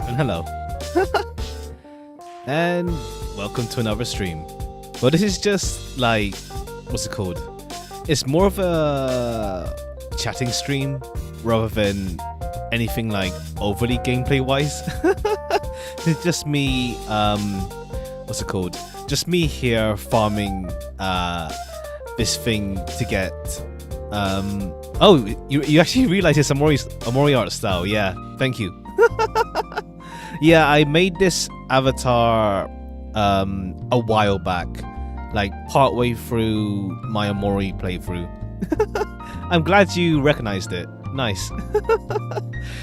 And hello. And welcome to another stream. Well, this is just like, what's it called? It's more of a chatting stream rather than anything like overly gameplay wise. It's just me, what's it called? Just me here farming this thing to get. Oh, you actually realize it's a Mori art style. Yeah, thank you. Yeah, I made this avatar a while back, like partway through my Amori playthrough. I'm glad you recognized it. Nice.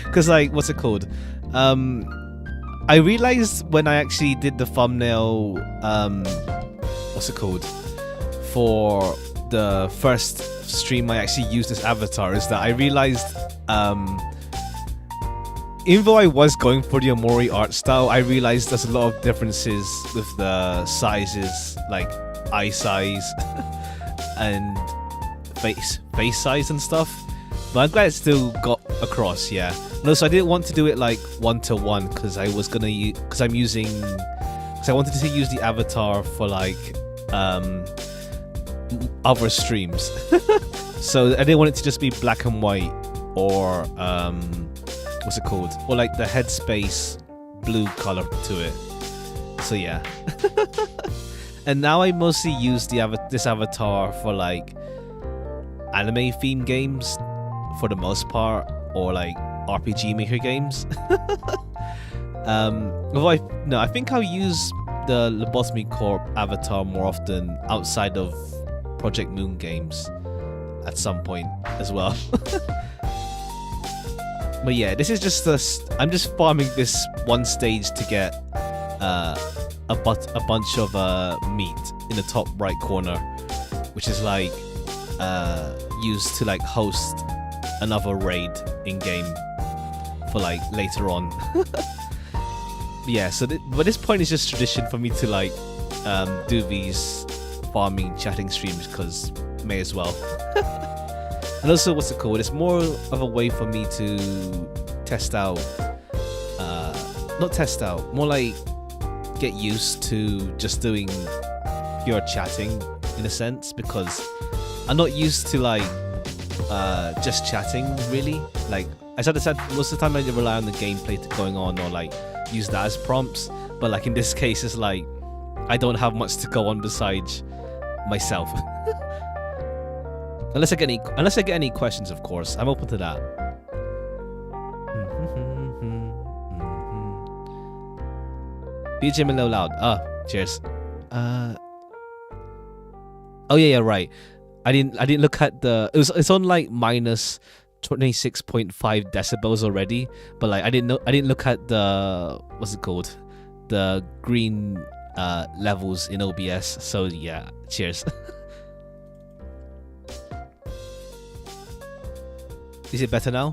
Because like, what's it called? I realized when I actually did the thumbnail, what's it called? For the first stream I actually used this avatar, is that I realized even though I was going for the Amori art style, I realized there's a lot of differences with the sizes, like eye size and face size and stuff. But I'm glad it still got across, yeah. No, so I didn't want to do it like 1-to-1 because I was gonna because I wanted to use the avatar for like other streams. So I didn't want it to just be black and white or what's it called? Or like the headspace blue color to it. So yeah. And now I mostly use this avatar for like anime themed games for the most part, or like RPG Maker games. Although I think I'll use the Lobotomy Corp avatar more often outside of Project Moon games at some point as well. But yeah, this is just I'm just farming this one stage to get a bunch of meat in the top right corner, which is like used to like host another raid in game for like later on. Yeah, so but this point is just tradition for me to like do these farming chatting streams because may as well. And also, what's it called? It's more of a way for me to test out, not test out, more like get used to just doing pure chatting in a sense, because I'm not used to like just chatting really. Like as I said, most of the time I rely on the gameplay going on or like use that as prompts. But like in this case, it's like I don't have much to go on besides myself. Unless I get any questions, of course. I'm open to that. BGM a little loud. Cheers. Oh yeah, right. I didn't look at the. It's on like minus 26.5 decibels already. But like I didn't look at the, what's it called? The green levels in OBS. So yeah, cheers. Is it better now?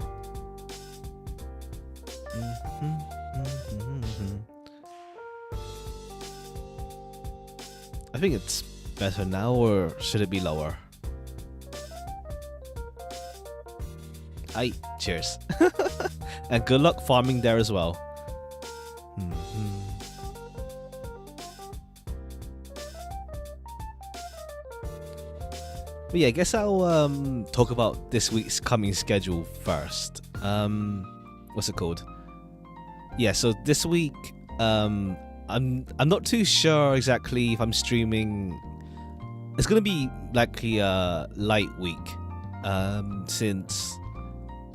I think it's better now, or should it be lower? Cheers. And good luck farming there as well. But yeah, I guess I'll talk about this week's coming schedule first. What's it called? Yeah, so this week, I'm not too sure exactly if I'm streaming. It's gonna be likely a light week, since,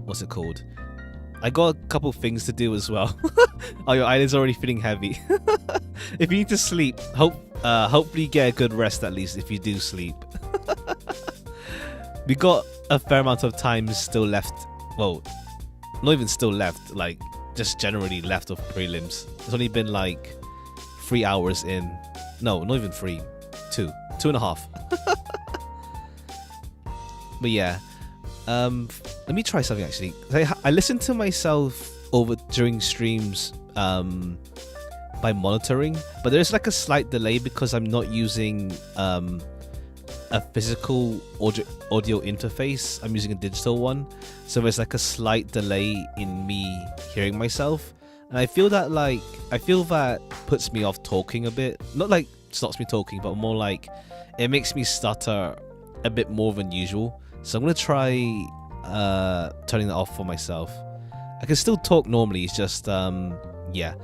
what's it called? I got a couple things to do as well. Oh, your eyelid's already feeling heavy. If you need to sleep, hopefully you get a good rest at least if you do sleep. We got a fair amount of time still left. Well, not even still left, like just generally left of prelims. It's only been like 3 hours in. No, not even 3. 2.5. But yeah, let me try something actually. I listen to myself over during streams by monitoring, but there's like a slight delay because I'm not using a physical audio interface. I'm using a digital one, so there's like a slight delay in me hearing myself. and I feel that puts me off talking a bit. Not like stops me talking, but more like it makes me stutter a bit more than usual. So I'm gonna try turning that off for myself. I can still talk normally. It's just yeah,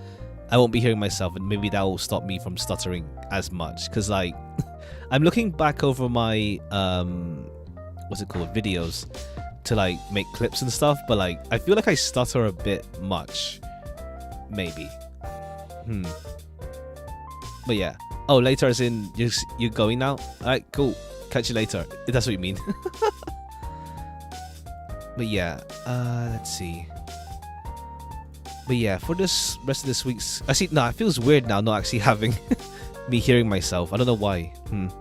I won't be hearing myself, and maybe that will stop me from stuttering as much. Cause like I'm looking back over my what's it called, videos, to like make clips and stuff, but like I feel like I stutter a bit much. Maybe. But yeah. Oh, later as in you're going now? Alright, cool. Catch you later. If that's what you mean. But yeah, let's see. But yeah, for this rest of this week's, actually, no, it feels weird now not actually having me hearing myself. I don't know why.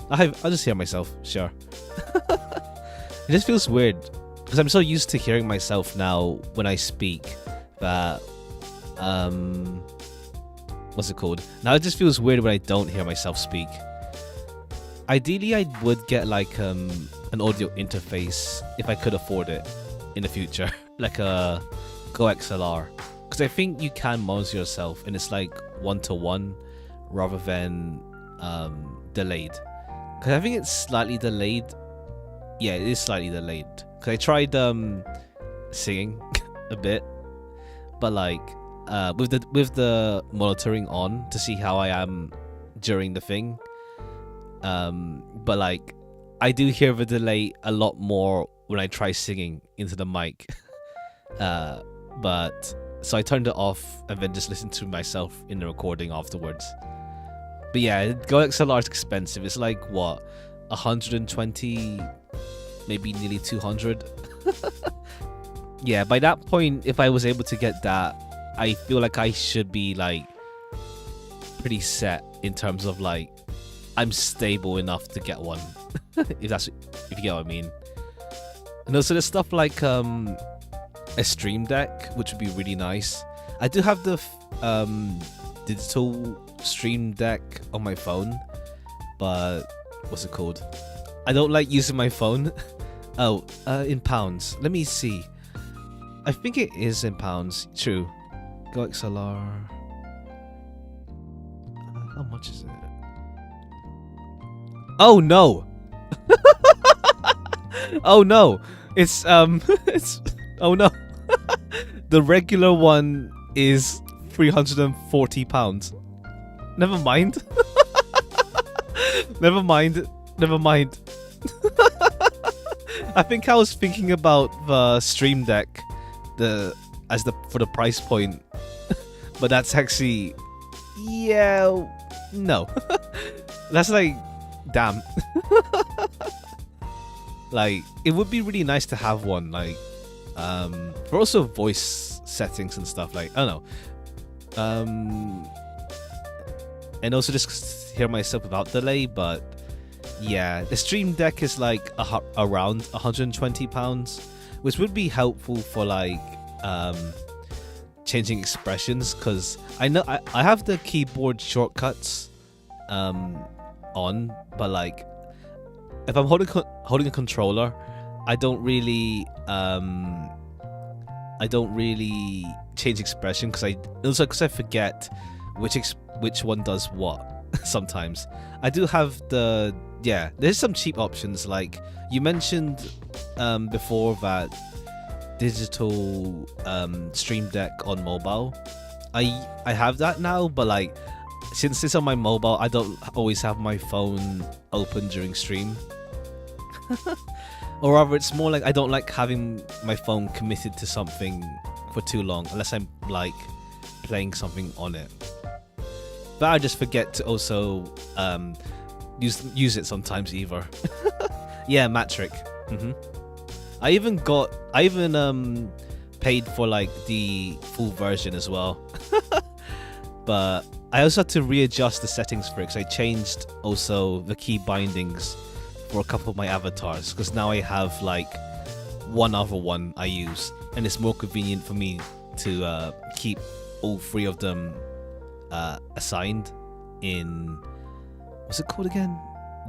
I'll just hear myself. Sure. It just feels weird because I'm so used to hearing myself now when I speak that what's it called? Now it just feels weird when I don't hear myself speak. Ideally, I would get like an audio interface if I could afford it in the future, like a Go XLR, because I think you can monitor yourself and it's like 1-to-1 rather than delayed. Because I think it's slightly delayed. Yeah, it is slightly delayed. Because I tried singing a bit, but like with the monitoring on to see how I am during the thing. But like I do hear the delay a lot more when I try singing into the mic. But so I turned it off and then just listened to myself in the recording afterwards. But yeah, Go XLR is expensive. It's like what, 120, maybe nearly 200. Yeah, by that point, if I was able to get that, I feel like I should be like pretty set in terms of like I'm stable enough to get one. if you get what I mean. And also there's stuff like a Stream Deck, which would be really nice. I do have the digital Stream Deck on my phone, but what's it called? I don't like using my phone. Oh, in pounds. Let me see. I think it is in pounds. True. Go XLR. How much is it? Oh no! Oh no! It's it's oh no! The regular one is £340. Never mind. Never mind. Never mind. I think I was thinking about the Stream Deck, for the price point, but that's actually, yeah, no. That's like, damn. Like, it would be really nice to have one, like, for also voice settings and stuff, like, I don't know. And also just hear myself without delay, but yeah, the Stream Deck is like around £120, which would be helpful for like changing expressions, because I know I have the keyboard shortcuts on, but like if I'm holding a controller, I don't really change expression, because I forget which one does what. Sometimes I do have there's some cheap options, like you mentioned before, that digital Stream Deck on mobile. I have that now, but like since it's on my mobile, I don't always have my phone open during stream. Or rather, it's more like I don't like having my phone committed to something for too long unless I'm like playing something on it. But I just forget to also use it sometimes either. Yeah, Matric. I even paid for like the full version as well. But I also had to readjust the settings for it, because I changed also the key bindings for a couple of my avatars, because now I have like one other one I use, and it's more convenient for me to keep all three of them assigned in, what's it called again?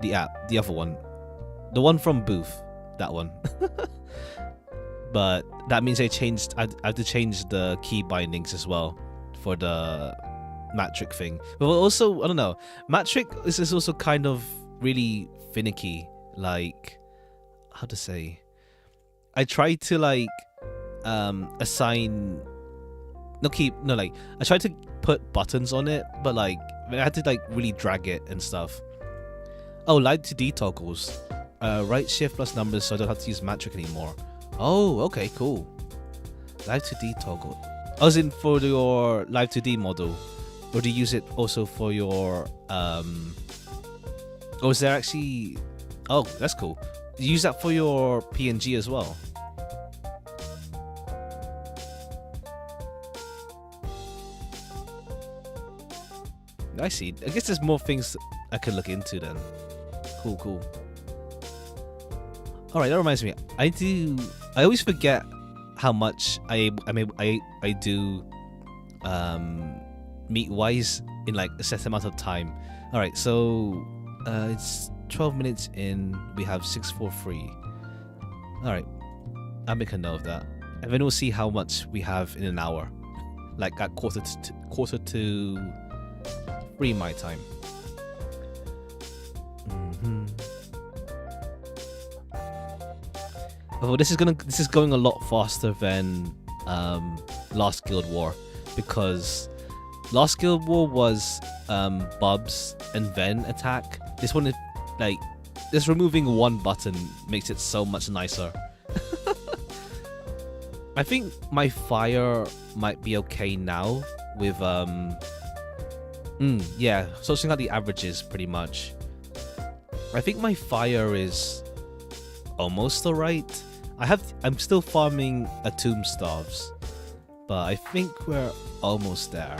The app, the other one, the one from Booth, that one. But that means I have to change the key bindings as well for the Matric thing. But also, I don't know, Matric is also kind of really finicky. Like, how to say? I tried to like assign I tried to put buttons on it, but like I had to like really drag it and stuff. Oh, live 2D toggles. Right shift plus numbers so I don't have to use Matric anymore. Oh, okay, cool. Live 2D toggle. I was in for your live 2D model. Or do you use it also for your or is there actually, oh, that's cool. Do you use that for your PNG as well? I see. I guess there's more things I could look into then. Cool. All right, that reminds me. I always forget how much I do meat wise in like a set amount of time. All right, so it's 12 minutes in. We have 643. All right, I'll make a note of that, and then we'll see how much we have in an hour, like at quarter to 3 my time. Oh, this is going a lot faster than Last Guild War, because Last Guild War was Bubs and then attack. This one is like just removing one button makes it so much nicer. I think my fire might be okay now with yeah, sorting out the averages pretty much. I think my fire is almost alright. I'm still farming a Tomb Starves, but I think we're almost there.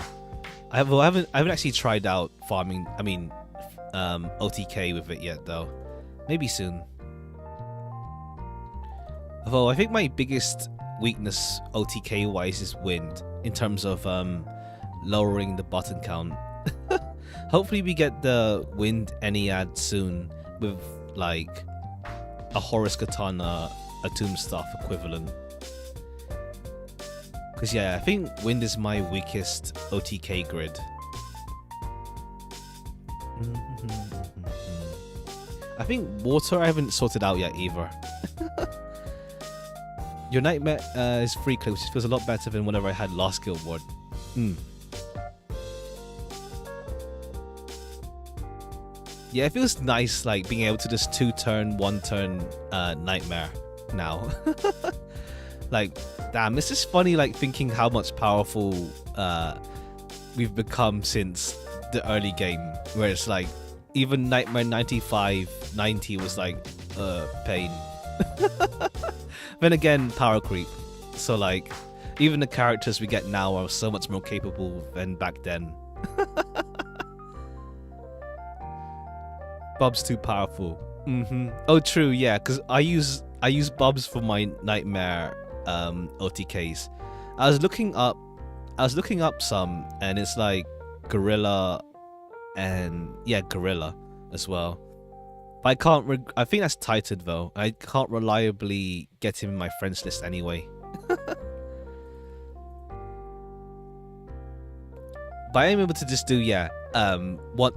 I haven't actually tried out farming. I mean, OTK with it yet though. Maybe soon. Although I think my biggest weakness OTK wise is wind in terms of lowering the button count. Hopefully we get the wind Ennead soon with like a Horus Katana, a Tomb Staff equivalent. Because yeah, I think wind is my weakest OTK grid. I think water I haven't sorted out yet either. Your nightmare is free clip, which feels a lot better than whenever I had Last Guild War. Yeah, it feels nice like being able to just 2-turn, 1-turn nightmare now. Like, damn, it's just funny like thinking how much powerful we've become since the early game, where it's like even Nightmare 95, 90 was like pain. Then again, power creep. So like even the characters we get now are so much more capable than back then. Bob's too powerful. Oh, true. Yeah, because I use Bobs for my Nightmare OTKs. I was looking up some, and it's like Gorilla, and yeah, Gorilla as well. But I can't. I think that's Titan though. I can't reliably get him in my friends list anyway. But I am able to just do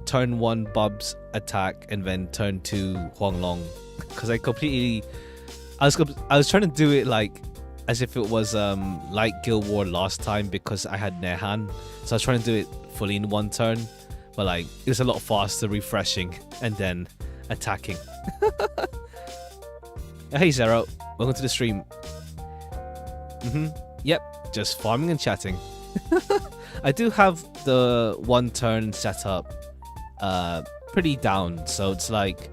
turn 1 Bob's attack and then turn 2 Huanglong, because I was trying to do it like as if it was like Guild War last time, because I had Nehan, so I was trying to do it fully in 1 turn, but like it was a lot faster refreshing and then attacking. Hey Zero, welcome to the stream. Yep, just farming and chatting. I do have the 1 turn setup pretty down, so it's like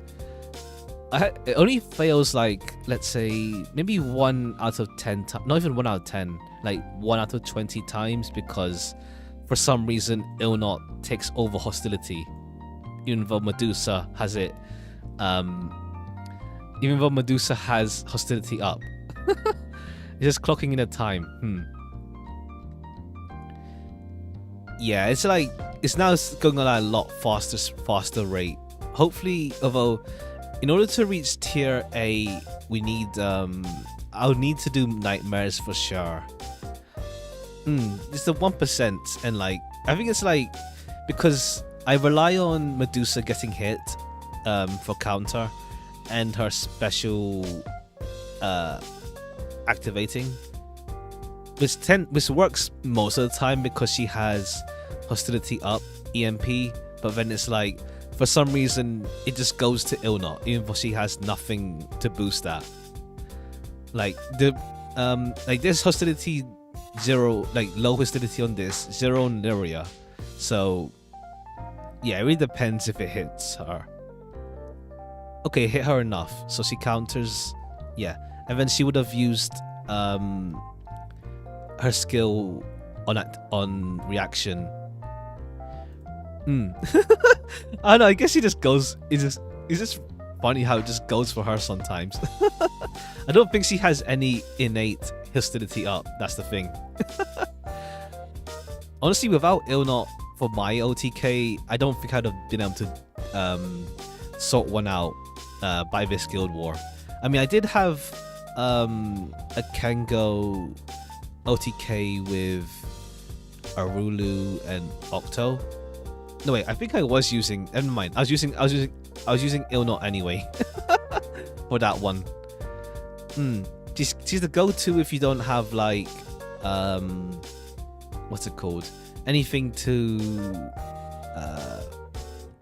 it only fails like, let's say maybe 1 out of 10 times, not even 1 out of 10, like 1 out of 20 times, because for some reason Ilnot takes over hostility, even though Medusa has it, even though Medusa has hostility up. It's just clocking in a time. Yeah, it's like it's now going on at a lot faster rate. Hopefully, although in order to reach tier A, we need I'll need to do nightmares for sure. It's the 1%, and like I think it's like because I rely on Medusa getting hit for counter and her special activating, which works most of the time because she has hostility up EMP, but then it's like for some reason it just goes to Ilnot even though she has nothing to boost that. Like there's hostility 0, like low hostility on this, 0 on Lyria, so yeah, it really depends if it hits her. Okay, it hit her enough, so she counters, yeah, and then she would have used her skill on reaction. I don't know, I guess she just goes. It's just funny how it just goes for her sometimes. I don't think she has any innate hostility up. That's the thing. Honestly, without Ilnot for my OTK, I don't think I'd have been able to sort one out by this Guild War. I mean, I did have a Kengo OTK with Arulu and Octo. No wait, I think I was using. Never mind. I was using Ilnot anyway for that one. She's the go-to if you don't have like what's it called? Anything to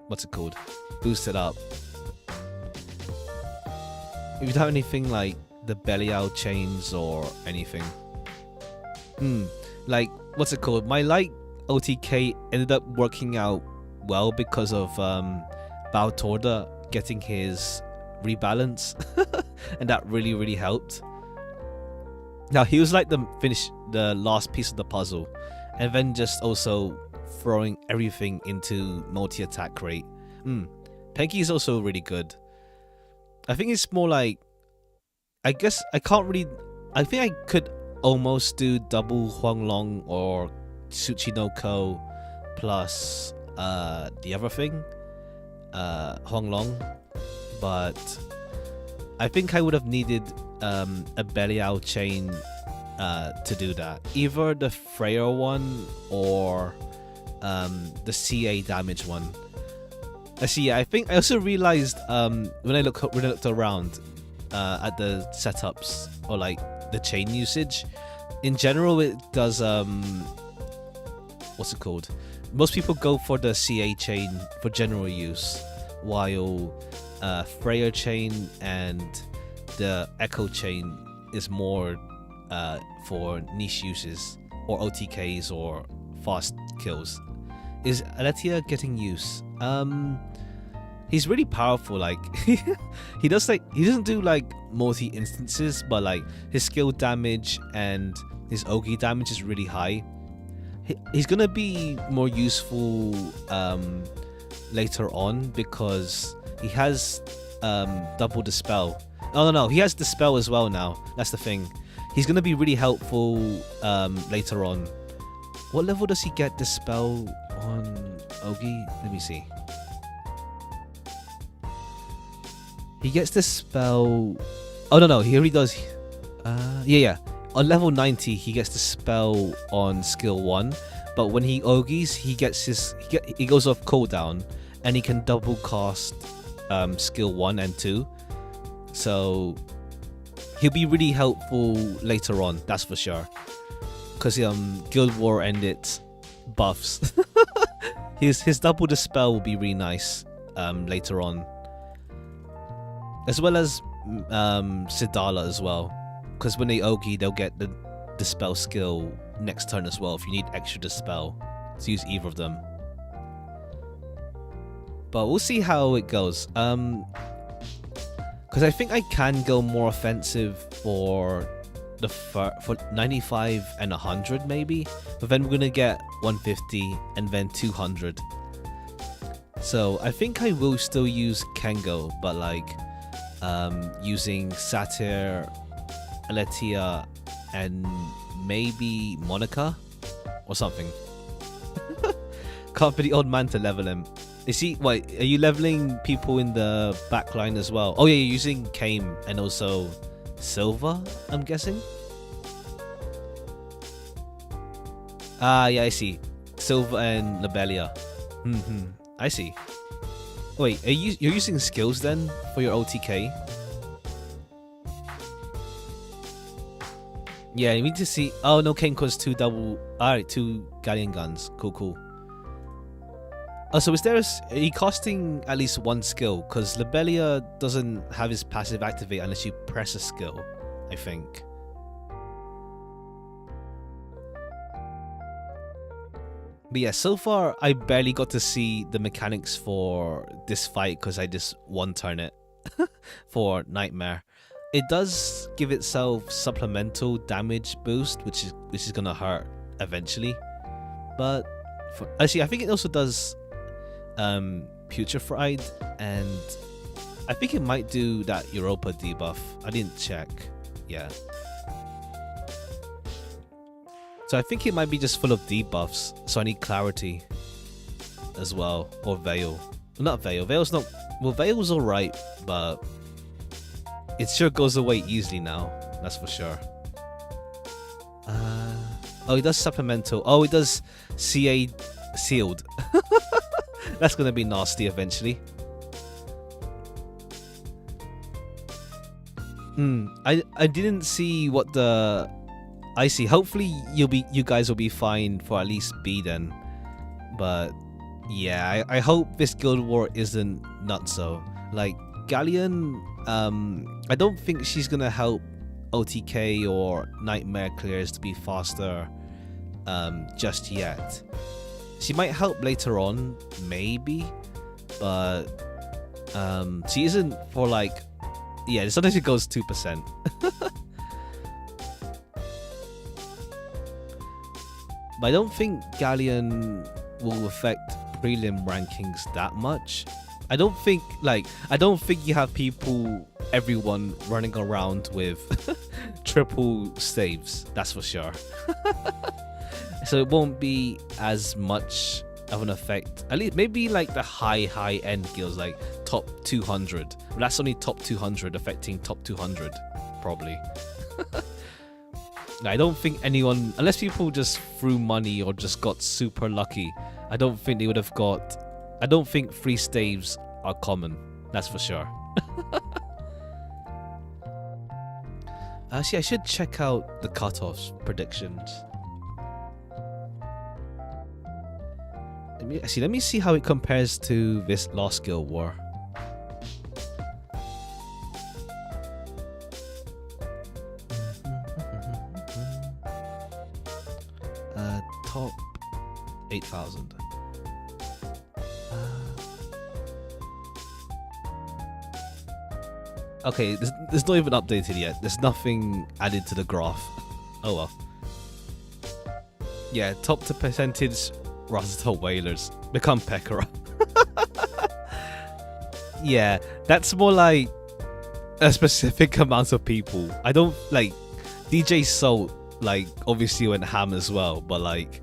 what's it called? Boost it up. If you don't have anything like the Belial chains or anything. Like what's it called? My light OTK ended up working out well because of Baltorda getting his rebalance and that really helped. Now he was like the last piece of the puzzle, and then just also throwing everything into multi-attack rate. Penki is also really good. I think it's more like, I guess I can't really, I think I could almost do double Huanglong or Tsuchinoko plus the other thing, Huanglong, but I think I would have needed a Belial chain to do that. Either the Freya one or the CA damage one. Actually, yeah, I think I also realized when I looked around at the setups or like the chain usage, in general it does what's it called? Most people go for the CA chain for general use, while Freya chain and the Echo chain is more for niche uses or OTKs or fast kills. Is Aletia getting use? He's really powerful. Like he doesn't do like multi instances, but like his skill damage and his Ogi damage is really high. He's gonna be more useful later on because he has double dispel. No, he has dispel as well now. That's the thing. He's gonna be really helpful later on. What level does he get dispel on Ogi? Let me see. He gets dispel. Oh no, he already does. Yeah. On level 90, he gets the spell on skill 1, but when he Ogis, he goes off cooldown, and he can double cast skill 1 and 2. So he'll be really helpful later on, that's for sure. Because Guild War ended buffs. his double dispel will be really nice later on, as well as Sidala as well. Because when they Ogi, they'll get the dispel skill next turn as well if you need extra dispel to use either of them. But we'll see how it goes. Because I think I can go more offensive for 95 and 100 maybe, but then we're gonna get 150 and then 200. So I think I will still use Kengo, but like using Satyr, Aletia, and maybe Monica or something. Can't be the old man to level him. Is he? Wait, are you leveling people in the backline as well? Oh yeah, you're using Kame and also Silva, I'm guessing. Ah, yeah, I see. Silva and Lobelia. I see. Wait, you're using skills then for your OTK? Yeah, you need to see. Oh no, Kane costs 2 double. Alright, 2 Galleon guns. Cool. Oh, so are he costing at least 1 skill? Because Lobelia doesn't have his passive activate unless you press a skill, I think. But yeah, so far I barely got to see the mechanics for this fight because I just one-turn it for Nightmare. It does give itself supplemental damage boost, which is gonna hurt eventually. But actually, I think it also does Putrefied, and I think it might do that Europa debuff. I didn't check. Yeah. So I think it might be just full of debuffs, so I need Clarity as well, or Veil. Well, not Veil. Veil's not. Well, Veil's alright, but it sure goes away easily now. That's for sure. Oh, it does supplemental. Oh, it does CA sealed. That's gonna be nasty eventually. I didn't see what the. I see. Hopefully you guys will be fine for at least B then. But yeah, I hope this Guild War isn't nutso. Like Galleon, I don't think she's gonna help OTK or Nightmare clears to be faster just yet. She might help later on, maybe, but she isn't for like, yeah, sometimes it goes 2%. But I don't think Galleon will affect prelim rankings that much. I don't think you have everyone running around with triple saves, that's for sure. So it won't be as much of an effect. At least maybe like the high end guilds, like top 200. But that's only top 200 affecting top 200, probably. I don't think anyone, unless people just threw money or just got super lucky, I don't think they would have got. I don't think free staves are common. That's for sure. Actually, I should check out the cutoffs predictions. Let me see how it compares to this last Guild War. Top 8,000. Okay, there's not even updated yet. There's nothing added to the graph. Oh well. Yeah, top to percentage Rasta Whalers become Pekora. Yeah, that's more like a specific amount of people. I don't like DJ Salt. Like obviously went ham as well, but like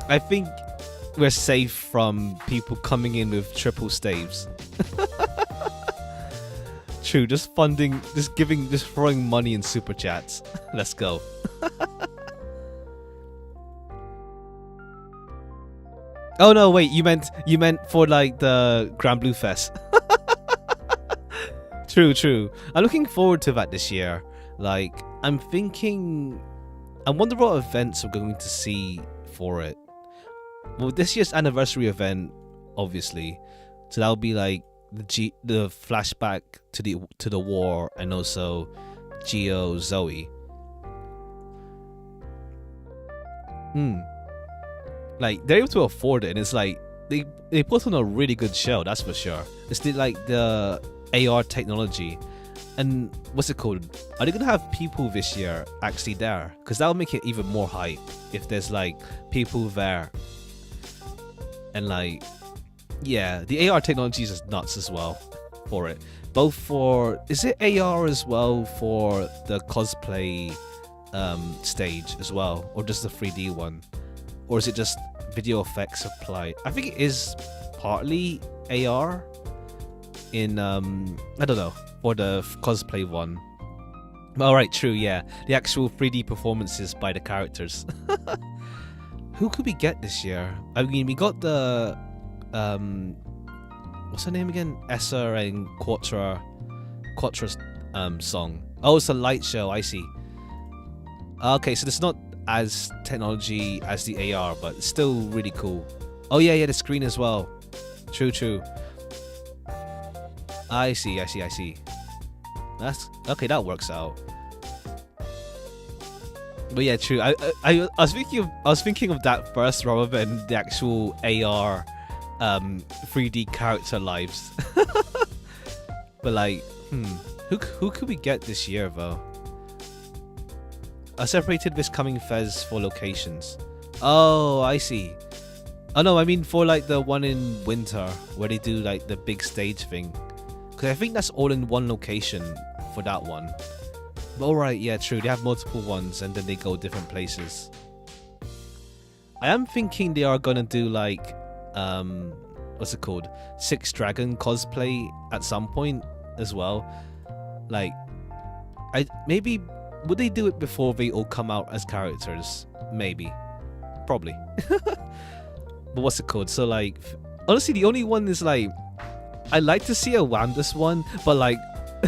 I think we're safe from people coming in with triple staves. True, just funding, just throwing money in super chats. Let's go. Oh no, wait, you meant for like the Granblue Fest. True. I'm looking forward to that this year. Like, I wonder what events we're going to see for it. Well, this year's anniversary event, obviously, so that'll be like the flashback to the war, and also Geo Zoe. Like they're able to afford it, and it's like they put on a really good show. That's for sure. It's the AR technology. And what's it called? Are they gonna have people this year actually there? Because that'll make it even more hype if there's like people there. And like, yeah, the AR technology is just nuts as well for it. Both for, is it AR as well for the cosplay stage as well, or just the 3D one, or is it just video effects applied? I think it is partly AR in I don't know. Or the cosplay one. Alright, true, yeah. The actual 3D performances by the characters. Who could we get this year? I mean, we got the what's her name again? Essa and Quattra's song. Oh, it's a light show. I see. Okay, so it's not as technology as the AR, but it's still really cool. Oh yeah, the screen as well. True. I see. That's okay. That works out. But yeah, true. I was thinking of that first rather than the actual AR 3D character lives. But like, who could we get this year though? I separated this coming Fez for locations. Oh, I see. Oh no, I mean for like the one in winter where they do like the big stage thing. Because I think that's all in one location for that one. But alright, yeah, true. They have multiple ones and then they go different places. I am thinking they are gonna do like, what's it called? Six Dragon cosplay at some point as well. Like, maybe would they do it before they all come out as characters? Maybe, probably. But what's it called? So like, honestly, the only one is like, I like to see a Wandus one, but like,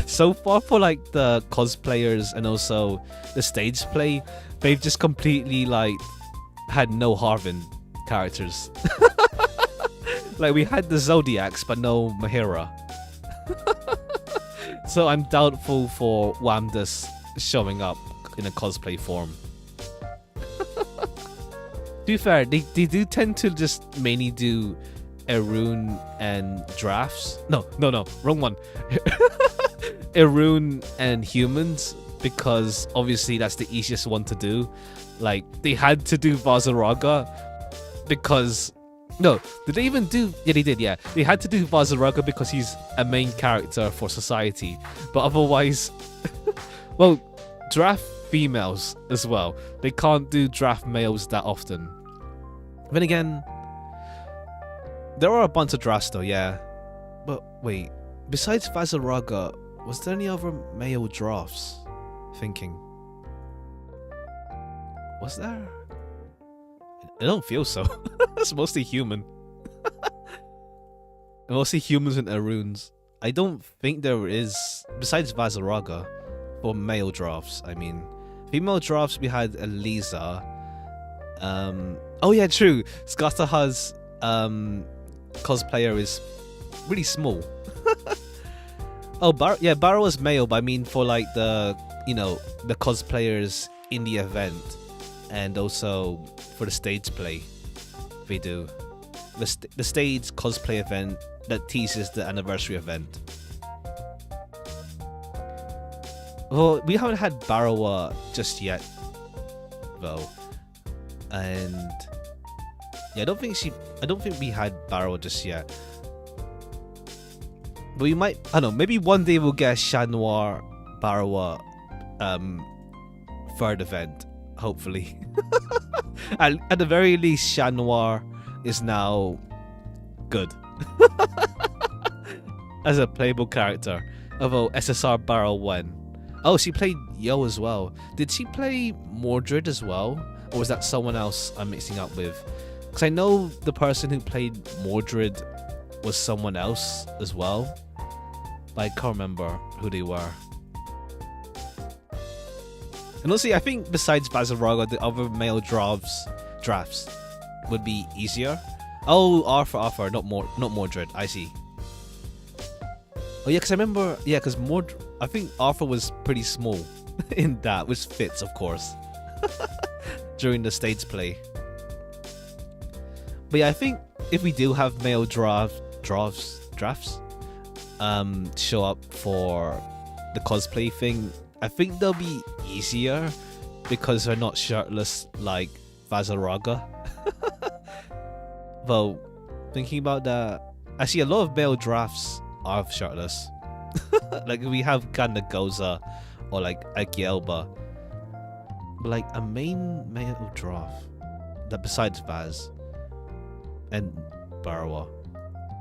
so far for like the cosplayers and also the stage play, they've just completely like had no Harvin characters. Like we had the Zodiacs, but no Mahira. So I'm doubtful for Wandus showing up in a cosplay form. To be fair, they do tend to just mainly do Erun and drafts. No, wrong one. Erun and humans, because obviously that's the easiest one to do. Like they had to do Vazaraga because did they even do? Yeah, they did. Yeah, they had to do Vazaraga because he's a main character for society. But otherwise, well, draft females as well. They can't do draft males that often. Then again, there are a bunch of drafts though, yeah. But wait, besides Vazaraga, was there any other male drafts? Thinking. Was there? I don't feel so. It's mostly human. Mostly humans and Aruns. I don't think there is, besides Vazaraga, for male drafts, I mean. Female drafts, we had Eliza. Oh yeah, true. Skataha's cosplayer is really small. Oh, Barrow is male, but I mean for like the, the cosplayers in the event, and also for the stage play, they do the stage cosplay event that teases the anniversary event. Well, we haven't had Barrow just yet, though, and yeah, I don't think we had Barrow just yet. But we might, I don't know, maybe one day we'll get a Chat Noir Barrow third event, hopefully. At the very least, Chat Noir is now good as a playable character. Although SSR Barrow won. Oh, she played Yo as well. Did she play Mordred as well? Or was that someone else I'm mixing up with? Because I know the person who played Mordred was someone else as well. But I can't remember who they were. And honestly, I think besides Vazaraga, the other male drafts would be easier. Oh, Arthur, not Mordred. I see. Oh yeah, because I remember, because I think Arthur was pretty small in that, which fits, of course, during the stage play. But yeah, I think if we do have male drafts show up for the cosplay thing, I think they'll be easier because they're not shirtless like Vazaraga. Though, thinking about that, I see a lot of male drafts are shirtless. Like we have Gandagoza or like Agielba. But like a main male draft that besides Vaz and Barrow,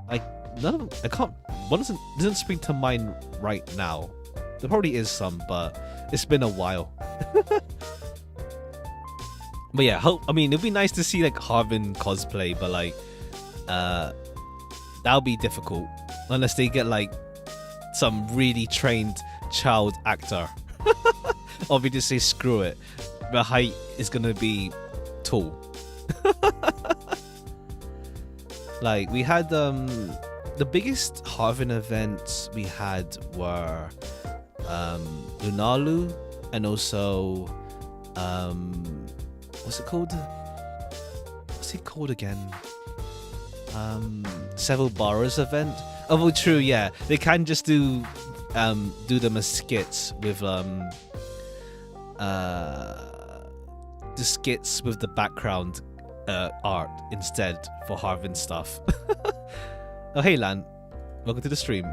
like none of them, I can't, one doesn't spring to mind right now. There probably is some, but it's been a while. But yeah, I mean, it'd be nice to see like Harvin cosplay, but like, that'll be difficult unless they get like some really trained child actor. Or we just say screw it. The height is gonna be tall. Like we had the biggest Harvin events we had were Lunalu and also what's it called? What's it called again? Several Barras event. Oh, well, true, yeah. They can just do them as skits with the skits with the background art instead for Harvin stuff. Oh, hey Lan, welcome to the stream.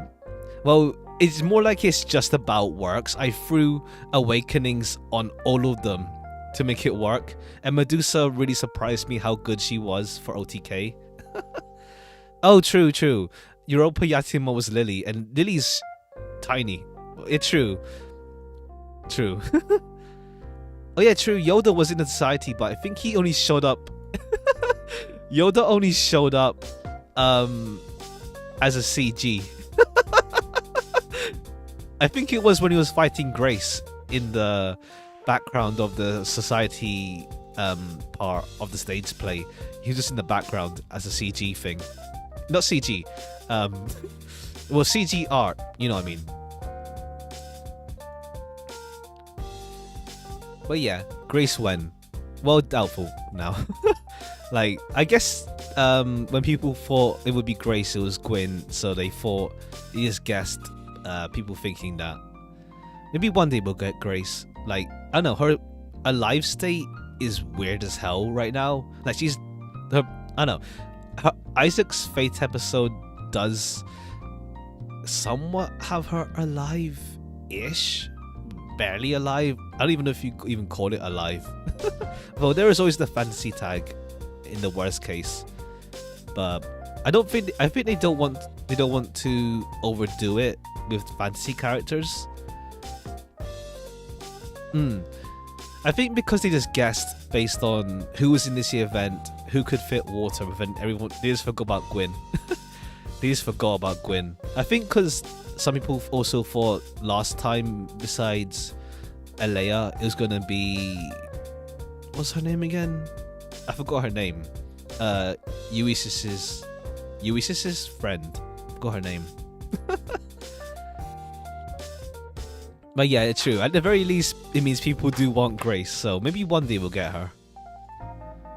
Well, it's more like it's just about works. I threw awakenings on all of them to make it work, and Medusa really surprised me how good she was for OTK. Oh, true. Europa Yatima was Lily, and Lily's tiny. It's true. Oh yeah, true. Yoda was in the society, but I think he only showed up. Yoda only showed up as a CG. I think it was when he was fighting Grace in the background of the society part of the stage play. He was just in the background as a CG thing. Not CG. Well, CG art, you know what I mean. But yeah, Grace Wen. Well, doubtful now. Like, I guess when people thought it would be Grace, it was Gwyn, so they thought, he just guessed people thinking that. Maybe one day we'll get Grace. Like, I don't know, her live state is weird as hell right now. Like, I don't know, her Isaac's Fate episode does somewhat have her alive-ish. Barely alive. I don't even know if you even call it alive. Well, there is always the fantasy tag in the worst case, but I think they don't want to overdo it with fantasy characters. I think because they just guessed based on who was in this year event, who could fit water within everyone. They just forgot about Gwyn. I think because some people also thought last time, besides Alea, it was gonna be, what's her name again? I forgot her name. Uisis's friend. Forgot her name. But yeah, it's true. At the very least, it means people do want Grace, so maybe one day we'll get her.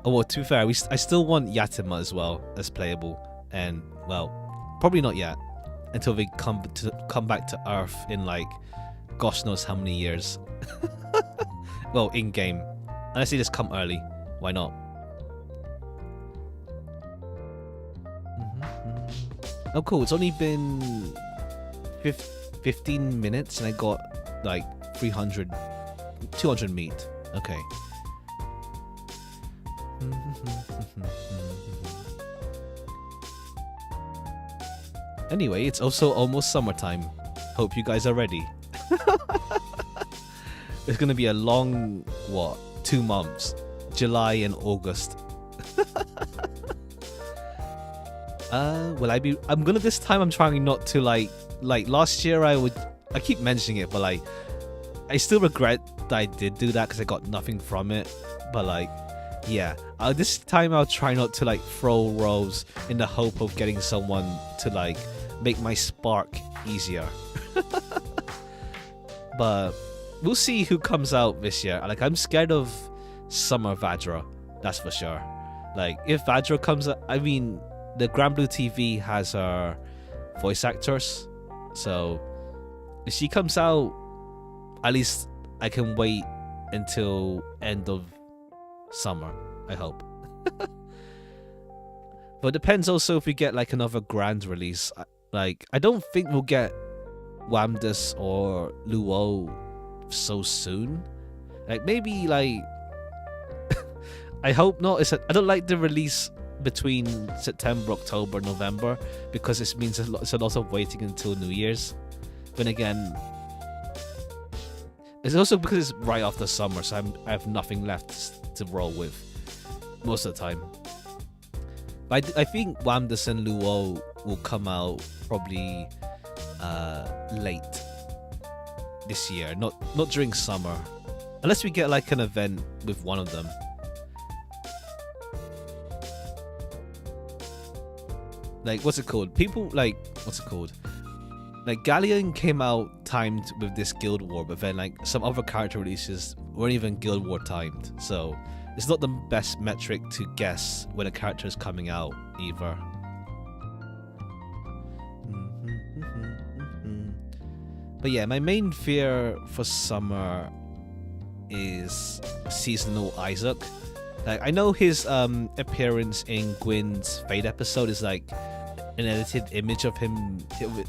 Oh, well, to be fair, I still want Yatima as well as playable, and well, probably not yet until they come back to Earth in like gosh knows how many years. Well, in game, unless they just come early, why not? Oh, cool. It's only been 15 minutes, and I got like 200 meat. Okay. Anyway, it's also almost summertime. Hope you guys are ready. It's gonna be a long, 2 months? July and August. I'm gonna, this time I'm trying not to like last year I keep mentioning it, but like I still regret that I did do that because I got nothing from it. But like, yeah, this time I'll try not to like throw rolls in the hope of getting someone to like make my spark easier. But we'll see who comes out this year. Like, I'm scared of Summer Vadra, that's for sure. Like, if Vadra comes out, I mean, the Granblue TV has her voice actors, so if she comes out, at least I can wait until end of summer, I hope. But it depends also if we get like another grand release. Like, I don't think we'll get Wamdus or Luo so soon. Like, maybe like I hope not. I don't like the release between September, October, November, because it means it's a lot of waiting until New Year's. But again, It's also because it's right after summer, so I have nothing left to roll with most of the time. But I think Wamdas and Luo will come out probably late this year, not during summer, unless we get like an event with one of them. Like, what's it called? People like, what's it called? Like, Galleon came out timed with this Guild War, but then like some other character releases weren't even Guild War timed, so it's not the best metric to guess when a character is coming out either. But yeah, my main fear for summer is seasonal Isaac. Like, I know his appearance in Gwyn's Fate episode is like an edited image of him,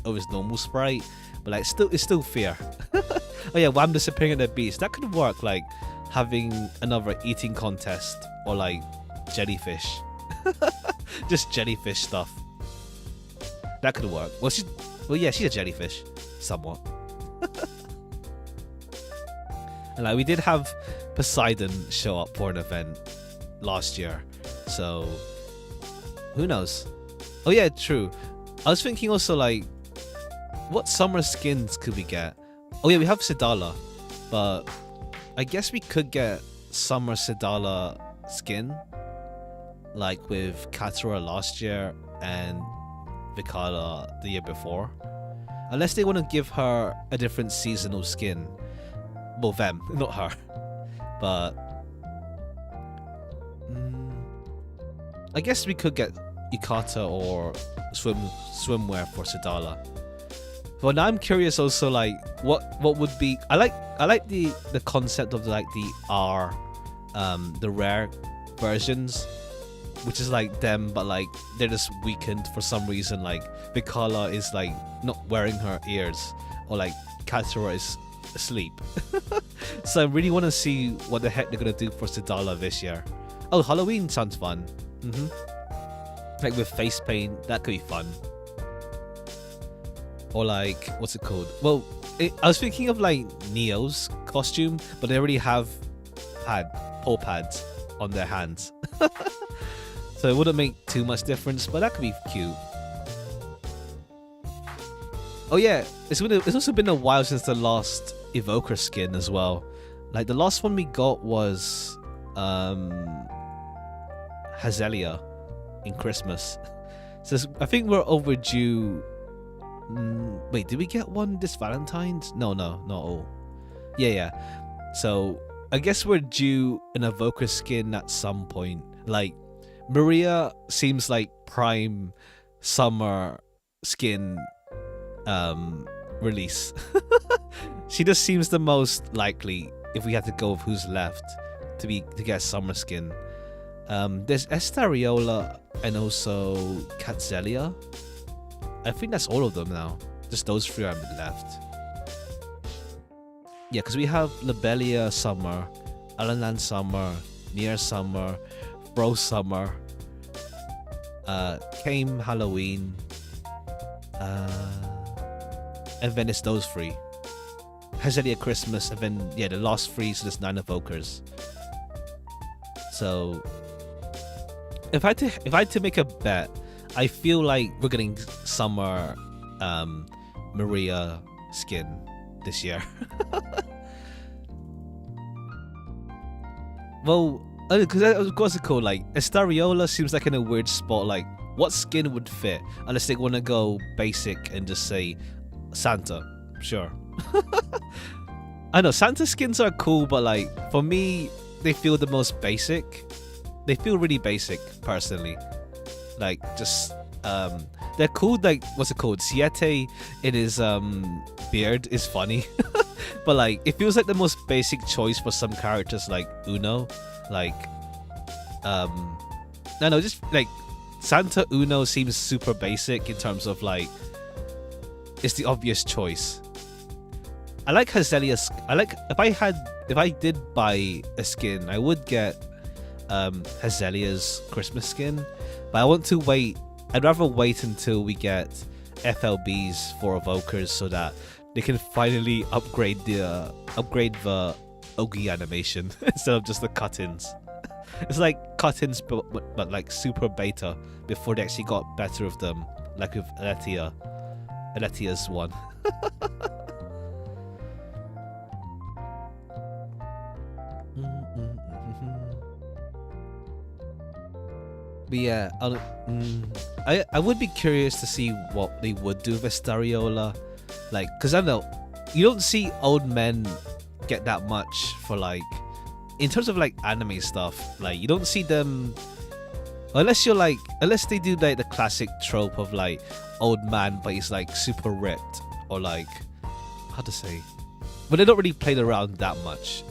of his normal sprite, but like it's still fear. Oh yeah, Wham disappearing at the beach, that could work, like having another eating contest or like jellyfish. Just jellyfish stuff. That could work. Well yeah, she's a jellyfish, somewhat. And like, we did have Poseidon show up for an event last year, so who knows? Oh yeah, true. I was thinking also, like, what summer skins could we get? Oh yeah, we have Sidala, but I guess we could get summer Sidala skin, like with Katsura last year and Vikala the year before. Unless they want to give her a different seasonal skin. Well, them, not her. But I guess we could get Yukata or swimwear for Sidala. But now I'm curious also, like, what would be. I like the concept of like the R, the rare versions, which is like them, but like they're just weakened for some reason. Like Vikala is like not wearing her ears, or like Katsura is asleep. So I really want to see what the heck they're gonna do for Sidala this year. Oh, Halloween sounds fun. Like with face paint, that could be fun. Or like, what's it called? Well, I was thinking of like Neo's costume, but they already had paw pads on their hands. So it wouldn't make too much difference, but that could be cute. Oh yeah, it's also been a while since the last Evoker skin as well. Like the last one we got was Hazelia in Christmas. So I think we're overdue. Wait, did we get one this Valentine's? No, not all. Yeah. So I guess we're due an Evoker skin at some point. Like Maria seems like prime summer skin release. She just seems the most likely, if we had to go with who's left, to get summer skin. There's Estariola and also Catzelia. I think that's all of them now. Just those three are left. Yeah, because we have Lobelia Summer, Alanan Summer, Nier Summer, Bro Summer, Came Halloween, and then it's those three. Hazelia Christmas, and then yeah, the last three, so there's 9 Evokers. So if I had to make a bet, I feel like we're getting summer Maria skin this year. Well, because what's it called? Like Estariola seems like in a weird spot. Like, what skin would fit? Unless they want to go basic and just say Santa. Sure. I know Santa skins are cool, but like for me, they feel the most basic. They feel really basic, personally. Like just they're cool. Like, what's it called? Siete in his beard is funny. But like it feels like the most basic choice for some characters, like Uno. Like no, just like Santa Uno seems super basic in terms of like it's the obvious choice. I like Hazelia's. I like if I did buy a skin, I would get Hazelia's Christmas skin, but I want to wait. I'd rather wait until we get FLBs for Evokers so that they can finally upgrade the Ogi animation instead of just the cut-ins. It's like cut-ins, but like super beta before they actually got better of them, like with Aletia's one. But yeah, I would be curious to see what they would do with Stariola, like, because I don't know, you don't see old men get that much for like, in terms of like anime stuff, like you don't see them unless they do like the classic trope of like old man but he's like super ripped, or like, how to say, but they don't really play around that much.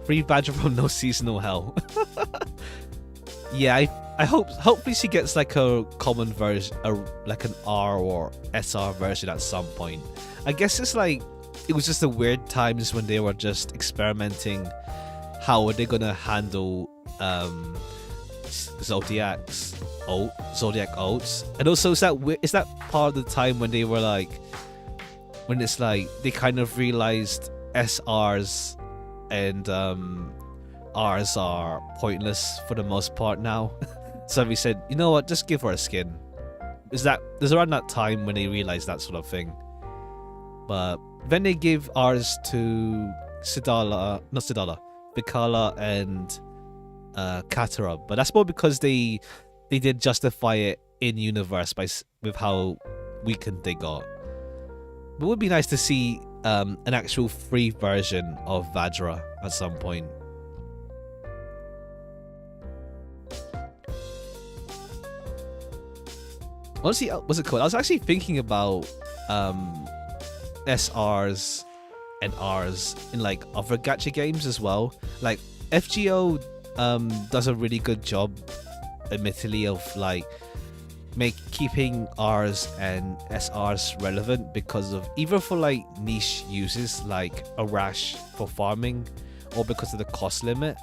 Free Badger from No Seasonal Hell. Yeah, I hopefully she gets like a common version, like an R or SR version at some point. I guess it's like, it was just the weird times when they were just experimenting. How are they gonna handle Zodiac Oats? And also, is that part of the time when they were like, when it's like they kind of realized SRs and R's are pointless for the most part now? So we said, you know what, just give her a skin. There's around that time when they realized that sort of thing. But then they give R's to Bikala and Katara, but that's more because they did justify it in universe with how weakened they got. But it would be nice to see an actual free version of Vajra at some point. Honestly, what's it called? I was actually thinking about SRs and R's in like other gacha games as well. Like FGO does a really good job, admittedly, of like keeping R's and SRs relevant because of either for like niche uses like a rash for farming, or because of the cost limit.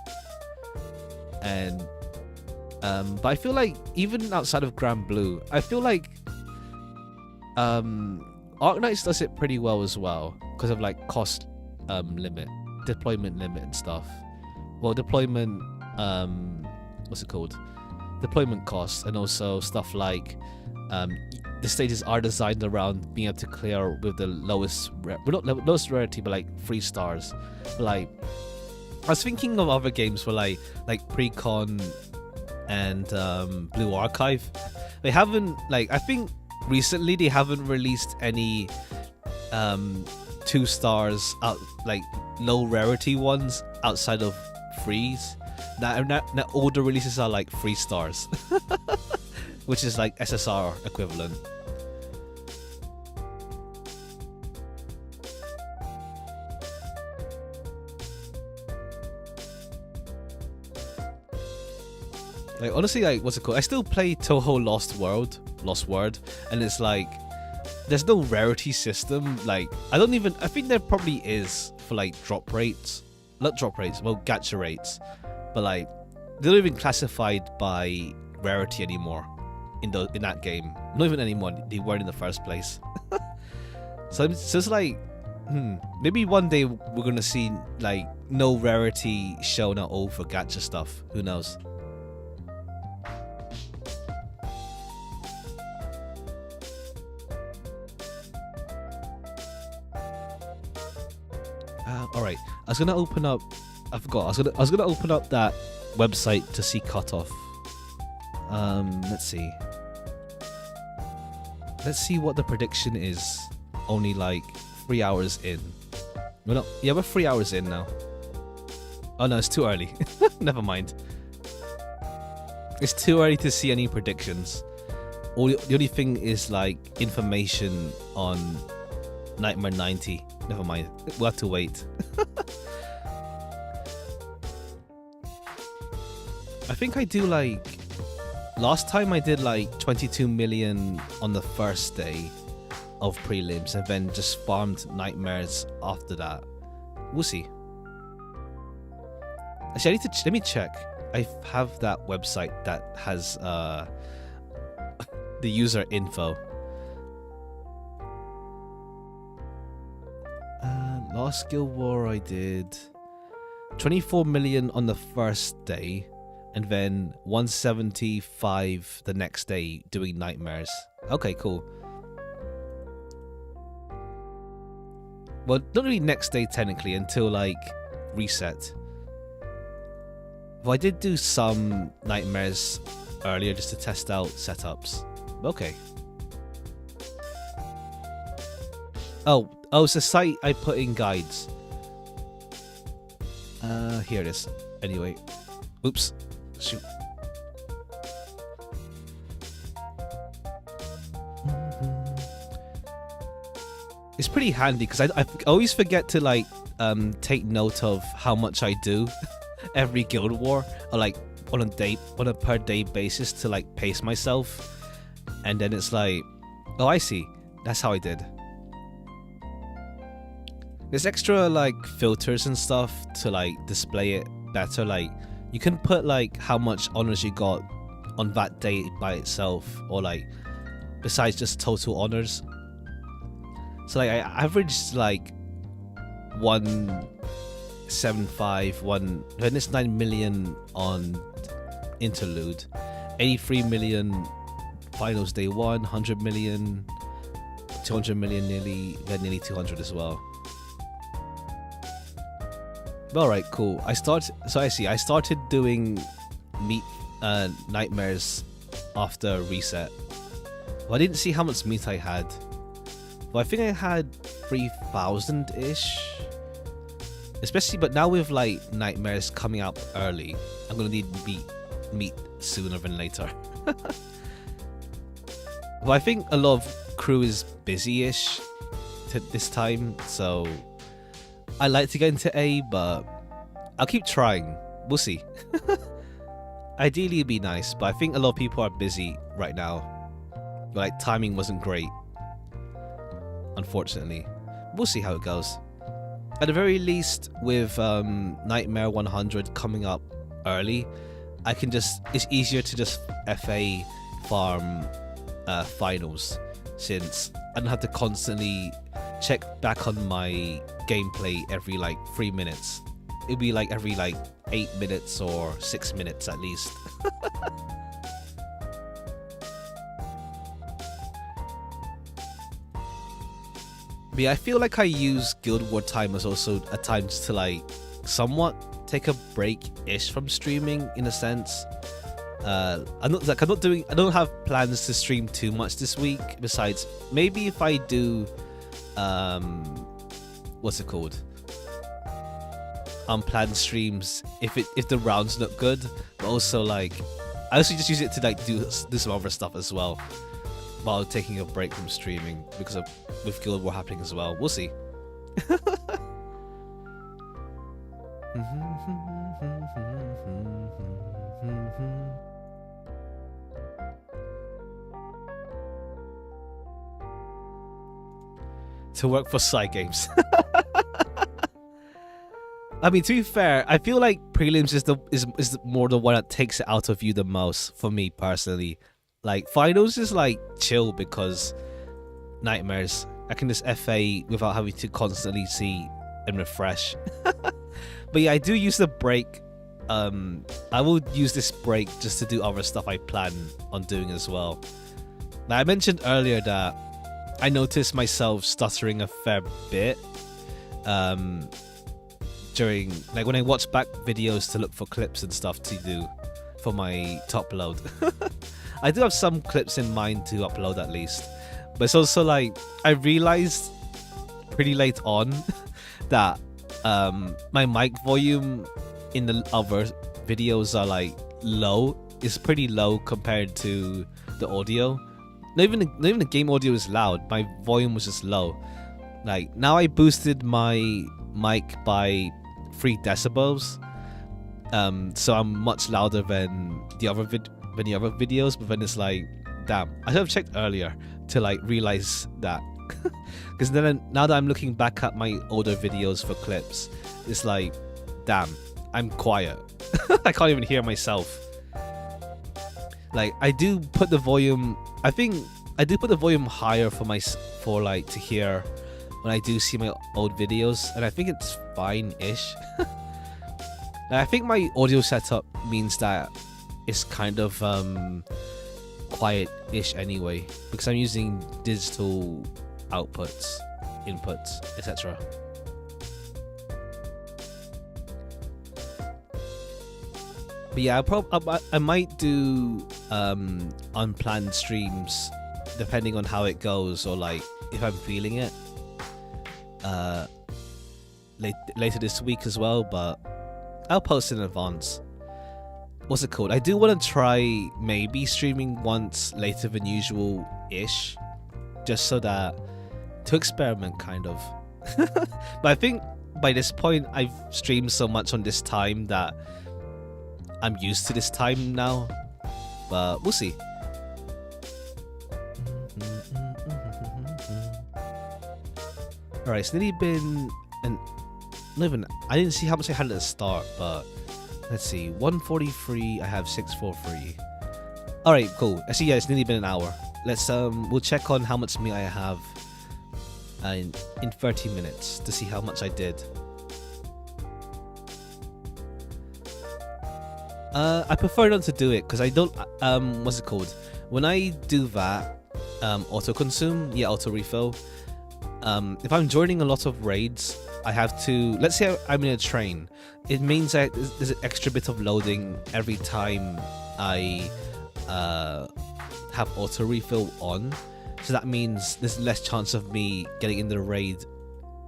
And but I feel like even outside of Granblue, I feel like Arknights does it pretty well as well because of like cost limit, deployment limit and stuff. Well, deployment what's it called? Deployment costs, and also stuff like the stages are designed around being able to clear with the lowest not lowest rarity, but like 3 stars. But like, I was thinking of other games for like Precon and Blue Archive. They haven't, like, I think recently they haven't released any 2 stars out, like low rarity ones outside of freeze. Now all the releases are like 3 stars, which is like SSR equivalent. Like, honestly, like, what's it called? I still play Touhou Lost World, and it's like, there's no rarity system. Like, I think there probably is for like drop rates. Not drop rates, well, gacha rates. But like, they're not even classified by rarity anymore in that game. Not even anymore. They weren't in the first place. So it's like, maybe one day we're gonna see like no rarity shown at all for gacha stuff. Who knows? All right, I was gonna open up. I forgot. I was gonna open up that website to see cutoff. Let's see. Let's see what the prediction is. Only like 3 hours in. We're 3 hours in now. Oh no, it's too early. Never mind. It's too early to see any predictions. The only thing is like information on Nightmare 90. Never mind. We'll have to wait. I think I do like... Last time I did like 22 million on the first day of prelims, and then just farmed nightmares after that. We'll see. Actually, let me check. I have that website that has the user info. last Guild War I did 24 million on the first day, and then 175 the next day doing nightmares. Okay, cool. Well, not really next day technically until like reset. Well, I did do some nightmares earlier just to test out setups. Okay. Oh, it's a site I put in guides. Here it is. Anyway. Oops. Shoot. It's pretty handy because I always forget to like take note of how much I do every Guild War, or like on a per day basis to like pace myself, and then it's like, oh, I see, that's how I did. There's extra like filters and stuff to like display it better. Like you can put like how much honors you got on that day by itself, or like besides just total honors. So like I averaged like 175, then it's 9 million on interlude, 83 million finals day 1, 100 million, 200 million nearly 200 as well. Alright, cool. I started doing meat nightmares after reset. Well, I didn't see how much meat I had. Well, I think I had 3,000-ish. Especially, but now with like nightmares coming out early, I'm gonna need meat sooner than later. Well, I think a lot of crew is busy-ish this time, so I like to get into A, but I'll keep trying. We'll see. Ideally, it'd be nice, but I think a lot of people are busy right now. Like, timing wasn't great, unfortunately. We'll see how it goes. At the very least, with Nightmare 100 coming up early, it's easier to just FA farm finals, since I don't have to constantly check back on my gameplay every like 3 minutes. It'd be like every like 8 minutes or 6 minutes at least. But yeah, I feel like I use Guild War timers also at times to like somewhat take a break-ish from streaming in a sense. I don't have plans to stream too much this week. Besides, maybe if I do what's it called? Unplanned streams if the rounds look good, but also like I also just use it to like do some other stuff as well while taking a break from streaming because of with Guild War happening as well. We'll see. To work for side games. I mean, to be fair, I feel like prelims is more the one that takes it out of you the most for me personally. Like finals is like chill because nightmares I can just FA without having to constantly see and refresh. But yeah, I do use the break. I will use this break just to do other stuff I plan on doing as well. Now, I mentioned earlier that I noticed myself stuttering a fair bit during, like, when I watch back videos to look for clips and stuff to do for my top load. I do have some clips in mind to upload at least, but it's also like I realized pretty late on that my mic volume in the other videos are like low. It's pretty low compared to the audio. Not even the game audio is loud. My volume was just low. Like now I boosted my mic by 3 decibels, so I'm much louder than the other videos. But then it's like, damn, I should have checked earlier to like realize that. Because then now that I'm looking back at my older videos for clips, it's like, damn, I'm quiet. I can't even hear myself. Like I do put the volume. I think I do put the volume higher for like to hear when I do see my old videos, and I think it's fine-ish. I think my audio setup means that it's kind of quiet-ish anyway, because I'm using digital outputs, inputs, etc. But yeah, I might do unplanned streams depending on how it goes, or like if I'm feeling it later this week as well, but I'll post in advance. What's it called? I do want to try maybe streaming once later than usual ish, just so that to experiment kind of. But I think by this point I've streamed so much on this time that I'm used to this time now, but we'll see. Alright, it's nearly been I didn't see how much I had at the start, but let's see, 143, I have 643. Alright, cool. I see, yeah, it's nearly been an hour. Let's we'll check on how much meat I have in 30 minutes to see how much I did. I prefer not to do it because I don't what's it called? When I do that, auto consume, yeah, auto refill. If I'm joining a lot of raids, I have to, let's say I'm in a train, it means that there's an extra bit of loading every time I have auto refill on, so that means there's less chance of me getting in the raid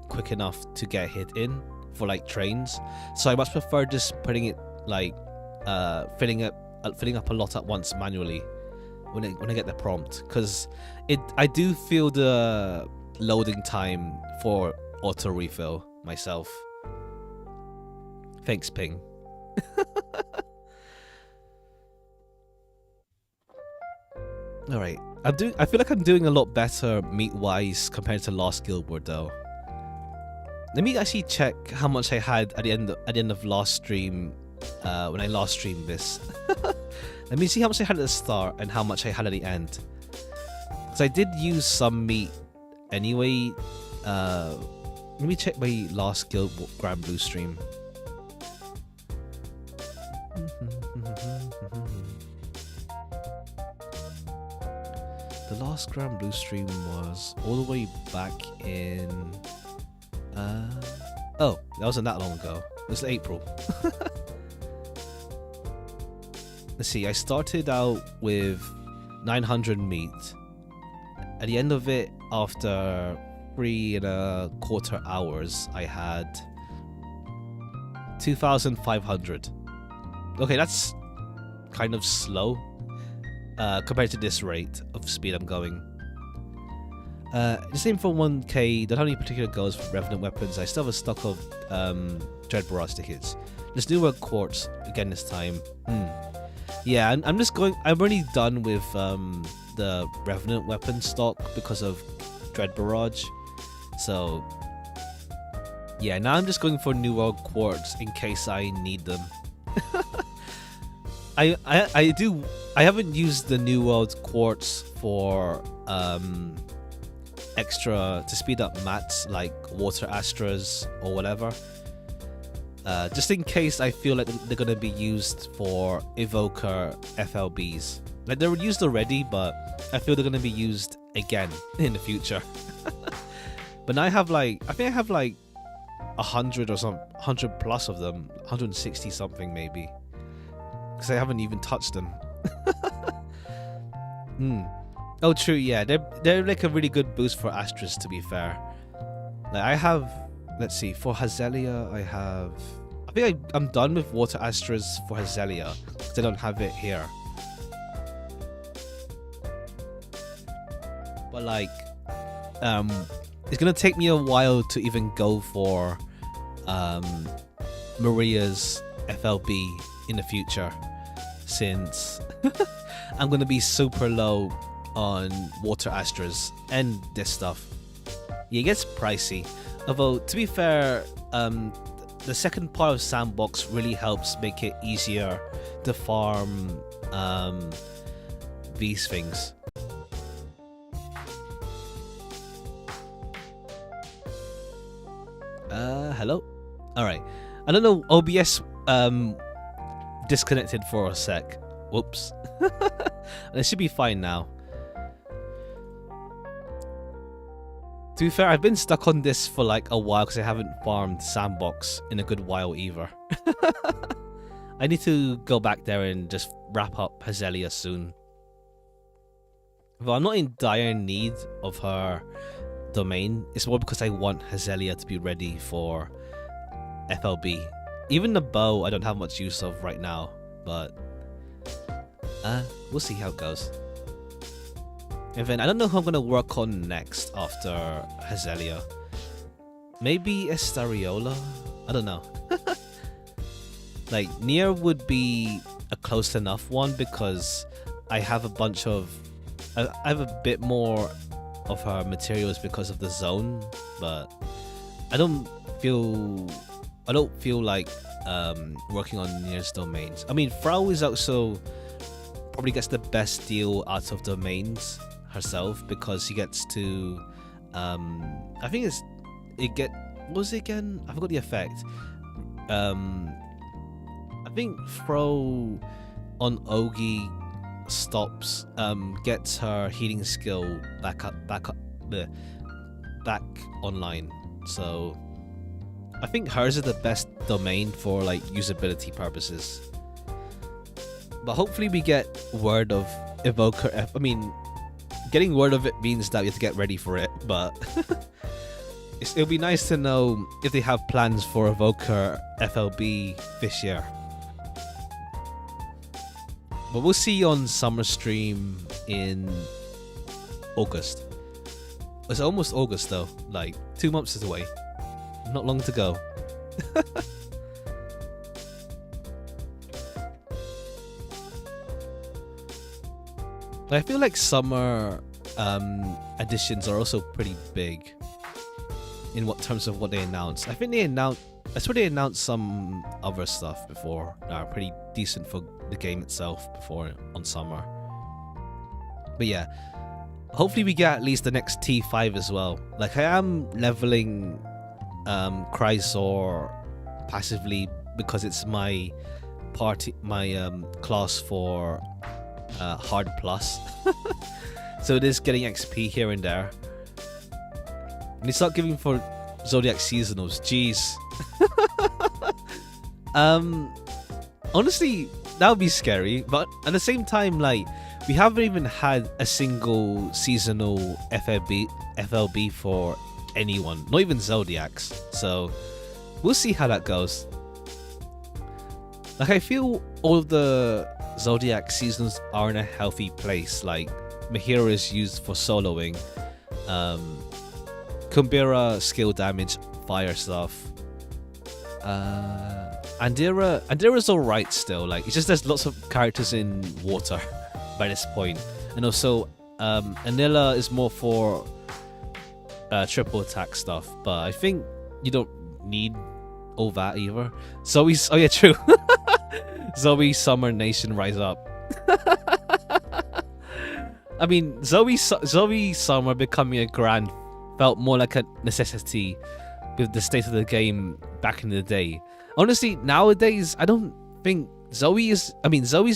quick enough to get hit in for like trains. So I much prefer just putting it like filling up a lot at once manually when I get the prompt, because I do feel the loading time for auto refill myself. Thanks, Ping. All right, I feel like I'm doing a lot better meat wise compared to last Guild Wars though. Let me actually check how much I had at the end of last stream, when I last streamed this. Let me see how much I had at the start and how much I had at the end, because I did use some meat anyway. Let me check my last Granblue stream. The last Granblue stream was all the way back in oh, that wasn't that long ago. It was April. Let's see, I started out with 900 meat. At the end of it, after 3.25 hours, I had 2,500. Okay, that's kind of slow compared to this rate of speed I'm going. The same for 1k. Don't have any particular goals for Revenant weapons. I still have a stock of Dread Barrage tickets. There's newer quartz again this time. Yeah, I'm just going. I'm already done with the Revenant weapon stock because of Dread Barrage. So yeah, now I'm just going for New World quartz in case I need them. I haven't used the New World quartz for extra to speed up mats like Water Astras or whatever. Just in case I feel like they're gonna be used for Evoker FLBs. Like they were used already, but I feel they're gonna be used again in the future. But now I have like, I think I have like 100 or some 100 plus of them, 160 something maybe, because I haven't even touched them. Oh true, yeah, they're like a really good boost for Astras, to be fair. Like I have, let's see, for Hazelia I think I'm done with Water Astras for Hazelia because I don't have it here. But like it's gonna take me a while to even go for Maria's FLB in the future, since I'm gonna be super low on Water Astras and this stuff. Yeah, it gets pricey. Although to be fair, the second part of Sandbox really helps make it easier to farm these things. All right. I don't know. OBS disconnected for a sec. Whoops. It should be fine now. To be fair, I've been stuck on this for like a while because I haven't farmed Sandbox in a good while either. I need to go back there and just wrap up Hazelia soon. But I'm not in dire need of her domain. It's more because I want Hazelia to be ready for FLB. Even the bow I don't have much use of right now, but we'll see how it goes. And then I don't know who I'm gonna work on next after Hazelia. Maybe Estariola? I don't know. Like, Nier would be a close enough one because I have a bunch of... I have a bit more of her materials because of the zone, but I don't feel like working on Nier's domains. I mean, Frau is also probably gets the best deal out of domains herself because she gets to I think what was it again? I forgot the effect. I think Frau on Ogi stops gets her healing skill back online. So I think hers is the best domain for like usability purposes. But hopefully we get word of Evoker I mean, getting word of it means that we have to get ready for it, but it'll be nice to know if they have plans for Evoker FLB this year. But we'll see you on Summer Stream in August. It's almost August though, like 2 months is away. Not long to go. I feel like summer editions are also pretty big in what terms of what they announced. I swear they announced some other stuff before that are pretty decent for the game itself before on summer. But yeah, hopefully we get at least the next T5 as well. Like, I am leveling Chrysor passively because it's my class for hard plus. So it is getting XP here and there. And it's not giving for Zodiac seasonals. Jeez. Honestly, that would be scary, but at the same time, like, we haven't even had a single seasonal FLB for anyone, not even Zodiacs. So we'll see how that goes. Like, I feel all of the Zodiac seasons are in a healthy place. Like, Mahira is used for soloing. Kumbira skill damage, fire stuff. Andira's alright still. Like, it's just there's lots of characters in water by this point. And also, Anila is more for triple attack stuff. But I think you don't need all that either. Zoe's... Oh yeah, true. Zoe, Summer, Nation, Rise Up. I mean, Zoe, Summer becoming a Grand felt more like a necessity with the state of the game back in the day. Honestly, nowadays, I don't think Zoe's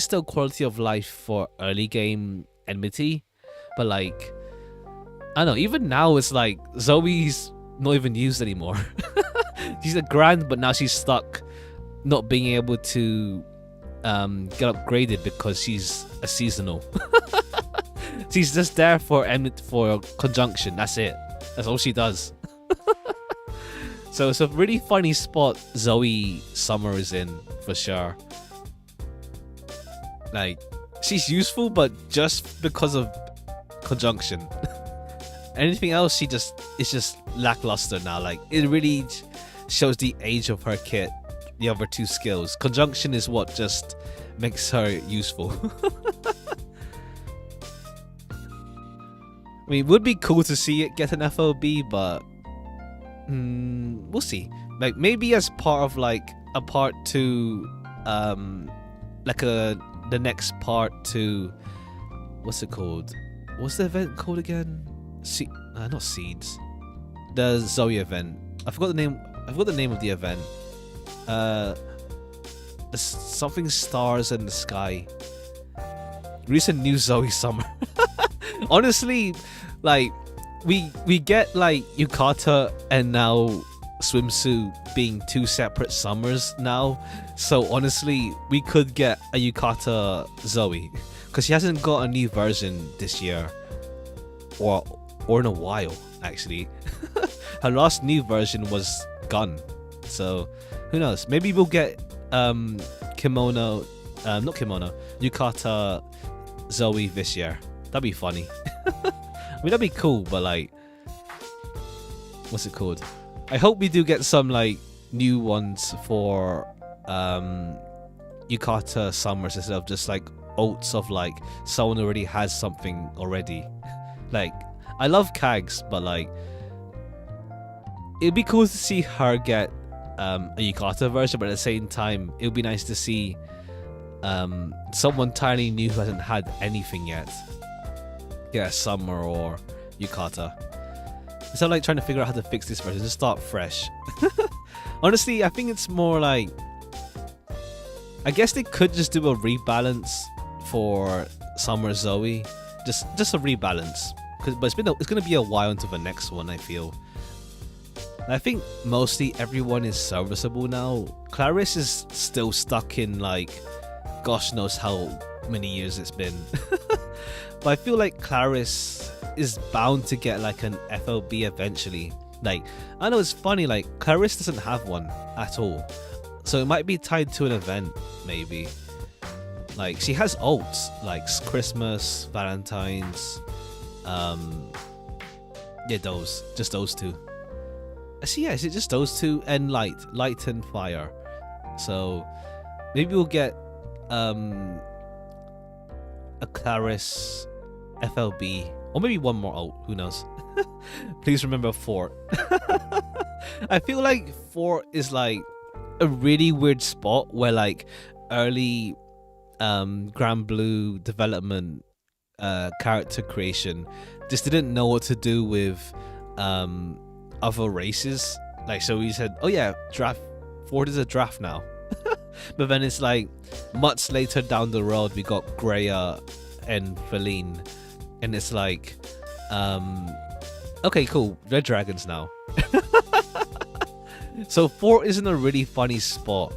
still quality of life for early game enmity, but like, I don't know, even now it's like Zoe's not even used anymore. She's a Grand, but now she's stuck not being able to get upgraded because she's a seasonal. She's just there for conjunction. That's it. That's all she does. So it's a really funny spot Zoe Summer is in, for sure. Like, she's useful, but just because of conjunction. Anything else, it's just lackluster now. Like, it really shows the age of her kit. The other two skills. Conjunction is what just makes her useful. I mean, it would be cool to see it get an FLB, but we'll see. Like, maybe as part of like a part 2, like the next part to, what's it called? What's the event called again? Not Seeds. The Zoe event. I forgot the name of the event. there's something stars in the sky. Recent new Zoe summer. Honestly, like we get like Yukata and now Swimsuit being two separate summers now. So honestly, we could get a Yukata Zoe because she hasn't got a new version this year, or in a while actually. Her last new version was Gun, so who knows? Maybe we'll get Kimono, not Kimono, Yukata Zoe this year. That'd be funny. I mean, that'd be cool, but like, what's it called? I hope we do get some like new ones for Yukata summers instead of just like oats of like someone already has something already. Like, I love Kags, but like, it'd be cool to see her get a Yukata version, but at the same time, it would be nice to see someone tiny new who hasn't had anything yet get a summer or Yukata. So like trying to figure out how to fix this version, just start fresh. Honestly, I think it's more like, I guess they could just do a rebalance for Summer Zoe, just a rebalance. But it's gonna be a while until the next one, I feel. And I think mostly everyone is serviceable now. Clarice is still stuck in like, gosh knows how many years it's been. But I feel like Clarice is bound to get like an FLB eventually. Like, I know it's funny, like Clarice doesn't have one at all, so it might be tied to an event maybe. Like, she has ults like Christmas, Valentine's, yeah, just those two. See, yeah, is it just those two? And light and fire. So maybe we'll get a Clarice FLB, or maybe one more ult, who knows. Please remember Fort. I feel like Fort is like a really weird spot where like early Granblue development character creation just didn't know what to do with other races. Like, so we said, oh yeah, draft Fort is a draft now. But then it's like much later down the road we got Greya and Feline, and it's like okay, cool, they're dragons now. So Fort is in a really funny spot,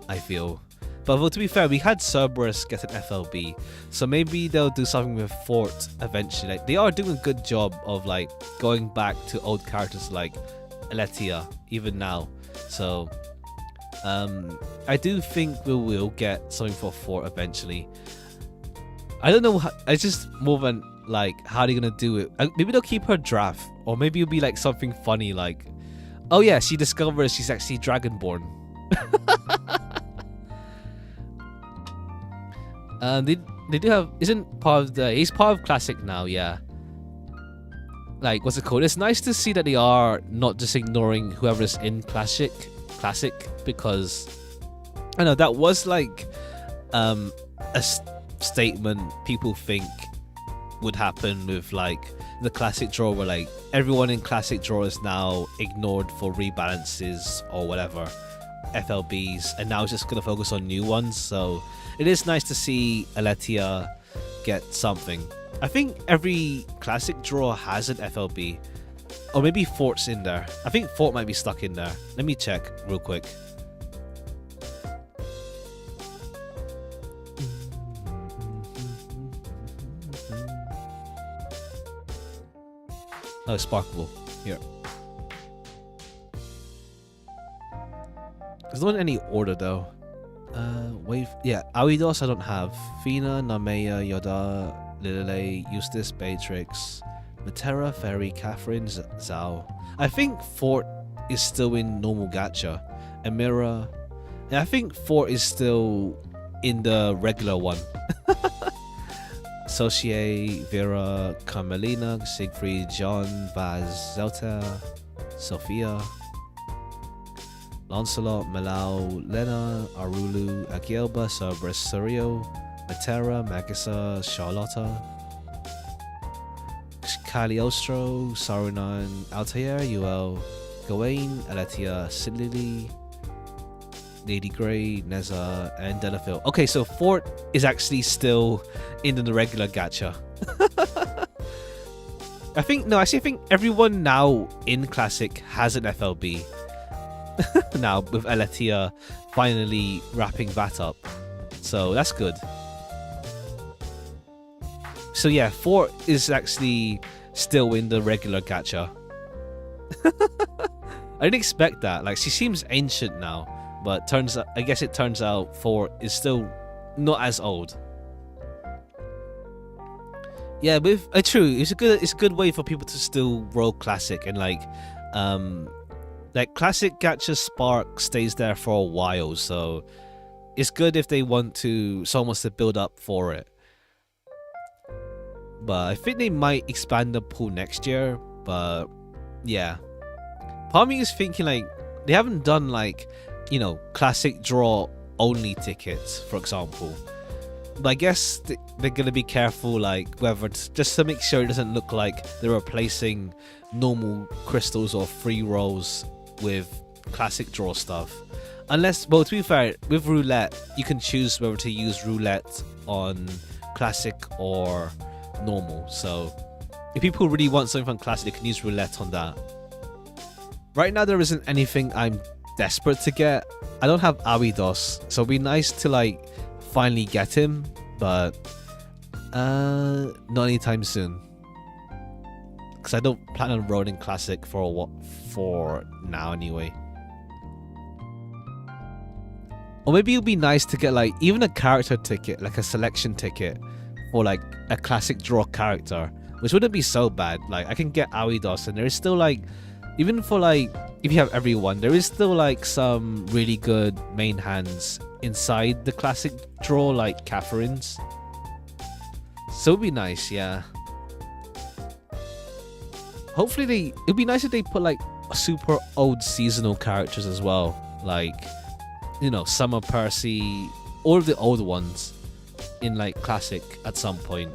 I feel. But well, to be fair, we had Cerberus get an FLB, so maybe they'll do something with Fort eventually. Like, they are doing a good job of like going back to old characters like Aletia even now. So I do think we will get something for Fort eventually. I don't know how, it's just more than like how they're gonna do it. Maybe they'll keep her draft, or maybe it'll be like something funny like, oh yeah, she discovers she's actually Dragonborn. They do have, isn't part of the, he's part of Classic now, yeah. Like, what's it called? It's nice to see that they are not just ignoring whoever's in Classic, because I know that was like a statement people think would happen with like the Classic draw, where like everyone in Classic draw is now ignored for rebalances or whatever, FLBs, and now it's just gonna focus on new ones. So it is nice to see Aletia get something. I think every Classic draw has an FLB, or maybe Fort's in there. I think Fort might be stuck in there. Let me check real quick. Oh, Sparkable. Here. There's not in any order though. Wave. Yeah, Awidos I don't have. Fina, Namea, Yoda, Lilele, Eustace, Beatrix, Matera, Fairy, Catherine, Zhao. I think Fort is still in normal gacha. Emira. And I think Fort is still in the regular one. Socie, Vera, Carmelina, Siegfried, John, Vaz, Zelta, Sophia, Lancelot, Melau, Lena, Arulu, Agielba, Cerberus, Surio, Matera, Magissa, Charlotta, Cagliostro, Sarunan, Altair, Uel, Gawain, Aletia, Silili, Lady Grey, Neza, and Delafil. Okay, so Fort is actually still in the regular gacha. I think everyone now in Classic has an FLB. Now, with Aletia finally wrapping that up. So that's good. So yeah, Fort is actually still in the regular gacha. I didn't expect that. Like, she seems ancient now, but I guess it turns out Fort is still not as old. Yeah, with true, it's a good way for people to still roll Classic, and like Classic gacha spark stays there for a while, so it's good if someone wants to build up for it. But I think they might expand the pool next year. But yeah, part of me is thinking like they haven't done like, you know, Classic draw only tickets, for example. But I guess they're gonna be careful, like whether just to make sure it doesn't look like they're replacing normal crystals or free rolls with Classic draw stuff. Unless, well, to be fair, with roulette you can choose whether to use roulette on Classic or normal. So if people really want something from Classic, they can use roulette on that. Right now there isn't anything I'm desperate to get. I don't have Awidos, so it'd be nice to like finally get him, but not anytime soon, because I don't plan on rolling Classic for now anyway. Or maybe it'd be nice to get like even a character ticket, like a selection ticket for like a Classic draw character, which wouldn't be so bad. Like I can get Awidos, and there is still like, even for like, if you have everyone, there is still like some really good main hands inside the Classic draw, like Catherine's. So it'd be nice, yeah. Hopefully it'd be nice if they put like super old seasonal characters as well, like, you know, Summer Percy, all of the old ones in like Classic at some point.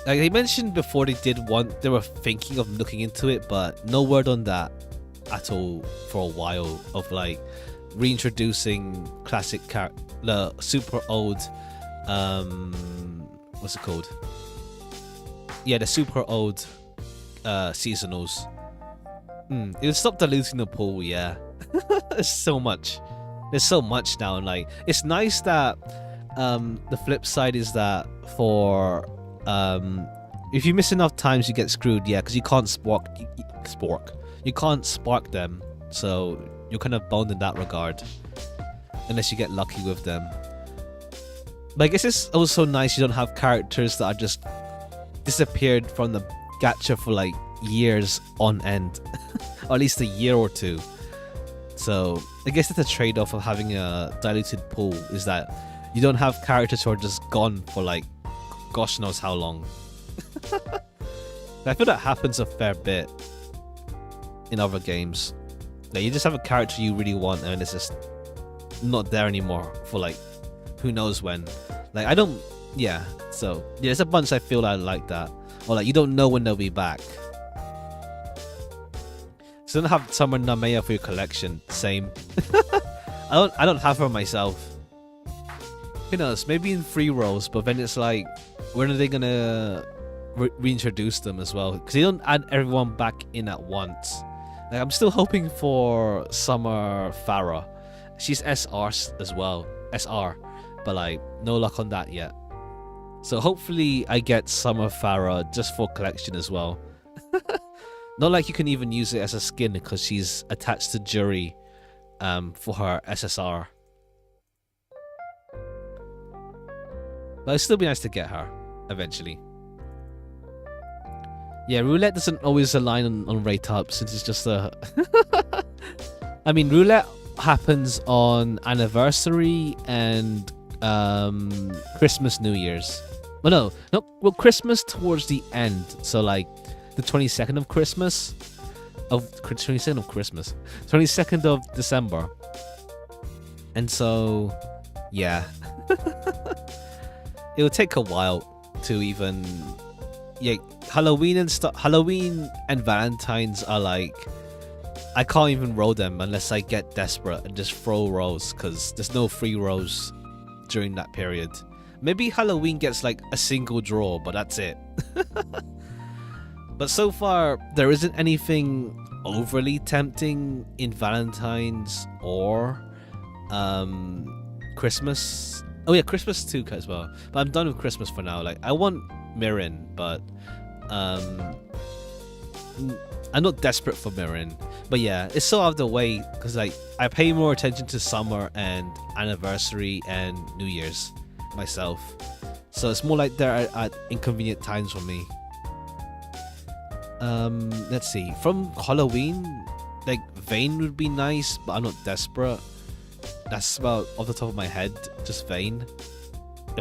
Like they mentioned before, they were thinking of looking into it, but no word on that at all for a while, of like reintroducing Classic the super old what's it called? Yeah, the super old seasonals. It'll stop diluting the pool, yeah. There's so much now, and like it's nice that the flip side is that for if you miss enough times you get screwed, yeah, because you can't you can't spark them, so you're kind of boned in that regard unless you get lucky with them. But I guess it's also nice you don't have characters that are just disappeared from the gacha for like years on end, or at least a year or two. So I guess it's a trade-off of having a diluted pool, is that you don't have characters who are just gone for like gosh knows how long. I feel that happens a fair bit in other games. Like you just have a character you really want and it's just not there anymore for like who knows when. Like I don't, yeah. So yeah, there's a bunch I feel like that, or like you don't know when they'll be back. So don't have Summer Namea for your collection. Same. I don't have her myself. Who knows? Maybe in free rolls, but then it's like, when are they gonna reintroduce them as well? Because they don't add everyone back in at once. Like I'm still hoping for Summer Farah. She's SR as well, SR, but like no luck on that yet. So hopefully I get Summer Farah just for collection as well. Not like you can even use it as a skin because she's attached to Jury for her SSR. But it'd still be nice to get her eventually. Yeah, roulette doesn't always align on rate up since it's just a... I mean, roulette happens on anniversary and Christmas, New Year's. Well, no, well, Christmas towards the end. So like the 22nd of Christmas, 22nd of December. And so, yeah. It would take a while to even, yeah. Halloween and Valentine's are like I can't even roll them unless I get desperate and just throw rolls because there's no free rolls during that period. Maybe Halloween gets like a single draw, but that's it. But so far, there isn't anything overly tempting in Valentine's or Christmas. Oh yeah, Christmas too as well. But I'm done with Christmas for now. Like I want Mirin, but I'm not desperate for Mirin. But yeah, it's so out of the way because like I pay more attention to summer and anniversary and New Year's myself. So it's more like they're at inconvenient times for me. Let's see. From Halloween, like Vane would be nice, but I'm not desperate. That's about off the top of my head, just Vane.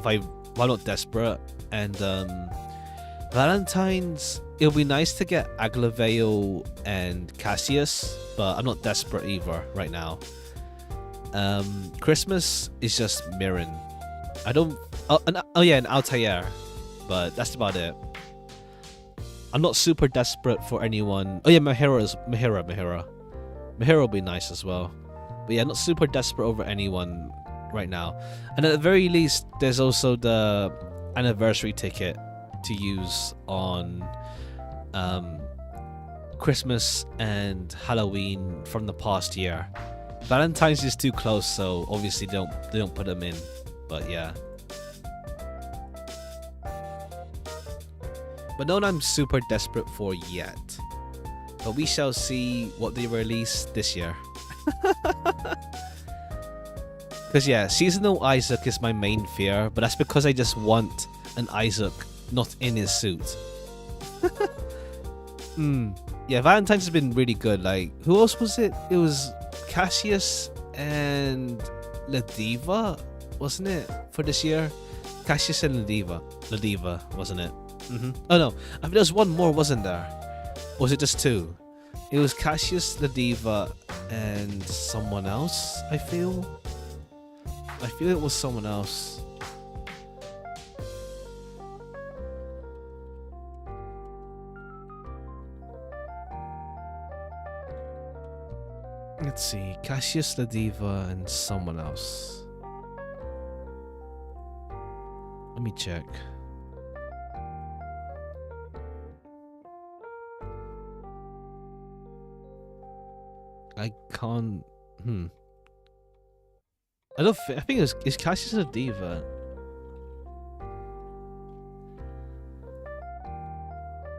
I'm not desperate. And Valentine's, it'll be nice to get Aglaveo and Cassius, but I'm not desperate either right now. Christmas is just Mirren. I don't. Oh yeah, and Altair, but that's about it. I'm not super desperate for anyone. Oh yeah, Mahira. Mahira will be nice as well. But yeah, not super desperate over anyone right now. And at the very least, there's also the anniversary ticket to use on Christmas and Halloween from the past year. Valentine's is too close, so obviously they don't put them in. But yeah. But no one I'm super desperate for yet. But we shall see what they release this year. Because yeah, seasonal Isaac is my main fear, but that's because I just want an Isaac not in his suit. Yeah, Valentine's has been really good. Like, who else was it? It was Cassius and Ladiva, wasn't it, for this year? Cassius and Ladiva, wasn't it? Oh no, I mean there was one more, wasn't there? Or was it just two? It was Cassius, Ladiva, and someone else, I feel it was someone else. Let's see, Cassius, Ladiva, and someone else. Let me check. I can't. I think it's Cassius and Ladiva.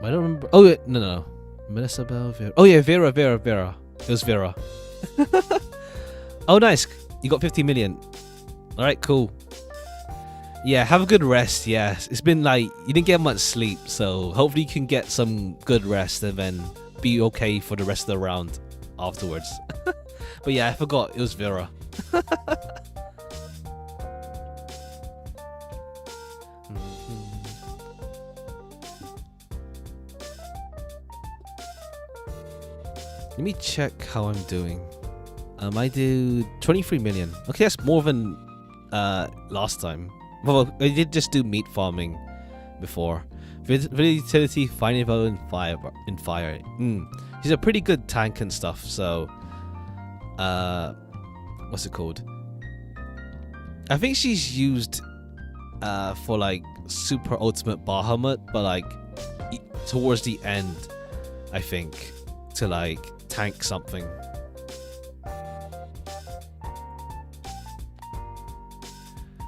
I don't remember. Oh wait, no. Melissa Bell, Vera. Oh yeah, Vera. It was Vera. Oh nice, you got 50 million. All right, cool. Yeah, have a good rest. Yeah, it's been like you didn't get much sleep, so hopefully you can get some good rest and then be okay for the rest of the round afterwards. But yeah, I forgot it was Vera. Let me check how I'm doing. I do 23 million. Okay, that's more than last time. Well, I did just do meat farming before. Video utility, finding value in fire. She's a pretty good tank and stuff. So, what's it called? I think she's used for like super ultimate Bahamut, but like towards the end, I think, to like tank something.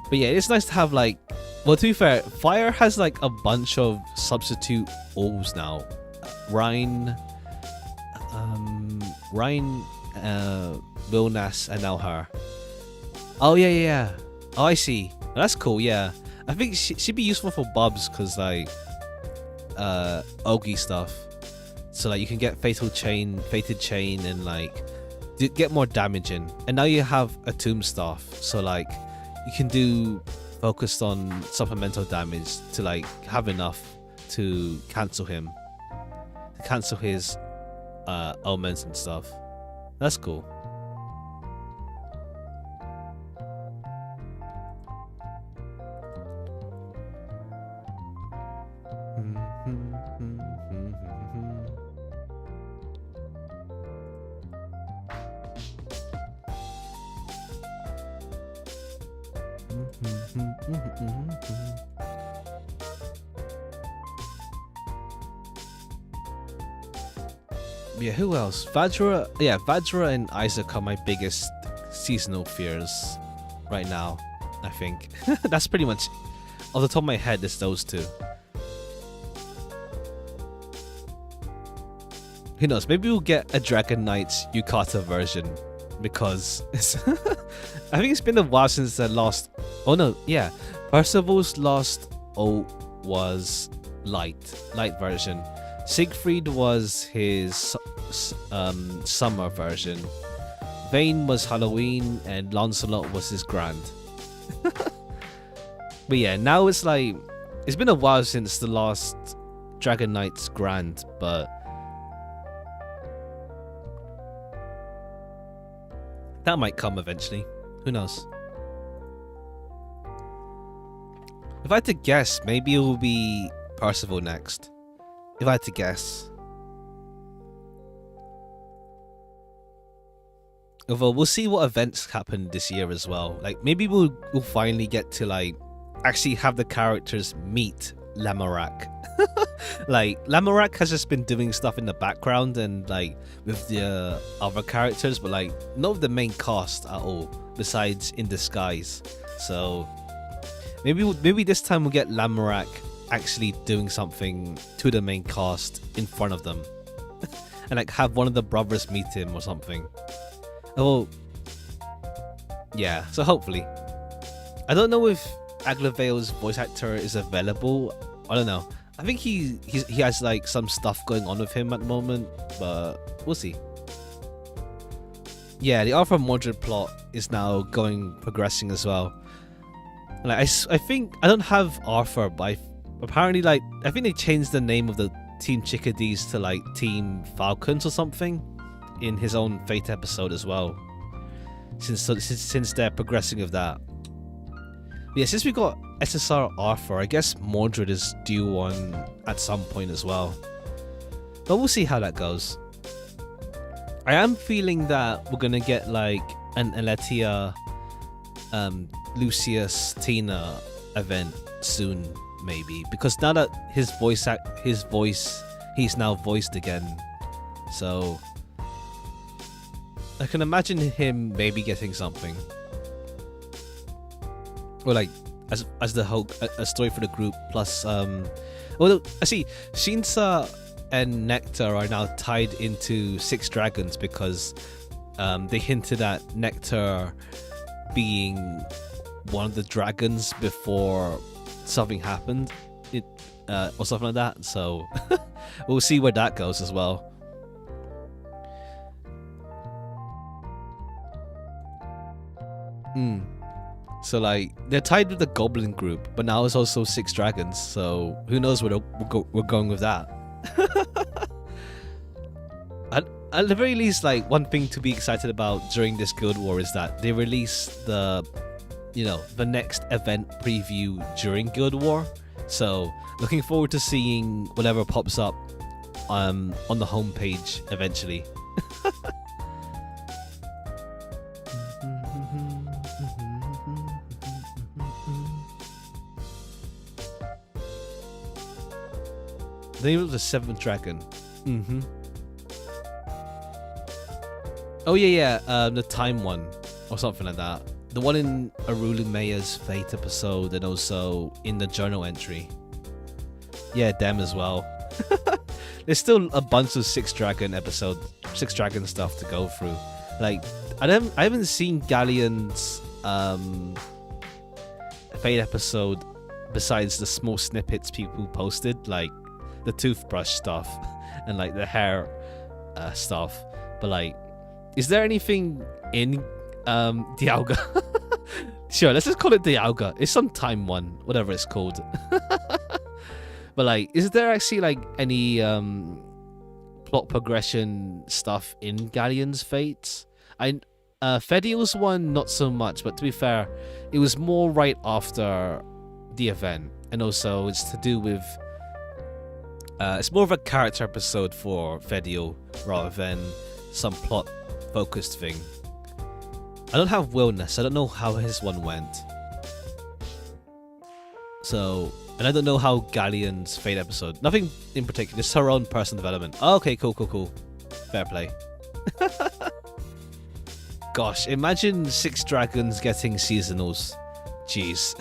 But yeah, it's nice to have like, well, to be fair, Fire has like a bunch of substitute orbs now. Ryan, Wilnas, and now her. Oh yeah. Oh, I see. Oh, that's cool. Yeah, I think she'd be useful for Bubs because like, Ogi stuff. So like you can get fated chain, and like get more damage in. And now you have a tomb staff, so like you can do focused on supplemental damage to like have enough to cancel him, to cancel his omens and stuff. That's cool. Yeah, who else? Vajra. Yeah, Vajra and Isaac are my biggest seasonal fears right now, I think. That's pretty much, off the top of my head, it's those two. Who knows? Maybe we'll get a Dragon Knights Yukata version, because it's I think it's been a while since the last. Oh no, yeah, Percival's last was light version. Siegfried was his summer version. Vayne was Halloween, and Lancelot was his grand. But yeah, now it's like, it's been a while since the last Dragon Knight's grand, but that might come eventually. Who knows? If I had to guess, maybe it will be Percival next. If I had to guess. Although we'll see what events happen this year as well. Like, maybe we'll finally get to like actually have the characters meet Lamorak. Like, Lamorak has just been doing stuff in the background and like with the other characters, but like not with the main cast at all, besides in disguise. So maybe this time we'll get Lamorak actually doing something to the main cast in front of them. And like have one of the brothers meet him or something. Oh, yeah, so hopefully. I don't know if Aglavale's voice actor is available. I don't know. I think he has like some stuff going on with him at the moment, but we'll see. Yeah, the Arthur Mordred plot is now progressing as well. Like I think I don't have Arthur, but apparently like I think they changed the name of the Team Chickadees to like Team Falcons or something in his own Fate episode as well. Since they're progressing with that. But yeah, since we got SSR Arthur, I guess Mordred is due on at some point as well. But we'll see how that goes. I am feeling that we're gonna get like an Aletia, Lucius, Tina event soon, maybe, because now that his voice, he's now voiced again. So I can imagine him maybe getting something, or like as the whole a story for the group. Plus, well, I see Shinsa and Nectar are now tied into Six Dragons because they hinted at Nectar being one of the dragons before something happened, or something like that. So we'll see where that goes as well. So like they're tied with the Goblin group, but now it's also Six Dragons. So who knows where we're going with that? At the very least, like one thing to be excited about during this Guild War is that they release the next event preview during Guild War. So looking forward to seeing whatever pops up on the homepage eventually. The name of the seventh dragon. Oh yeah, the time one or something like that. The one in Arulu Maya's Fate episode, and also in the journal entry. Yeah, them as well. There's still a bunch of Six Dragon stuff to go through. Like I haven't seen Galleon's Fate episode besides the small snippets people posted, like the toothbrush stuff and like the hair stuff. But like, is there anything in Dialga? Sure, let's just call it Dialga. It's some time one, whatever it's called. But like, is there actually like any plot progression stuff in Galleon's Fates? Fediel's one, not so much, but to be fair, it was more right after the event, and also it's to do with it's more of a character episode for Fediel rather than some plot focused thing. I don't have Willness. I don't know how his one went. So, and I don't know how Galleon's Fate episode. Nothing in particular, just her own personal development. Oh, okay, cool. Fair play. Gosh, imagine Six Dragons getting seasonals. Jeez.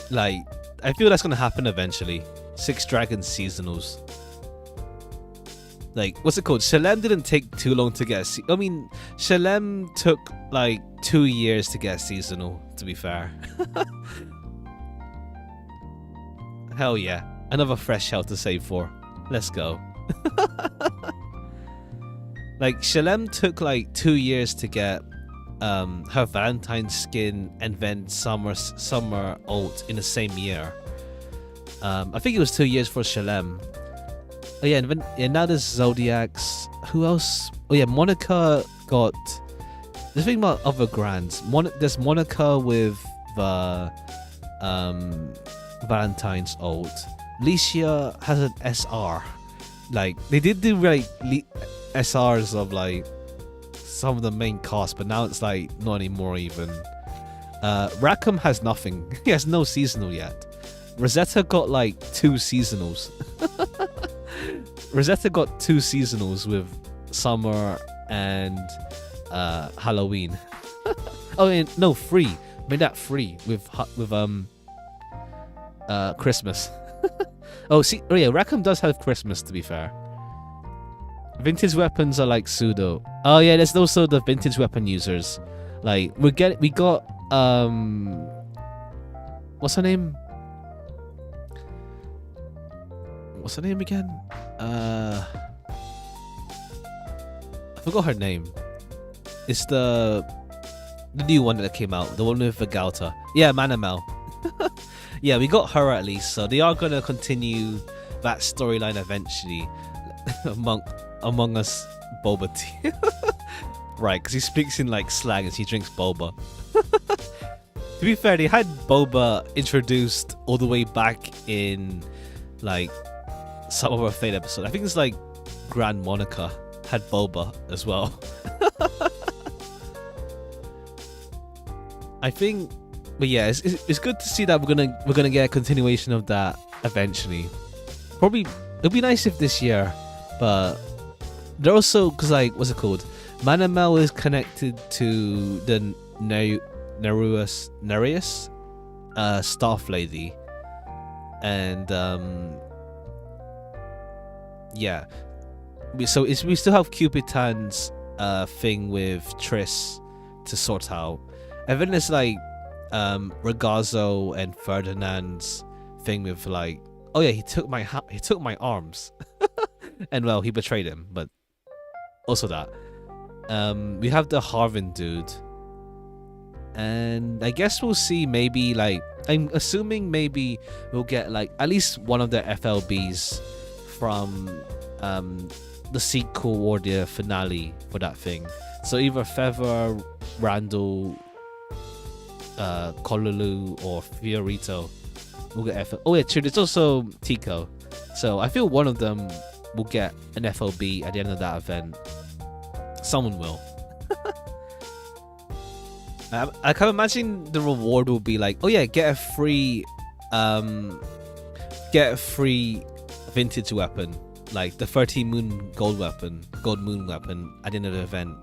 Like, I feel that's gonna happen eventually. Six Dragons seasonals. Like, what's it called? Shalem didn't take too long to get I mean, Shalem took like 2 years to get seasonal, to be fair. Hell yeah. Another fresh hell to save for. Let's go. Like, Shalem took like 2 years to get her Valentine's skin and then summer ult in the same year. I think it was 2 years for Shalem. Oh yeah, and now there's Zodiacs. Who else? Oh yeah, Monica got. The thing about other grands, there's Monica with the Valentine's ult. Licia has an SR. Like, they did do like SRs of like some of the main cast, but now it's like not anymore even. Rackham has nothing. He has no seasonal yet. Rosetta got like 2 seasonals. Rosetta got 2 seasonals with summer and Halloween. Oh, and no, 3. Made that 3 with Christmas. Oh yeah, Rackham does have Christmas, to be fair. Vintage weapons are like pseudo. Oh yeah, there's also the vintage weapon users. Like, we got what's her name? What's her name again? I forgot her name. It's the new one that came out, the one with Vigalta. Yeah, Manamel. Yeah, we got her at least, so they are gonna continue that storyline eventually. Among Us boba tea. Right, because he speaks in like slang as he drinks boba. To be fair, they had boba introduced all the way back in like some of our Fate episode. I think it's like Grand Monica had boba as well. I think, but yeah, it's good to see that we're gonna get a continuation of that eventually. Probably it'd be nice if this year, but they're also, because like, what's it called? Manamel is connected to the Nereus staff lady, and yeah, we still have Cupitan's thing with Triss to sort out, and then there's like Ragazzo and Ferdinand's thing with like, oh yeah, he took my arms. And well, he betrayed him, but also that. We have the Harvin dude, and I guess we'll see. Maybe like, I'm assuming maybe we'll get like at least one of the FLBs from the sequel or the finale for that thing. So either Feather, Randall, Kolulu, or Fiorito will get FL. Oh yeah, true. There's also Tico. So I feel one of them will get an FLB at the end of that event. Someone will. I can imagine the reward will be like, oh yeah, get a free vintage weapon, like the 13 moon gold moon weapon at the end of the event,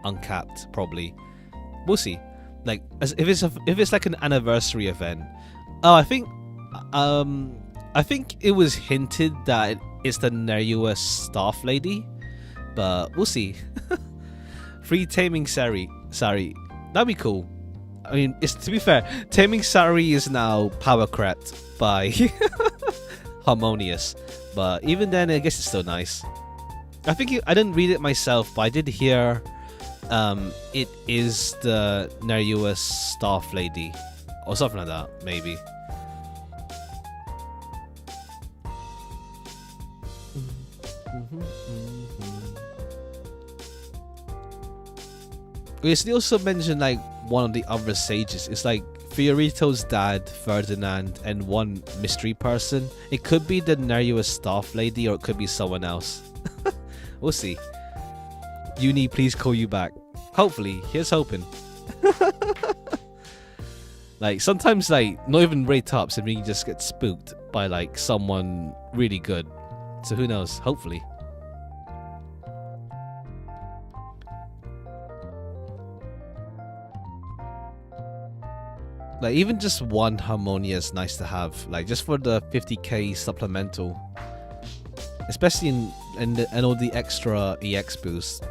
uncapped probably. We'll see. Like, if it's like an anniversary event. Oh, I think it was hinted that it's the Nereus staff lady, but we'll see. Free taming Sari. That'd be cool. I mean, to be fair, taming Sari is now power crept by Harmonious, but even then, I guess it's still nice. I didn't read it myself, but I did hear it is the Nereus staff lady or something like that, maybe. They also mentioned like one of the other sages. It's like Fiorito's dad, Ferdinand, and one mystery person. It could be the Nereus staff lady, or it could be someone else. We'll see. Uni, please call you back. Hopefully, here's hoping. Like sometimes like not even rate ups and we just get spooked by like someone really good. So who knows? Hopefully. Like even just one Harmonia is nice to have. Like just for the 50k supplemental. Especially in all the extra EX boosts.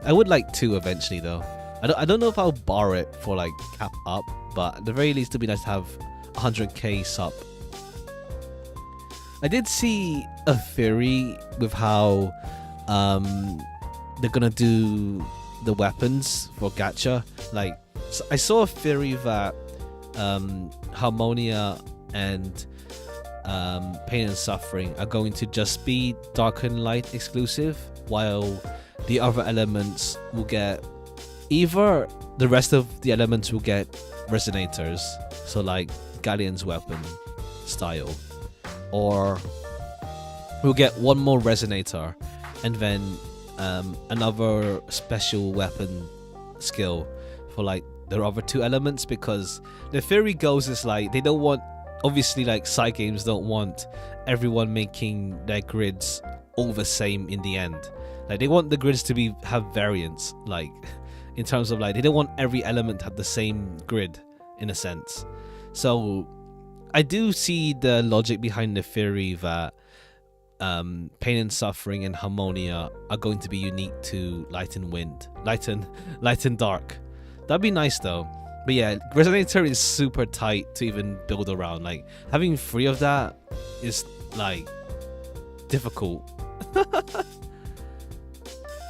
I would like 2 eventually though. I don't know if I'll bar it for like cap up, but at the very least it'd be nice to have 100k sup. I did see a theory with how they're gonna do the weapons for gacha. Like I saw a theory that Harmonia and Pain and Suffering are going to just be Dark and Light exclusive, while the other elements will get either the rest of the elements will get resonators, so like Galleon's weapon style, or we'll get one more resonator and then another special weapon skill for like the other 2 elements, because the theory goes is like they don't want, obviously like side games don't want everyone making their grids all the same in the end. Like they want the grids to have variance, like in terms of like they don't want every element to have the same grid in a sense. So I do see the logic behind the theory that Pain and Suffering and Harmonia are going to be unique to Light and Wind, Light and Dark. That'd be nice though. But yeah, Resonator is super tight to even build around. Like having 3 of that is like difficult.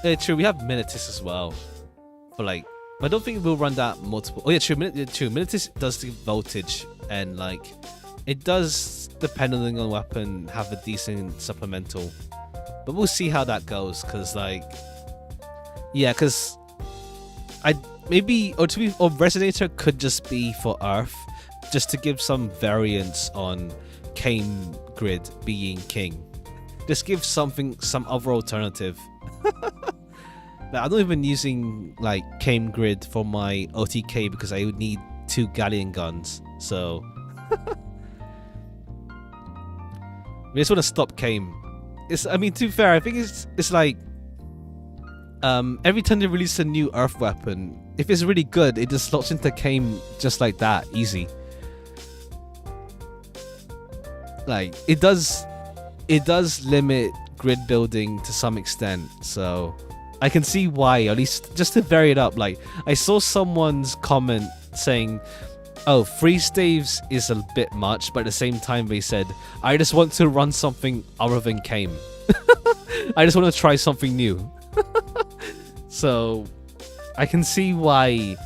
Yeah, true. We have Minitus as well. But like, I don't think we'll run that multiple. Oh yeah, true. Minitus does the voltage, and like, it does, depending on the weapon, have a decent supplemental. But we'll see how that goes, cause like, yeah, cause Resonator could just be for Earth, just to give some variance on Kame grid being king. Just give some other alternative. Like, I'm not even using like Kame grid for my OTK because I would need 2 Galleon guns. So we just want to stop Kame. I mean, to be fair, I think it's like every time they release a new Earth weapon, if it's really good, it just slots into Kame just like that, easy. Like it does limit grid building to some extent, so I can see why, at least just to vary it up. Like I saw someone's comment saying, oh, 3 staves is a bit much, but at the same time they said, I just want to run something other than Kame. I just want to try something new. So I can see why,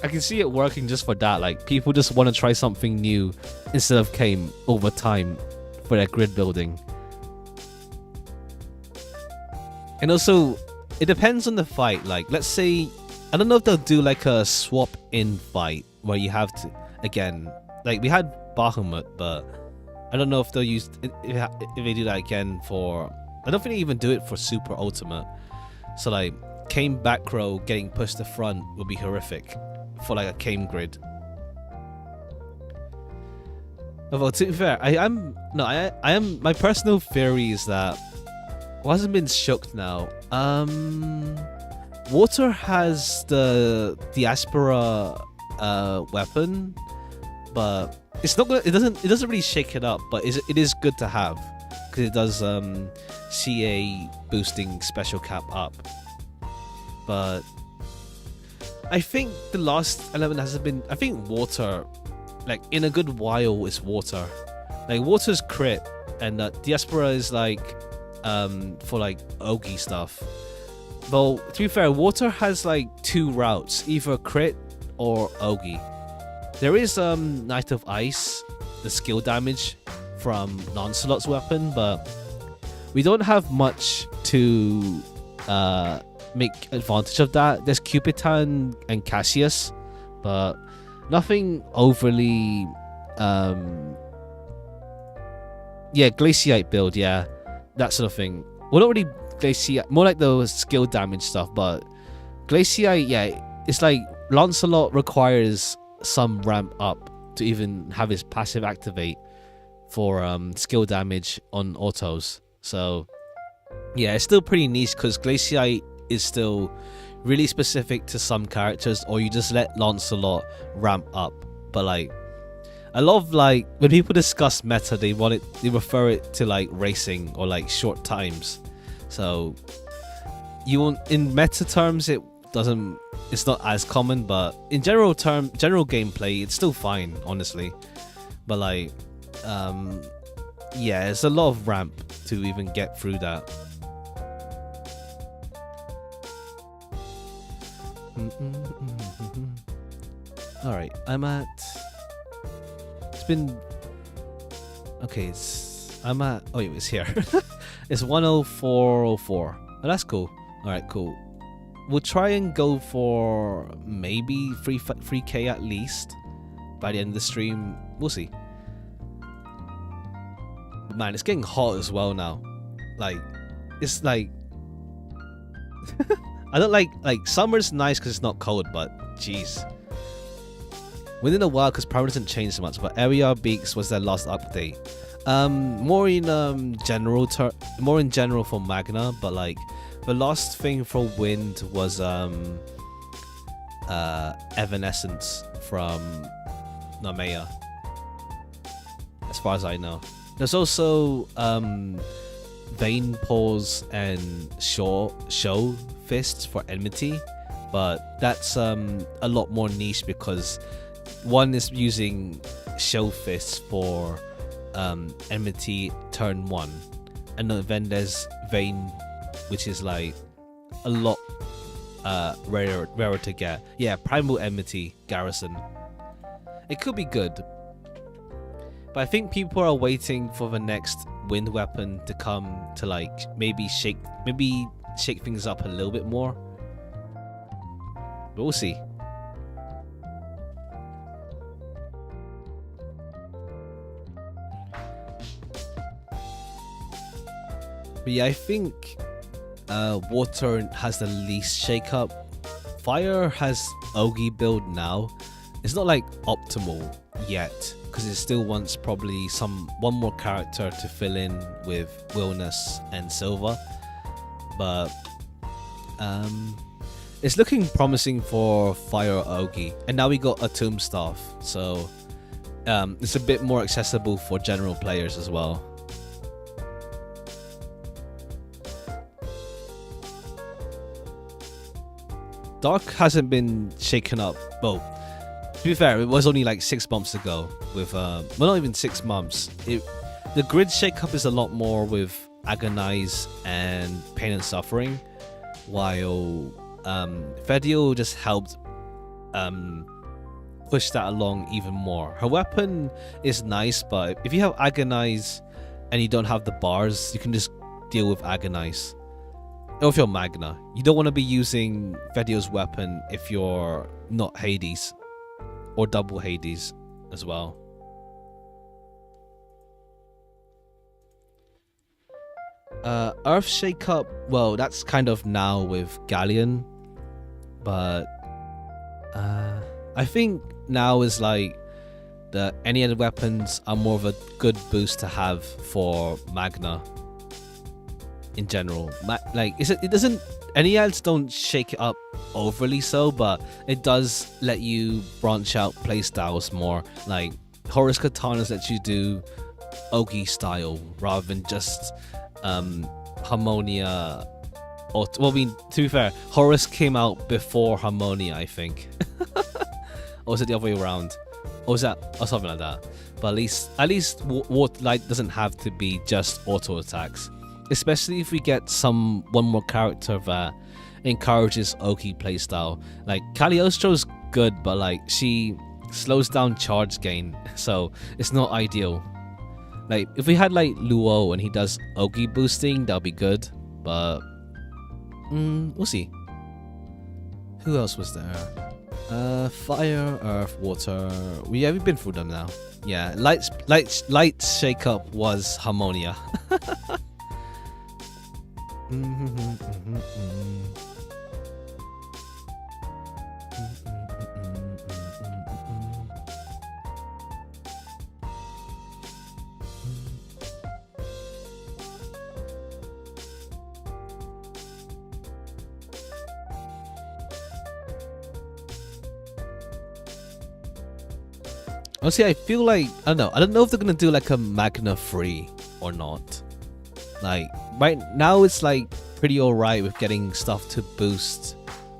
I can see it working just for that. Like people just want to try something new instead of Kame over time for their grid building. And also, it depends on the fight. Like, let's say, I don't know if they'll do like a swap in fight where you have to, again, like we had Bahamut, but I don't know if they'll use, if they do that again for, I don't think they even do it for Super Ultimate. So like, Kame back row getting pushed to front would be horrific for like a Kame grid. Although to be fair, I am, my personal theory is that, well, hasn't been shook now. Water has the Diaspora weapon, but it's not gonna, it doesn't really shake it up, but it is good to have because it does CA boosting special cap up. But I think the last element hasn't been, I think water, like in a good while, is water. Like water's crit, and Diaspora is like for like Ogi stuff. Though to be fair, water has like 2 routes, either crit or Ogi. There is Knight of Ice, the skill damage from Lancelot's weapon, but we don't have much to make advantage of that. There's Cupitan and Cassius, but nothing overly yeah, Glaciate build, yeah, that sort of thing. Well, not really Glaciate, more like the skill damage stuff, but Glaciate, yeah, it's like Lancelot requires some ramp up to even have his passive activate for skill damage on autos. So yeah, it's still pretty niche because Glaciate is still really specific to some characters, or you just let Lancelot ramp up. But like a lot of like when people discuss meta, they refer it to like racing or like short times. So you won't, in meta terms, it's not as common, but in general gameplay, it's still fine, honestly. But like yeah, it's a lot of ramp to even get through that. Alright, I'm at... It's been... Okay, I'm at... Oh, it was here. It's 104.04. Oh, that's cool. Alright, cool. We'll try and go for maybe 3k at least by the end of the stream. We'll see. But man, it's getting hot as well now. Like, it's like... I don't like summer's nice because it's not cold, but jeez. Within a while, because Power doesn't change so much, but Area Beaks was their last update. More in general for Magna, but like the last thing for Wind was Evanescence from Namea, as far as I know. There's also Vein Pause and Show Fists for Enmity, but that's a lot more niche because one is using Show Fists for Enmity turn 1, and then there's Vein, which is like a lot rarer to get. Yeah, Primal Enmity Garrison. It could be good, but I think people are waiting for the next Wind weapon to come to like maybe shake things up a little bit more. But we'll see. But yeah, I think Water has the least shake up. Fire has Ogi build now. It's not like optimal yet, because it still wants probably one more character to fill in with Willness and Silva. But it's looking promising for Fire Ogi, and now we got a Tomb Staff, so it's a bit more accessible for general players as well. Dark hasn't been shaken up. Well, to be fair, it was only like 6 months ago with well, not even 6 months. The grid shake-up is a lot more with Agonize and Pain and Suffering, while Fediel just helped push that along even more. Her weapon is nice, but if you have Agonize and you don't have the bars, you can just deal with Agonize. Or if you're Magna, you don't want to be using Fediel's weapon if you're not Hades, or double Hades as well. Earth Shake-up, well, that's kind of now with Galleon, but I think now is like any other weapons are more of a good boost to have for Magna in general. Like it doesn't, any ads don't shake it up overly so, but it does let you branch out playstyles more. Like Horus Katanas lets you do Ogi style rather than just Harmonia. Or, well, I mean, to be fair, Horus came out before Harmonia, I think. Or was it the other way around? Or was that, or something like that? But at least Water Light doesn't have to be just auto attacks. Especially if we get one more character that encourages Ogi playstyle. Like Cagliostro's good, but like she slows down charge gain, so it's not ideal. Like if we had like Luo and he does Ogi boosting, that'll be good. But we'll see. Who else was there? Fire, Earth, Water. We've been through them now. Yeah, light shake up was Harmonia. Honestly, I feel like I don't know if they're gonna do like a Magna free or not. Like right now, it's like pretty alright with getting stuff to boost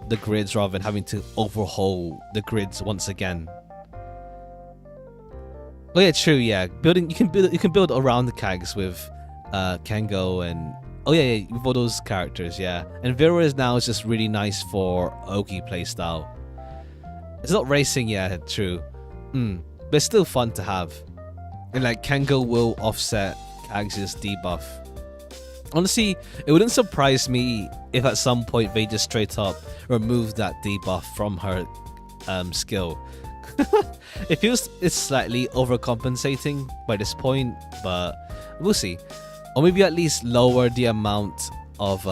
the grids rather than having to overhaul the grids once again. Oh yeah, true. Yeah, you can build around the Kags with Kengo and oh yeah, with all those characters. Yeah, and Vera is now just really nice for Oki playstyle. It's not racing, yeah, true. But it's still fun to have. And like Kengo will offset Kags' debuff. Honestly, it wouldn't surprise me if at some point they just straight up remove that debuff from her skill. It feels it's slightly overcompensating by this point, but we'll see. Or maybe at least lower the amount of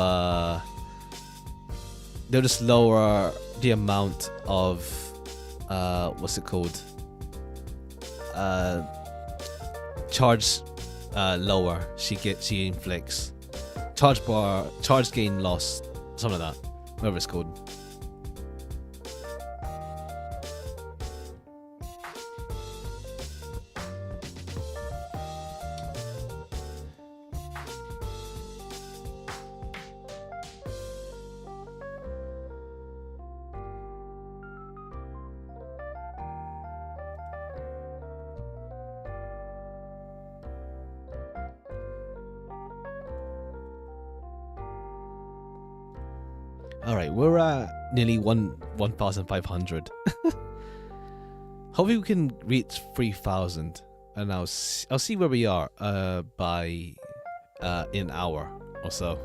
they'll just lower the amount of what's it called? Charge lower she inflicts. Charge gain loss, something like that. Whatever it's called. Alright, we're at nearly 1,500. Hopefully we can reach 3,000, and I'll see where we are by an hour or so.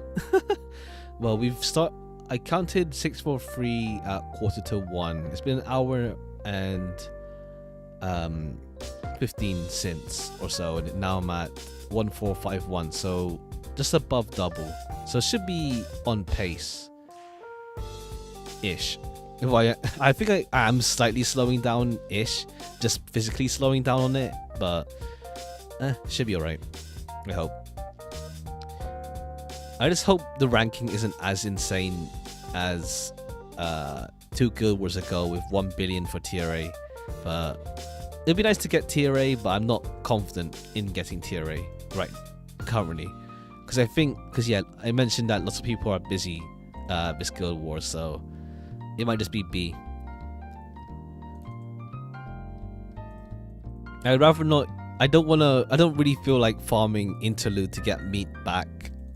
Well, I counted 643 at 1:45. It's been an hour and 15 cents or so, and now I'm at 1,451, so just above double. So it should be on pace. Ish. I think I am slightly slowing down ish, just physically slowing down on it, but should be alright. I hope. I just hope the ranking isn't as insane as 2 Guild Wars ago with 1 billion for tier A, but it'd be nice to get tier A, but I'm not confident in getting tier A right currently, because I mentioned that lots of people are busy this Guild Wars, so it might just be B. I'd rather not. I don't really feel like farming Interlude to get meat back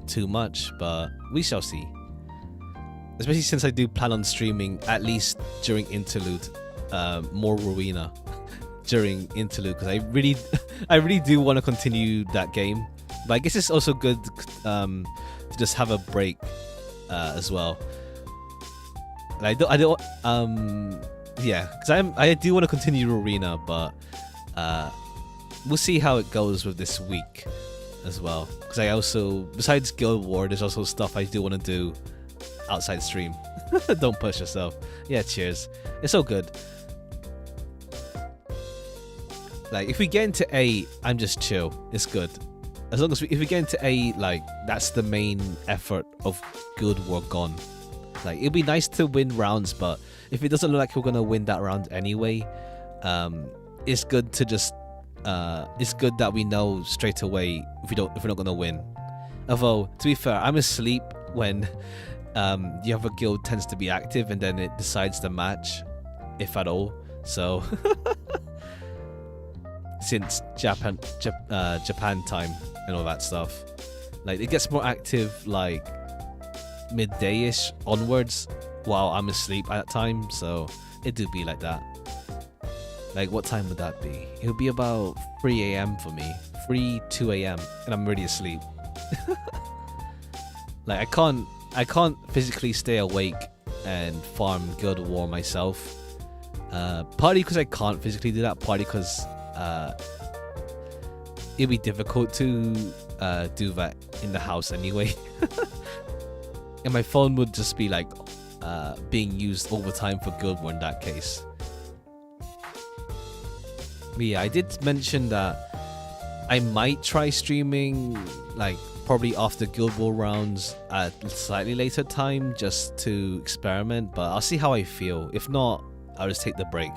too much, but we shall see. Especially since I do plan on streaming at least during Interlude, more Rowena during Interlude, because I really do want to continue that game. But I guess it's also good to just have a break as well. I don't yeah, because I do want to continue Arena, but we'll see how it goes with this week as well, because I also, besides Guild War, there's also stuff I do want to do outside stream. Don't push yourself. Yeah, cheers. It's all good. Like, if we get into A, I'm just chill. It's good. As long as if we get into A, like, that's the main effort of Guild War gone. Like, it'd be nice to win rounds, but if it doesn't look like we're gonna win that round anyway, it's good to just it's good that we know straight away if we're not gonna win. Although, to be fair, I'm asleep when the other guild tends to be active, and then it decides the match, if at all. So since Japan time and all that stuff, like, it gets more active like midday-ish onwards while I'm asleep at that time, so it do be like that. Like, what time would that be? It would be about 3 a.m. for me. 2 a.m. and I'm already asleep. Like, I can't physically stay awake and farm Guild War myself. Partly because I can't physically do that, partly because it'd be difficult to do that in the house anyway. And my phone would just be like being used all the time for Guild War in that case. But yeah, I did mention that I might try streaming, like, probably after Guild War rounds at a slightly later time, just to experiment, but I'll see how I feel. If not, I'll just take the break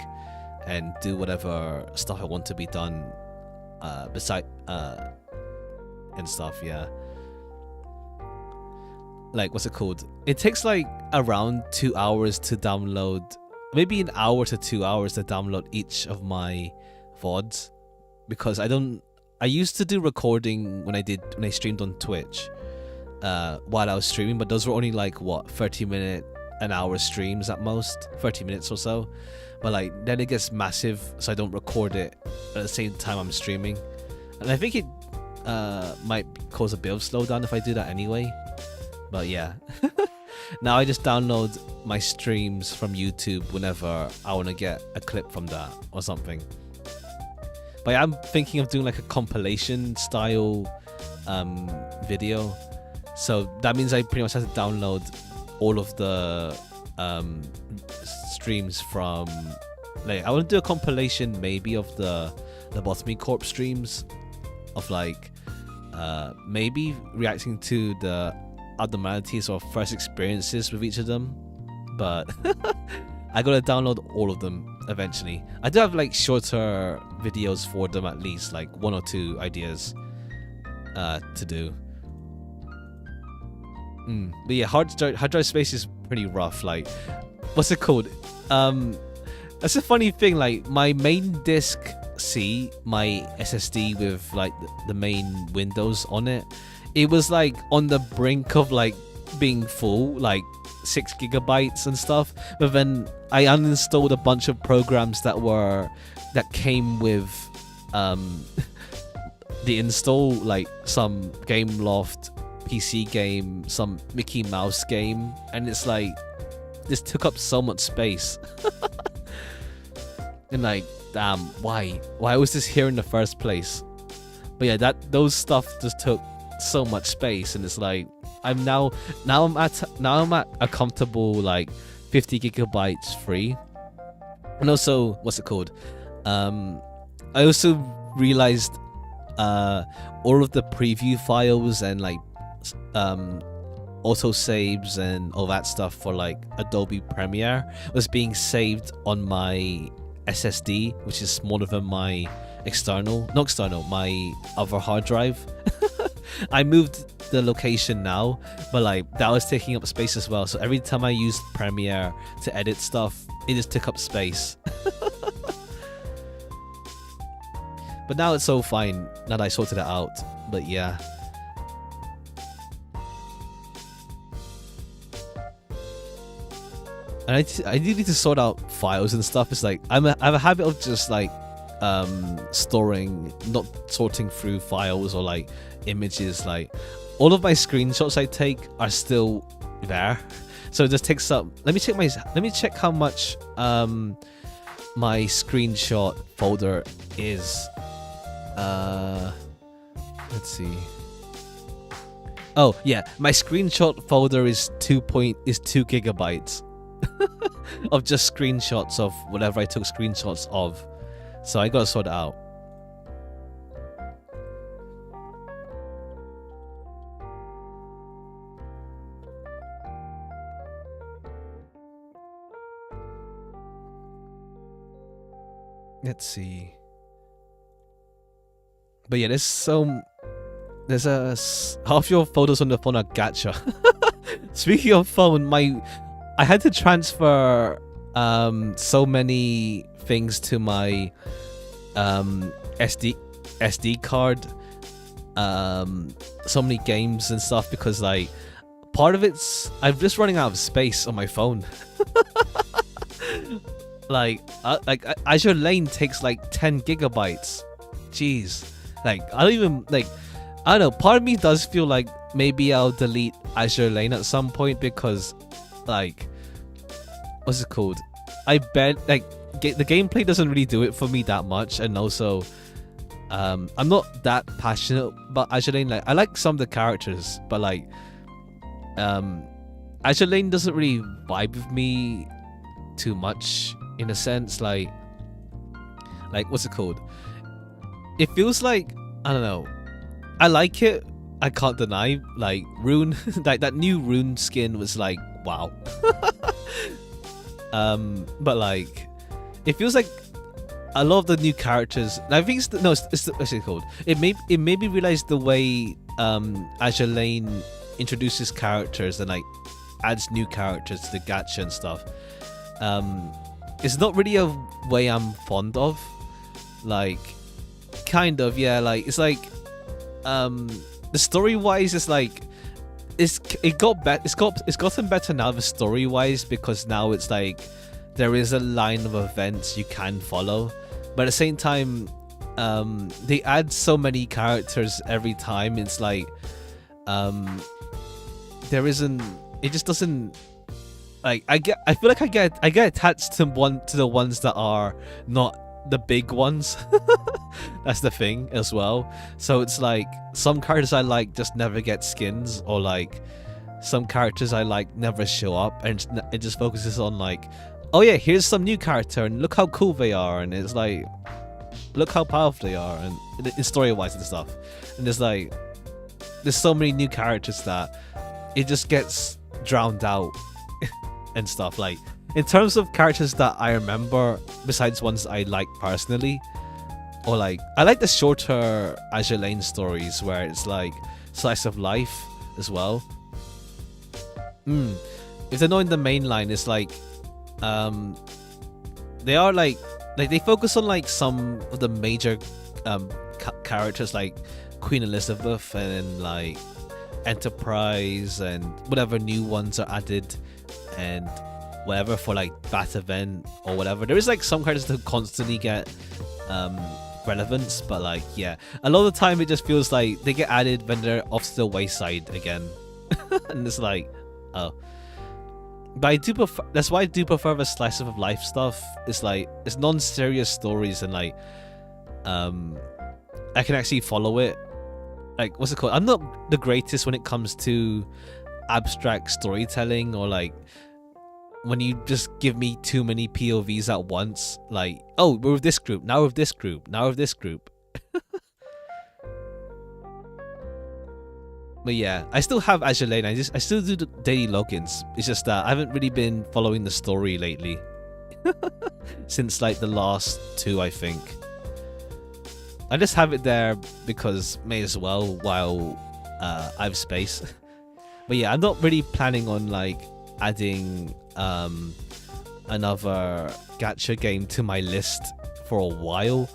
and do whatever stuff I want to be done beside and stuff. Yeah, like what's it called? It takes like around 2 hours to download, maybe an hour to 2 hours to download each of my VODs, because I used to do recording when I streamed on Twitch while I was streaming, but those were only like what 30-minute, an hour streams at most, 30 minutes or so. But like then it gets massive, so I don't record it at the same time I'm streaming, and I think it might cause a bit of slowdown if I do that anyway. But yeah, now I just download my streams from YouTube whenever I want to get a clip from that or something. But yeah, I'm thinking of doing like a compilation style video, so that means I pretty much have to download all of the streams from, like, I want to do a compilation maybe of the Lobotomy Corp streams, of like maybe reacting to the abnormalities or first experiences with each of them. But I gotta download all of them eventually. I do have like shorter videos for them, at least like 1 or 2 ideas to do. But yeah, hard drive space is pretty rough. Like, what's it called? That's a funny thing. Like, my main disk C, my SSD with like the main Windows on it, it was like on the brink of like being full, like 6 gigabytes and stuff. But then I uninstalled a bunch of programs that came with the install, like some Gameloft PC game, some Mickey Mouse game, and it's like this took up so much space. And like, damn, why was this here in the first place? But yeah, those stuff just took so much space, and it's like I'm at a comfortable like 50 gigabytes free. And also, what's it called? I also realized all of the preview files and like auto saves and all that stuff for like Adobe Premiere was being saved on my SSD, which is smaller than my my other hard drive. I moved the location now, but like that was taking up space as well. So every time I used Premiere to edit stuff, it just took up space. But now it's all fine now that I sorted it out. But yeah. And I do need to sort out files and stuff. It's like I have a habit of just like storing, not sorting through files or like images. Like all of my screenshots I take are still there, so it just takes up. Let me check how much my screenshot folder is. Let's see. Oh yeah, my screenshot folder is 2 gigabytes. Of just screenshots of whatever I took screenshots of, so I gotta sort it out. Let's see. But yeah, there's half your photos on the phone are gacha. Speaking of phone, I had to transfer so many things to my SD card, so many games and stuff, because like part of it's I'm just running out of space on my phone. like Azure Lane takes like 10 gigabytes. Jeez, like I don't know, part of me does feel like maybe I'll delete Azure Lane at some point, because like, what's it called? I bet like the gameplay doesn't really do it for me that much, and also I'm not that passionate about Azure Lane. Like I like some of the characters, but like Azure Lane doesn't really vibe with me too much, in a sense. Like what's it called? It feels like, I don't know, I like it, I can't deny. Like Rune, like that new Rune skin was like, wow. But like it feels like a lot of the new characters. I think what's it called? It made me realize the way Azure Lane introduces characters and like adds new characters to the gacha and stuff. It's not really a way I'm fond of. Like, kind of, yeah. Like, it's like, the story wise, it's like, it's gotten better now, the story wise, because now it's like there is a line of events you can follow, but at the same time, they add so many characters every time. It's like, there isn't. It just doesn't. Like, I feel like I get attached to the ones that are not the big ones. That's the thing as well. So it's like some characters I like just never get skins, or like some characters I like never show up, and it just focuses on like, oh yeah, here's some new character and look how cool they are, and it's like, look how powerful they are, and in story wise and stuff. And there's so many new characters that it just gets drowned out and stuff. Like, in terms of characters that I remember, besides ones I like personally, or like, I like the shorter Azure Lane stories where it's like slice of life as well. If they're not in the main line, it's like, they are like they focus on like some of the major characters, like Queen Elizabeth and like Enterprise, and whatever new ones are added, and whatever for like that event or whatever. There is like some characters that constantly get relevance, but like, yeah, a lot of the time it just feels like they get added when they're off to the wayside again. And it's like, oh. But I do prefer, that's why I do prefer the slice of life stuff. It's like, it's non-serious stories, and like, I can actually follow it. Like, what's it called? I'm not the greatest when it comes to abstract storytelling, or like when you just give me too many POVs at once. Like, oh, we're with this group, now with this group, now with this group. But yeah, I still have Azure Lane. I still do the daily logins. It's just that I haven't really been following the story lately. Since like the last two, I think. I just have it there because may as well while I have space. But yeah, I'm not really planning on like adding another gacha game to my list for a while.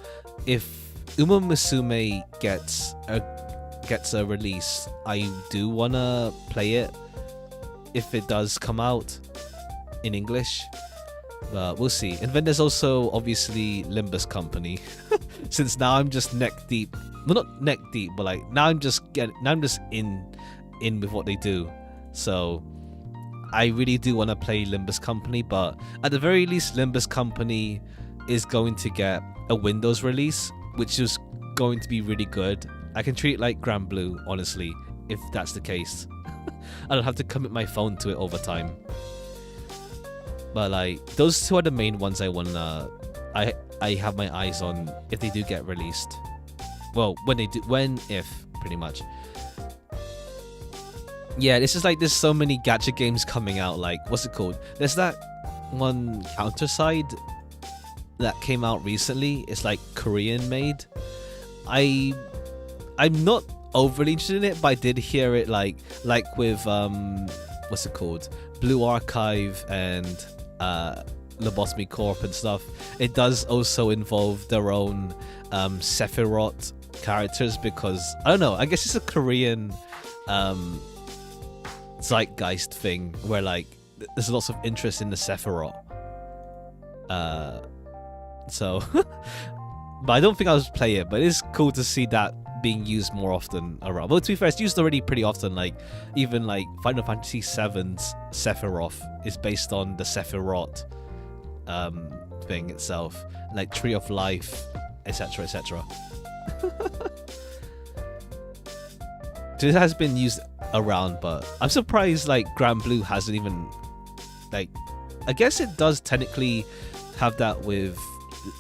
If Uma Musume gets a release, I do wanna play it if it does come out in English. But we'll see. And then there's also obviously Limbus Company. Since now I'm just neck deep. Well, not neck deep, but like now I'm just in with what they do. So I really do want to play Limbus Company, but at the very least Limbus Company is going to get a Windows release, which is going to be really good. I can treat it like Granblue, honestly, if that's the case. I don't have to commit my phone to it over time. But like, those two are the main ones I wanna I have my eyes on if they do get released. Well, if pretty much. Yeah, this is like, there's so many gacha games coming out. Like, what's it called? There's that one Counterside that came out recently. It's like Korean made. I'm not overly interested in it, but I did hear it like with what's it called? Blue Archive and Lobotomy Corp and stuff. It does also involve their own Sephiroth characters, because I don't know, I guess it's a Korean zeitgeist thing where like there's lots of interest in the Sephiroth. So but I don't think I'll just play it, but it is cool to see that being used more often around. Well, to be fair, it's used already pretty often. Like, even like Final Fantasy VII's Sephiroth is based on the Sephiroth thing itself, like Tree of Life, etc, etc. So it has been used around, but I'm surprised like Granblue hasn't even, like, I guess it does technically have that with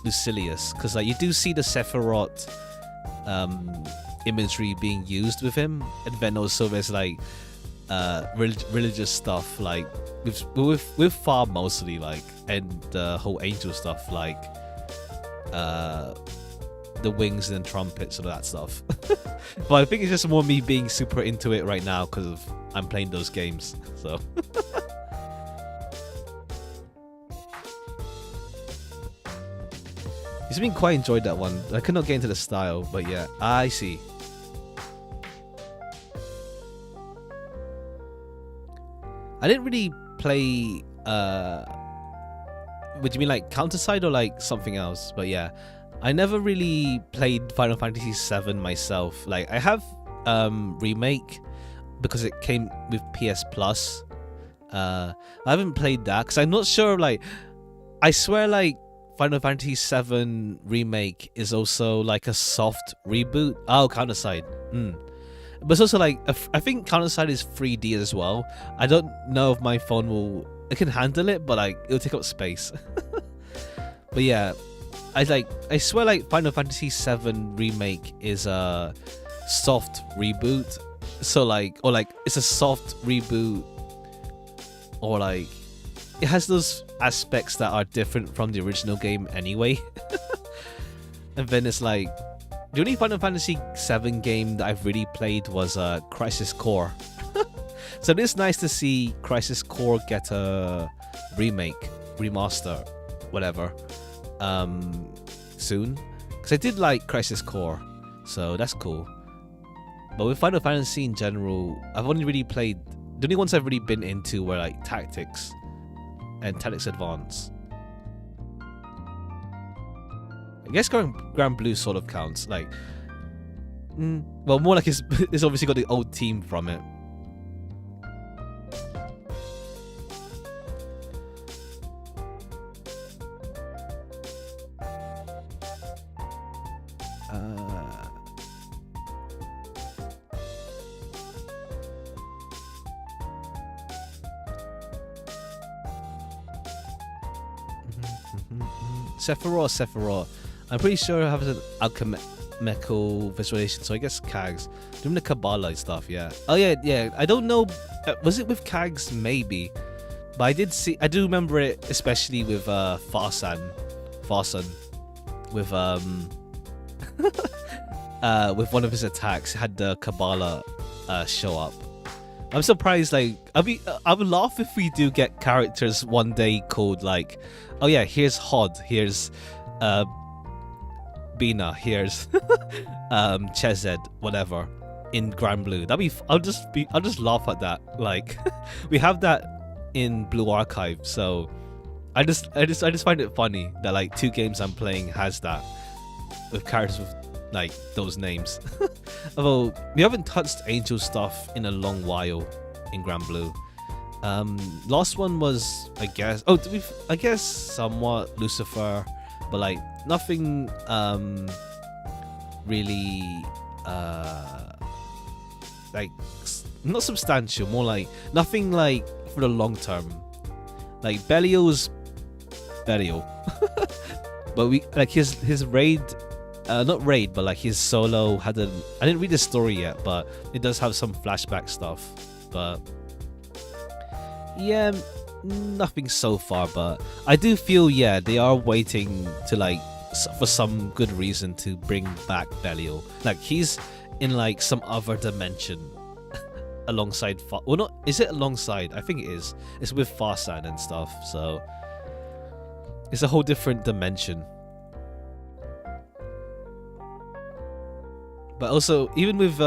Lucilius, because like you do see the Sephiroth imagery being used with him, and then also there's like religious stuff, like with Far mostly, like, and the whole angel stuff, like the wings and trumpets and all that stuff. But I think it's just more me being super into it right now because I'm playing those games. So. It's been quite enjoyed that one. I could not get into the style, but yeah, I see. I didn't really play. Would you mean like Counterside or like something else? But yeah, I never really played Final Fantasy VII myself. Like I have Remake because it came with PS Plus. I haven't played that because I'm not sure. Like, I swear, like Final Fantasy VII Remake is also like a soft reboot. Oh, Counterside. But it's also like I think Counterside is 3D as well. I don't know if my phone it can handle it, but like it'll take up space. But yeah, I swear like Final Fantasy VII Remake is a soft reboot. So like, or like it's a soft reboot, or like it has those aspects that are different from the original game anyway. And then it's like the only Final Fantasy VII game that I've really played was Crisis Core. So it is nice to see Crisis Core get a remake, remaster, whatever, soon. Because I did like Crisis Core, so that's cool. But with Final Fantasy in general, I've only really played... The only ones I've really been into were like Tactics and Tactics Advance. I guess Granblue sort of counts. Like, well, more like it's obviously got the old team from it. Sephiroth. I'm pretty sure it has an alchemical visualization, so I guess Kags. Doing the Kabbalah and stuff, yeah. Oh yeah. I don't know. Was it with Kags? Maybe. But I do remember it, especially with Farsan, with with one of his attacks had the Kabbalah show up. I'm surprised. Like, I would laugh if we do get characters one day called like, oh yeah, here's Hod, here's Bina, here's Chesed, whatever, in Granblue. I'll just laugh at that. Like, we have that in Blue Archive, so I just find it funny that like 2 games I'm playing has that with characters with like those names. Although we haven't touched Angel stuff in a long while in Granblue. Last one was I guess somewhat Lucifer, but like nothing really like not substantial, more like nothing like for the long term. Like Belial's Belial. But we like his raid, not raid, but like his solo I didn't read the story yet, but it does have some flashback stuff. But yeah, nothing so far. But I do feel they are waiting to like for some good reason to bring back Belial. Like he's in like some other dimension alongside is it alongside? I think it is. It's with Farsan and stuff, so it's a whole different dimension. But also, even with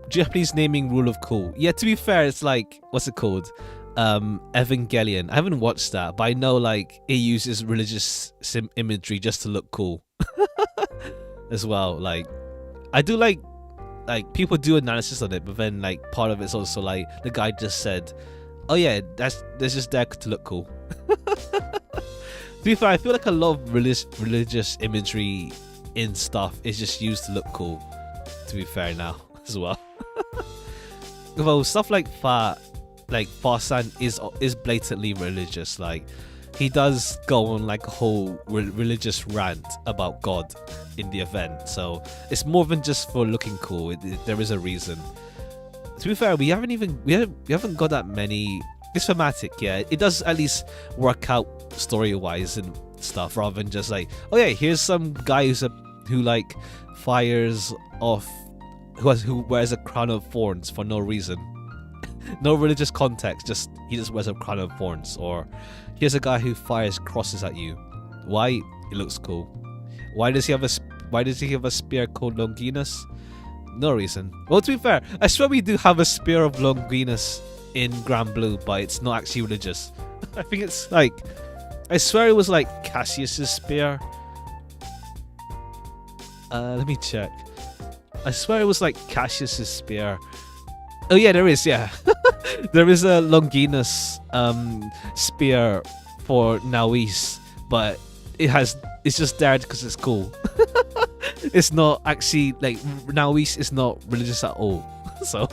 Japanese naming rule of cool. Yeah, to be fair, it's like, what's it called? Evangelion. I haven't watched that, but I know like it uses religious imagery just to look cool as well. Like, I do like people do analysis on it, but then like part of it's also like the guy just said, oh yeah, that's just there to look cool. To be fair, I feel like a lot of religious imagery in stuff is just used to look cool, to be fair now as well. Well, stuff like Farsan is blatantly religious. Like he does go on like a whole religious rant about God in the event, so it's more than just for looking cool. There is a reason. To be fair, we haven't got that many. It's thematic, yeah. It does at least work out story-wise and stuff rather than just like, oh yeah, here's some guy who like fires off, who wears a crown of thorns for no reason. No religious context, just he just wears a crown of thorns. Or here's a guy who fires crosses at you. Why? It looks cool. Why does he have a spear called Longinus? No reason. Well, to be fair, I swear we do have a spear of Longinus in Granblue, but it's not actually religious. I think it's like, I swear it was like Cassius's spear. Let me check. I swear it was like Cassius's spear. Oh yeah, there is, yeah. There is a Longinus spear for Nauis, but it's just there because it's cool. It's not actually like, Nauis is not religious at all. So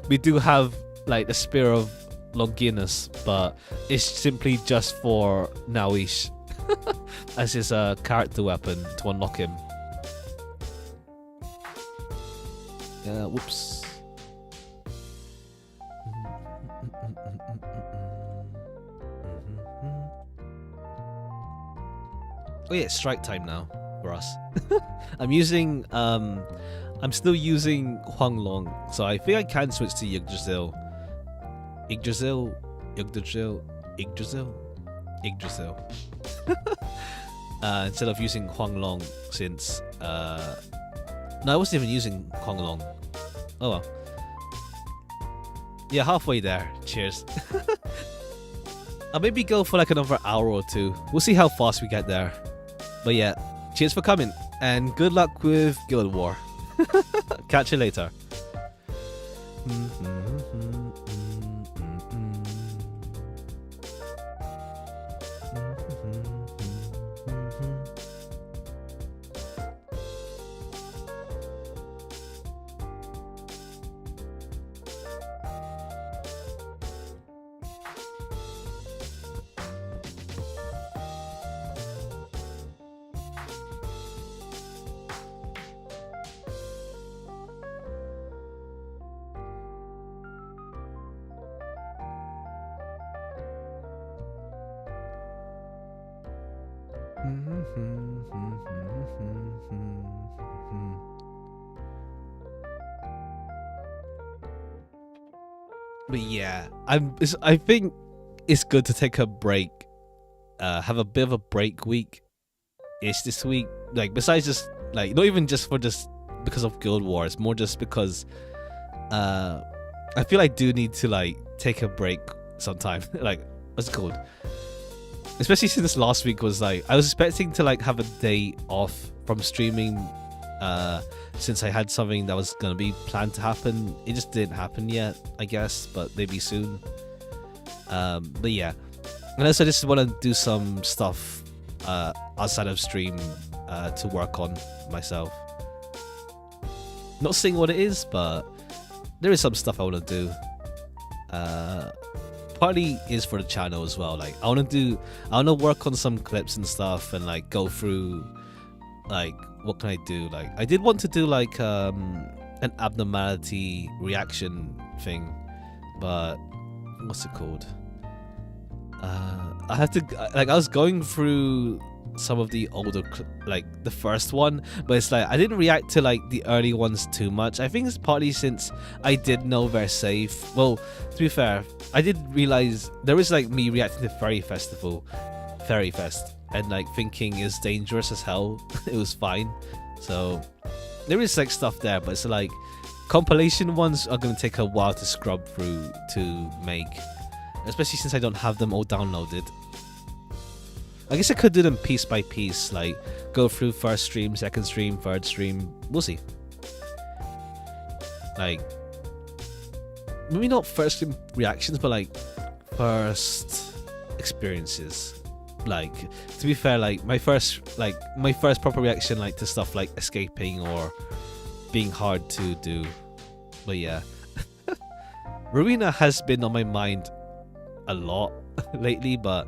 we do have like the spear of Longinus, but it's simply just for Nauis as his character weapon to unlock him. Whoops. Oh yeah, it's strike time now for us. I'm still using Huanglong, so I think I can switch to Yggdrasil. Instead of using Huanglong, since no, I wasn't even using Huanglong. Oh well. Yeah, halfway there. Cheers. I'll maybe go for like another hour or two. We'll see how fast we get there. But yeah, cheers for coming, and good luck with Guild War. Catch you later. But yeah, I think it's good to take a break, have a bit of a break week. It's this week, like besides just like not even just because of Guild War, it's more just because I feel I do need to like take a break sometime. Like, what's it called? Especially since last week was like, I was expecting to like have a day off from streaming, since I had something that was gonna be planned to happen. It just didn't happen yet, I guess, but maybe soon. But yeah, unless I just want to do some stuff outside of stream to work on myself. Not saying what it is, but there is some stuff I want to do. Partly is for the channel as well. Like I want to work on some clips and stuff, and like go through like, what can I do? Like I did want to do like an abnormality reaction thing, but what's it called? I have to, like, I was going through some of the older, like the first one, but it's like I didn't react to like the early ones too much. I think it's partly since I did know they're safe. Well, to be fair, I did realize there was like me reacting to Fairy Fest, and like thinking it's dangerous as hell. It was fine. So there is like stuff there, but it's like compilation ones are going to take a while to scrub through to make, especially since I don't have them all downloaded. I guess I could do them piece by piece, like go through first stream, second stream, third stream. We'll see. Like maybe not first stream reactions, but like first experiences. Like, to be fair, like my first proper reaction, like to stuff like escaping or being hard to do. But yeah, Rowena has been on my mind a lot lately, but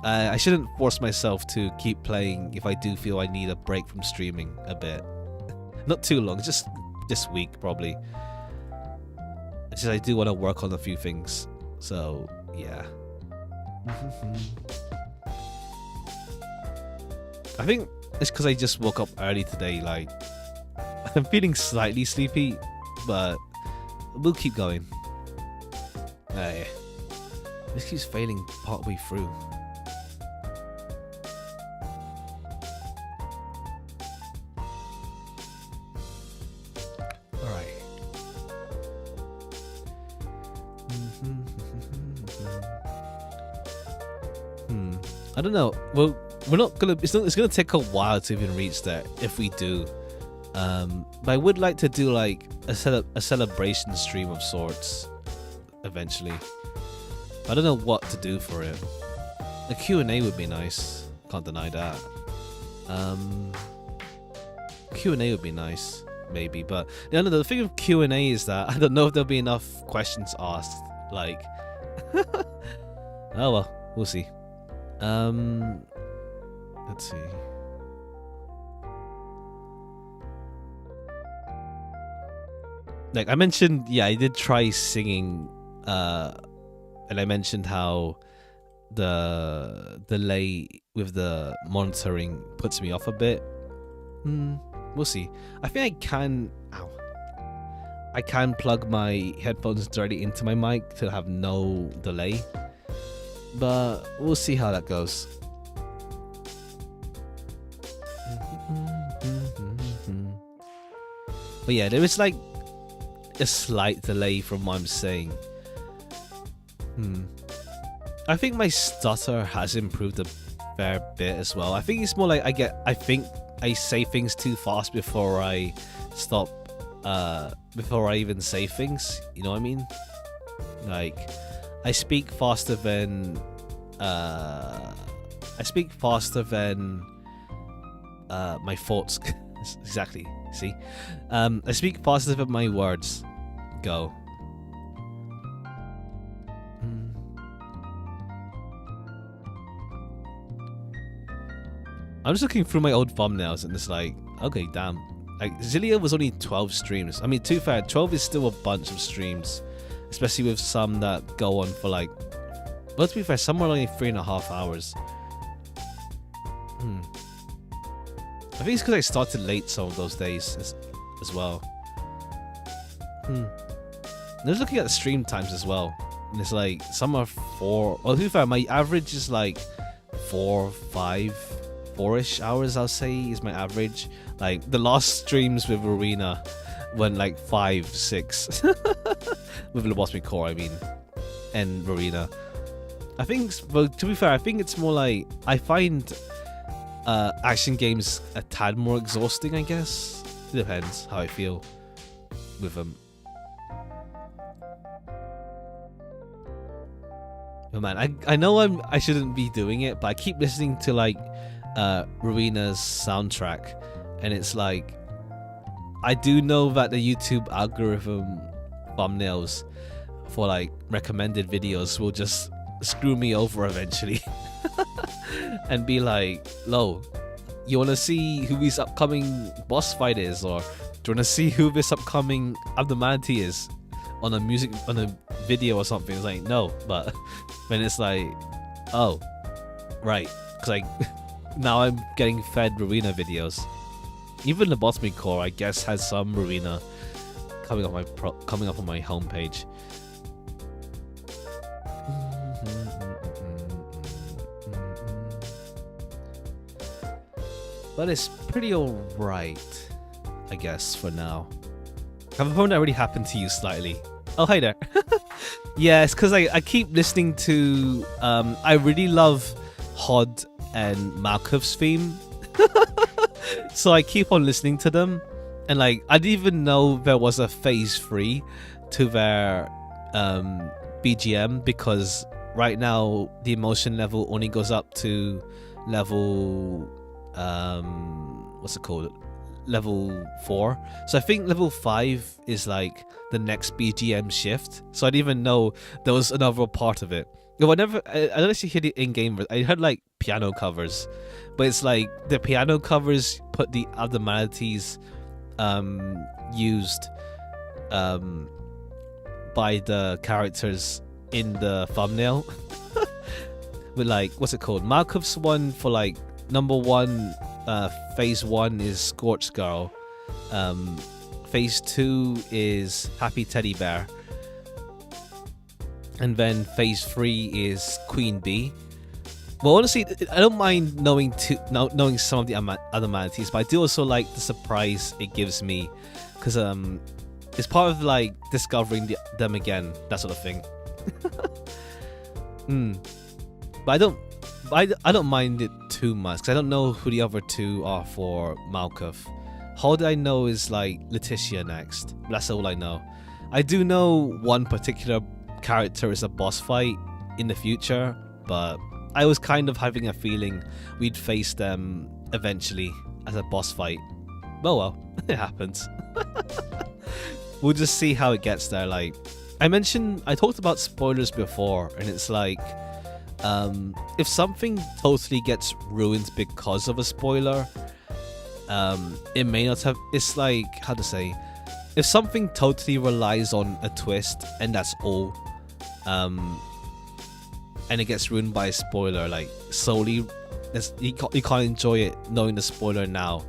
I shouldn't force myself to keep playing if I do feel I need a break from streaming a bit. Not too long, just this week probably. It's just I do want to work on a few things, so yeah. I think it's because I just woke up early today. Like, I'm feeling slightly sleepy, but we'll keep going. Yeah. This keeps failing partway through. Alright. I don't know. Well, we're not gonna. It's gonna take a while to even reach there if we do. But I would like to do like a celebration stream of sorts eventually. I don't know what to do for it. A Q&A would be nice. Can't deny that. Q&A would be nice, maybe. But the thing with Q&A is that I don't know if there'll be enough questions asked. Like, oh well, we'll see. Let's see. Like I mentioned, yeah, I did try singing, and I mentioned how the delay with the monitoring puts me off a bit. We'll see. I think I can. Ow. I can plug my headphones directly into my mic to have no delay, but we'll see how that goes. But yeah, there is like a slight delay from what I'm saying. I think my stutter has improved a fair bit as well. I think it's more like I think I say things too fast before I stop, before I even say things. You know what I mean? Like, I speak faster than my thoughts. Exactly. See, I speak faster than my words go. I'm just looking through my old thumbnails and it's like, okay, damn. Like, Zillia was only 12 streams. I mean, to be fair, 12 is still a bunch of streams, especially with some that go on for like, well, to be fair, some are only 3.5 hours. I think it's because I started late some of those days as well. I was looking at the stream times as well, and it's like some are 4. Well, to be fair, my average is like 4-ish hours. I'll say is my average. Like the last streams with Arena went like 5-6 with Lobotomy Core, I mean, and Arena. I think, well, to be fair, I think it's more like I find action games a tad more exhausting, I guess. It depends how I feel with them. Oh man, I know I shouldn't be doing it, but I keep listening to like Ruina's soundtrack, and it's like I do know that the YouTube algorithm thumbnails for like recommended videos will just screw me over eventually. And be like, "Lo, you wanna see who this upcoming boss fight is, or do you wanna see who this upcoming abnormality is on a video or something?" It's like, no, but when it's like, oh, right, because like now I'm getting fed Ruina videos. Even the Lobotomy Core, I guess, has some Ruina coming up on my homepage. But it's pretty alright, I guess, for now. Have a phone that already happened to you slightly. Oh, hi there. Yeah, it's because I keep listening to... I really love Hod and Malkov's theme. So I keep on listening to them. And like, I didn't even know there was a phase 3 to their BGM, because right now the emotion level only goes up to level... what's it called? Level 4. So I think level 5 is like the next BGM shift. So I didn't even know there was another part of it. I don't actually hear the in-game. I heard like piano covers, but it's like the piano covers put the abnormalities used by the characters in the thumbnail. With like, what's it called? Malkov's one for like number 1 Phase 1 is Scorched Girl. Phase 2 is Happy Teddy Bear. And then Phase 3 is Queen Bee. Well, honestly, I don't mind knowing some of the other manatees, but I do also like the surprise it gives me, because it's part of like discovering them again, that sort of thing. But I don't mind it too much, because I don't know who the other two are for Malkuth. All I know is like Letitia next. That's all I know. I do know one particular character is a boss fight in the future, but I was kind of having a feeling we'd face them eventually as a boss fight. Oh well, it happens. We'll just see how it gets there. Like I talked about spoilers before, and it's like if something totally gets ruined because of a spoiler, it may not have. It's like, how to say, if something totally relies on a twist and that's all, and it gets ruined by a spoiler, like solely, you can't enjoy it knowing the spoiler now.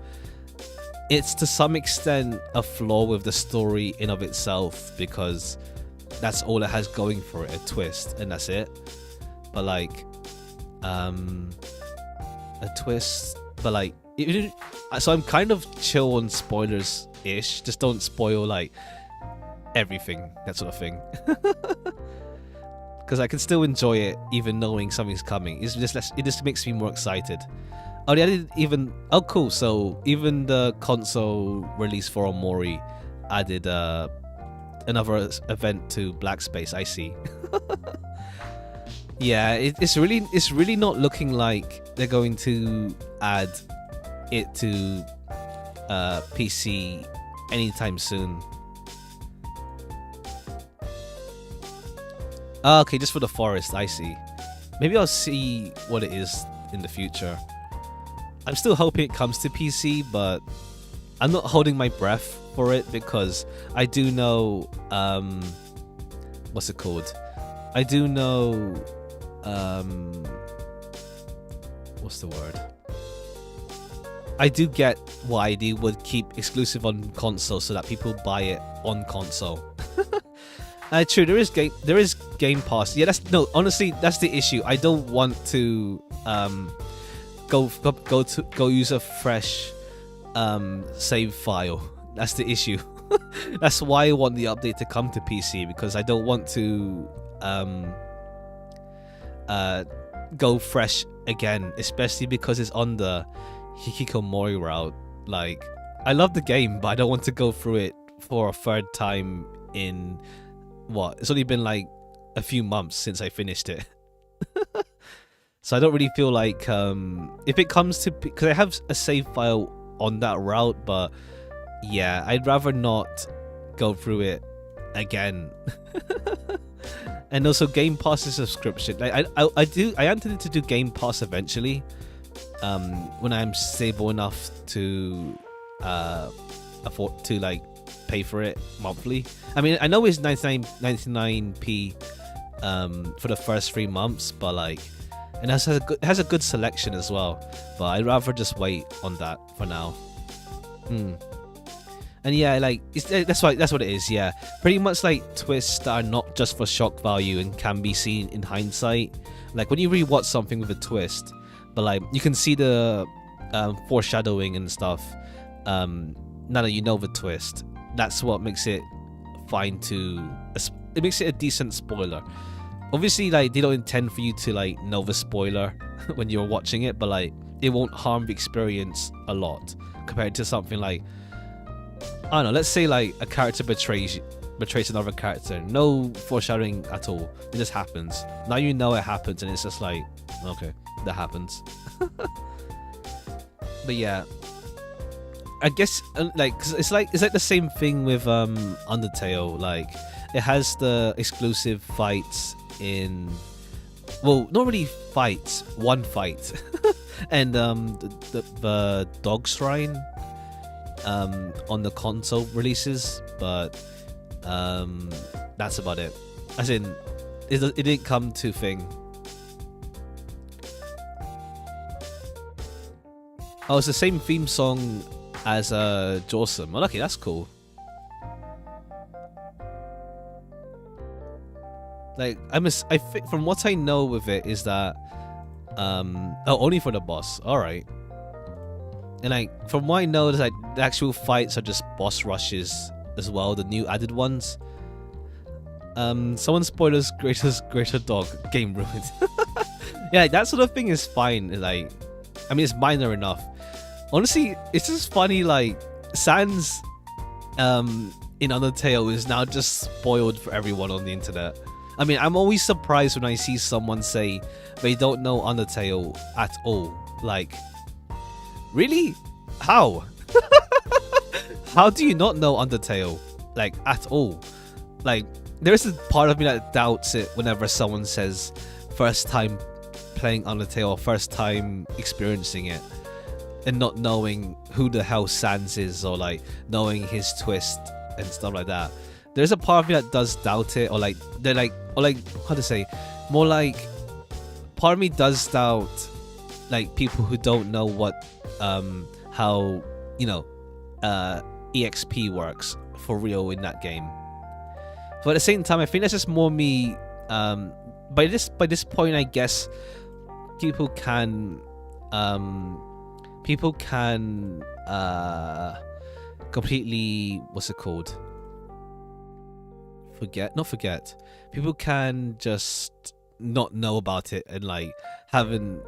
It's to some extent a flaw with the story in of itself, because that's all it has going for it, a twist, and that's it. But like, a twist, but like, so I'm kind of chill on spoilers-ish. Just don't spoil like everything, that sort of thing. Because I can still enjoy it even knowing something's coming. It just makes me more excited. Oh, they added even... Oh, cool. So even the console release for Omori added another event to Black Space. I see. Yeah, it's really not looking like they're going to add it to PC anytime soon. Oh, okay, just for the forest, I see. Maybe I'll see what it is in the future. I'm still hoping it comes to PC, but I'm not holding my breath for it, because I do know, what's it called? I do know, what's the word? I do get why they would keep exclusive on console so that people buy it on console. True, there is Game Pass. Yeah, honestly, that's the issue. I don't want to go use a fresh save file. That's the issue. That's why I want the update to come to PC, because I don't want to go fresh again, especially because it's on the Hikikomori route. Like, I love the game, but I don't want to go through it for a third time in what? It's only been like a few months since I finished it. So I don't really feel like if it comes to, because I have a save file on that route, but yeah, I'd rather not go through it again. And also Game Pass is a subscription. Like I intended to do Game Pass eventually, when I'm stable enough to afford to like pay for it monthly. I mean, I know it's 99p for the first 3 months, but like, and it has a good selection as well. But I'd rather just wait on that for now. And yeah, like that's what it is. Yeah, pretty much like twists that are not just for shock value and can be seen in hindsight. Like when you rewatch something with a twist, but like you can see the foreshadowing and stuff. Now that you know the twist, that's what makes it fine it makes it a decent spoiler. Obviously, like, they don't intend for you to like know the spoiler when you're watching it, but like it won't harm the experience a lot compared to something like, I don't know, let's say like a character betrays another character, no foreshadowing at all, it just happens. Now you know it happens, and it's just like, okay, that happens. But yeah, I guess like, 'cause it's like the same thing with Undertale. Like, it has the exclusive fights in, well, not really fights, one fight, and the dog shrine on the console releases, but that's about it. As in, it didn't come to thing. Oh, it's the same theme song as Jawsome. Oh, okay, that's cool. Like I think from what I know with it is that oh, only for the boss. All right. And like from what I know is like the actual fights are just boss rushes as well, the new added ones. Someone spoilers greater dog game ruined. Yeah, that sort of thing is fine. Like, I mean, it's minor enough. Honestly, it's just funny. Like, Sans, in Undertale is now just spoiled for everyone on the internet. I mean, I'm always surprised when I see someone say they don't know Undertale at all. Like, really? How? How do you not know Undertale? Like, at all? Like, there's a part of me that doubts it whenever someone says first time playing Undertale or first time experiencing it and not knowing who the hell Sans is or like knowing his twist and stuff like that. There's a part of me that does doubt it, or like they're like, or like how to say, more like part of me does doubt like people who don't know what how EXP works for real in that game. But at the same time, I think that's just more me. By this point, I guess people can completely, what's it called? Not forget. People can just not know about it and like haven't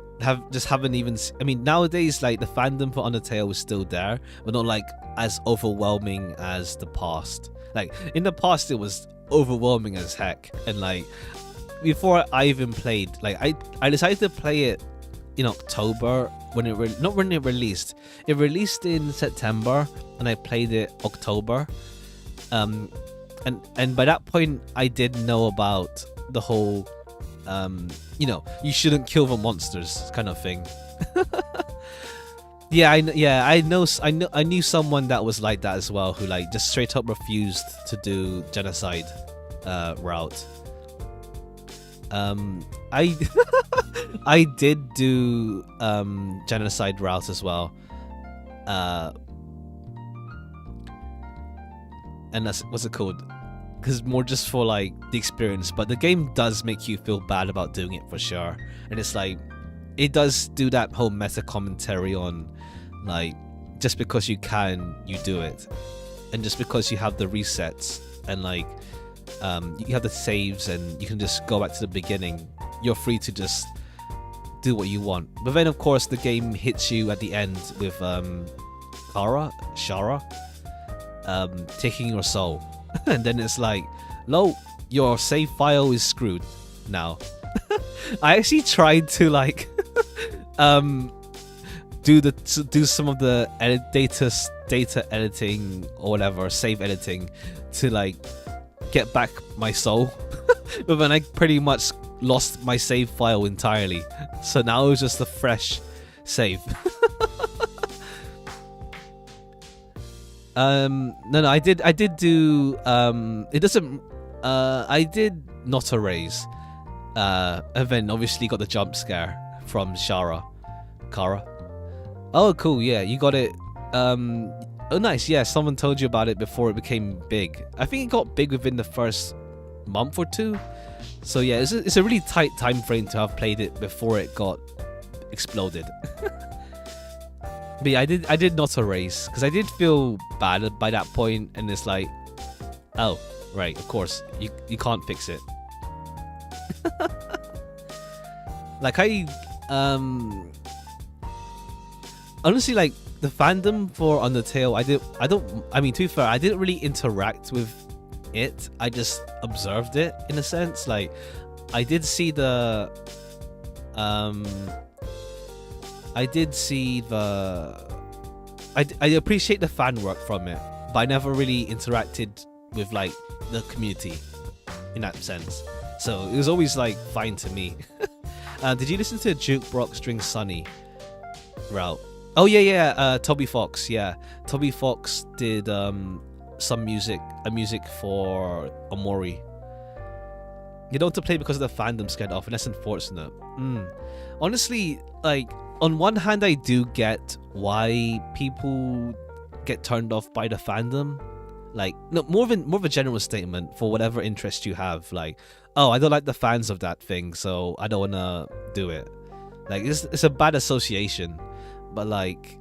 even. I mean, nowadays like the fandom for Undertale is still there, but not like as overwhelming as the past. Like in the past, it was overwhelming as heck, and like before I even played, like I decided to play it in October when it not when it released. It released in September, and I played it October. And by that point, I did know about the whole, you shouldn't kill the monsters kind of thing. I knew someone that was like that as well, who like just straight up refused to do genocide route. I did do genocide route as well, and that's what's it called? Because more just for like the experience, but the game does make you feel bad about doing it for sure, and it's like it does do that whole meta commentary on like just because you can, you do it, and just because you have the resets and like you have the saves and you can just go back to the beginning, you're free to just do what you want. But then of course the game hits you at the end with Shara taking your soul. And then it's like, no, your save file is screwed now. I actually tried to like do some of the data editing or whatever, save editing, to like get back my soul. But then I pretty much lost my save file entirely, so now it was just a fresh save. No, I did do it doesn't I did not erase, and then obviously got the jump scare from Kara. Oh cool, yeah, you got it. Oh nice, yeah, someone told you about it before it became big. I think it got big within the first month or two, so yeah, it's a really tight time frame to have played it before it got exploded. But yeah, I did not erase because I did feel bad by that point, and it's like, oh right, of course you can't fix it. Like honestly, like the fandom for Undertale, I mean to be fair, I didn't really interact with it. I just observed it in a sense. Like I did see the I appreciate the fan work from it, but I never really interacted with like the community in that sense. So it was always like fine to me. Did you listen to Jukebox String Sunny route? Oh yeah, Toby Fox. Yeah, Toby Fox did some music for Omori. You don't want to play because of the fandom scared off, and that's unfortunate. Honestly, like, on one hand, I do get why people get turned off by the fandom. Like, no, more of a general statement for whatever interest you have. Like, oh, I don't like the fans of that thing, so I don't wanna do it. Like, it's a bad association. But like,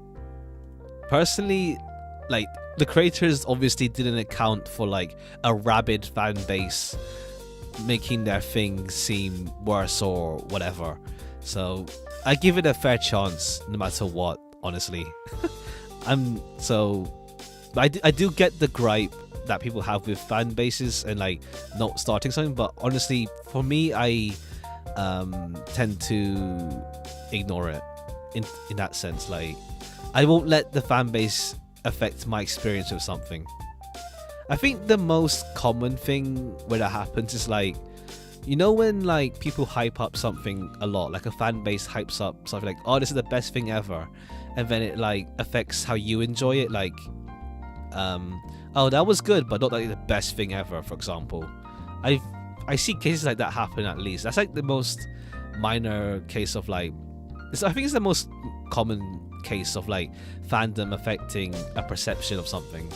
personally, like, the creators obviously didn't account for like a rabid fan base making their thing seem worse or whatever. So I give it a fair chance no matter what, honestly. I do get the gripe that people have with fan bases and like not starting something, but honestly, for me, I tend to ignore it in that sense. Like, I won't let the fan base affect my experience with something. I think the most common thing where that happens is like, you know, when like people hype up something a lot, like a fan base hypes up something like, oh, this is the best thing ever, and then it like affects how you enjoy it. Like, oh, that was good, but not like the best thing ever, for example. I see cases like that happen. At least that's like the most minor case of like, I think it's the most common case of like fandom affecting a perception of something.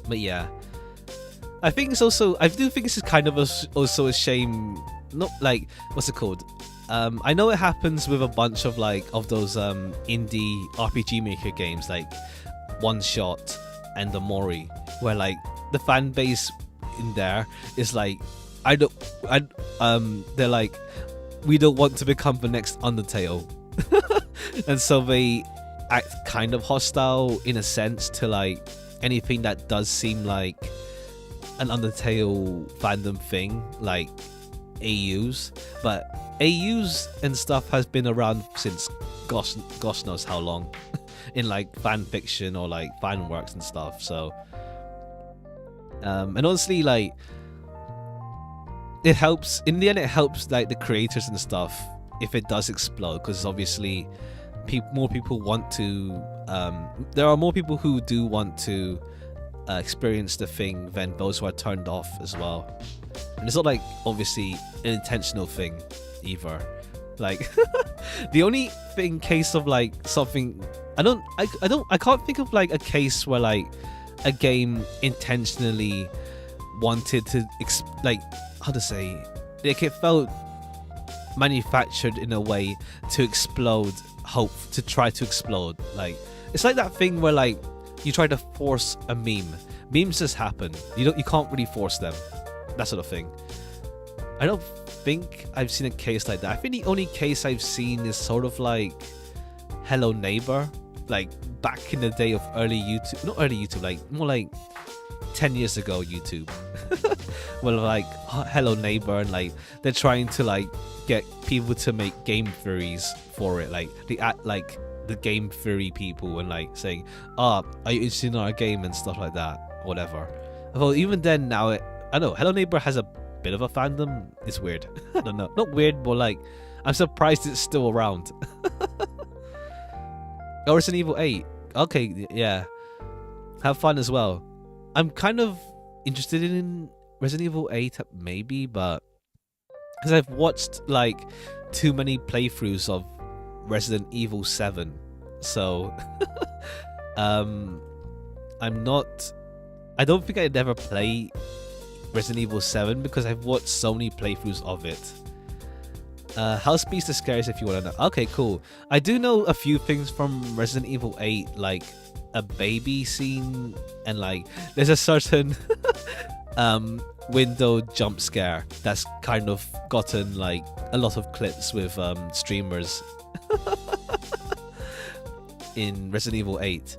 But yeah, I think it's also, I do think this is kind of also a shame. Not like, what's it called? I know it happens with a bunch of like of those indie RPG maker games like One Shot and the Mori, where like the fan base in there is like, they're like, we don't want to become the next Undertale. And so they act kind of hostile in a sense to like anything that does seem like an Undertale fandom thing, like AUs. But AUs and stuff has been around since gosh knows how long in like fan fiction or like fan works and stuff. So and honestly, like, it helps in the end. It helps like the creators and stuff if it does explode, because obviously more people want to, there are more people who do want to experience the thing than those who are turned off as well. And it's not like obviously an intentional thing either. Like the only thing case of like something, I can't think of like a case where like a game intentionally wanted to like, how to say, like it felt manufactured in a way to explode, hope to try to explode. Like, it's like that thing where like you try to force a meme. Memes just happen. You can't really force them. That sort of thing. I don't think I've seen a case like that. I think the only case I've seen is sort of like Hello Neighbor, like back in the day of early YouTube, not early YouTube, like more like 10 years ago YouTube. Well, like Hello Neighbor, and like they're trying to like get people to make game theories for it, like they act like the game theory people and like saying, are you interested in our game and stuff like that, whatever. Well, even then, now I know Hello Neighbor has a bit of a fandom. It's weird. I don't know, not weird, but like I'm surprised it's still around. Oh, Resident Evil 8. Okay, yeah, have fun as well. I'm kind of interested in Resident Evil 8 maybe, but because I've watched like too many playthroughs of Resident Evil 7, so I don't think I'd ever play Resident Evil 7 because I've watched so many playthroughs of it. House Beast the Scariest, if you want to know. Okay, cool. I do know a few things from Resident Evil 8, like a baby scene, and like there's a certain window jump scare that's kind of gotten like a lot of clips with streamers in Resident Evil 8.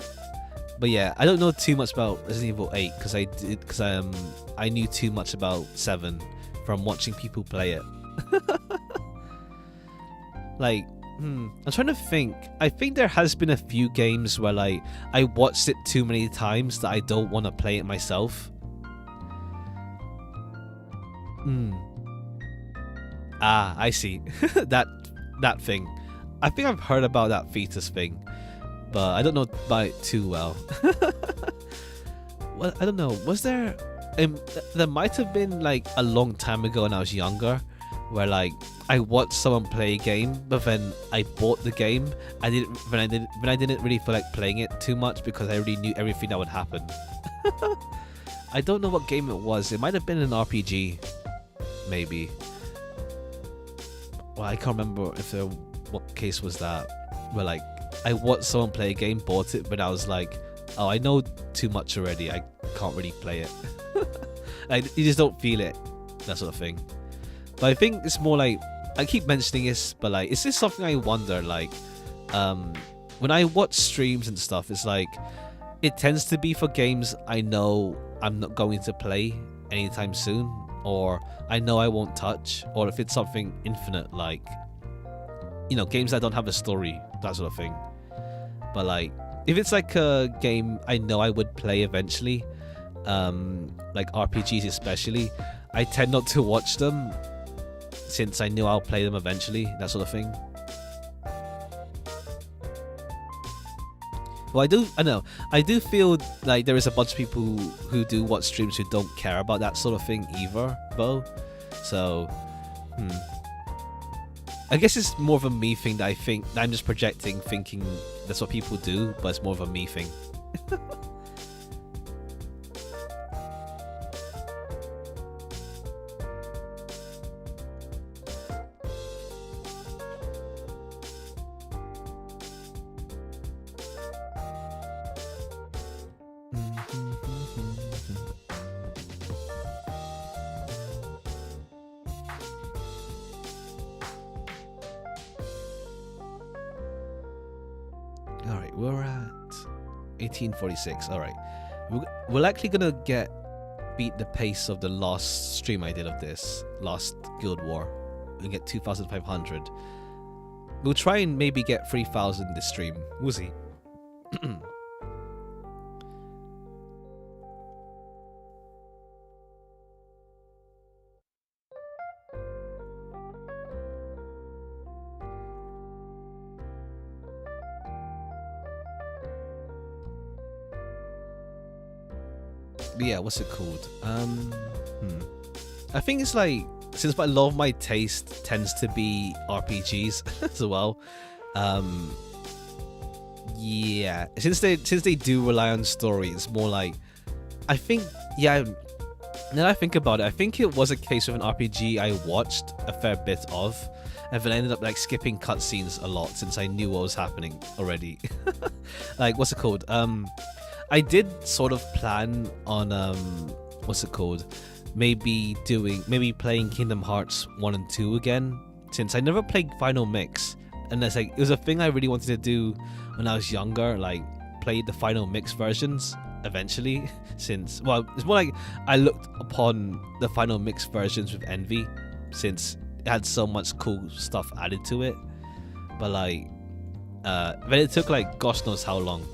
But yeah, I don't know too much about Resident Evil 8 because I knew too much about 7 from watching people play it. Like, I'm trying to think. I think there has been a few games where like I watched it too many times that I don't want to play it myself. Ah, I see. that thing. I think I've heard about that fetus thing, but I don't know about it too well. Well, I don't know. Was there there might have been like a long time ago when I was younger, where like I watched someone play a game, but then I bought the game. I didn't really feel like playing it too much because I already knew everything that would happen. I don't know what game it was. It might have been an RPG, maybe. Well, I can't remember what case was that. Where like I watched someone play a game, bought it, but I was like, oh, I know too much already. I can't really play it. Like you just don't feel it, that sort of thing. But I think it's more like, I keep mentioning this, but like, is this something I wonder, like, when I watch streams and stuff, it's like, it tends to be for games I know I'm not going to play anytime soon, or I know I won't touch, or if it's something infinite, like, you know, games that don't have a story, that sort of thing. But like, if it's like a game I know I would play eventually, like RPGs especially, I tend not to watch them since I knew I'll play them eventually, that sort of thing. Well, I do feel like there is a bunch of people who do watch streams who don't care about that sort of thing either, though. So, I guess it's more of a me thing that I think that I'm just projecting, thinking that's what people do, but it's more of a me thing. Alright, we're at 1846. Alright. We're likely gonna beat the pace of the last stream I did of this, last Guild War. We get 2,500. We'll try and maybe get 3,000 this stream. We'll see. But yeah, what's it called? I think it's like, since a lot of my taste tends to be RPGs as well. Yeah, since they do rely on story, it's more like, I think, yeah. Now that I think about it, I think it was a case of an RPG I watched a fair bit of, and then I ended up like skipping cutscenes a lot since I knew what was happening already. Like, what's it called? I did sort of plan on what's it called? Maybe playing Kingdom Hearts 1 and 2 again, since I never played Final Mix, and it's like it was a thing I really wanted to do when I was younger, like play the Final Mix versions eventually. Since, well, it's more like I looked upon the Final Mix versions with envy, since it had so much cool stuff added to it. But like, then it took like gosh knows how long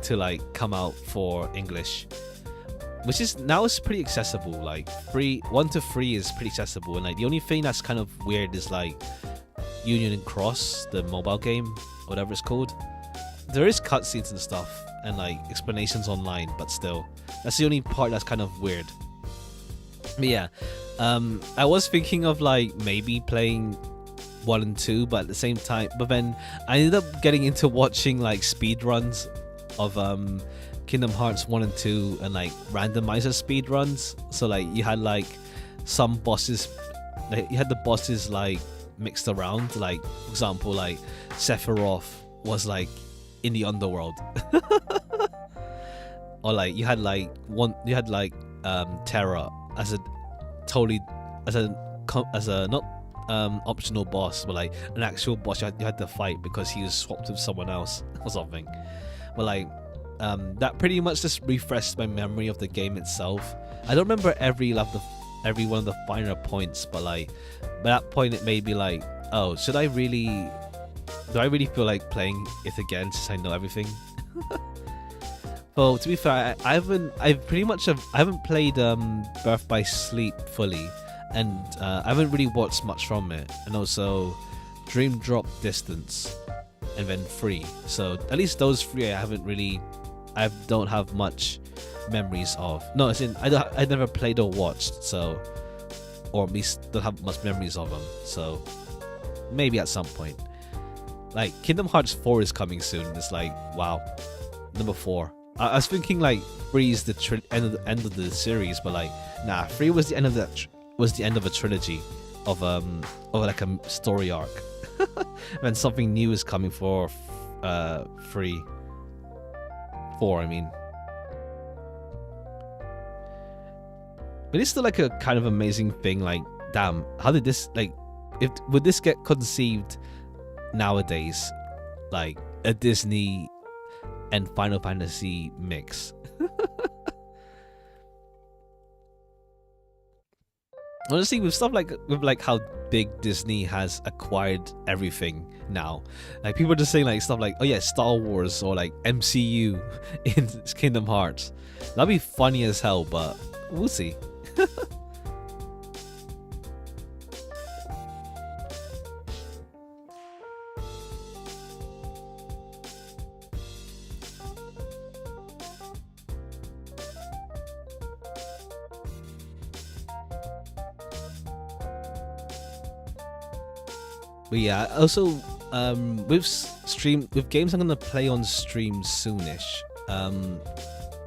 to like come out for English, which is now it's pretty accessible. Like 1 to 3 is pretty accessible, and like the only thing that's kind of weird is like Union and Cross, the mobile game, whatever it's called. There is cutscenes and stuff and like explanations online, but still, that's the only part that's kind of weird. But yeah, I was thinking of like maybe playing 1 and 2, but at the same time, but then I ended up getting into watching like speed runs of Kingdom Hearts 1 and 2 and like randomizer speed runs. So like you had like some bosses, like, you had the bosses like mixed around, like for example like Sephiroth was like in the underworld. Or like you had like Terra as a not optional boss, but like an actual boss you had to fight because he was swapped with someone else or something. But like that pretty much just refreshed my memory of the game itself. I don't remember every one of the finer points, but like by that point it made me like, oh, do I really feel like playing it again since I know everything? Well, to be fair, I haven't played Birth by Sleep fully, and I haven't really watched much from it, and also Dream Drop Distance and then 3. So at least those 3 I haven't really I don't have much memories of. No, as in I never played or watched, so, or at least don't have much memories of them. So maybe at some point. Like Kingdom Hearts 4 is coming soon. It's like, wow, number 4. I was thinking like 3 is the end of the series, but like nah, 3 was the end of a trilogy of like a story arc. And something new is coming for 4, I mean. But it's still like a kind of amazing thing. Like, damn, how did this, like, would this get conceived nowadays? Like a Disney and Final Fantasy mix. Honestly, with stuff like how big Disney has acquired everything now, like people are just saying like stuff like, oh yeah, Star Wars or like MCU in Kingdom Hearts. That'd be funny as hell, but we'll see. But yeah, also with games I'm gonna play on stream soonish.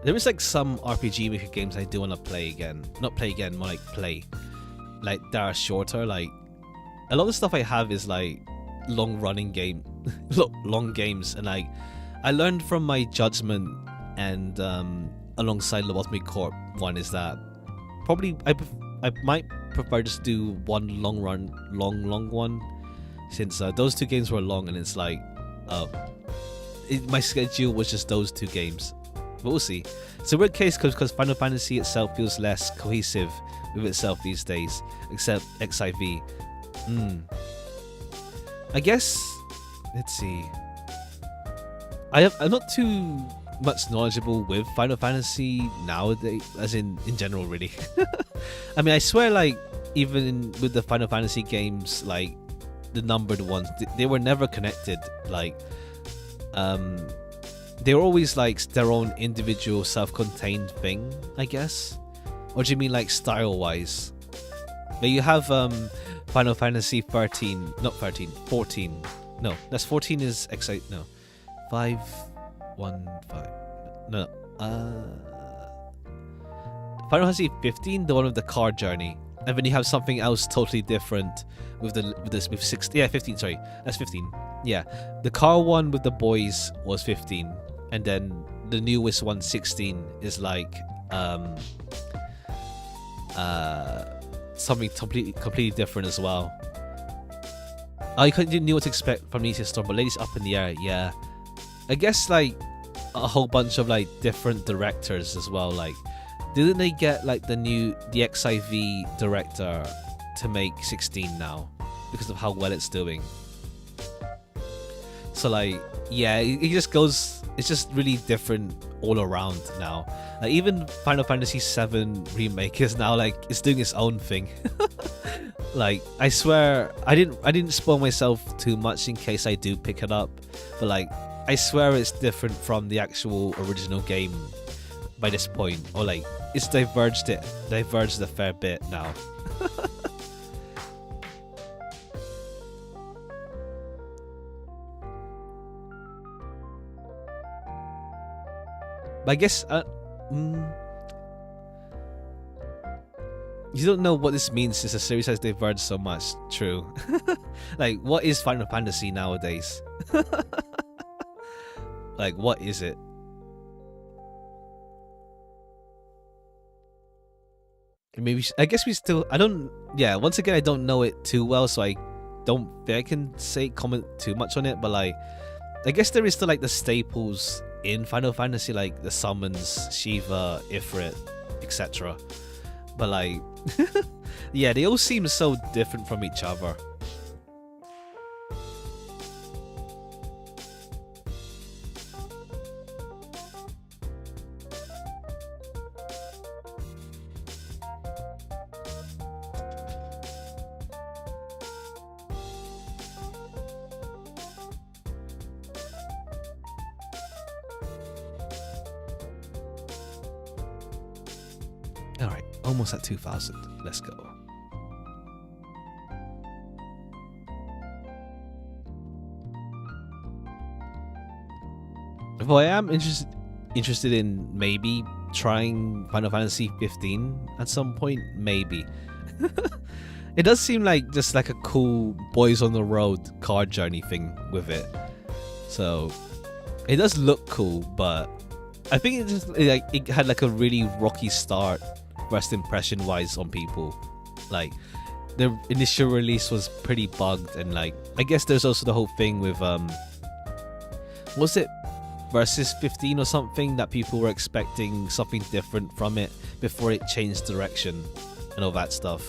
There is like some RPG maker games I do wanna play again. Not play again, more like play. Like that are shorter. Like a lot of the stuff I have is like long games, and like I learned from my judgment and alongside Lobotomy Corp one is that probably I might prefer just do one long one. Since those 2 games were long, and it's like, my schedule was just those 2 games. But we'll see. It's a weird case because Final Fantasy itself feels less cohesive with itself these days, except XIV. I guess, let's see. I'm not too much knowledgeable with Final Fantasy nowadays, as in general, really. I mean, I swear, like, even with the Final Fantasy games, like, the numbered ones, they were never connected. Like they were always like their own individual self-contained thing, I guess. Or do you mean like style wise? But you have Final Fantasy 14. No, that's 14 is no 515 no Final Fantasy 15, the one with the car journey. And then you have something else totally different with 16. Yeah, 15. Sorry, that's 15. Yeah, the car one with the boys was 15, and then the newest one, 16, is like something completely different as well. I didn't know what to expect from Meteor Storm, but Ladies Up in the Air, yeah. I guess like a whole bunch of like different directors as well. Like, didn't they get like the XIV director to make 16 now because of how well it's doing? So like, yeah, it just goes. It's just really different all around now. Like even Final Fantasy VII Remake is now like it's doing its own thing. Like I swear, I didn't spoil myself too much in case I do pick it up, but like I swear it's different from the actual original game by this point, or like it's diverged a fair bit now. But I guess you don't know what this means since the series has diverged so much. True. Like, what is Final Fantasy nowadays? Like, what is it? Maybe I guess we still. I don't. Yeah. Once again, I don't know it too well, so I don't think I can comment too much on it. But like, I guess there is still like the staples in Final Fantasy, like the summons, Shiva, Ifrit, etc. But like, yeah, they all seem so different from each other. All right, almost at 2,000. Let's go. Well, I am interested in maybe trying Final Fantasy 15 at some point. Maybe. It does seem like just like a cool boys on the road car journey thing with it. So it does look cool, but I think it had like a really rocky start, first impression wise on people. Like the initial release was pretty bugged, and like I guess there's also the whole thing with was it Versus 15 or something, that people were expecting something different from it before it changed direction and all that stuff.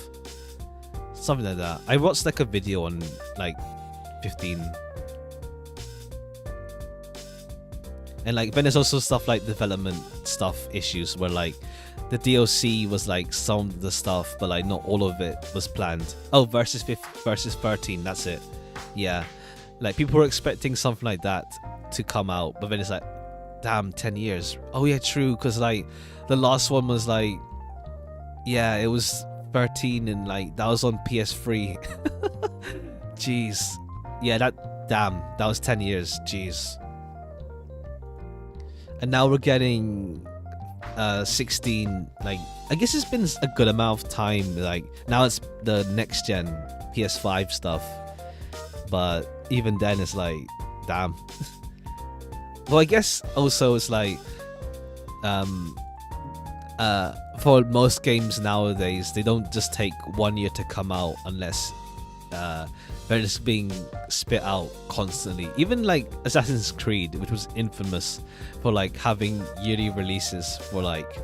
Something like that. I watched like a video on like 15. And like then there's also stuff like development stuff issues where like the DLC was like some of the stuff, but like not all of it was planned. Oh, versus 13, that's it. Yeah. Like people were expecting something like that to come out, but then it's like, damn, 10 years. Oh yeah, true, because like the last one was like, yeah, it was 13 and like that was on PS3. Jeez. Yeah, that was 10 years. Jeez. And now we're getting 16. Like I guess it's been a good amount of time. Like now it's the next gen PS5 stuff, but even then it's like, damn. Well, I guess also it's like for most games nowadays, they don't just take 1 year to come out unless they're just being spit out constantly. Even like Assassin's Creed, which was infamous for like having yearly releases for like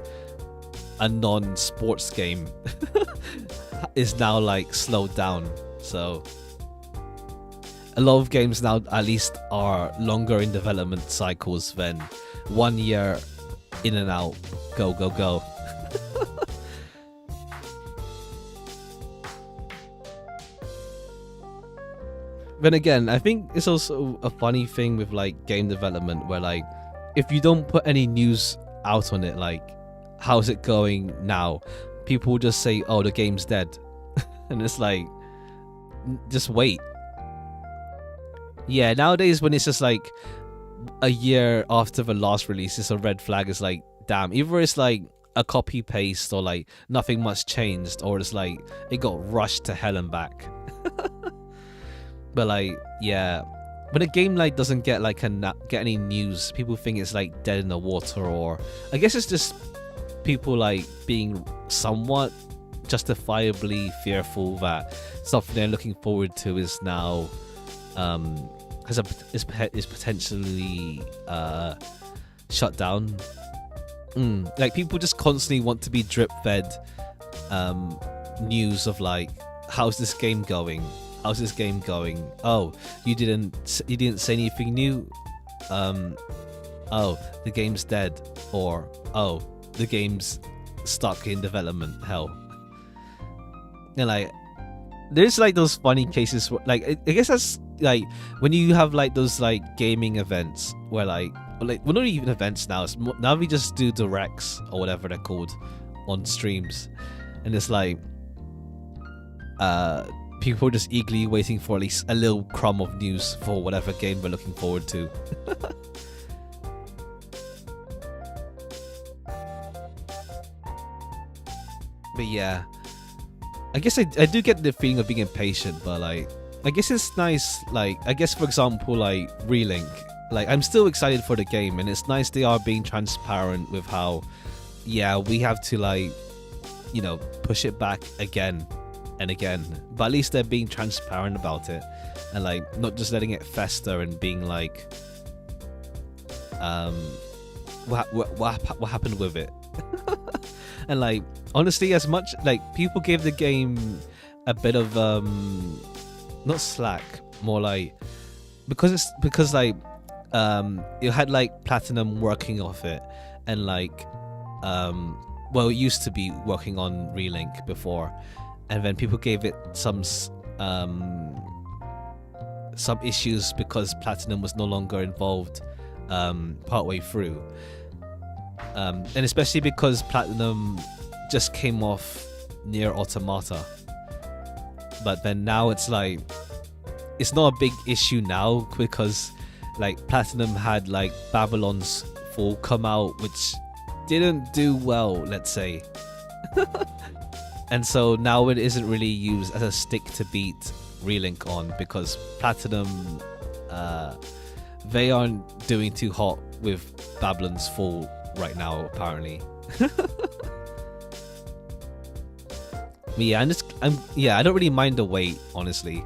a non-sports game, is now like slowed down. So a lot of games now at least are longer in development cycles than 1 year in and out, go go go. Then again, I think it's also a funny thing with like game development where like if you don't put any news out on it, like how's it going now, people just say, oh, the game's dead. And it's like, just wait. Yeah, nowadays when it's just like a year after the last release, it's a red flag. It's like, damn, either it's like a copy paste or like nothing much changed, or it's like it got rushed to hell and back. But like, yeah, when a game like doesn't get like get any news, people think it's like dead in the water, or I guess it's just people like being somewhat justifiably fearful that something they're looking forward to is now is potentially shut down. Like people just constantly want to be drip fed news of like, how's this game going? How's this game going? Oh, you didn't say anything new. Oh, the game's dead, or oh, the game's stuck in development hell. And like, there's like those funny cases where, like, I guess that's like when you have like those like gaming events where like well, not even events now. Now we just do directs or whatever they're called on streams, and it's like people are just eagerly waiting for at least a little crumb of news for whatever game we're looking forward to. But yeah, I guess I do get the feeling of being impatient, but like, I guess it's nice. Like, I guess for example, like Relink, like I'm still excited for the game, and it's nice they are being transparent with how, yeah, we have to like, you know, push it back again and again, but at least they're being transparent about it, and like not just letting it fester and being like, what happened with it. And like, honestly, as much like people gave the game a bit of not slack, more like because like it had like Platinum working off it, and like well, it used to be working on Relink before, and then people gave it some issues because Platinum was no longer involved partway through, and especially because Platinum just came off Near Automata, but then now it's like it's not a big issue now because like Platinum had like Babylon's Fall come out, which didn't do well, let's say. And so now it isn't really used as a stick to beat Relink on because Platinum they aren't doing too hot with Babylon's Fall right now, apparently. But yeah, I don't really mind the wait, honestly.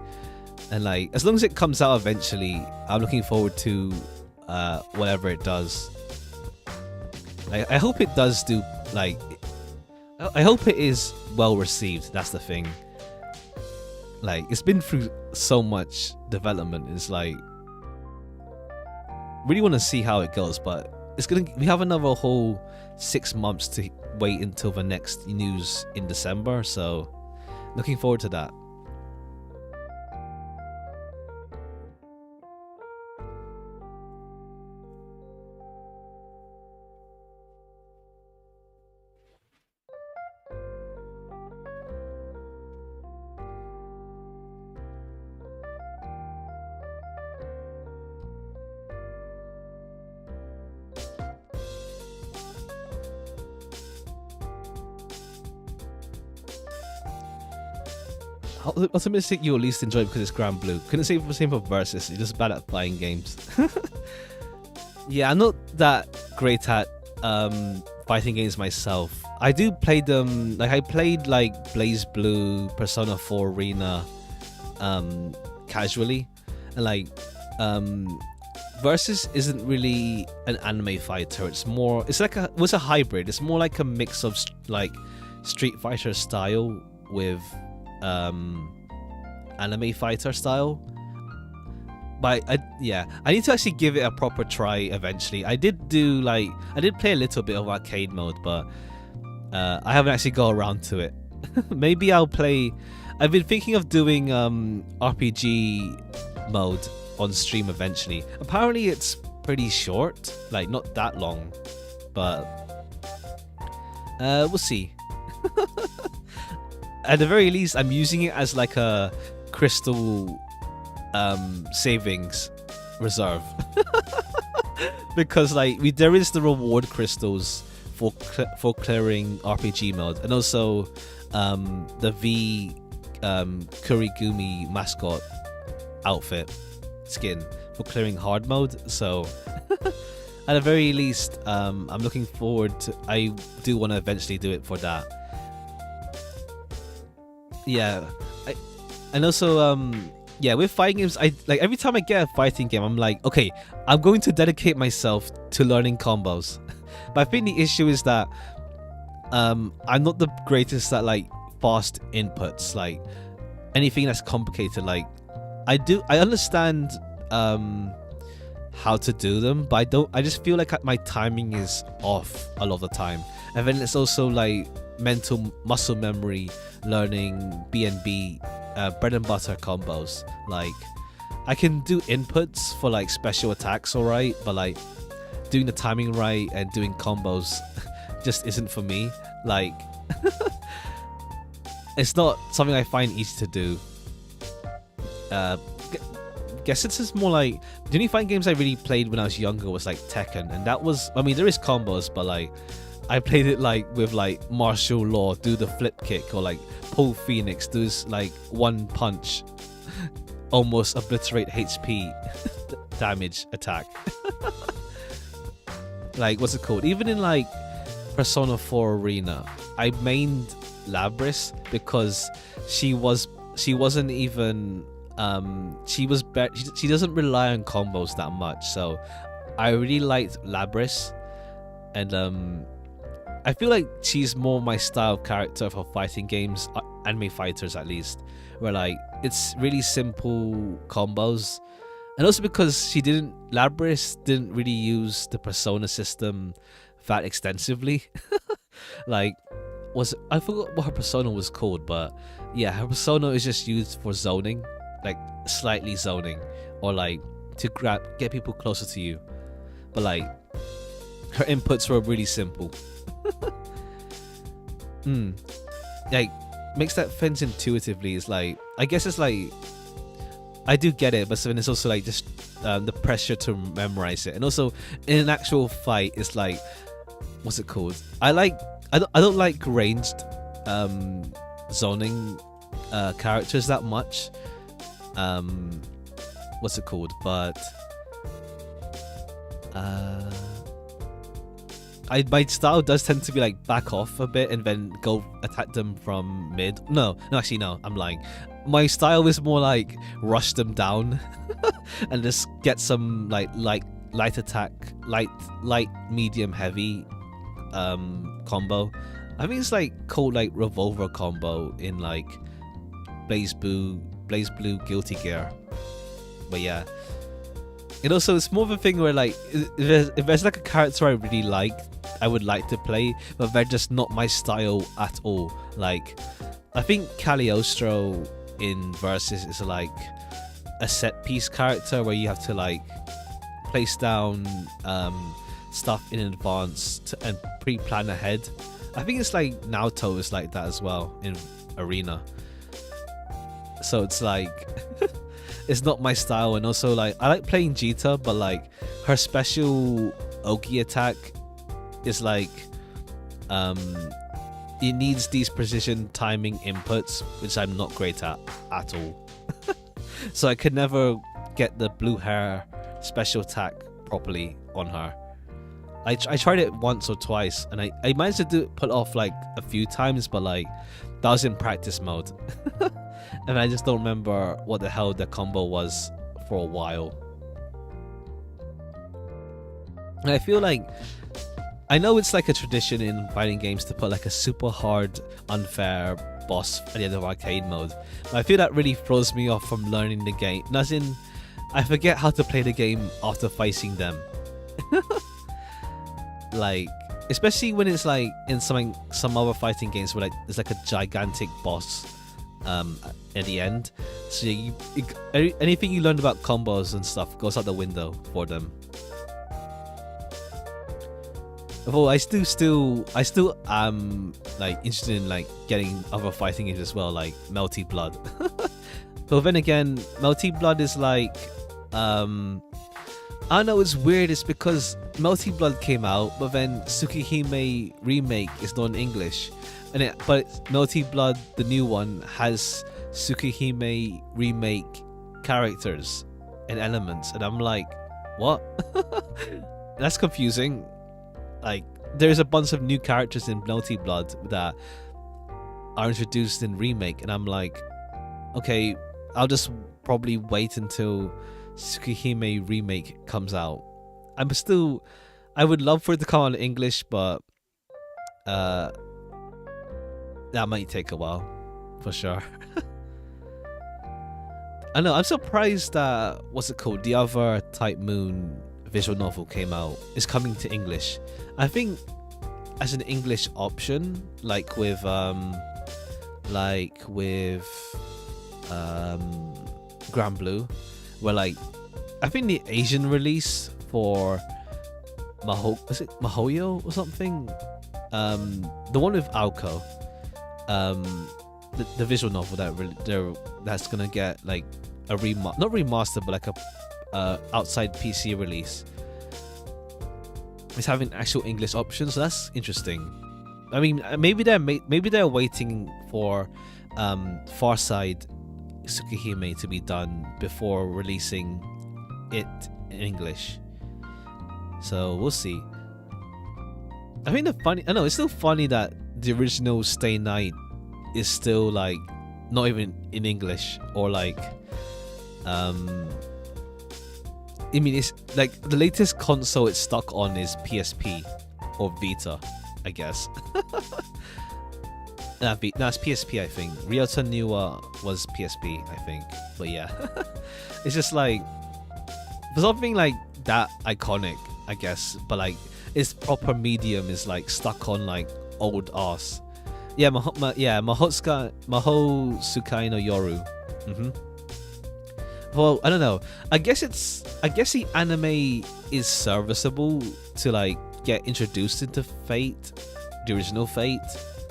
And like, as long as it comes out eventually, I'm looking forward to whatever it does. Like, I hope it does do, like, I hope it is well received. That's the thing. Like, it's been through so much development. It's like, really want to see how it goes, but we have another whole 6 months to wait until the next news in December, so looking forward to that. Optimistic you at least enjoy it because it's Granblue. Couldn't say the same for Versus. You're just bad at buying games. Yeah, I'm not that great at fighting games myself. I do play them. Like I played like BlazBlue, Persona 4 Arena, casually, and like Versus isn't really an anime fighter. It's a hybrid. It's more like a mix of like Street Fighter style with anime fighter style. But I need to actually give it a proper try eventually. I did play a little bit of arcade mode, but I haven't actually got around to it. Maybe I've been thinking of doing RPG mode on stream eventually. Apparently it's pretty short, like not that long, but we'll see. At the very least, I'm using it as like a crystal savings reserve. Because like there is the reward crystals for clearing RPG mode, and also the V Kurigumi mascot outfit skin for clearing hard mode. So at the very least, I'm looking forward to. I do want to eventually do it for that. Yeah, and also with fighting games, I like every time I get a fighting game, I'm like, okay, I'm going to dedicate myself to learning combos. But I think the issue is that I'm not the greatest at like fast inputs, like anything that's complicated. Like I understand how to do them, but I just feel like my timing is off a lot of the time. And then it's also like mental muscle memory learning BNB bread and butter combos. Like I can do inputs for like special attacks alright, but like doing the timing right and doing combos just isn't for me. Like it's not something I find easy to do. Guess it's just more like the only fighting games I really played when I was younger was like Tekken, and that was, I mean, there is combos, but like I played it like with like martial law, do the flip kick, or like pull Phoenix, do this like one punch, almost obliterate HP damage attack. Like what's it called? Even in like Persona 4 Arena, I mained Labris because she wasn't even she doesn't rely on combos that much, so I really liked Labris, and I feel like she's more my style of character for fighting games, anime fighters at least, where like it's really simple combos. And also because Labris didn't really use the Persona system that extensively. Like, I forgot what her Persona was called, but yeah, her Persona is just used for zoning, like slightly zoning, or like to get people closer to you. But like, her inputs were really simple. mm, like makes that sense intuitively. It's like, I guess it's like, I do get it, but then it's also like just the pressure to memorize it, and also in an actual fight, it's like, what's it called? I don't like ranged zoning characters that much. What's it called? But my style does tend to be like back off a bit and then go attack them from mid. No, actually no, I'm lying. My style is more like rush them down and just get some like light attack, light medium heavy combo. I think it's like called like revolver combo in like Blaze Blue Guilty Gear. But yeah. And also it's more of a thing where like if there's like a character I really like, I would like to play, but they're just not my style at all. Like I think Cagliostro in Versus is like a set piece character where you have to like place down stuff in advance and pre-plan ahead. I think it's like Naoto is like that as well in Arena. So it's like it's not my style. And also like I like playing Jita, but like her special Ogi attack is like it needs these precision timing inputs, which I'm not great at all. So I could never get the blue hair special attack properly on her. I tried it once or twice, and I managed to pull it off like a few times, but like that was in practice mode. And I just don't remember what the hell the combo was for a while. And I feel like, I know it's like a tradition in fighting games to put like a super hard, unfair boss at the end of arcade mode, but I feel that really throws me off from learning the game. And as in, I forget how to play the game after fighting them. Like, especially when it's like in some other fighting games where like there's like a gigantic boss at the end, so anything you learned about combos and stuff goes out the window for them. Although I still am like interested in like getting other fighting games as well, like Melty Blood. But then again, Melty Blood is like I know it's weird. It's because Melty Blood came out, but then Tsukihime Remake is not in English, but Melty Blood, the new one, has Tsukihime Remake characters and elements, and I'm like, what? That's confusing. Like, there's a bunch of new characters in Melty Blood that are introduced in Remake, and I'm like, okay, I'll just probably wait until Tsukihime Remake comes out. I would love for it to come out in English, but that might take a while for sure. I know, I'm surprised that the other Type Moon visual novel came out. It's coming to English. I think as an English option, like with Granblue, where like I think the Asian release for Mahoyo or something, the one with Aoko, the visual novel that's gonna get like a not remaster, but like a outside PC release, is having actual English options, so that's interesting. I mean, maybe they're waiting for Farside Tsukihime to be done before releasing it in English. So we'll see. I think it's still funny that the original Stay Night is still like not even in English, or like I mean, it's like the latest console it's stuck on is PSP or Vita, I guess. That's PSP, I think. Ryota Niwa was PSP, I think. But yeah, it's just like for something like that iconic, I guess, but like its proper medium is like stuck on like old ass. Yeah, Maho Sukai no Yoru. Well, I don't know. I guess the anime is serviceable to like get introduced into Fate, the original Fate.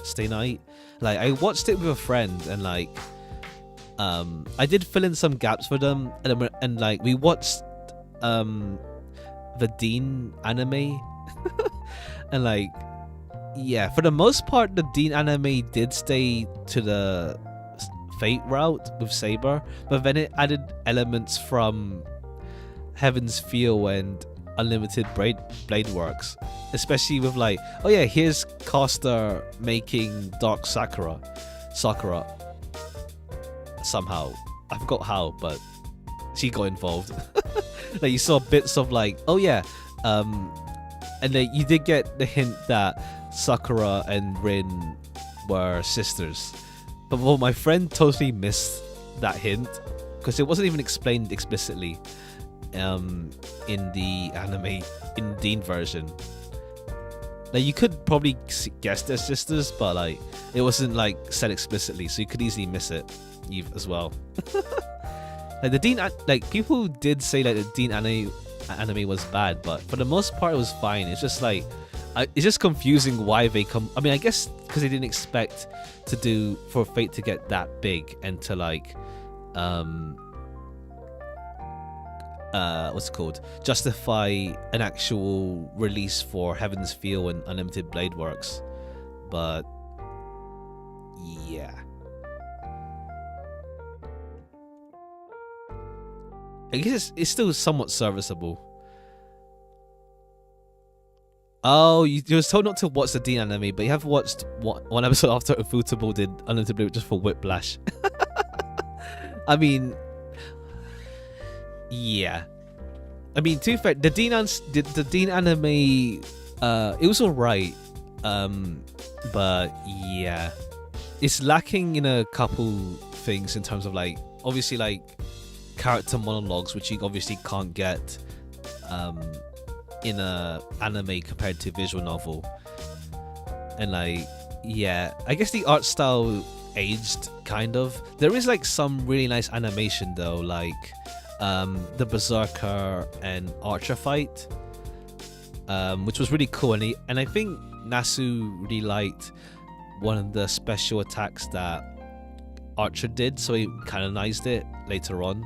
Stay Night. Like I watched it with a friend, and like I did fill in some gaps for them, and like we watched the Dean anime, and like yeah, for the most part the Dean anime did stay to the Fate route with Saber, but then it added elements from Heaven's Feel and Unlimited Blade Works, especially with like, oh yeah, here's Costa making Dark Sakura somehow. I forgot how, but she got involved. Like you saw bits of like, oh yeah, and then you did get the hint that Sakura and Rin were sisters, but well, my friend totally missed that hint because it wasn't even explained explicitly in the anime, in Dean version. Like you could probably guess they're sisters, but like it wasn't like said explicitly, so you could easily miss it as well. Like the Dean, like people did say like the Dean anime was bad, but for the most part it was fine. It's just like it's just confusing why they come. I mean, I guess because they didn't expect for Fate to get that big and to like what's it called, justify an actual release for Heaven's Feel and Unlimited Blade Works. But yeah, I guess it's still somewhat serviceable. Oh, you was told not to watch the Dean anime, but you have watched one episode after Ufotable did Unlimited Blade just for Whiplash. I mean, yeah. I mean, to be fair, the Dean anime, it was alright. But yeah, it's lacking in a couple things in terms of like, obviously like character monologues, which you obviously can't get in a anime compared to visual novel. And like, yeah, I guess the art style aged kind of. There is like some really nice animation though, like the Berserker and Archer fight, which was really cool, and I think Nasu really liked one of the special attacks that Archer did, so he canonized it later on,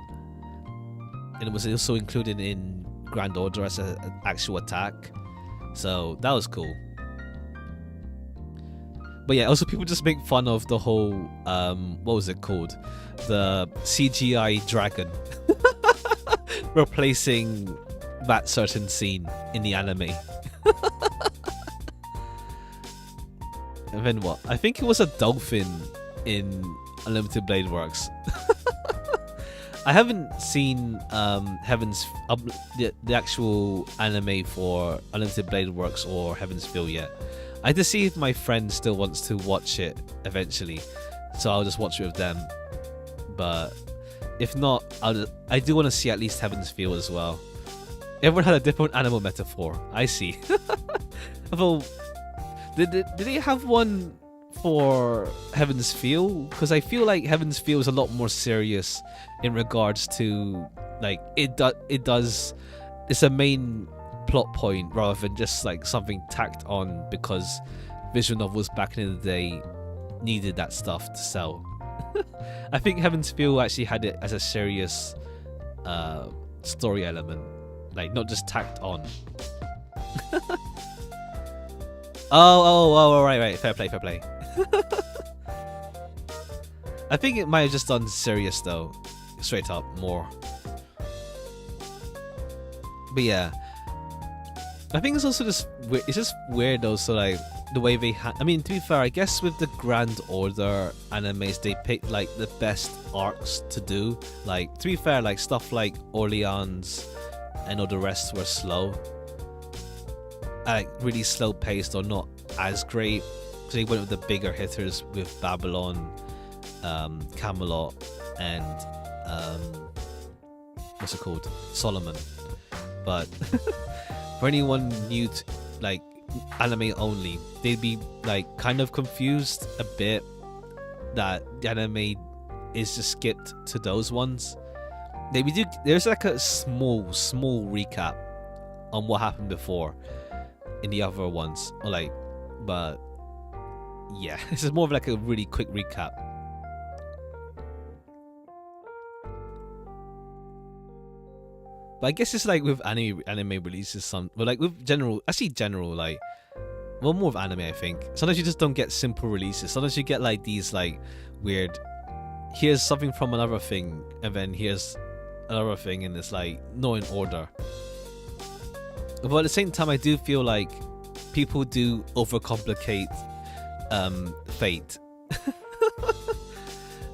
and it was also included in Grand Order as an actual attack, so that was cool. But yeah, also people just make fun of the whole what was it called, the CGI dragon replacing that certain scene in the anime. And then what? I think it was a dolphin in Unlimited Blade Works. I haven't seen Heaven's the actual anime for Unlimited Blade Works or Heaven's Feel yet. I had to see if my friend still wants to watch it eventually, so I'll just watch it with them. But if not, I do want to see at least Heaven's Feel as well. Everyone had a different animal metaphor. I see. Although, did they have one for Heaven's Feel? Because I feel like Heaven's Feel is a lot more serious in regards to like it's a main plot point rather than just like something tacked on because visual novels back in the day needed that stuff to sell. I think Heaven's Feel actually had it as a serious story element, like not just tacked on. oh, right, fair play. I think it might have just done serious though, straight up more. But yeah, I think it's also just it's just weird though. So like the way they I mean, to be fair, I guess with the Grand Order animes, they picked like the best arcs to do. Like to be fair, like stuff like Orleans and all the rest were slow, like really slow paced or not as great. So they went with the bigger hitters with Babylon, Camelot, and what's it called, Solomon. But for anyone new to like anime only, they'd be like kind of confused a bit that the anime is just skipped to those ones. There's like a small recap on what happened before in the other ones, or like, but yeah, this is more of like a really quick recap. But I guess it's like with anime releases, but like with general, like, well, more of anime, I think. Sometimes you just don't get simple releases. Sometimes you get like these like weird, here's something from another thing, and then here's another thing, and it's like no in order. But at the same time, I do feel like people do overcomplicate Fate.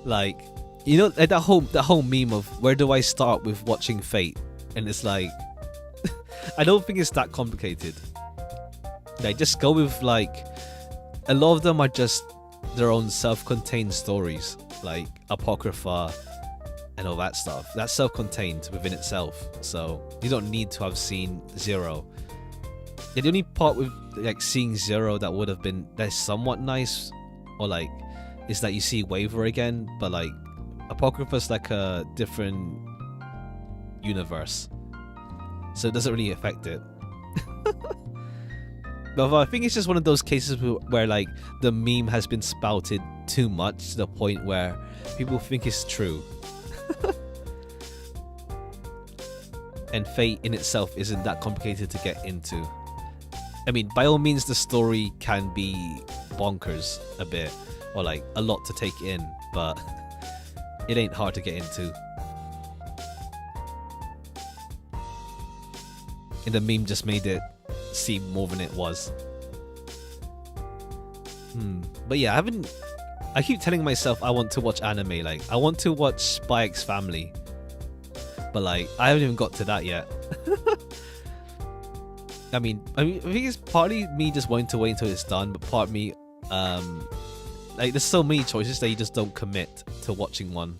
Like, you know, like that whole meme of where do I start with watching Fate, and it's like I don't think it's that complicated. Like, just go with like a lot of them are just their own self-contained stories, like Apocrypha and all that stuff. That's self-contained within itself, so you don't need to have seen Zero. Yeah, the only part with like seeing Zero that would have been that's somewhat nice, or like, is that you see Waver again, but like Apocrypha's like a different universe, so it doesn't really affect it. But I think it's just one of those cases where like the meme has been spouted too much to the point where people think it's true. And Fate in itself isn't that complicated to get into. I mean, by all means, the story can be bonkers a bit, or like a lot to take in, but it ain't hard to get into. And the meme just made it seem more than it was. But yeah, I keep telling myself I want to watch anime. Like, I want to watch Spy X Family, but like I haven't even got to that yet. I mean, I think it's partly me just wanting to wait until it's done, but part of me, like, there's so many choices that you just don't commit to watching one.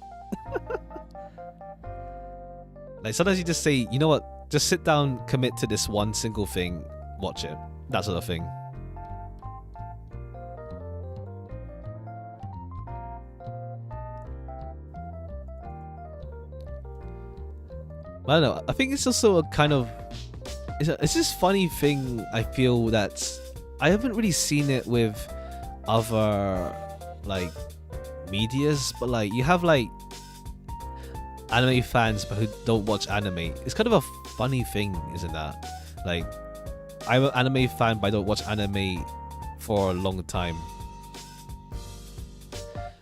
Like, sometimes you just say, you know what, just sit down, commit to this one single thing, watch it, that sort of thing. I don't know, I think it's also a kind of, it's this funny thing I feel that I haven't really seen it with other like medias, but like you have like anime fans but who don't watch anime. It's kind of a funny thing, isn't that? Like, I'm an anime fan but I don't watch anime for a long time.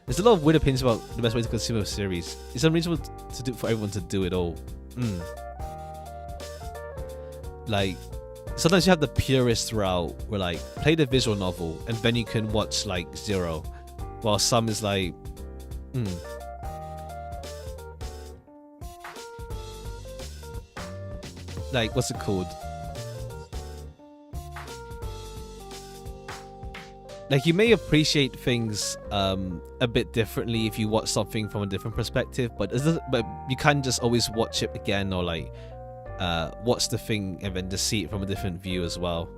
There's a lot of weird opinions about the best way to consume a series. It's unreasonable to do for everyone to do it all. Like, sometimes you have the purist route where like play the visual novel and then you can watch like Zero, while some is like like, what's it called? Like, you may appreciate things a bit differently if you watch something from a different perspective, but you can't just always watch it again, or like watch the thing and then just see it from a different view as well.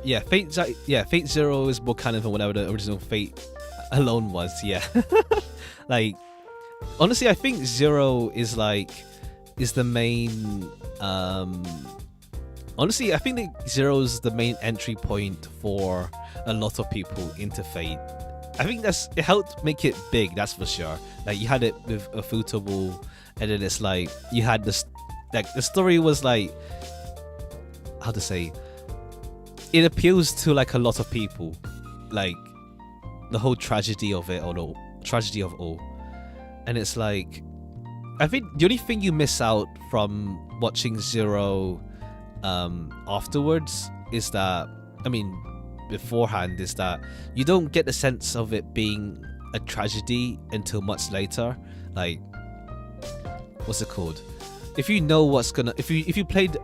Yeah, Fate Zero is more kind of whatever the original Fate alone was. Yeah, like, honestly, I think Zero is the main. Honestly, I think that Zero's the main entry point for a lot of people into Fate. I think it helped make it big. That's for sure. Like, you had it with Ufotable, and then it's like you had this. Like, the story was like, how to say, it appeals to like a lot of people, like the whole tragedy of it, or the tragedy of all. And it's like, I think the only thing you miss out from watching Zero afterwards is that, I mean, beforehand, is that you don't get the sense of it being a tragedy until much later. Like, what's it called? If you know what's gonna, if you played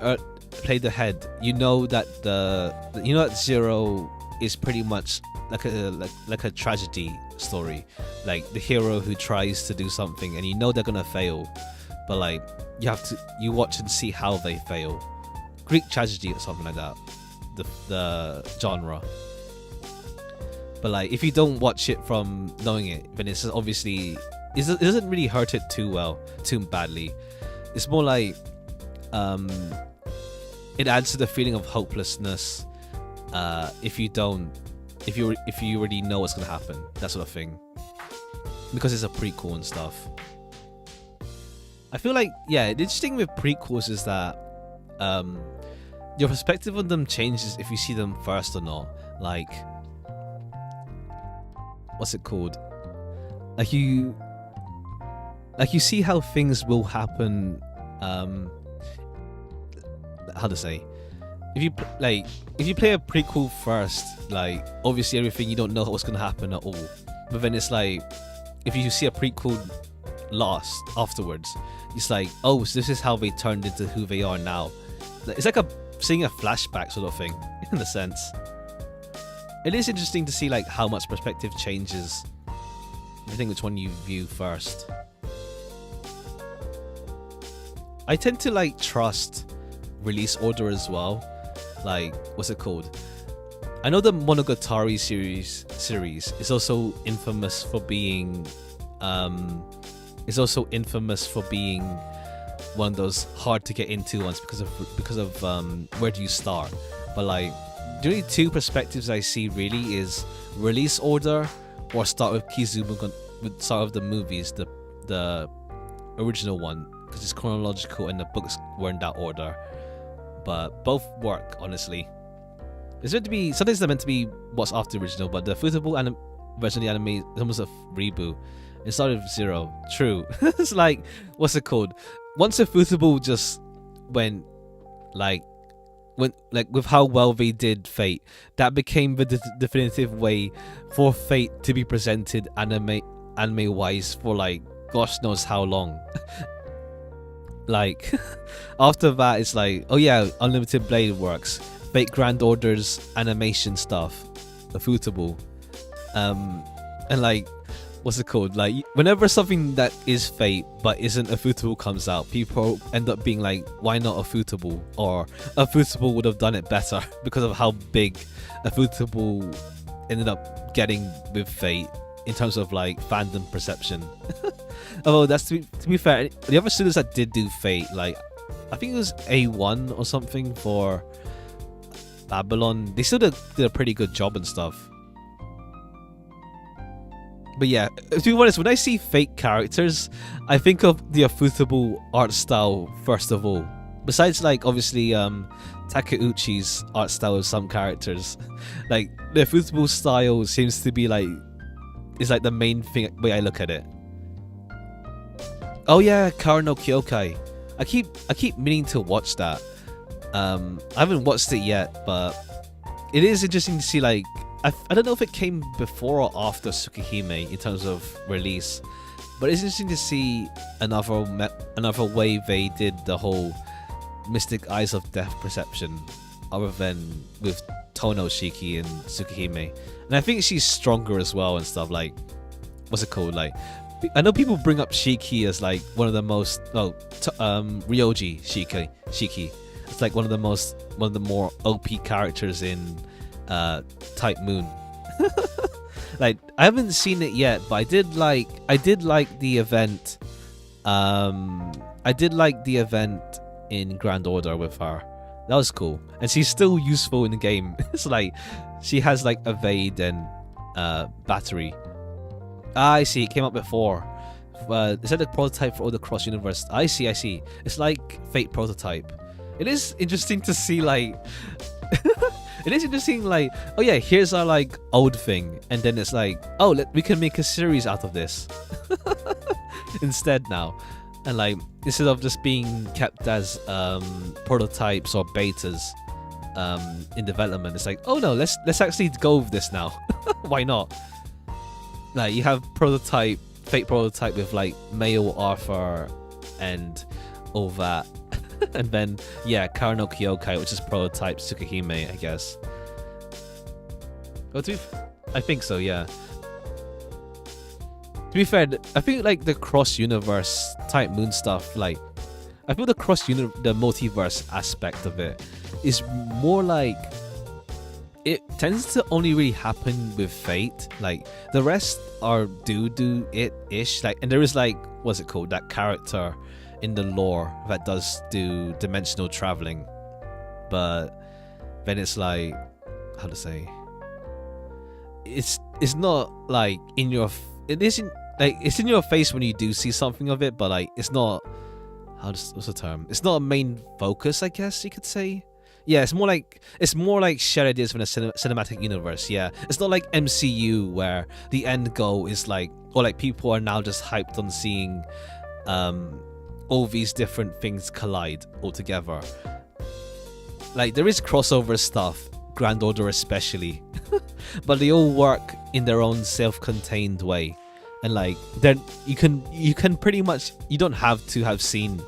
ahead, you know that that Zero is pretty much like a tragedy story, like the hero who tries to do something and you know they're gonna fail, but like you watch and see how they fail. Greek tragedy or something like that, the genre. But like if you don't watch it from knowing it, then it's obviously it doesn't really hurt it too badly. It's more like it adds to the feeling of hopelessness if you already know what's gonna happen, that sort of thing, because it's a prequel and stuff. I feel like, yeah, the interesting with prequels is that your perspective on them changes if you see them first or not. Like, what's it called? Like you see how things will happen. How to say? If you play a prequel first, like obviously everything, you don't know what's gonna happen at all. But then it's like if you see a prequel last afterwards, it's like, oh, so this is how they turned into who they are now. It's like seeing a flashback sort of thing in a sense. It is interesting to see like how much perspective changes depending which one you view first. I tend to like trust release order as well. Like, what's it called? I know the Monogatari series is also infamous for being one of those hard to get into ones because of where do you start. But like the only two perspectives I see really is release order or start with Kizuma, start with the movies, the original one, because it's chronological and the books were in that order. But both work, honestly. It's meant to be, sometimes they're meant to be what's after the original, but the footable version of the anime is almost a reboot. It started with 0. True. It's like, what's it called? Once a footable just went with how well they did Fate, that became the definitive way for Fate to be presented anime wise for like gosh knows how long. Like after that it's like, oh yeah, Unlimited Blade works, Fate Grand Order's animation stuff, the footable, and like what's it called, like whenever something that is Fate but isn't a footable comes out, people end up being like, why not a footable, or a footable would have done it better because of how big a footable ended up getting with Fate in terms of like fandom perception. Although that's to be fair, the other studios that did do Fate, like I think it was A1 or something for Babylon, they still did a pretty good job and stuff. But yeah, to be honest, when I see Fate characters, I think of the Ufotable art style first of all. Besides, like obviously Takeuchi's art style of some characters, like the Ufotable style seems to be like, is like the main way I look at it. Oh yeah, Kara no Kyokai. I keep meaning to watch that. I haven't watched it yet, but it is interesting to see, like, I don't know if it came before or after Tsukihime in terms of release, but it's interesting to see another way they did the whole Mystic Eyes of Death perception, other than with Tono Shiki and Tsukihime. And I think she's stronger as well and stuff. Like, what's it called? Like, I know people bring up Shiki as like one of the most, Ryoji Shiki. It's like one of the more OP characters in Type Moon. Like, I haven't seen it yet, but I did like the event. I did like the event in Grand Order with her. That was cool, and she's still useful in the game. It's like she has like evade and battery. I see. It came up before. Is that the prototype for all the cross universe? I see. It's like Fate prototype. It is interesting to see, like it is interesting, like, oh yeah, here's our like old thing, and then it's like, oh, we can make a series out of this instead now, and like instead of just being kept as prototypes or betas in development, it's like, oh no, let's actually go with this now. Why not? Like, you have Fate prototype with like male Arthur and all that. And then, yeah, Kara no Kyokai, which is prototype Tsukihime, I guess. I think so, yeah. To be fair, I think like the cross universe type moon stuff, like I feel the the multiverse aspect of it is more like it tends to only really happen with Fate. Like the rest are do it ish. Like, and there is like, what's it called? That character in the lore that does do dimensional traveling, but then it's like, how to say? It's not like in your it isn't like it's in your face when you do see something of it, but like it's not what's the term? It's not a main focus, I guess you could say. Yeah, it's more like shared ideas from a cinematic universe. Yeah, it's not like MCU where the end goal is like, or like people are now just hyped on seeing all these different things collide all together. Like there is crossover stuff, Grand Order especially, but they all work in their own self-contained way. And like then you can pretty much, you don't have to have seen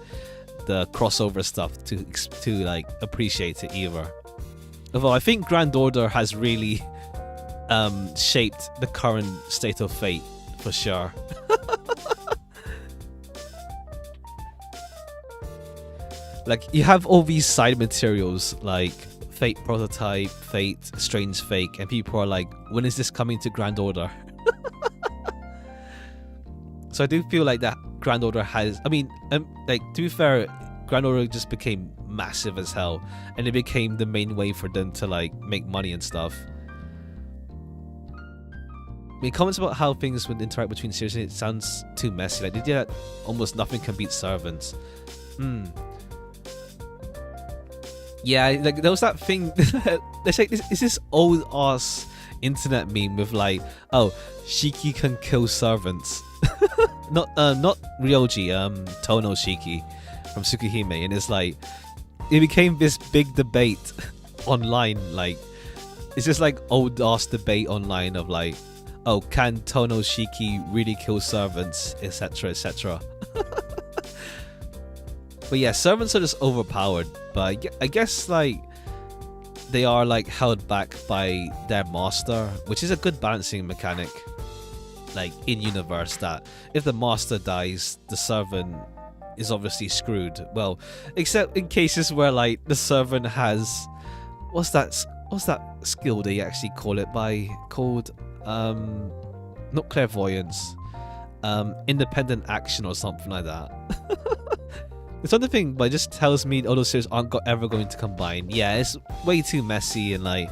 the crossover stuff to like appreciate it either. Although I think Grand Order has really shaped the current state of Fate for sure. Like you have all these side materials like Fate Prototype, Fate Strange Fake, and people are like, when is this coming to Grand Order? So I do feel like that Grand Order has, I mean, like to be fair, Grand Order just became massive as hell, and it became the main way for them to like make money and stuff. I mean, comments about how things would interact between series, it sounds too messy. Like they did that, almost nothing can beat servants. Yeah, like there was that thing. They say is this old ass internet meme with like, oh, Shiki can kill servants. not Ryoji, Tono Shiki from Tsukihime, and it's like it became this big debate online. Like it's just like old ass debate online of like, oh, can Tono Shiki really kill servants, etc, etc. But yeah, servants are just overpowered, but I guess like they are like held back by their master, which is a good balancing mechanic. Like in universe, that if the master dies, the servant is obviously screwed. Well, except in cases where like the servant has what's that skill they actually call it by, called not clairvoyance, independent action or something like that. It's another thing, but it just tells me all those series aren't ever going to combine. Yeah, it's way too messy, and like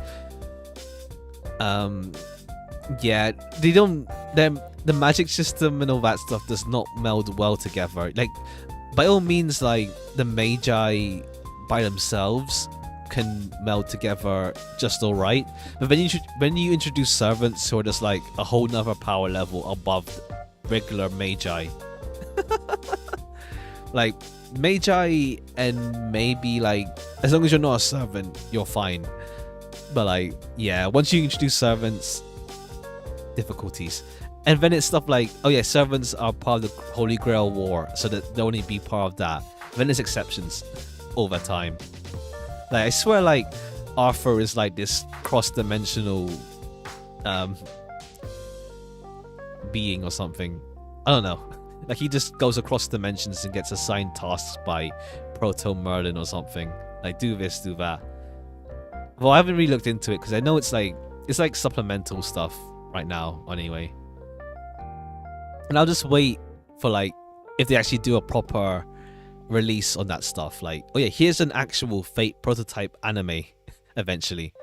yeah, they don't. The magic system and all that stuff does not meld well together. Like, by all means, like the magi by themselves can meld together just alright. But when you introduce servants who are just like a whole nother power level above regular magi, like magi and maybe like as long as you're not a servant, you're fine. But like yeah, once you introduce servants, difficulties. And then it's stuff like, oh yeah, servants are part of the Holy Grail War, so that they'll only be part of that. Then there's exceptions over time. Like I swear, like Arthur is like this cross-dimensional being or something. I don't know. Like he just goes across dimensions and gets assigned tasks by Proto Merlin or something. Like do this, do that. Well, I haven't really looked into it because I know it's like supplemental stuff right now anyway. And I'll just wait for like if they actually do a proper release on that stuff. Like, oh yeah, here's an actual Fate prototype anime eventually.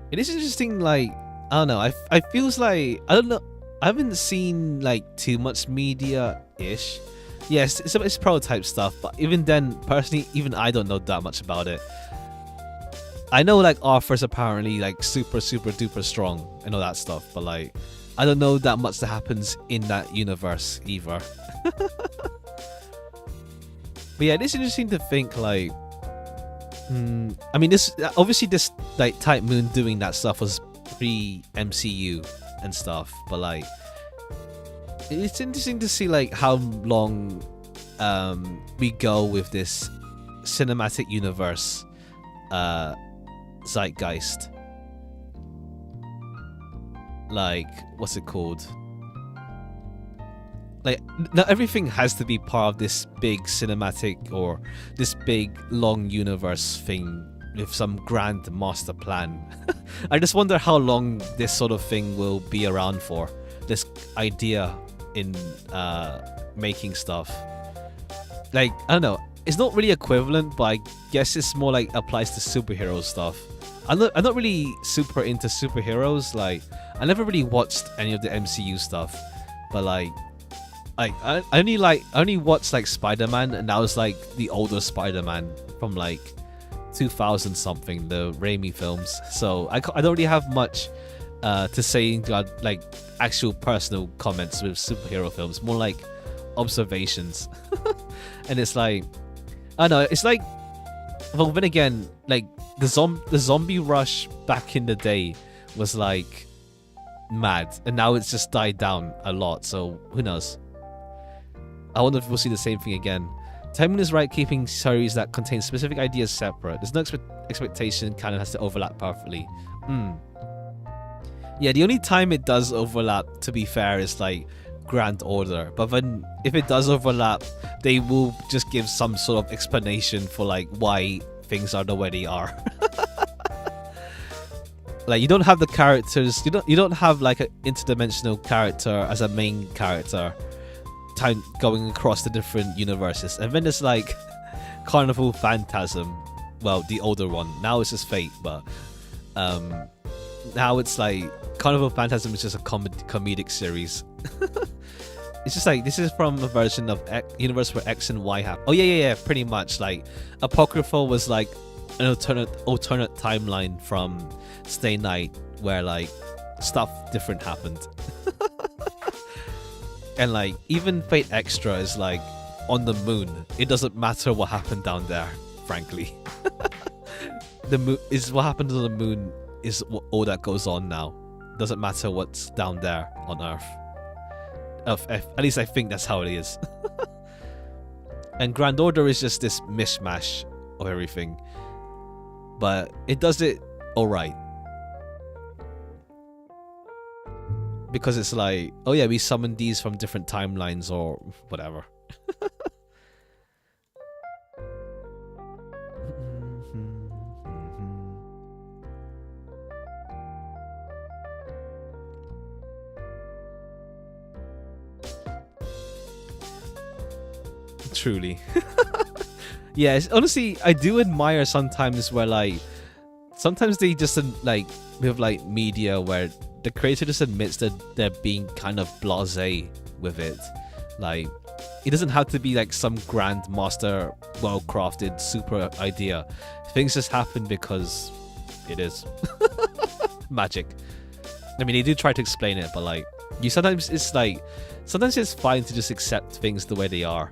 It is interesting, like, I don't know, I feels like, I don't know, I haven't seen like too much media-ish. Yes, it's prototype stuff, but even then, personally, even I don't know that much about it. I know like Arthur's apparently like super duper strong and all that stuff, but like I don't know that much that happens in that universe either. But yeah, it's interesting to think like, I mean, this obviously this like Type Moon doing that stuff was pre-MCU and stuff, but like it's interesting to see like how long we go with this cinematic universe uh zeitgeist. Like, what's it called? Like, not everything has to be part of this big cinematic or this big long universe thing with some grand master plan. I just wonder how long this sort of thing will be around for. This idea in making stuff. Like, I don't know. It's not really equivalent, but I guess it's more like applies to superhero stuff. I'm not really super into superheroes. Like, I never really watched any of the MCU stuff, but like I only watched like Spider-Man, and that was like the older Spider-Man from like 2000 something, the Raimi films. So I don't really have much to say in like actual personal comments with superhero films, more like observations. And it's like, I don't know, it's like, well, then again, like the zombie rush back in the day was like mad, and now it's just died down a lot, so who knows. I wonder if we'll see the same thing again. Timing is right, keeping series that contain specific ideas separate. There's no expectation canon has to overlap perfectly. Yeah, the only time it does overlap, to be fair, is like Grand Order. But then if it does overlap, they will just give some sort of explanation for like why things are the way they are. Like, you don't have the characters, you don't have like an interdimensional character as a main character time going across the different universes. And then there's like Carnival Phantasm, well, the older one. Now it's just Fate, but now it's like Carnival Phantasm is just a comedic series. It's just like, this is from a version of universe where X and Y happen. Oh yeah, pretty much. Like, Apocrypha was like an alternate timeline from Stay Night where like stuff different happened. And like, even Fate Extra is like on the moon. It doesn't matter what happened down there, frankly. The moon is what happened to the moon is all that goes on now. Doesn't matter what's down there on Earth. At least I think that's how it is. And Grand Order is just this mishmash of everything, but it does it alright. Because it's like, oh yeah, we summoned these from different timelines or whatever. Truly. Yeah, honestly, I do admire sometimes where like, sometimes they just like, with like media where the creator just admits that they're being kind of blasé with it. Like, it doesn't have to be like some grand master, well-crafted, super idea. Things just happen because it is. Magic. I mean, they do try to explain it, but like, sometimes it's fine to just accept things the way they are.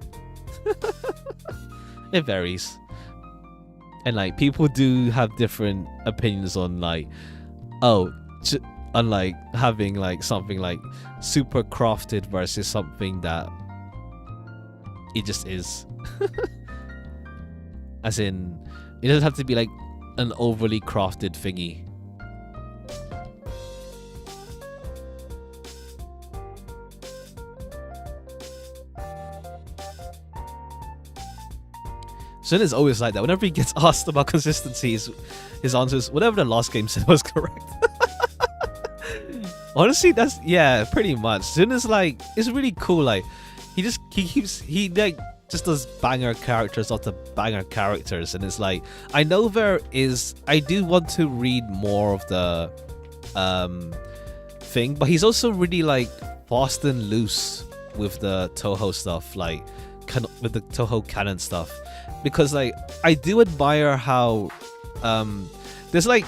It varies. And like, people do have different opinions on like, unlike having like something like super crafted versus something that it just is. As in, it doesn't have to be like an overly crafted thingy. Shin is always like that. Whenever he gets asked about consistency, his answer is whatever the last game said was correct. Honestly, that's, yeah, pretty much. Shin is like, it's really cool. Like, he like just does banger characters after banger characters, and it's like, I do want to read more of the thing, but he's also really like fast and loose with the Toho stuff, like with the Toho canon stuff. Because like, I do admire how there's like,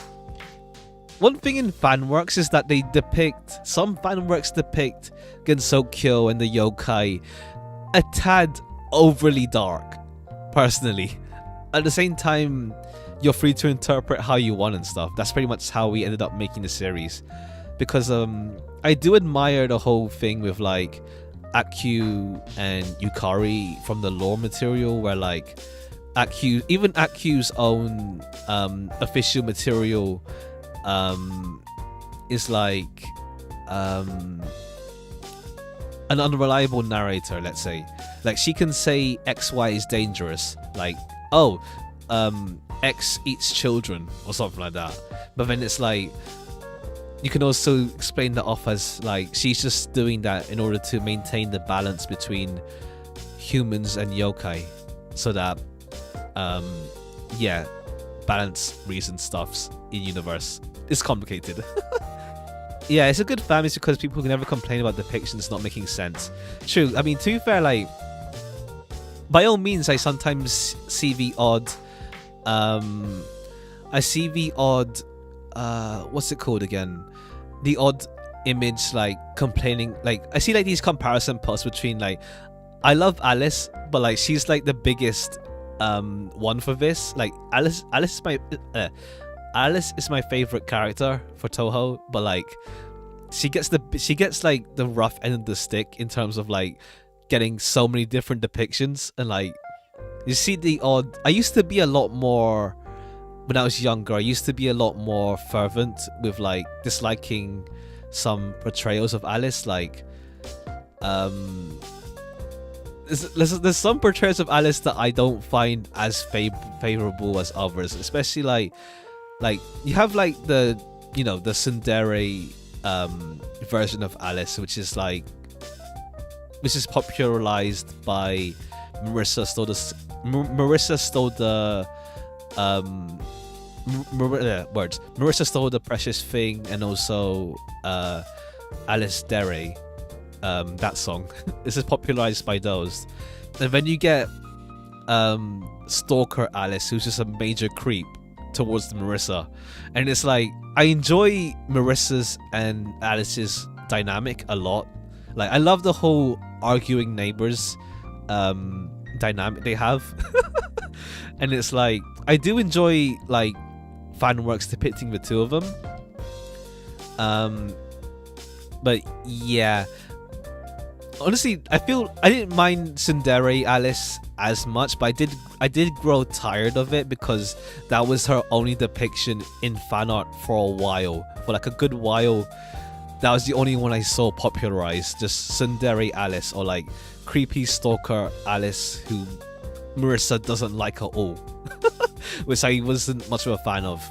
one thing in fanworks is that some fanworks depict Gensokyo and the yokai a tad overly dark, personally. At the same time, you're free to interpret how you want and stuff. That's pretty much how we ended up making the series. Because I do admire the whole thing with like Akyu and Yukari from the lore material, where like even ACQ's own official material is like an unreliable narrator, let's say. Like, she can say XY is dangerous, like, oh, X eats children or something like that, but then it's like you can also explain that off as like she's just doing that in order to maintain the balance between humans and yokai, so that balance reason stuffs in universe. It's complicated. Yeah, it's a good family because people can never complain about depictions not making sense. True. I mean, to be fair, like, by all means, I sometimes see the odd what's it called again? The odd image, like, complaining, like, I see like these comparison posts between, like, I love Alice, but like she's like the biggest one for this. Like, Alice is my favorite character for Toho, but like she gets like the rough end of the stick in terms of like getting so many different depictions. And like, you see the odd, I used to be a lot more, when I was younger, I used to be a lot more fervent with like disliking some portrayals of Alice. Like, there's some portrayals of Alice that I don't find as favorable as others, especially like you have like the, you know, the tsundere version of Alice, which is popularized by Marissa stole the precious thing, and also Alice Dere, that song. This is popularized by those. And then you get Stalker Alice, who's just a major creep towards Marissa, and it's like, I enjoy Marissa's and Alice's dynamic a lot. Like, I love the whole arguing neighbors dynamic they have. And it's like, I do enjoy like fan works depicting the two of them. But yeah, honestly, I feel I didn't mind tsundere Alice as much, but I did grow tired of it because that was her only depiction in fan art for a while. For like a good while, that was the only one I saw popularized, just tsundere Alice, or like creepy stalker Alice who Marissa doesn't like at all. Which I wasn't much of a fan of.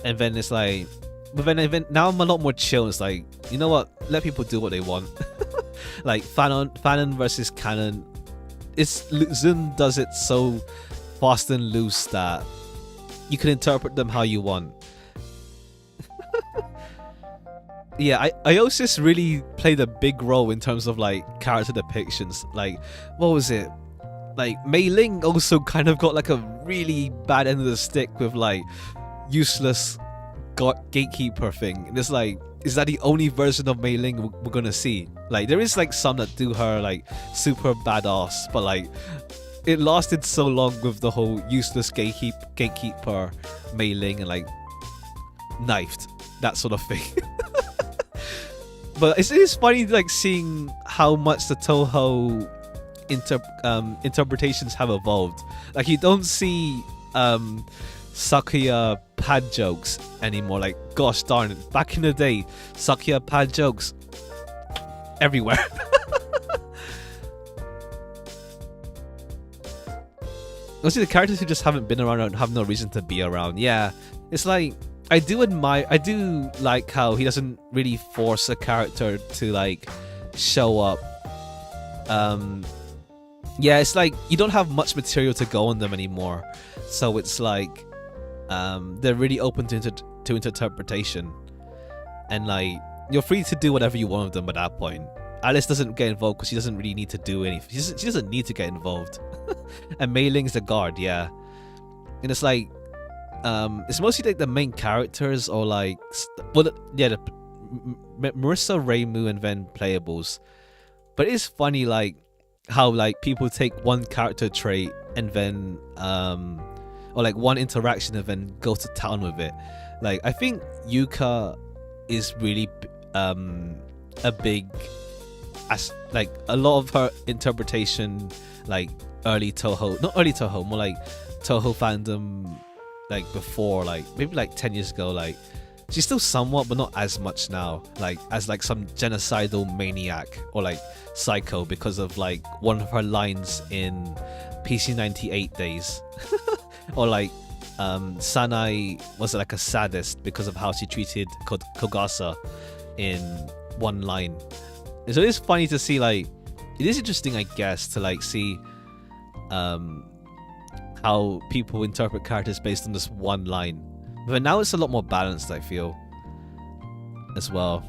And then it's like, but then now I'm a lot more chill. It's like, you know what, let people do what they want. Like, fanon versus canon, Zun does it so fast and loose that you can interpret them how you want. Yeah, Iosis really played a big role in terms of like character depictions. Like, what was it? Like, Mei Ling also kind of got like a really bad end of the stick with like useless gatekeeper thing. And it's like, is that the only version of Mei Ling we're gonna see? Like, there is like some that do her like super badass, but like it lasted so long with the whole useless gatekeeper Mei Ling and like knifed, that sort of thing. But it is funny like seeing how much the Toho interpretations have evolved. Like, you don't see Sakuya pad jokes anymore. Like, gosh darn it, back in the day, Sakuya pad jokes everywhere. Mostly the characters who just haven't been around and have no reason to be around. Yeah, it's like, I do like how he doesn't really force a character to like show up. Yeah, it's like you don't have much material to go on them anymore, so it's like they're really open to interpretation, and like you're free to do whatever you want with them at that point. Alice doesn't get involved because she doesn't really need to do anything. She doesn't need to get involved. And Mei Ling's the guard, yeah, and it's like it's mostly like the main characters, or like, well, yeah, Marissa, Reimu, and then playables. But it's funny like how like people take one character trait and then or like one interaction and then go to town with it. Like, I think Yuka is really a big, as like a lot of her interpretation like early Toho, not early Toho, more like Toho fandom, like before, like maybe like 10 years ago. Like she's still somewhat, but not as much now, like as like some genocidal maniac or like psycho because of like one of her lines in PC98 days. Or like Sanai was like a sadist because of how she treated Kogasa in one line. And so it's funny to see, like, it is interesting, I guess, to like see how people interpret characters based on this one line. But now it's a lot more balanced, I feel, as well.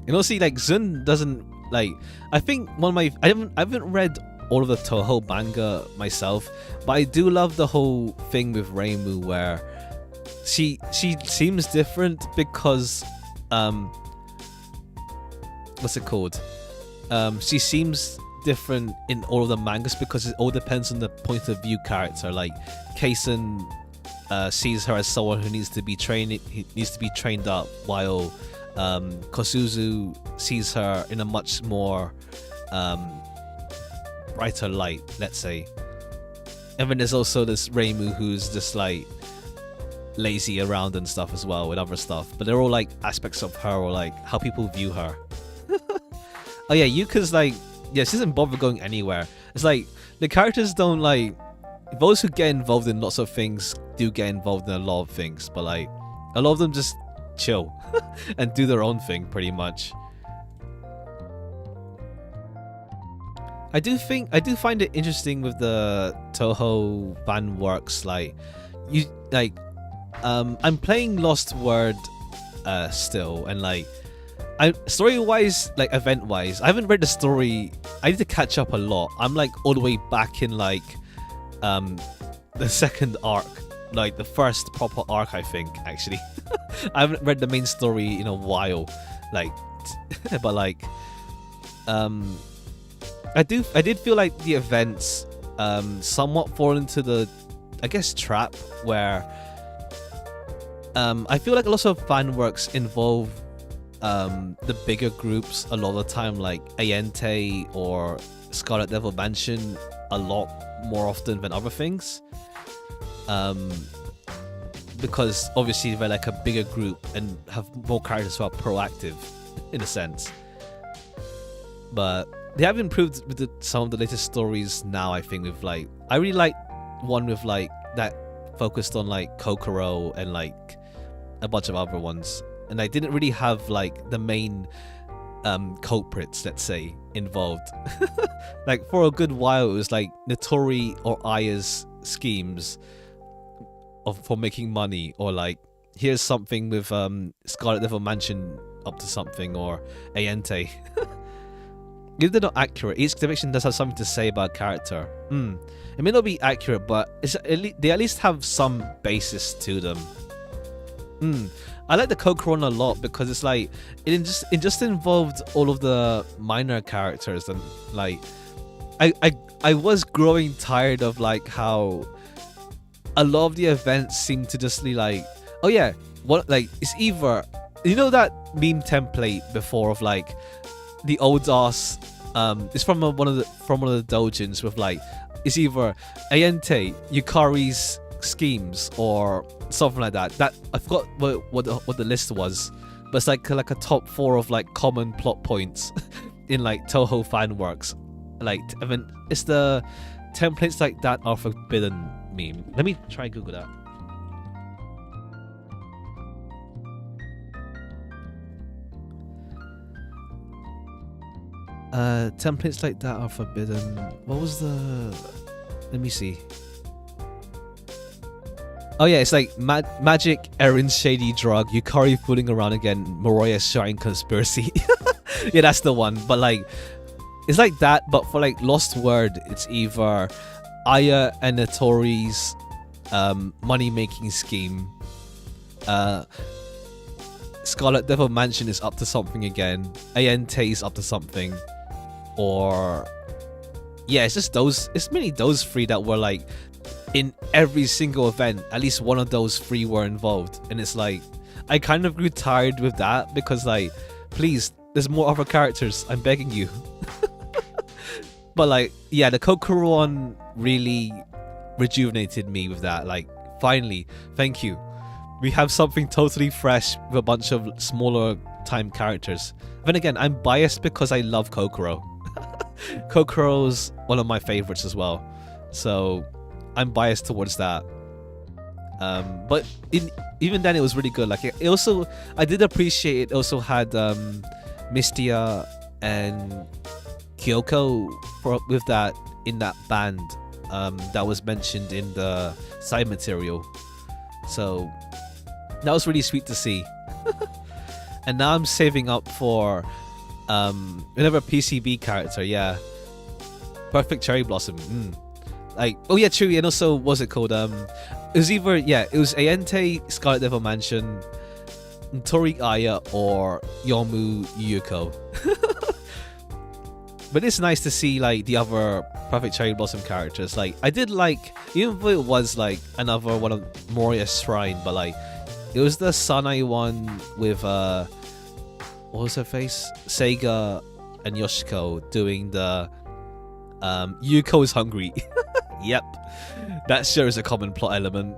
And also, like, Zun doesn't, like, I think one of my, I haven't read all of the Toho manga myself, but I do love the whole thing with Reimu where she seems different because what's it called? She seems different in all of the mangas because it all depends on the point of view character. Like Kaisen sees her as someone who needs to be trained up, while Kosuzu sees her in a much more brighter light, let's say. And then there's also this Reimu who's just like lazy around and stuff as well with other stuff, but they're all like aspects of her or like how people view her. Oh yeah, Yuka's like, yeah, she doesn't bother going anywhere. It's like the characters don't like, those who get involved in lots of things do get involved in a lot of things, but like a lot of them just chill and do their own thing pretty much. I do find it interesting with the Toho fan works, like you like I'm playing Lost Word still, and like story-wise, like event-wise, I haven't read the story. I need to catch up a lot. I'm like all the way back in like the second arc, like the first proper arc, I think, actually. I haven't read the main story in a while, like but like I did feel like the events somewhat fall into the, I guess, trap where I feel like lots of fan works involve the bigger groups a lot of the time, like Ayente or Scarlet Devil Mansion, a lot more often than other things. Because obviously they're like a bigger group and have more characters who are proactive in a sense. But they have improved with some of the latest stories now, I think, with like, I really like one with like that focused on like Kokoro and like a bunch of other ones, and I didn't really have like the main culprits, let's say, involved. Like for a good while it was like Notori or Aya's schemes for making money, or like here's something with Scarlet Devil Mansion up to something, or Ayente. If they're not accurate, each division does have something to say about a character. It may not be accurate, but they at least have some basis to them. I like the Kokoro a lot because it's like it just involved all of the minor characters, and like I was growing tired of like how a lot of the events seem to just be like, oh yeah, what, like it's either, you know that meme template before of like the old ass it's from one of the doujins with like, it's either Ayente, Yukari's schemes, or something like that. That I forgot what the list was, but it's like a top 4 of like common plot points in like Toho fan works. Like, I mean, it's the templates like that are forbidden meme. Let me try and Google that. Templates like that are forbidden. What was the... Let me see. Oh yeah, it's like magic, Erin's shady drug, Yukari fooling around again, Moroya's shrine conspiracy. Yeah, that's the one. But like, it's like that, but for like Lost Word, it's either Aya and Notori's money-making scheme. Scarlet Devil Mansion is up to something again. Ayente's up to something. Or yeah, it's just those, it's mainly those 3 that were like in every single event, at least one of those 3 were involved. And it's like, I kind of grew tired with that because like Please, there's more other characters. I'm begging you. But like, yeah, the Kokoro one really rejuvenated me with that. Like, finally, thank you. We have something totally fresh with a bunch of smaller time characters. Then again, I'm biased because I love Kokoro. Kokoro's one of my favorites as well, so I'm biased towards that. But even then, it was really good. Like, it also, I did appreciate it also had Mistia and Kyoko with that in that band that was mentioned in the side material. So that was really sweet to see. And now I'm saving up for another PCB character. Yeah, Perfect Cherry Blossom. Like, oh yeah, true. And also, what's it called? It was either, yeah, it was Aente, Scarlet Devil Mansion, Tori Aya, or Yomu Yuko. But it's nice to see like the other Perfect Cherry Blossom characters. Like, I did like, even though it was like another one of Moria's Shrine, but like it was the Sanai one with what was her face? Seiga and Yoshiko doing the Yuko's hungry. Yep, that sure is a common plot element.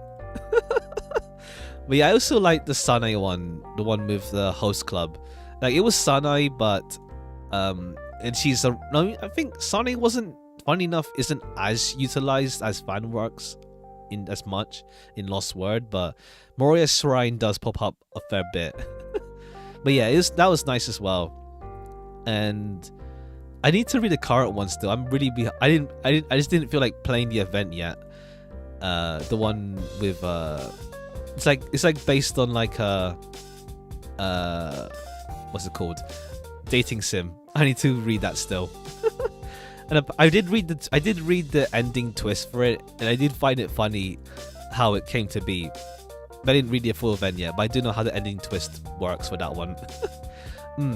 But yeah, I also like the Sanai one, the one with the host club. Like, it was Sanai, but and she's a, no, I think Sanai wasn't, funny enough, isn't as utilized as fan works in as much in Lost Word, but Moria's Shrine does pop up a fair bit. But yeah, that was nice as well. And I need to read the current one still. I'm really I just didn't feel like playing the event yet. The one with it's like based on like a what's it called? Dating sim. I need to read that still. And I did read the ending twist for it, and I did find it funny how it came to be. But I didn't read the full event yet, but I do know how the ending twist works for that one.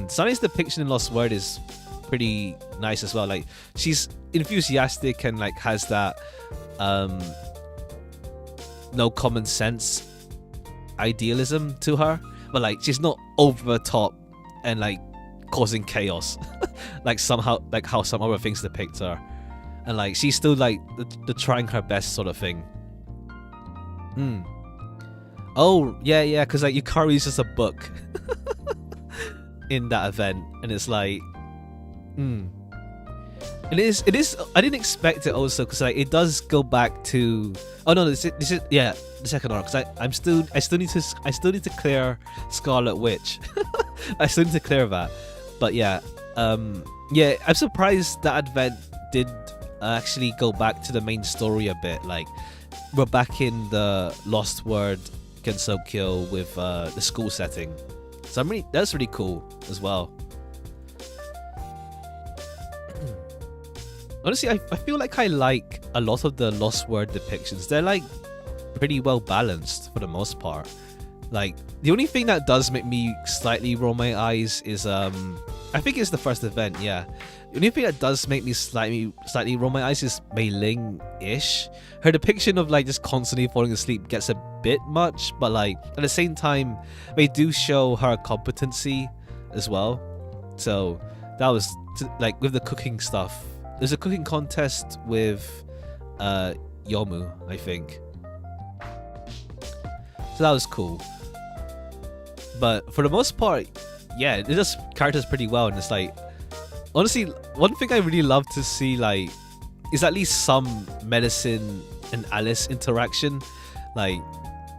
Sunny's depiction in Lost Word is pretty nice as well. Like, she's enthusiastic and like has that no common sense idealism to her, but like she's not over the top and like causing chaos like somehow, like how some other things depict her. And like she's still like the trying her best sort of thing. Oh yeah, because like Yukari is just a book in that event, and it's like it is I didn't expect it also, because like it does go back to, oh no, this is yeah, the second arc, because I still need to clear Scarlet Witch. I still need to clear that. But yeah, yeah, I'm surprised that event did actually go back to the main story a bit. Like, we're back in the Lost Word Gensokyo with the school setting, so that's really cool as well. Honestly, I feel like I like a lot of the Lost Word depictions. They're like pretty well balanced for the most part. Like, the only thing that does make me slightly roll my eyes is I think it's the first event, yeah. The only thing that does make me slightly roll my eyes is Mei Ling-ish. Her depiction of like just constantly falling asleep gets a bit much, but like at the same time they do show her competency as well. So that was like with the cooking stuff. There's a cooking contest with Yomu, I think. So that was cool. But for the most part, yeah, it just characters pretty well, and it's like, honestly, one thing I really love to see like is at least some Medicine and Alice interaction. Like,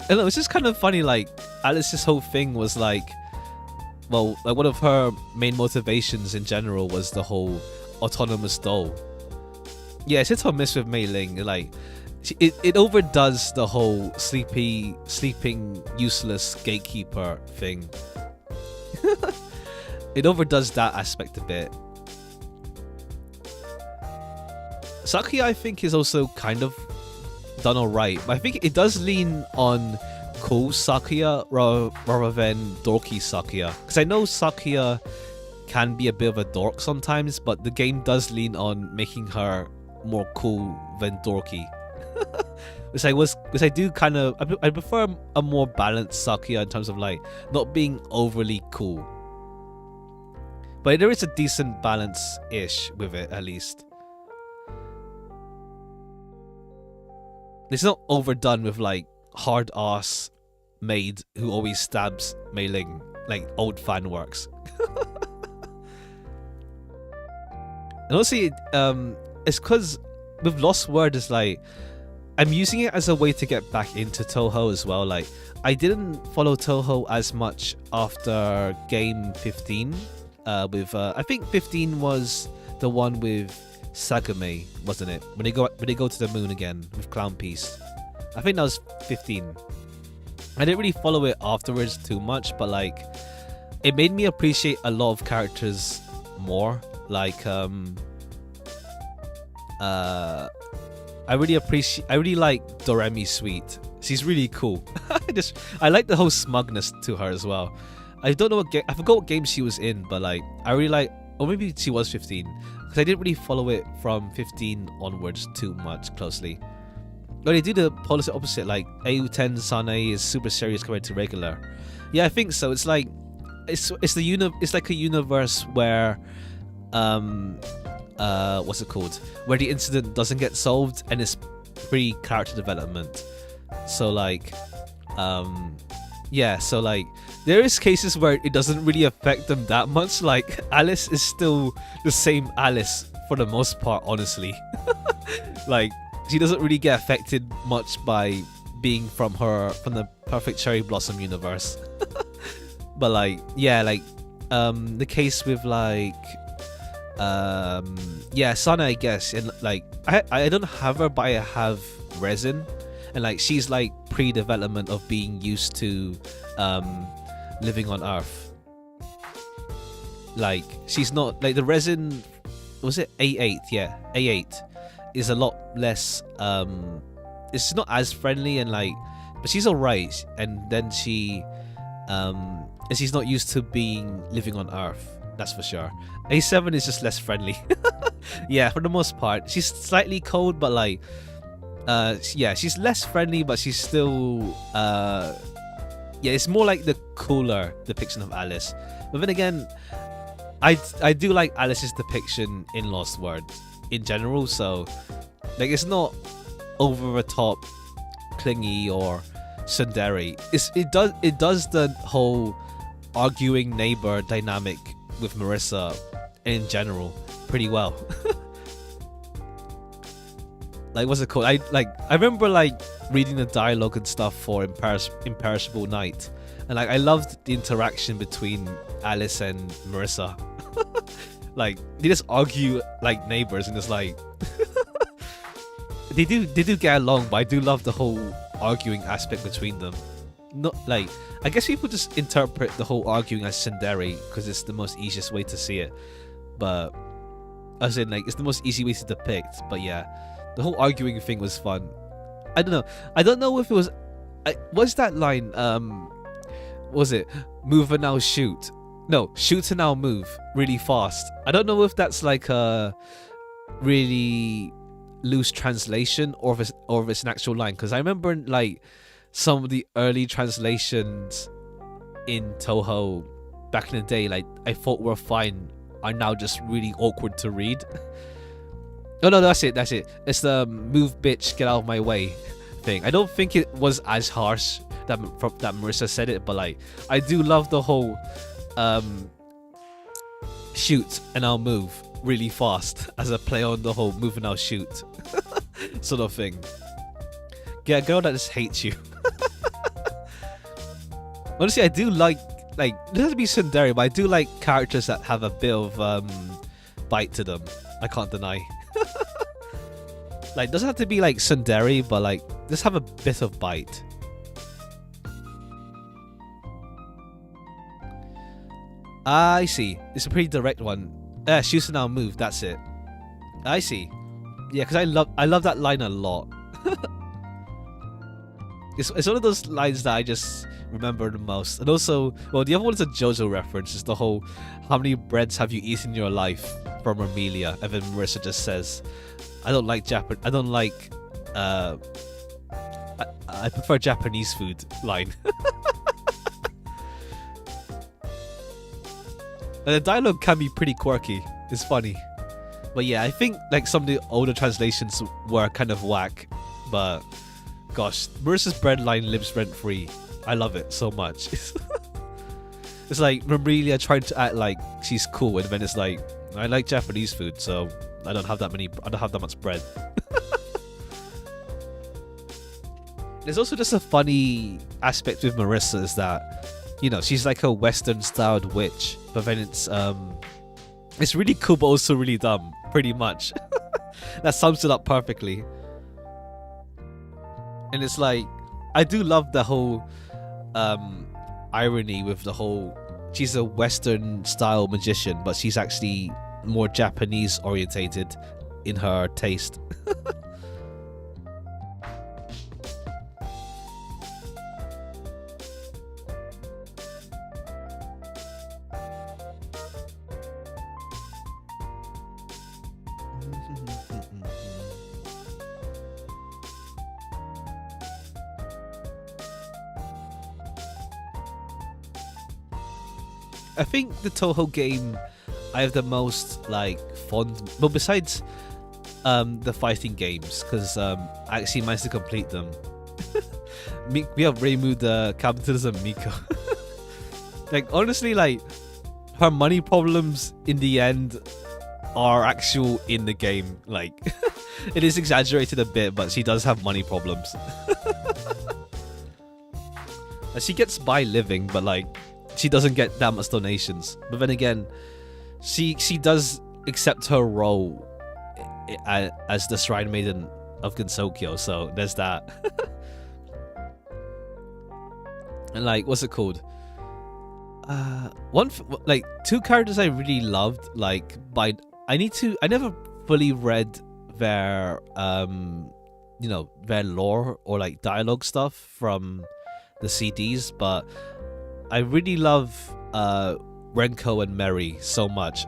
I don't know, it's just kind of funny. Like, Alice's whole thing was like, well, like one of her main motivations in general was the whole autonomous doll. Yeah, it's hit or miss with Mei Ling. Like, it overdoes the whole sleeping useless gatekeeper thing. It overdoes that aspect a bit. Sakuya, I think, is also kind of done alright, but I think it does lean on cool Sakuya rather than dorky Sakuya. Because I know Sakuya can be a bit of a dork sometimes, but the game does lean on making her more cool than dorky. Which I do kind of, I prefer a more balanced Sakuya in terms of like not being overly cool. but there is a decent balance-ish with it at least. It's not overdone with like hard ass maid who always stabs Mei Ling like old fan works. And also, it's because with Lost Word, it's like I'm using it as a way to get back into Toho as well. Like I didn't follow Toho as much after game 15. With I think 15 was the one with Sagame, wasn't it? When they go to the moon again with Clown Piece. I think that was 15. I didn't really follow it afterwards too much, but like it made me appreciate a lot of characters more. Like I really like Doremi Sweet. She's really cool. I like the whole smugness to her as well. I don't know I forgot what game she was in, but like I really like, or maybe she was 15, because I didn't really follow it from 15 onwards too much closely. But they do the polar opposite, like AU10 Sane is super serious compared to regular. Yeah, I think so. It's like it's like a universe where what's it called? Where the incident doesn't get solved and it's pre-character development. So like yeah, so like there is cases where it doesn't really affect them that much. Like Alice is still the same Alice for the most part, honestly. Like she doesn't really get affected much by being from the Perfect Cherry Blossom universe. But like yeah, like the case with like yeah, Sana, I guess, and like I don't have her, but I have Resin, and like she's like pre-development of being used to living on Earth. Like she's not like the Resin, was it A8? Yeah, A8 is a lot less it's not as friendly, and like, but she's alright, and then she's not used to living on Earth, that's for sure. A7 is just less friendly. Yeah, for the most part. She's slightly cold, but like yeah, she's less friendly, but she's still yeah, it's more like the cooler depiction of Alice. But then again, I do like Alice's depiction in Lost Word in general, so like it's not over the top clingy or tsundere. It does the whole arguing neighbor dynamic with Marissa in general pretty well. Like what's it called? I remember like reading the dialogue and stuff for Imperishable Night, and like I loved the interaction between Alice and Marissa. Like they just argue like neighbors, and it's like they do get along, but I do love the whole arguing aspect between them. Not like, I guess people just interpret the whole arguing as tsundere because it's the most easiest way to see it, but as in like it's the most easy way to depict. But yeah, the whole arguing thing was fun. I don't know if it was what's that line, was it move and now shoot? No, shoot and now move really fast. I don't know if that's like a really loose translation or if it's an actual line, because I remember like some of the early translations in Toho back in the day, like I thought were fine, are now just really awkward to read. Oh no, that's it. It's the move bitch, get out of my way thing. I don't think it was as harsh that Marissa said it, but like I do love the whole shoot and I'll move really fast as a play on the whole move and I'll shoot sort of thing. Get a girl that just hates you. Honestly, I do like it doesn't have to be tsundere, but I do like characters that have a bit of bite to them. I can't deny. Like, doesn't have to be like tsundere, but like just have a bit of bite. I see. It's a pretty direct one. Shoot and now move. That's it. I see. Yeah, because I love that line a lot. It's one of those lines that I just remember the most. And also, well, the other one is a JoJo reference. It's the whole, how many breads have you eaten in your life, from Amelia. And then Marissa just says, I don't like I don't like I prefer Japanese food line. And the dialogue can be pretty quirky. It's funny. But yeah, I think like some of the older translations were kind of whack. But gosh, Marissa's breadline lives rent free. I love it so much. It's like Mamelia trying to act like she's cool, and then it's like, I like Japanese food, so I don't have that much bread. There's also just a funny aspect with Marissa is that, you know, she's like a Western styled witch, but then it's really cool but also really dumb, pretty much. That sums it up perfectly. And it's like, I do love the whole irony with the whole, she's a Western style magician, but she's actually more Japanese orientated in her taste. I think the Toho game I have the most like fond, well, besides the fighting games, because I actually managed to complete them. We have Reimu, the capitalism Miko. Like honestly, like her money problems in the end are actual in the game. Like it is exaggerated a bit, but she does have money problems. She gets by living, but like she doesn't get that much donations. But then again, she does accept her role as the Shrine Maiden of Gensokyo, so there's that. And like, what's it called? Two characters I really loved. Like, I never fully read their their lore or like dialogue stuff from the CDs, but I really love Renko and Mary so much.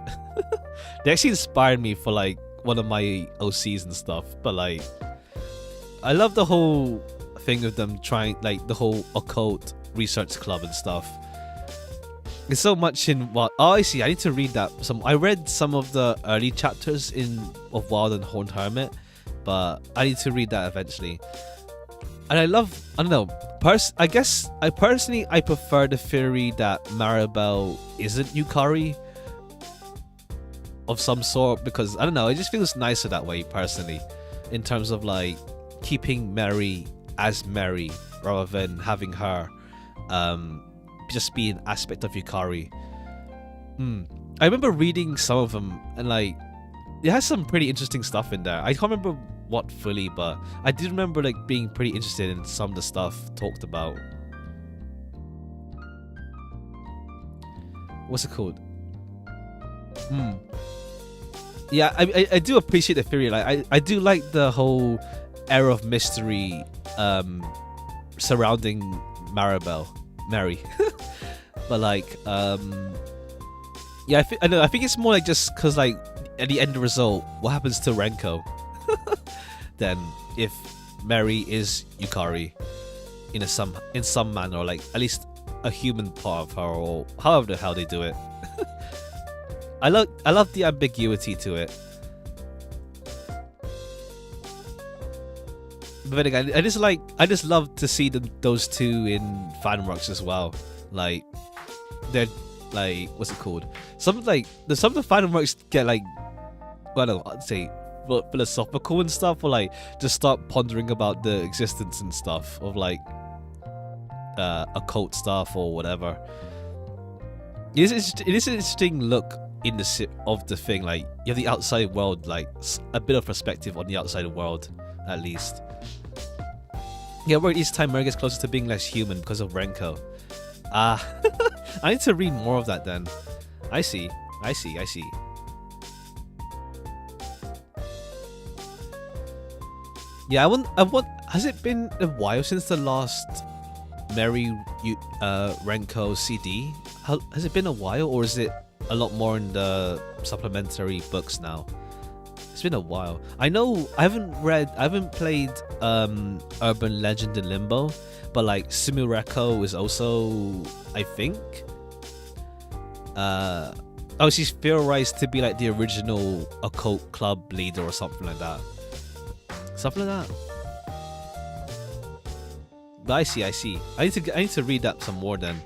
They actually inspired me for like one of my OCs and stuff. But like, I love the whole thing of them trying, like the whole occult research club and stuff. There's so much in what. Oh, I see. I need to read that. I read some of the early chapters of Wild and Horned Hermit, but I need to read that eventually. And I don't know. I guess I prefer the theory that Maribel isn't Yukari of some sort, because I don't know, it just feels nicer that way personally, in terms of like keeping Mary as Mary rather than having her just be an aspect of Yukari. I remember reading some of them, and like it has some pretty interesting stuff in there. I can't remember what fully, but I did remember like being pretty interested in some of the stuff talked about. What's it called? Yeah, I do appreciate the theory. Like I do like the whole air of mystery surrounding Mary. But like yeah, I think it's more like just because like at the end result, what happens to Renko? Then if Mary is Yukari in some manner, or like at least a human part of her, or however the hell they do it. I love the ambiguity to it. But again, I just love to see those two in fan works as well. Like they're like, what's it called? Some of the fan works get like, well, no, I'd say philosophical and stuff, or like just start pondering about the existence and stuff of like occult stuff or whatever. It is an interesting look in the thing. Like you have the outside world, like a bit of perspective on the outside world at least. Yeah, where each time Mary gets closer to being less human because of Renko. I need to read more of that then. I see. Yeah, I want. Has it been a while since the last Mary Renko CD? Has it been a while, or is it a lot more in the supplementary books now? It's been a while. I know I haven't played Urban Legend in Limbo, but like Sumureko is also, I think. Oh, she's theorized to be like the original occult club leader or something like that. Something like that. But I see. I need to read that some more then.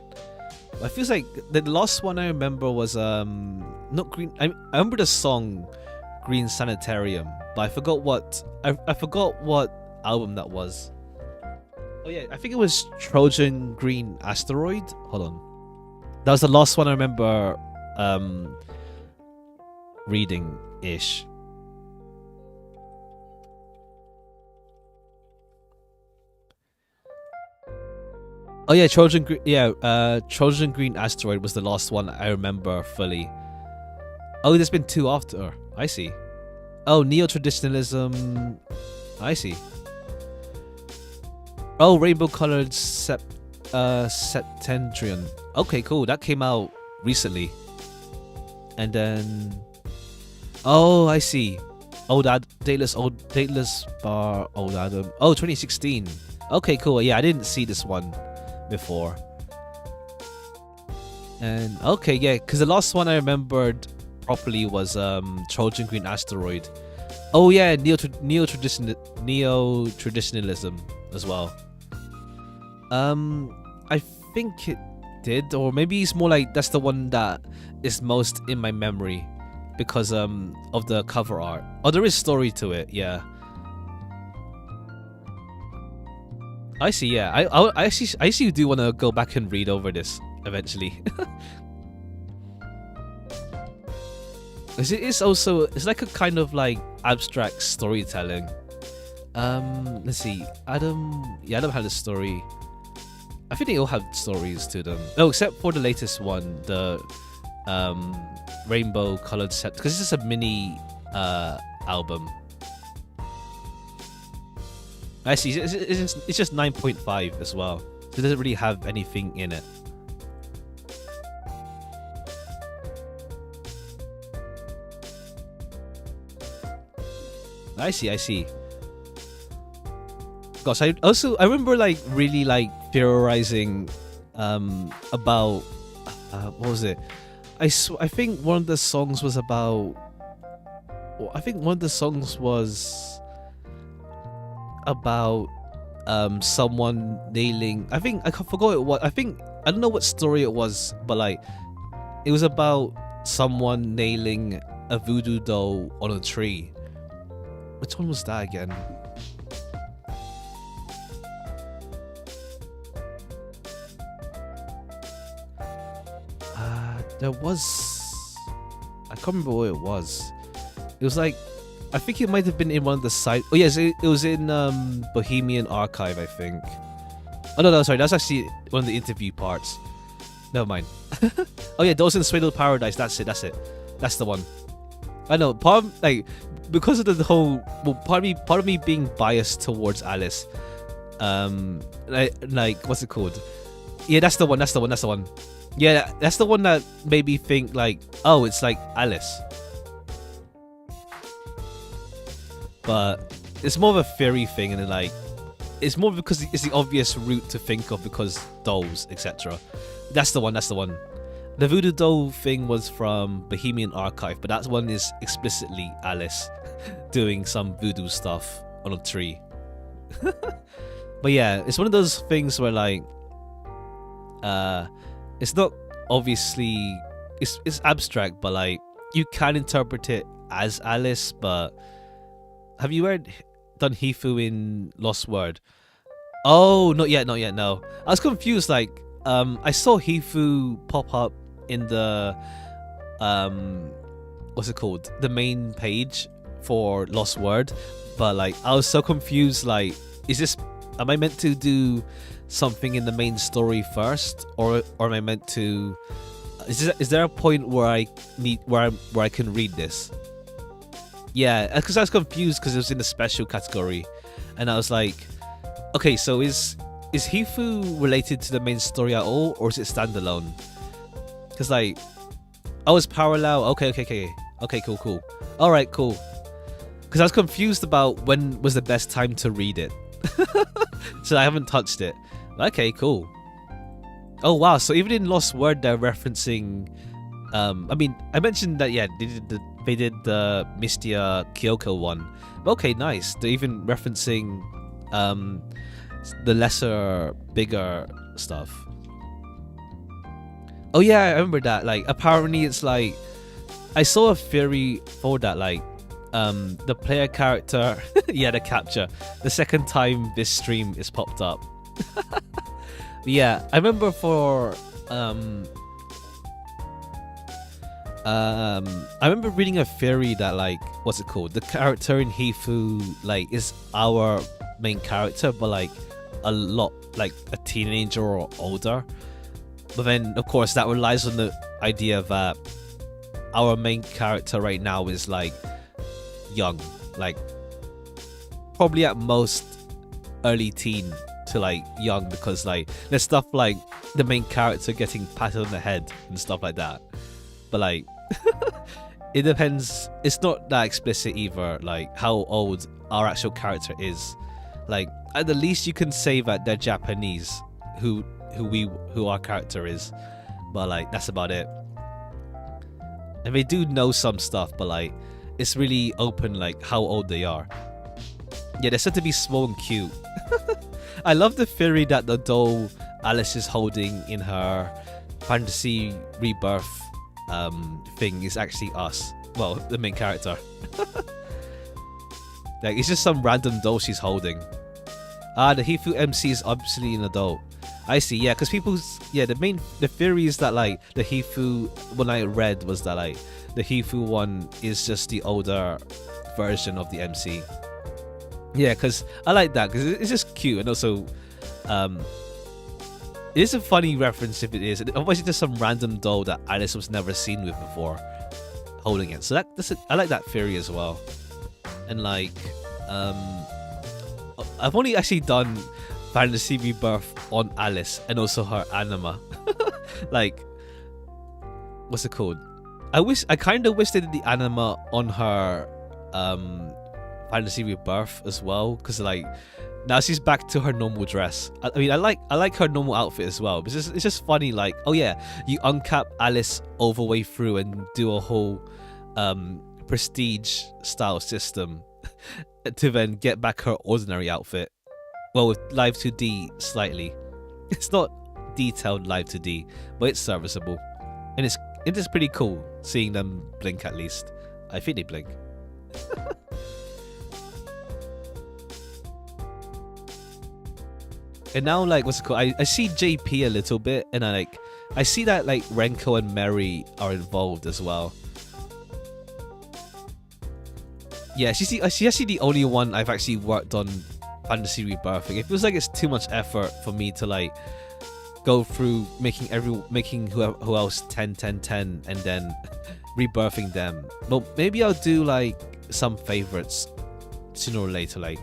It feels like the last one I remember was not Green. I remember the song Green Sanitarium, but I forgot what I forgot what album that was. Oh yeah, I think it was Trojan Green Asteroid. Hold on, that was the last one I remember reading ish. Oh yeah, Trojan Green Asteroid was the last one I remember fully. Oh, there's been two after. I see. Oh, neo-traditionalism. I see. Oh, rainbow colored septentrion. Okay, cool. That came out recently. And then, oh, I see. Dateless bar old Adam. Oh, 2016. Okay, cool. Yeah, I didn't see this one before. And okay, yeah, because the last one I remembered properly was Trojan Green Asteroid. Oh yeah, neo-traditionalism as well. I think it did, or maybe it's more like that's the one that is most in my memory because of the cover art. Oh, there is story to it, yeah. I see, yeah. I actually do want to go back and read over this eventually. It's like a kind of like abstract storytelling. Let's see. Adam had a story. I think they all have stories to them. No, except for the latest one, the rainbow colored set, because this is a mini album. I see. It's just 9.5 as well. So it doesn't really have anything in it. I see. Gosh, I remember like really like theorizing about what was it? I think one of the songs was about. I think one of the songs was about someone nailing. I forgot what. I don't know what story it was, but like it was about someone nailing a voodoo doll on a tree. Which one was that again? There was. I can't remember what it was. It was like, I think it might have been in one of the side. Oh yes, it was in Bohemian Archive, I think. Oh no, sorry, that's actually one of the interview parts. Never mind. Oh yeah, Those in Swaddle Paradise. That's it. That's the one. I know. Because of the whole. Well, part of me being biased towards Alice. Like what's it called? Yeah, that's the one. Yeah, that's the one that made me think like, oh, it's like Alice. But it's more of a theory thing, and like, it's more because it's the obvious route to think of because dolls, etc. That's the one. The voodoo doll thing was from Bohemian Archive, but that one is explicitly Alice doing some voodoo stuff on a tree. But yeah, it's one of those things where like, it's not obviously it's abstract, but like you can interpret it as Alice. But have you done Hifu in Lost Word? Oh, not yet. No, I was confused. Like, I saw Hifu pop up in the what's it called? The main page for Lost Word, but like I was so confused. Like, am I meant to do something in the main story first, or am I meant to? Is there a point where I can read this? Yeah, because I was confused because it was in the special category, and I was like, okay, so is Hifu related to the main story at all, or is it standalone? Because like, oh, it's parallel. Okay, cool. All right, cool. Because I was confused about when was the best time to read it, so I haven't touched it. Okay, cool. Oh wow, so even in Lost Word they're referencing I mean, I mentioned that yeah, they did the Mistia Kyoko one. Okay, nice. They're even referencing the lesser, bigger stuff. Oh yeah, I remember that. Like, apparently it's like I saw a theory for that. Like, the player character, yeah, the capture. The second time this stream is popped up. Yeah, I remember for I remember reading a theory that, like, what's it called? The character in Hifu, like, is our main character, but like a lot like a teenager or older. But then, of course, that relies on the idea that our main character right now is like young, like probably at most early teen to like young, because like there's stuff like the main character getting patted on the head and stuff like that. But like it depends. It's not that explicit either, like how old our actual character is. Like at the least you can say that they're Japanese, who our character is, but like that's about it. And they do know some stuff, but like it's really open like how old they are. Yeah, they're said to be small and cute. I love the theory that the doll Alice is holding in her fantasy rebirth thing is actually us. Well, the main character. Like, it's just some random doll she's holding. Ah, the Hifu MC is obviously an adult. I see, yeah, because the theory is that like the Hifu, when I read, was that like the Hifu one is just the older version of the MC. Yeah, because I like that, because it's just cute, and also it is a funny reference if it is. Otherwise, it's just some random doll that Alice was never seen with before holding it. So I like that theory as well. And like I've only actually done Fantasy Rebirth on Alice and also her anima. Like, what's it called? I kind of wish they did the anima on her Fantasy Rebirth as well, because like now she's back to her normal dress. I mean, I like her normal outfit as well. It's just funny, like, oh yeah, you uncap Alice all the way through and do a whole prestige style system to then get back her ordinary outfit. Well, with Live 2D slightly. It's not detailed Live 2D, but it's serviceable. And it is pretty cool seeing them blink at least. I think they blink. And now, like, what's it called? I see JP a little bit, and I see that like Renko and Mary are involved as well. Yeah, she's actually the only one I've actually worked on Fantasy Rebirthing. It feels like it's too much effort for me to like go through making who else 10 10 10 and then rebirthing them. But maybe I'll do like some favorites sooner or later. Like,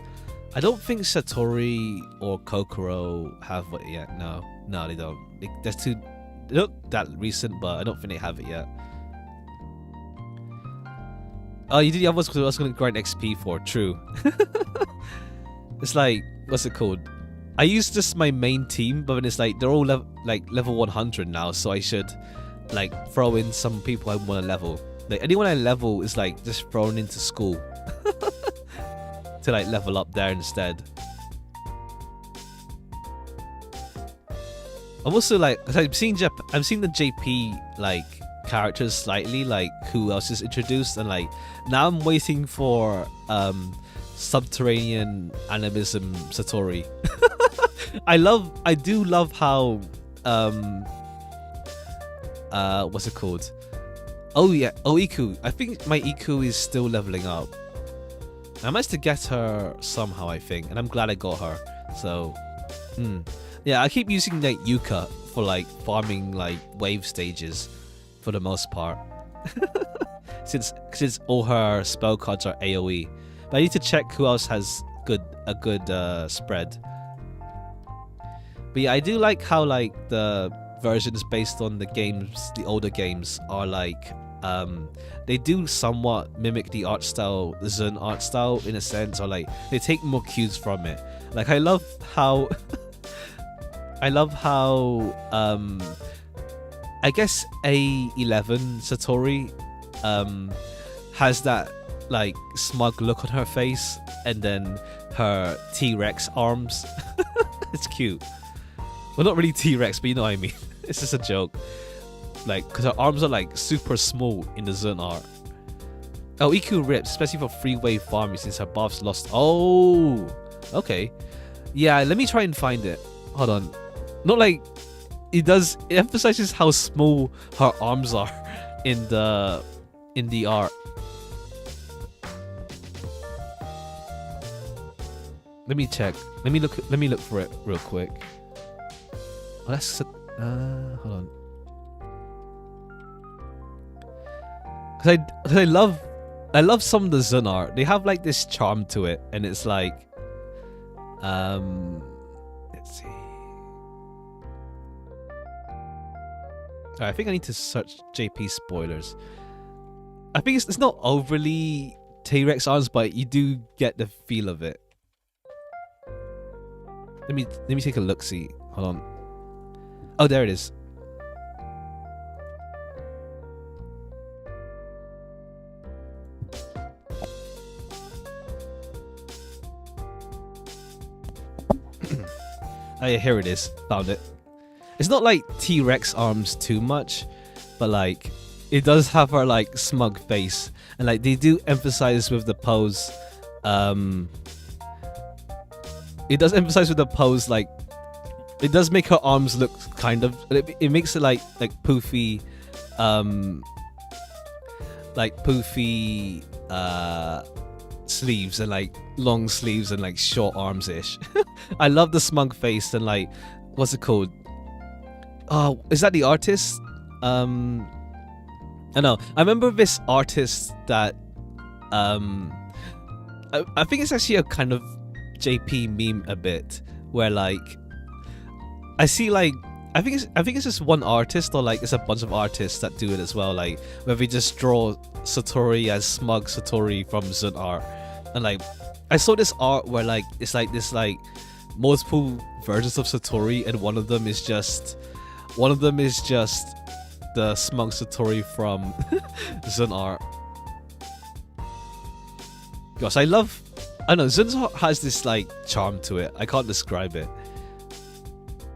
I don't think Satori or Kokoro have it yet. No, they don't. They look that recent, but I don't think they have it yet. Oh, you did the others because I was going to grind XP for. True. It's like, what's it called? I use just my main team, but then it's like they're all level 100 now, so I should like throw in some people I want to level. Like anyone I level is like just thrown into school to like level up there instead. I'm also like, I'm seeing the JP like characters slightly, like who else is introduced, and like now I'm waiting for subterranean animism Satori. I do love how what's it called? Oh yeah, Iku. I think my Iku is still leveling up. I managed to get her somehow, I think, and I'm glad I got her. So yeah, I keep using like Yuka for like farming like wave stages for the most part. since all her spell cards are AoE. But I need to check who else has a good spread. But yeah, I do like how like the versions based on the older games are like they do somewhat mimic the art style, the Zun art style in a sense, or like they take more cues from it. Like I love how I guess A11 Satori has that like smug look on her face, and then her T-Rex arms. It's cute. Well, not really T-Rex, but you know what I mean. It's just a joke. Like, because her arms are like super small in the Zun art. Oh, Iku rips, especially for freeway farming since her buff's lost. Oh, okay. Yeah, let me try and find it. Hold on. Not like it does. It emphasizes how small her arms are in the art. Let me check. Let me look for it real quick. Oh, that's hold on. Cause I love some of the Zun art. They have like this charm to it, and it's like, let's see. I think I need to search JP spoilers. I think it's not overly T-Rex arms, but you do get the feel of it. Let me take a look. See, hold on. Oh, there it is. Oh yeah, here it is. Found it. It's not like T-Rex arms too much, but like it does have her like smug face, and like they do emphasize with the pose. It does emphasize with the pose, like it does make her arms look kind of. It makes it like poofy, sleeves and like long sleeves and like short arms ish. I love the smug face and like what's it called? Oh, is that the artist? I know. I remember this artist that I think it's actually a kind of JP meme a bit, where like I see like I think it's just one artist, or like it's a bunch of artists that do it as well, like where we just draw Satori as smug Satori from Zun art. And like I saw this art where like it's like this like multiple versions of Satori, and one of them is just the smug Satori from Zun art. Gosh, I know Zun has this like charm to it. I can't describe it.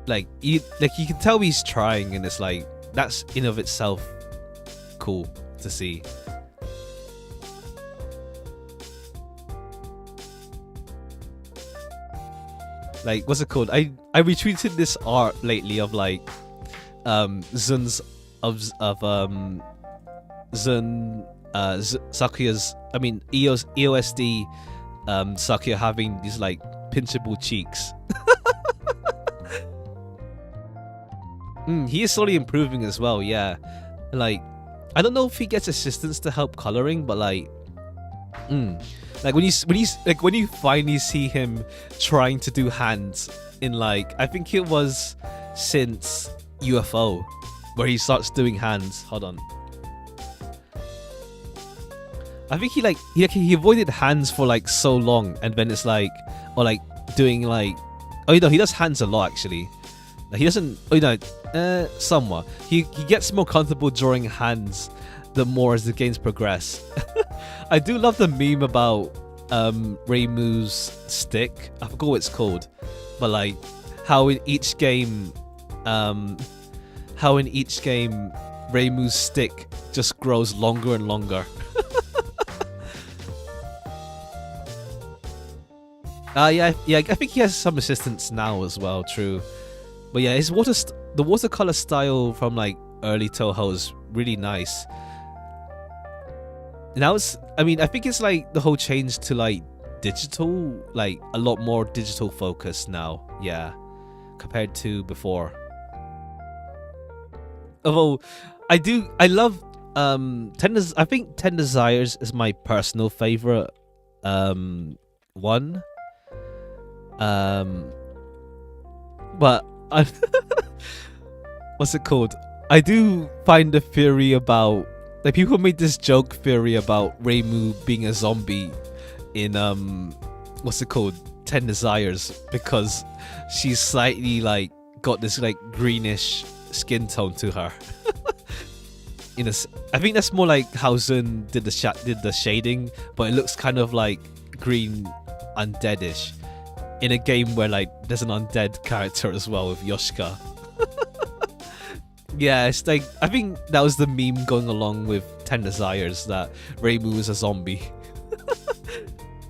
Like you can tell he's trying, and it's like that's in of itself cool to see. Like, what's it called? I retweeted this art lately of like Zun's Sakuya's, I mean EOSD Sakuya having these like pinchable cheeks. He is slowly improving as well, yeah. Like, I don't know if he gets assistance to help coloring, but like, like when you finally see him trying to do hands in like, I think it was since UFO, where he starts doing hands. Hold on. I think he avoided hands for like so long, and then it's like, or like doing like, oh, you know, he does hands a lot actually. He doesn't, somewhat. He gets more comfortable drawing hands the more as the games progress. I do love the meme about Reimu's stick. I forgot what it's called, but like how in each game Reimu's stick just grows longer and longer. Yeah, I think he has some assistance now as well. True. But yeah, the watercolor style from like early Toho is really nice. Now I think it's like the whole change to like digital, like a lot more digital focus now, yeah, compared to before. Although I love I think 10 Desires is my personal favorite one. But what's it called? I do find the theory about, like, people made this joke theory about Reimu being a zombie in what's it called? 10 Desires, because she's slightly like got this like greenish skin tone to her. I think that's more like how Zun did the shading, but it looks kind of like green undeadish in a game where like there's an undead character as well with Yoshika. Yeah, it's like I think that was the meme going along with 10 Desires that Reimu is a zombie.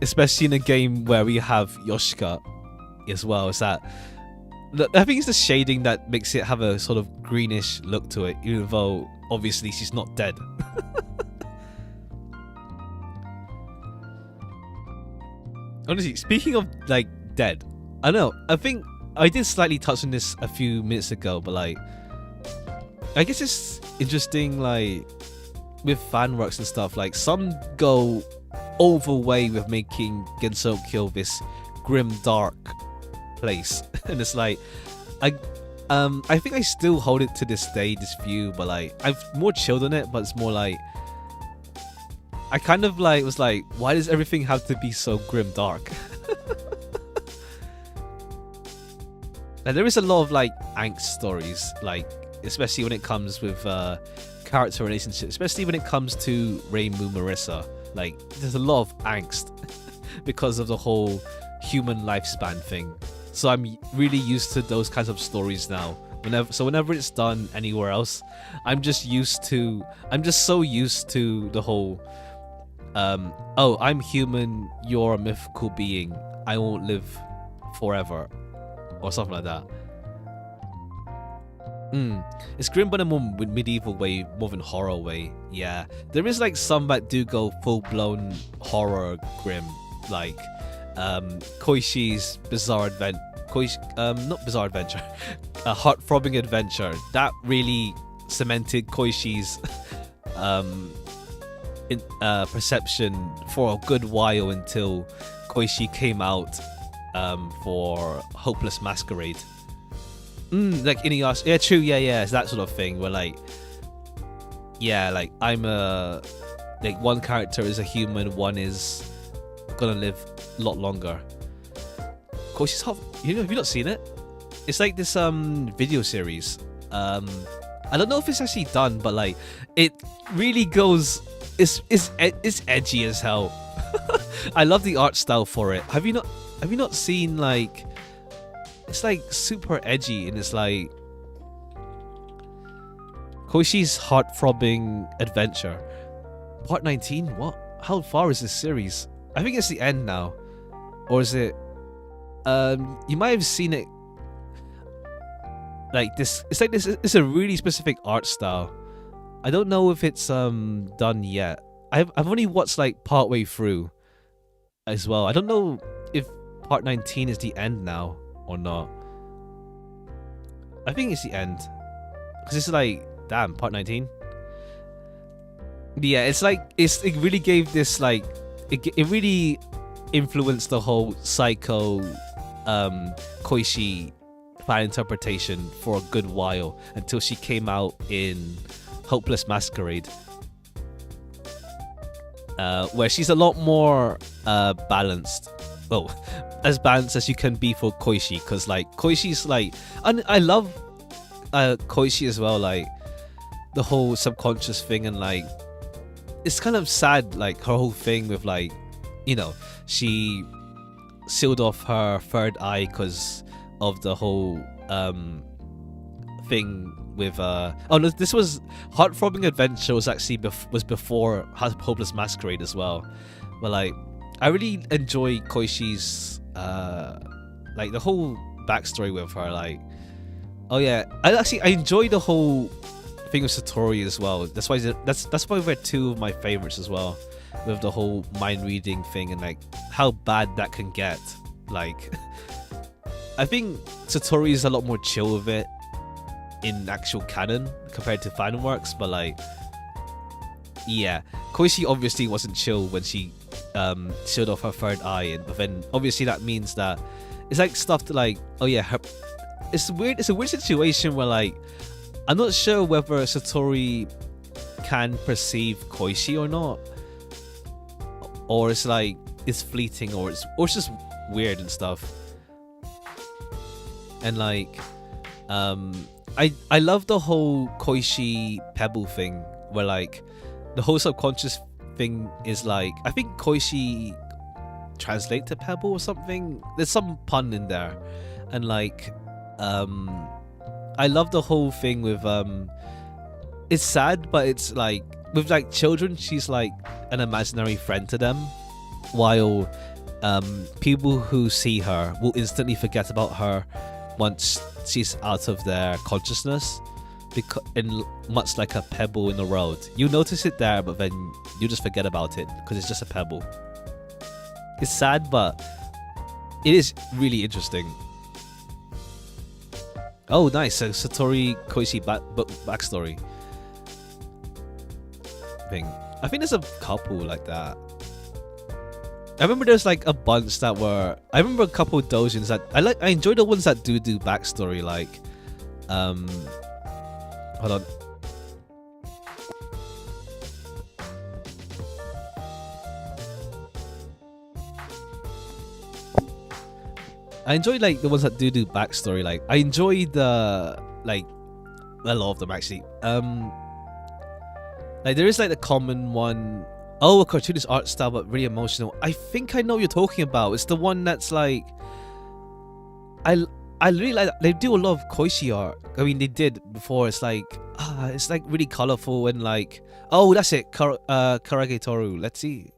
Especially in a game where we have Yoshika as well. Is that I think it's the shading that makes it have a sort of greenish look to it, even though obviously she's not dead. Honestly, speaking of like dead, I don't know. I think I did slightly touch on this a few minutes ago, but like, I guess it's interesting, like with fan works and stuff. Like some go overway with making Gensokyo this grim, dark place, and it's like, I think I still hold it to this day, this view, but like I've more chilled on it. But it's more like I kind of like was like, why does everything have to be so grim, dark? Like there is a lot of like angst stories, like especially when it comes with character relationships, especially when it comes to Reimu Marissa. Like there's a lot of angst because of the whole human lifespan thing. So I'm really used to those kinds of stories now. Whenever it's done anywhere else, I'm just so used to the whole oh, I'm human, you're a mythical being, I won't live forever, or something like that. It's grim but in a more medieval way, more than horror way. Yeah, there is like some that do go full-blown horror grim, like Koishi's Bizarre Adventure. Not Bizarre Adventure, Heart-Throbbing Adventure. That really cemented Koishi's perception for a good while until Koishi came out for Hopeless Masquerade. Like Inuyasha, yeah, true, yeah, it's that sort of thing where like, yeah, like I'm like one character is a human, one is gonna live a lot longer. Koishi's Hot, have you not seen it? It's like this video series. I don't know if it's actually done, but like it really goes. It's edgy as hell. I love the art style for it. Have you not seen like? It's like super edgy, and it's like Koishi's Heart-Throbbing Adventure, Part 19. What? How far is this series? I think it's the end now, or is it? You might have seen it. Like this, it's like this. It's a really specific art style. I don't know if it's done yet. I've only watched like partway through, as well. I don't know if Part 19 is the end now or not. I think it's the end, because it's like, damn, Part 19. Yeah, it's like it really gave this like it really influenced the whole Psycho Koishi fan interpretation for a good while, until she came out in Hopeless Masquerade, where she's a lot more balanced. Well, as balanced as you can be for Koishi, because like Koishi's like, and I love Koishi as well, like the whole subconscious thing, and like it's kind of sad, like her whole thing with like, she sealed off her third eye because of the whole thing with oh no, this was Heart-Throbbing Adventure was actually before Hopeless Masquerade as well. But like I really enjoy Koishi's like the whole backstory with her. Like, oh yeah, I enjoy the whole thing with Satori as well. That's why they're two of my favorites as well, with the whole mind reading thing and like how bad that can get. Like I think Satori is a lot more chill with it in actual canon compared to fan works, but like, yeah, Koishi obviously wasn't chill when she sealed off her third eye, but then obviously that means that it's like stuff that like, oh yeah, it's weird. It's a weird situation where like I'm not sure whether Satori can perceive Koishi or not, or it's like it's fleeting, or it's just weird and stuff. And like I love the whole Koishi Pebble thing where like the whole subconscious thing is like, I think Koishi translate to pebble or something. There's some pun in there, and like I love the whole thing with it's sad, but it's like with like children, she's like an imaginary friend to them, while people who see her will instantly forget about her once she's out of their consciousness, because in much like a pebble in the road, you notice it there, but then you just forget about it because it's just a pebble. It's sad, but it is really interesting. Oh, nice. So Satori Koishi backstory thing. I think there's a couple like that. I remember there's like a bunch that were. I remember a couple of doujins that I like. I enjoy the ones that do backstory. Like, hold on. I enjoy like the ones that do backstory. Like, I enjoy the like a lot of them actually. Like there is like the common one. Oh, a cartoonist art style, but really emotional. I think I know what you're talking about. It's the one that's like, I really like. They do a lot of Koishi art. I mean, they did before. It's like, it's like really colorful and like, oh, that's it. Karage Toru. Let's see.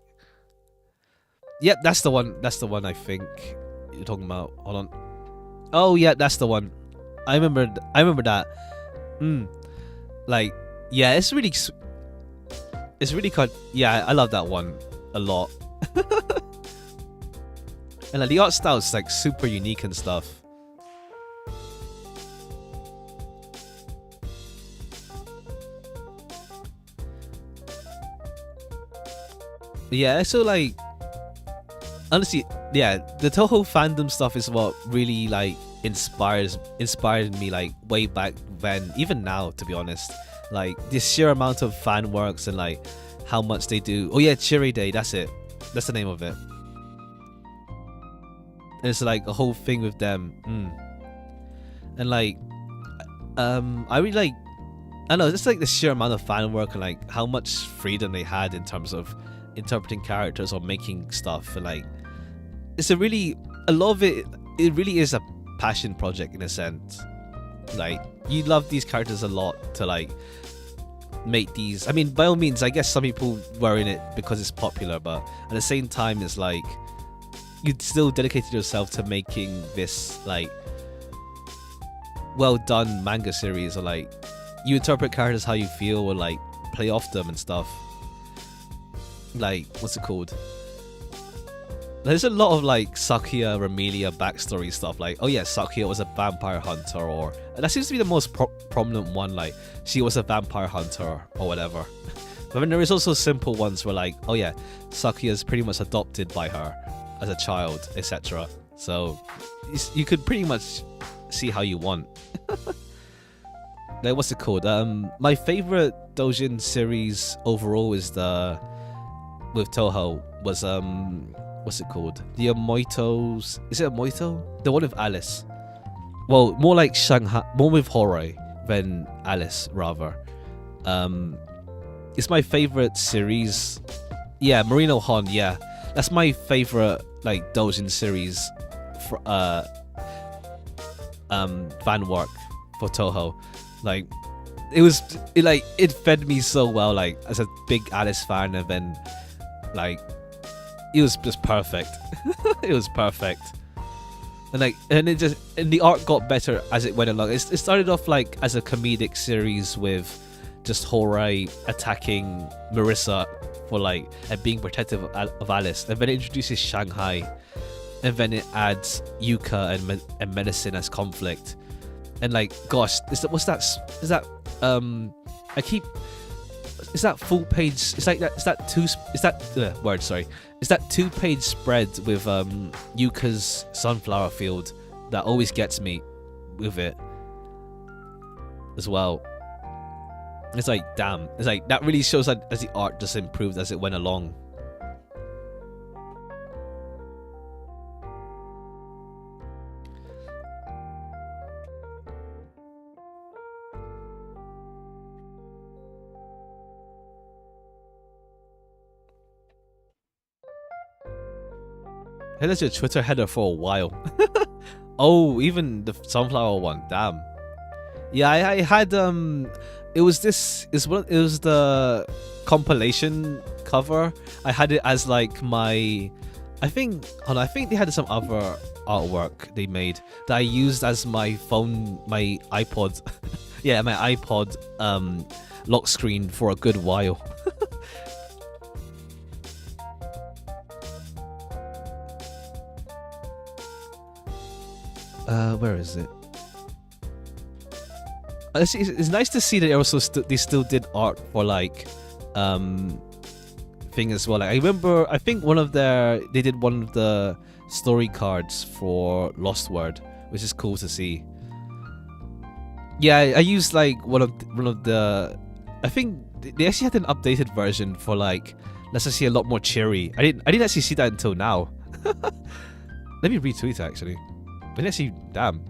Yep, that's the one. That's the one I think you're talking about. Hold on. Oh yeah, that's the one. I remember that. Like, yeah, it's really. It's really yeah, I love that one a lot. And like the art style is like super unique and stuff. Yeah, so like honestly, yeah, the Toho fandom stuff is what really like inspired me like way back then, even now to be honest. Like the sheer amount of fan works and like how much they do. Oh yeah, Cherry Day, that's it. That's the name of it. And it's like a whole thing with them. And like I really like, I don't know, just like the sheer amount of fan work and like how much freedom they had in terms of interpreting characters or making stuff. And like it's a lot of it really is a passion project in a sense. Like you love these characters a lot to like make these. I mean, by all means, I guess some people were in it because it's popular, but at the same time, it's like you still dedicated yourself to making this like well done manga series, or like you interpret characters how you feel, or like play off them and stuff. Like what's it called? There's a lot of like Sakuya Ramelia backstory stuff, like, oh yeah, Sakuya was a vampire hunter, or and that seems to be the most prominent one, like she was a vampire hunter or whatever. But then there is also simple ones where like, oh yeah, Sakuya is pretty much adopted by her as a child, etc. So you could pretty much see how you want. Like what's it called? My favorite doujin series overall is the with Toho was what's it called? The Amoitos. Is it Amoito? The one with Alice. Well, more like Shanghai, more with Horai than Alice, rather. It's my favorite series. Yeah, Marino Hon. Yeah, that's my favorite like doujin series for fan work for Toho. Like it fed me so well. Like as a big Alice fan, and then like. It was just perfect. It was perfect, and the art got better as it went along. It started off like as a comedic series with just Horai attacking Marissa for like and being protective of Alice, and then it introduces Shanghai, and then it adds Yuka and Medicine as conflict, and like gosh, is that full page? It's that 2-page spread with Yuka's sunflower field that always gets me with it as well. It's like, damn, it's like that really shows that as the art just improved as it went along. Hey, that's your Twitter header for a while. Oh, even the sunflower one. Damn. Yeah, I had it was the compilation cover. I had it as like my I think they had some other artwork they made that I used as my iPod yeah, my iPod lock screen for a good while. Where is it? It's nice to see that they still did art for like thing as well. Like, I remember, I think they did one of the story cards for Lost Word, which is cool to see. Yeah, I used like one of the. I think they actually had an updated version for like, let's just see, a lot more cheery. I didn't actually see that until now. Let me retweet it actually. But actually, damn.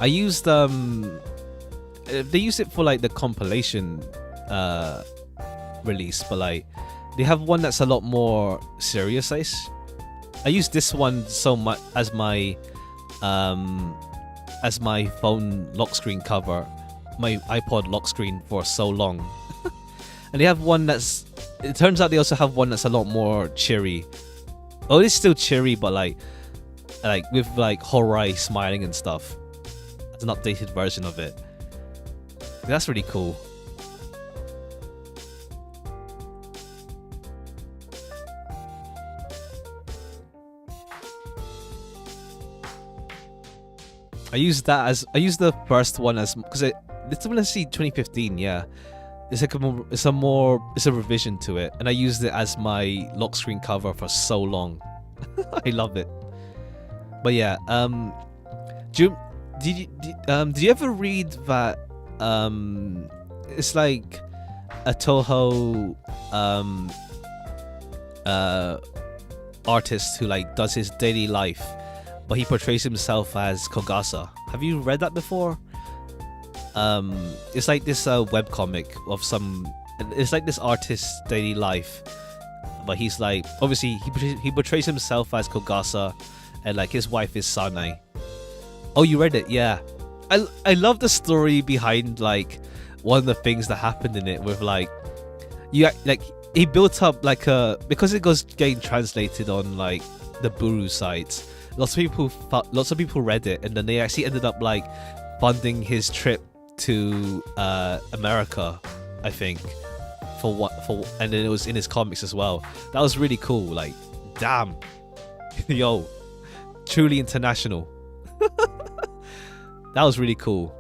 I used they used it for like the compilation release, but like they have one that's a lot more serious. I used this one so much as my phone lock screen cover, my iPod lock screen for so long. And they have one that's. It turns out they also have one that's a lot more cheery. Oh, it's still cheery, but like with like Horai smiling and stuff. It's an updated version of it. That's really cool. I used the first one as because it's when I see 2015. Yeah, it's a revision to it, and I used it as my lock screen cover for so long. I love it. But yeah, did you ever read that it's like a Toho artist who like does his daily life, but he portrays himself as Kogasa? Have you read that before? It's like this webcomic of it's like this artist's daily life, but he's like, obviously he portrays himself as Kogasa, and like his wife is Sanai. Oh, you read it? Yeah. I love the story behind like one of the things that happened in it with like he built up like because it goes getting translated on like the Buru sites. Lots of people read it, and then they actually ended up like funding his trip to America, I think, and then it was in his comics as well. That was really cool. Like, damn, yo, truly international. That was really cool.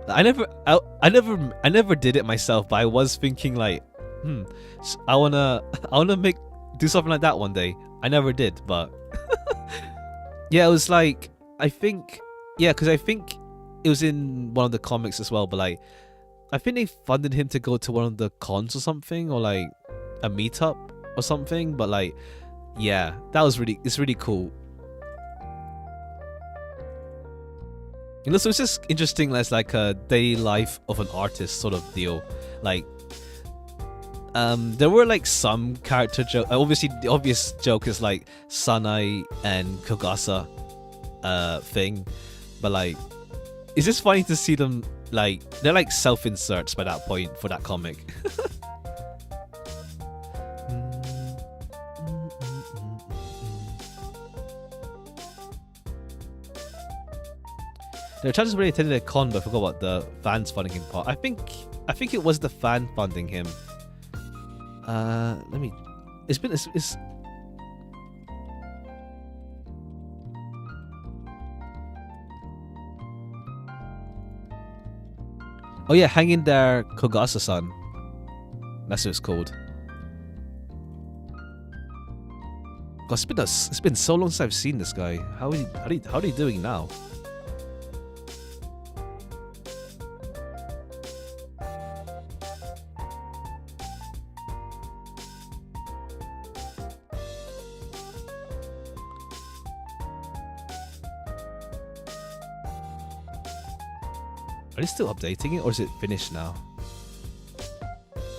I never did it myself, but I was thinking like, I wanna do something like that one day. I never did, but yeah, it was like, I think, yeah, because I think it was in one of the comics as well, but like, I think they funded him to go to one of the cons or something, or like a meetup or something, but like, yeah, it's really cool. You know, so it's just interesting as like a daily life of an artist sort of deal. Like, there were like some character joke. Obviously, the obvious joke is like Sanai and Kogasa thing, but like, it's just funny to see them like they're like self-inserts by that point for that comic. The chances really attended a con, but I forgot about the fans funding him part. I think it was the fan funding him. Let me. It's. Oh yeah, hang in there, Kogasa-san. That's what it's called. God, it's been so long since I've seen this guy. How are you doing now? Are they still updating it, or is it finished now?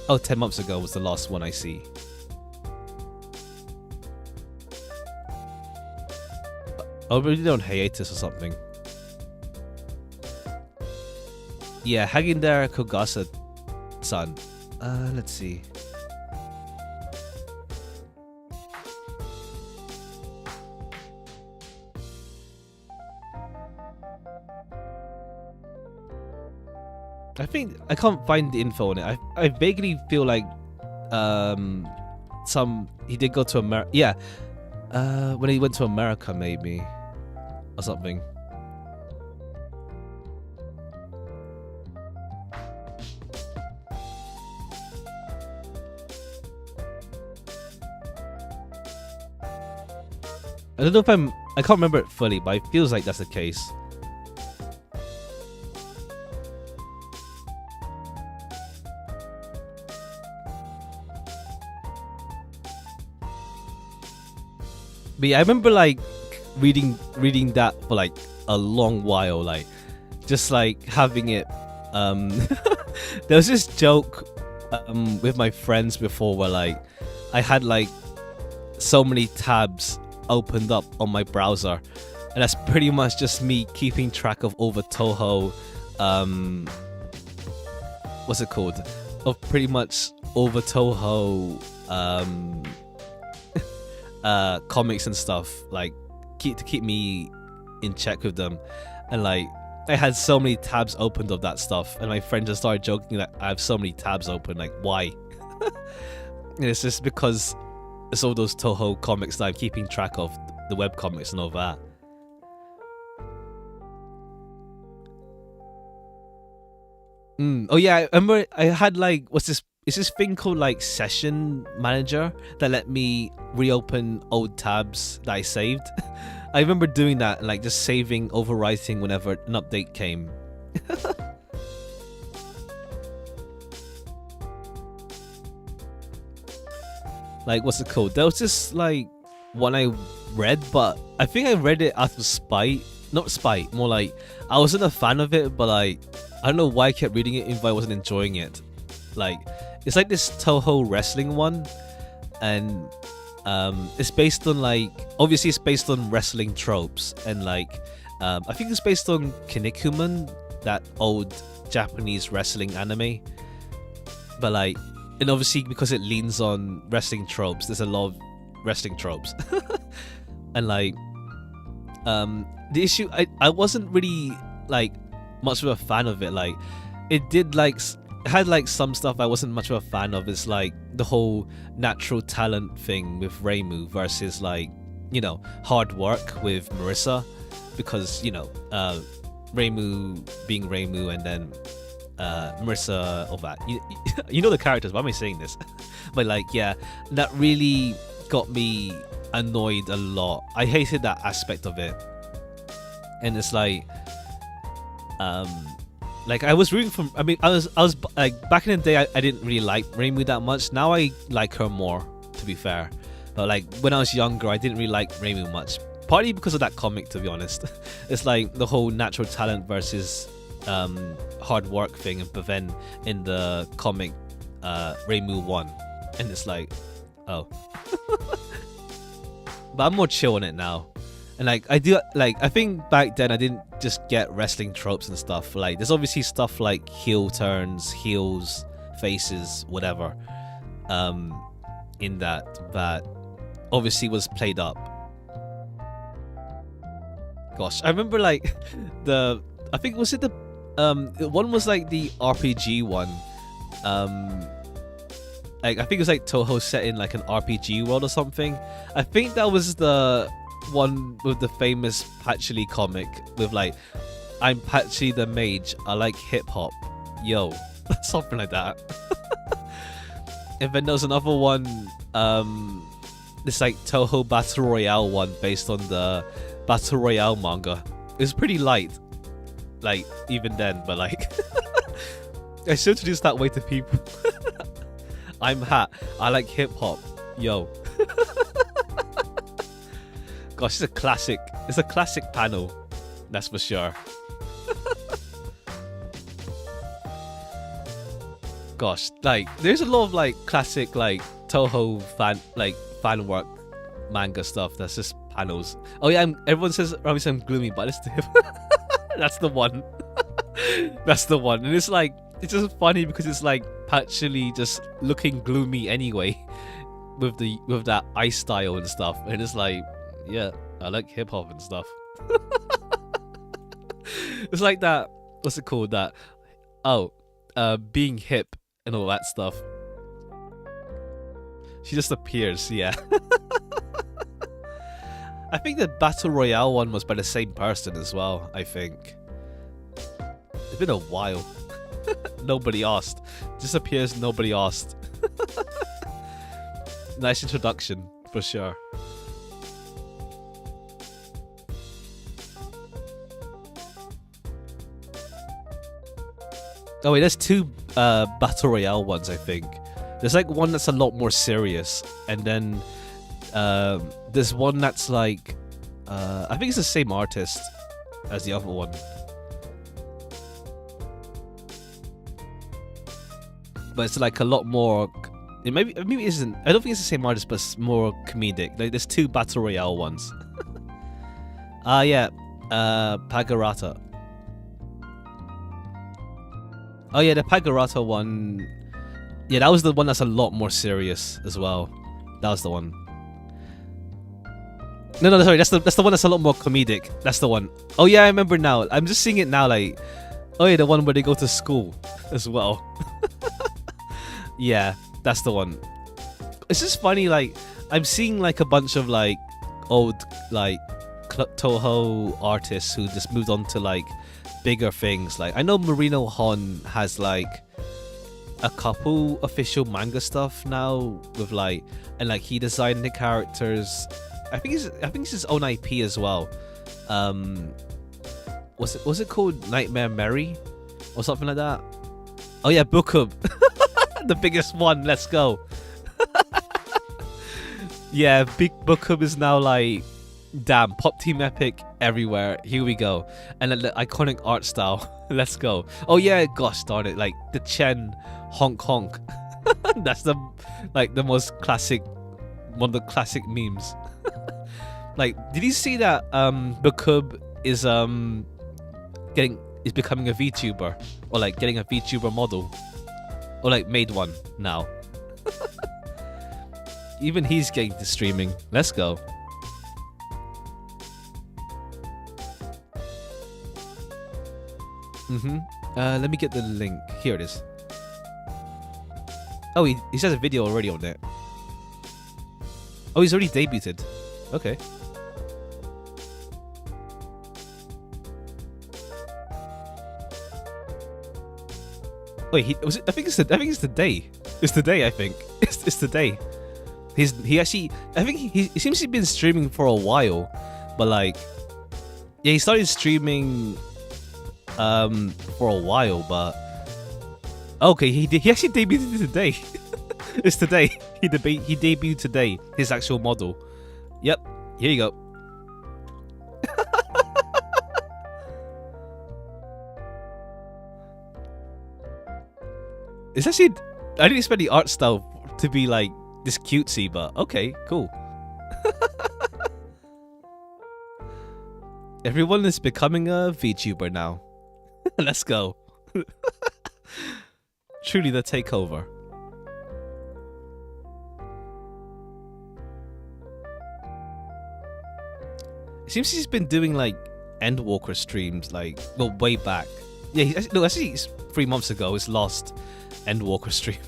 Oh, 10 months ago was the last one I see. Oh, maybe they're on hiatus or something. Yeah, hang in there, Kogasa-san. Let's see. I think I can't find the info on it. I vaguely feel like he did go to America. Yeah, when he went to America maybe or something. I don't know if I can't remember it fully, but it feels like that's the case. But yeah, I remember like reading that for like a long while, like just like having it. There was this joke with my friends before where like I had like so many tabs opened up on my browser, and that's pretty much just me keeping track of all the Toho what's it called, of pretty much all the Toho comics and stuff, like to keep me in check with them. And like I had so many tabs opened of that stuff, and my friend just started joking that I have so many tabs open, like why? And it's just because it's all those Toho comics that I'm keeping track of, the web comics and all that. Oh yeah, I remember I had like, it's this thing called like Session Manager that let me reopen old tabs that I saved. I remember doing that, like just saving, overwriting whenever an update came. Like, what's it called? There was this like one I read, but I think I read it out of spite. Not spite, more like I wasn't a fan of it, but like I don't know why I kept reading it even if I wasn't enjoying it. Like, it's like this Toho wrestling one, and it's based on like, obviously it's based on wrestling tropes, and like I think it's based on Kinnikuman, that old Japanese wrestling anime. But like, and obviously because it leans on wrestling tropes, there's a lot of wrestling tropes. And like the issue, I wasn't really like much of a fan of it. Like it did like, it had like some stuff I wasn't much of a fan of. It's like the whole natural talent thing with Reimu versus like, you know, hard work with Marissa, because you know, Reimu being Reimu, and then Marissa, all that. You know the characters, why am I saying this? But like, yeah, that really got me annoyed a lot. I hated that aspect of it. And it's like I was rooting for, I mean, I was like, back in the day I didn't really like Reimu that much. Now I like her more, to be fair. But like when I was younger, I didn't really like Reimu much, partly because of that comic, to be honest. It's like the whole natural talent versus hard work thing, but then in the comic Reimu won, and it's like, oh. But I'm more chill on it now. And like I do, like I think back then I didn't just get wrestling tropes and stuff. Like there's obviously stuff like heel turns, heels, faces, whatever, in that obviously was played up. Gosh, I remember like I think, was it the one was like the RPG one. Like I think it was like Toho set in like an RPG world or something. I think that was the one with the famous Patchley comic with like, I'm Patchy the mage, I like hip hop, yo, something like that. And then there was another one, this like Toho Battle Royale one based on the Battle Royale manga. It was pretty light, like even then, but like I should introduce that way to people. I'm Hat, I like hip hop, yo. Gosh, it's a classic. It's a classic panel, that's for sure. Gosh, like there's a lot of like classic like Toho fan work manga stuff that's just panels. Oh yeah, everyone says Rami says I'm gloomy, but it's the hip. That's the one. That's the one. And it's like, it's just funny because it's like actually just looking gloomy anyway, with that eye style and stuff. And it's like, yeah, I like hip hop and stuff. It's like that. What's it called? That being hip and all that stuff. She just appears, yeah. I think the Battle Royale one was by the same person as well, I think. It's been a while. Nobody asked. Just appears, nobody asked. Nice introduction, for sure. Oh wait, there's two Battle Royale ones, I think. There's like one that's a lot more serious, and then there's one that's like, I think it's the same artist as the other one. But it's like a lot more, maybe it isn't, I don't think it's the same artist, but it's more comedic. Like there's two Battle Royale ones. Yeah, Pagarata. Oh yeah, the Pagarata one. Yeah, that was the one that's a lot more serious as well. That was the one. No, sorry, that's the one that's a lot more comedic. That's the one. Oh yeah, I remember now. I'm just seeing it now. Like, oh yeah, the one where they go to school as well. Yeah, that's the one. It's just funny. Like, I'm seeing like a bunch of like old like Toho artists who just moved on to like bigger things. Like, I know Marino Hon has like a couple official manga stuff now with like, and like he designed the characters. I think it's his own IP as well. Was it called Nightmare Mary or something like that? Oh yeah, Bookub. The biggest one. Let's go. Yeah, Big Bookub is now like, damn, Pop Team Epic everywhere. Here we go. And the iconic art style. Let's go. Oh yeah, gosh darn it. Like the Chen honk honk. That's the most classic, one of the classic memes. Like, did you see that Bookub is becoming a VTuber, or like getting a VTuber model, or like made one now? Even he's getting to streaming. Let's go. Let me get the link. Here it is. Oh, he has a video already on it. Oh, he's already debuted. Okay. Wait, I think it's today. It's today. I think it's today. He actually, I think he seems to have been streaming for a while, but like, yeah, he started streaming for a while, but okay, he actually debuted today. It's today. He debuted today. His actual model. Yep. Here you go. It's actually, I didn't expect the art style to be like this cutesy, but okay, cool. Everyone is becoming a VTuber now. Let's go. Truly the takeover. It seems he's been doing like Endwalker streams, like, well, way back. Yeah, actually, it's 3 months ago, his last Endwalker stream.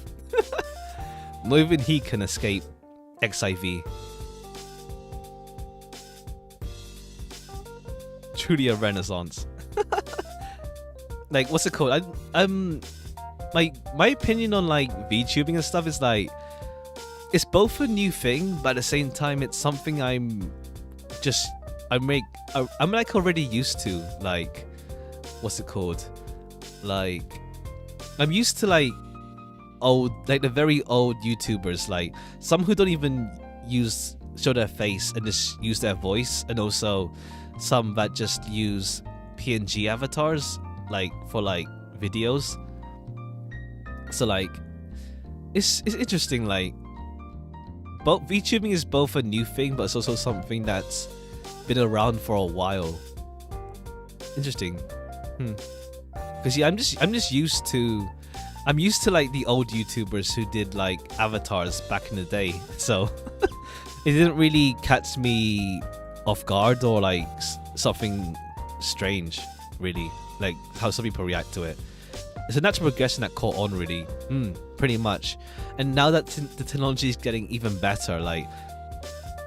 Not even he can escape XIV. Truly a renaissance. Like, what's it called? My opinion on like VTubing and stuff is like, it's both a new thing, but at the same time, it's something I'm like already used to. Like, what's it called? Like, I'm used to like the very old YouTubers, like some who don't even show their face and just use their voice, and also some that just use PNG avatars like for like videos. So like, it's interesting. Like, both VTubing is both a new thing, but it's also something that's been around for a while. Interesting. Because yeah, I'm just used to like the old YouTubers who did like avatars back in the day. So it didn't really catch me off guard or like something strange, really. Like how some people react to it. It's a natural progression that caught on, really. Pretty much. And now that the technology is getting even better, like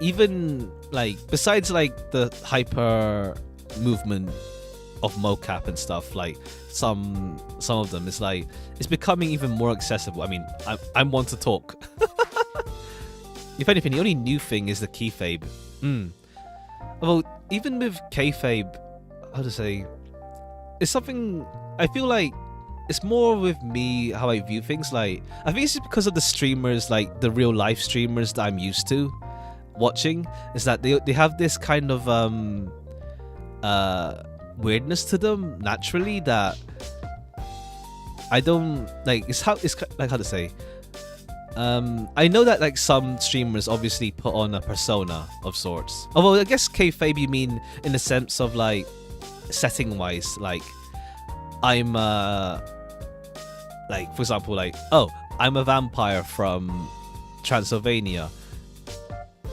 even like besides like the hyper movement of mocap and stuff, like some of them, it's like it's becoming even more accessible. I mean, I'm one to talk. If anything, the only new thing is the kayfabe. Although even with kayfabe, how to say, it's something I feel like it's more with me how I view things. Like I think it's just because of the streamers, like the real life streamers that I'm used to watching, is that they have this kind of weirdness to them naturally that I don't like. It's like how to say. I know that like some streamers obviously put on a persona of sorts. Although I guess kayfabe you mean in the sense of like setting wise, like I'm like for example, like, oh, I'm a vampire from Transylvania,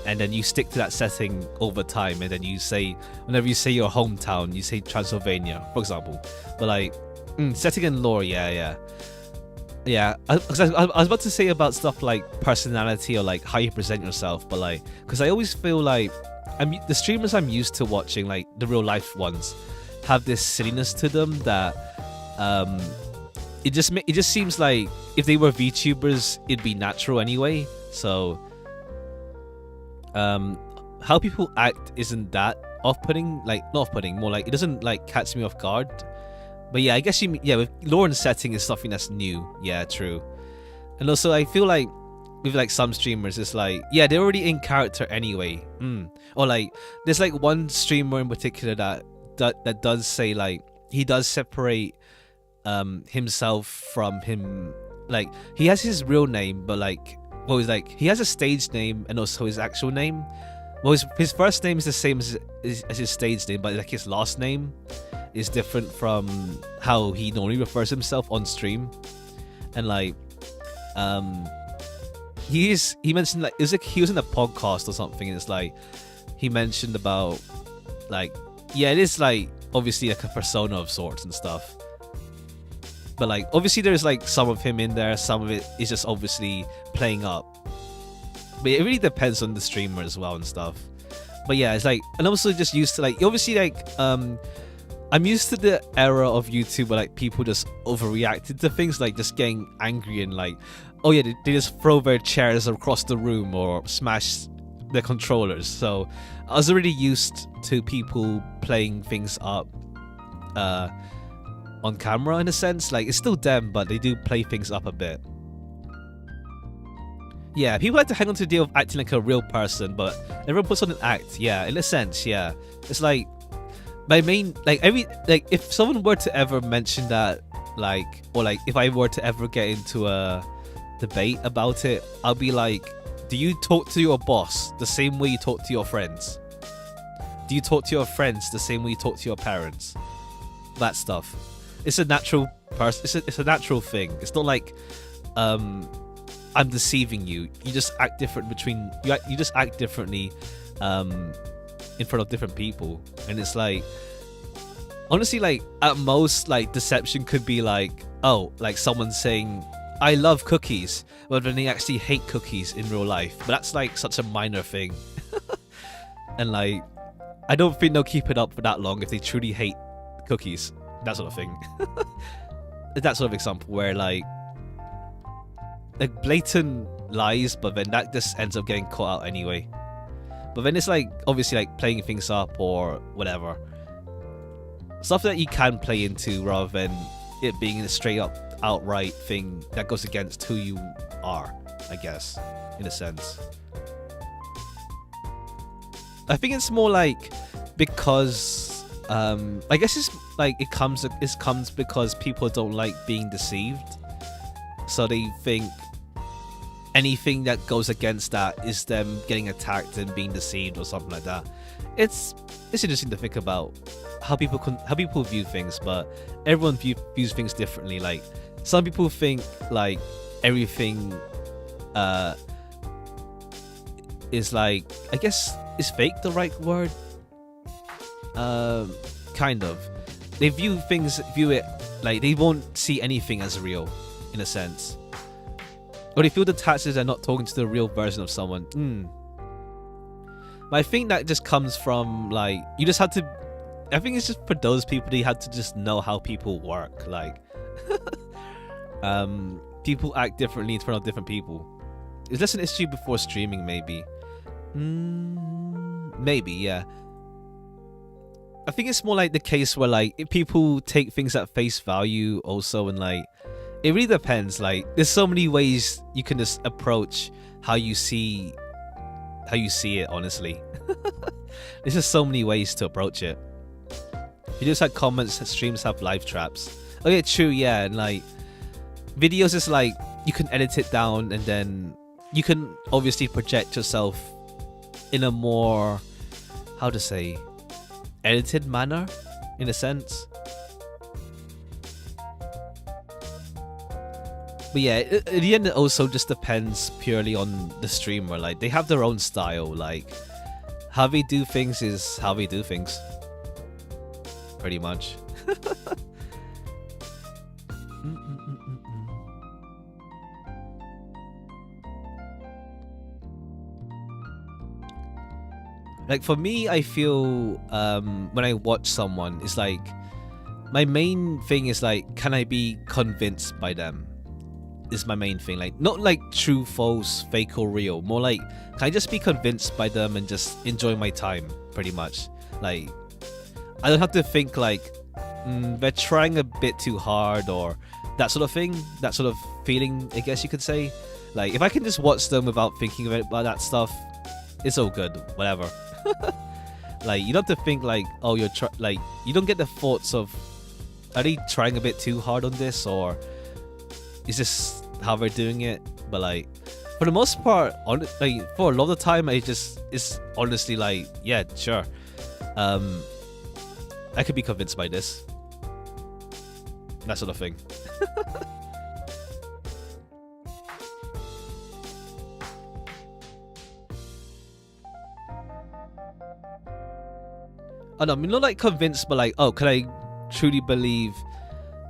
and then you stick to that setting over time, and then you say, whenever you say your hometown, you say Transylvania, for example. But like setting and lore, yeah. I was about to say about stuff like personality or like how you present yourself, but like, because I always feel like the streamers I'm used to watching, like the real life ones, have this silliness to them that it just seems like if they were VTubers, it'd be natural anyway. So how people act isn't that off-putting, like not off-putting, more like it doesn't like catch me off guard. But yeah, I guess with lore and setting is something that's new. Yeah, true. And also I feel like with like some streamers, it's like, yeah, they're already in character anyway. Or like there's like one streamer in particular that does say like he does separate himself from him. Like he has his real name, but like he has a stage name and also his actual name. Well, his first name is the same as his stage name, but like his last name is different from how he normally refers himself on stream. And like he mentioned like it was like he was in a podcast or something, and it's like he mentioned about like, yeah, it is like obviously like a persona of sorts and stuff, but like obviously there's like some of him in there, some of it is just obviously playing up, but it really depends on the streamer as well and stuff. But yeah, it's like, and I'm also just used to like, obviously like I'm used to the era of YouTube where like people just overreacted to things, like just getting angry and like, oh yeah, they just throw their chairs across the room or smash their controllers. So I was already used to people playing things up on camera in a sense. Like it's still them, but they do play things up a bit. Yeah, people like to hang on to the idea of acting like a real person, but everyone puts on an act. Yeah, in a sense, yeah. It's like my main, like if someone were to ever mention that, like, or like if I were to ever get into a debate about it, I'll be like, do you talk to your boss the same way you talk to your friends? Do you talk to your friends the same way you talk to your parents? That stuff. It's a natural it's a natural thing. It's not like I'm deceiving you. You just act different you just act differently in front of different people. And it's like, honestly, like at most, like deception could be like, oh, like someone saying I love cookies, but then they actually hate cookies in real life. But that's like such a minor thing. And like, I don't think they'll keep it up for that long if they truly hate cookies. That sort of thing. That sort of example where like blatant lies, but then that just ends up getting caught out anyway. But then it's like obviously like playing things up or whatever, stuff that you can play into rather than it being a straight up outright thing that goes against who you are, I guess, in a sense. I think it's more like because I guess it's like it comes because people don't like being deceived, so they think anything that goes against that is them getting attacked and being deceived or something like that. it's interesting to think about how people view things, but everyone views things differently. Like some people think like everything is like, I guess, is fake the right word? Kind of. They view it like they won't see anything as real, in a sense. Or they feel detached as they're not talking to the real version of someone. But I think that just comes from like, you just have to, I think it's just for those people, they had to just know how people work. Like, people act differently in front of different people. Is this an issue before streaming? Maybe. Maybe, yeah. I think it's more like the case where like if people take things at face value also, and like it really depends. Like there's so many ways you can just approach how you see it, honestly. There's just so many ways to approach it. Videos have comments, streams have live traps. Oh yeah, true, yeah. And like videos is like you can edit it down, and then you can obviously project yourself in a more, how to say, edited manner, in a sense. But yeah, at the end it also just depends purely on the streamer. Like they have their own style. Like how they do things is how they do things, pretty much. Like for me, I feel when I watch someone, it's like my main thing is like, can I be convinced by them? Is my main thing. Like not like true, false, fake or real. More like, can I just be convinced by them and just enjoy my time? Pretty much. Like I don't have to think like they're trying a bit too hard or that sort of thing. That sort of feeling, I guess you could say. Like if I can just watch them without thinking about that stuff, it's all good. Whatever. Like you don't have to think like, oh, like you don't get the thoughts of, are they trying a bit too hard on this, or is this how they're doing it? But like for the most part, like for a lot of the time, it's honestly like, yeah, sure, I could be convinced by this, that sort of thing. Oh no, I mean not like convinced, but like, oh, can I truly believe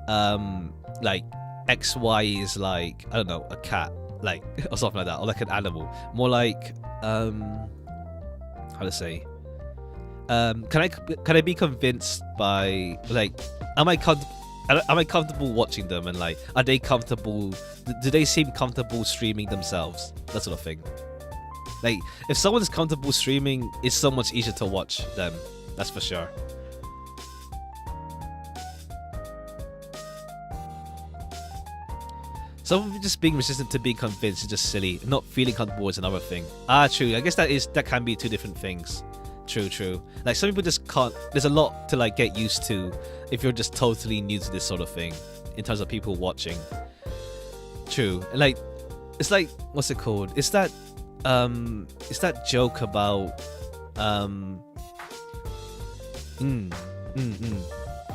like XY is like, I don't know, a cat, like, or something like that, or like an animal. More like how to say, can I be convinced by, like, am I comfortable watching them, and like, are they comfortable, do they seem comfortable streaming themselves, that sort of thing. Like if someone's comfortable streaming, it's so much easier to watch them, that's for sure. Someone just being resistant to being convinced is just silly. Not feeling comfortable is another thing. Ah, true. I guess that can be two different things. True. Like some people just can't. There's a lot to like get used to if you're just totally new to this sort of thing, in terms of people watching. True. Like it's like, what's it called? It's that joke about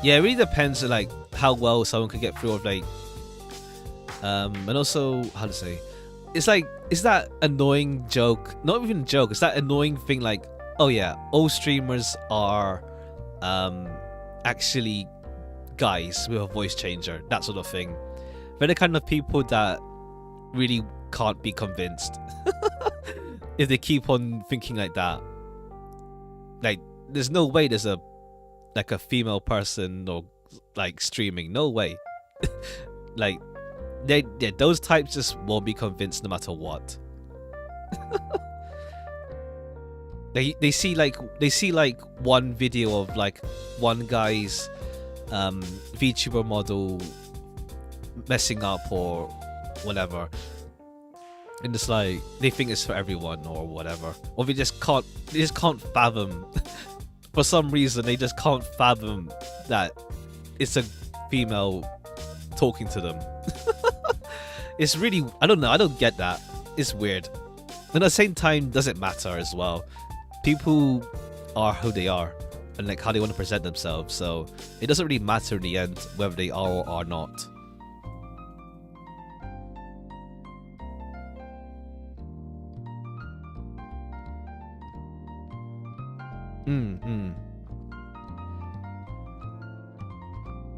yeah, it really depends on like how well someone could get through of like and also how to say, it's like, it's that annoying joke, not even joke, it's that annoying thing like, oh yeah, all streamers are actually guys with a voice changer, that sort of thing. They're the kind of people that really can't be convinced if they keep on thinking like that. Like there's no way there's a female person or like streaming, no way. Like those types just won't be convinced no matter what. they see like one video of like one guy's VTuber model messing up or whatever, and it's like they think it's for everyone or whatever, or they just can't fathom for some reason, they just can't fathom that it's a female talking to them. It's really, I don't know, I don't get that. It's weird. And at the same time, doesn't matter as well. People are who they are, and like how they want to present themselves. So it doesn't really matter in the end whether they are or are not.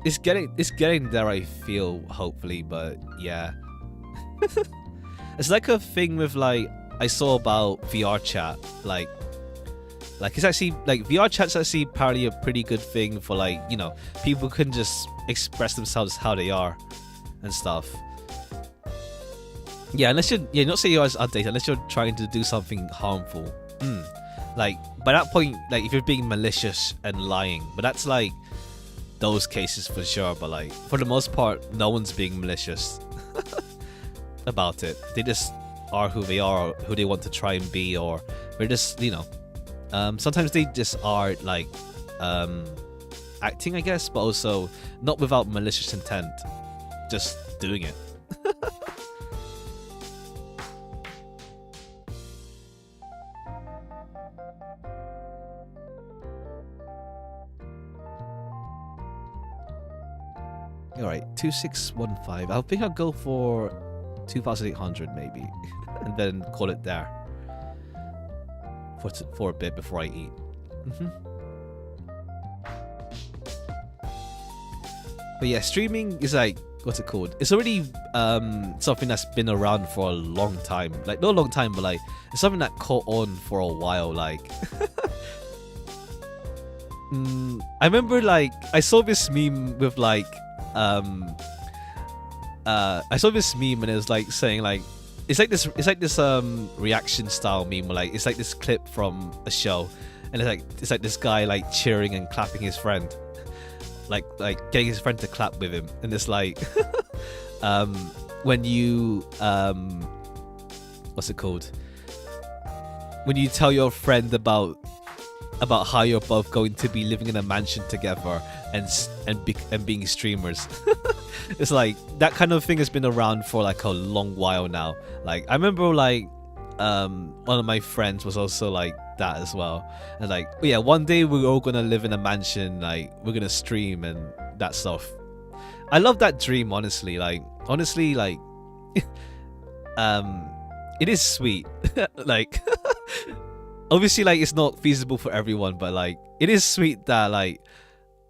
It's getting there, I feel, hopefully, but yeah. It's like a thing with like I saw about VR chat, like it's actually like VR chat's actually apparently a pretty good thing for like, you know, people can just express themselves how they are and stuff. Yeah, unless you're not saying you're updated, unless you're trying to do something harmful. Like by that point, like if you're being malicious and lying, but that's like those cases for sure. But like for the most part, no one's being malicious about it. They just are who they are, who they want to try and be, or they're just, you know, sometimes they just are like acting, I guess, but also not without malicious intent, just doing it. Alright, 2615. I think I'll go for 2800 maybe, and then call it there for a bit before I eat. But yeah, streaming is like, what's it called? It's already something that's been around for a long time. Like, not a long time, but like it's something that caught on for a while. Like, I remember like I saw this meme with like I saw this meme and it was like saying like it's like this reaction style meme where like it's like this clip from a show and it's like this guy like cheering and clapping his friend, like getting his friend to clap with him, and it's like when you what's it called, when you tell your friend about how you're both going to be living in a mansion together and being streamers. It's like that kind of thing has been around for like a long while now. Like I remember like one of my friends was also like that as well, and like, yeah, one day we're all gonna live in a mansion, like we're gonna stream and that stuff. I love that dream, honestly. Like it is sweet. Like obviously like it's not feasible for everyone, but like it is sweet that like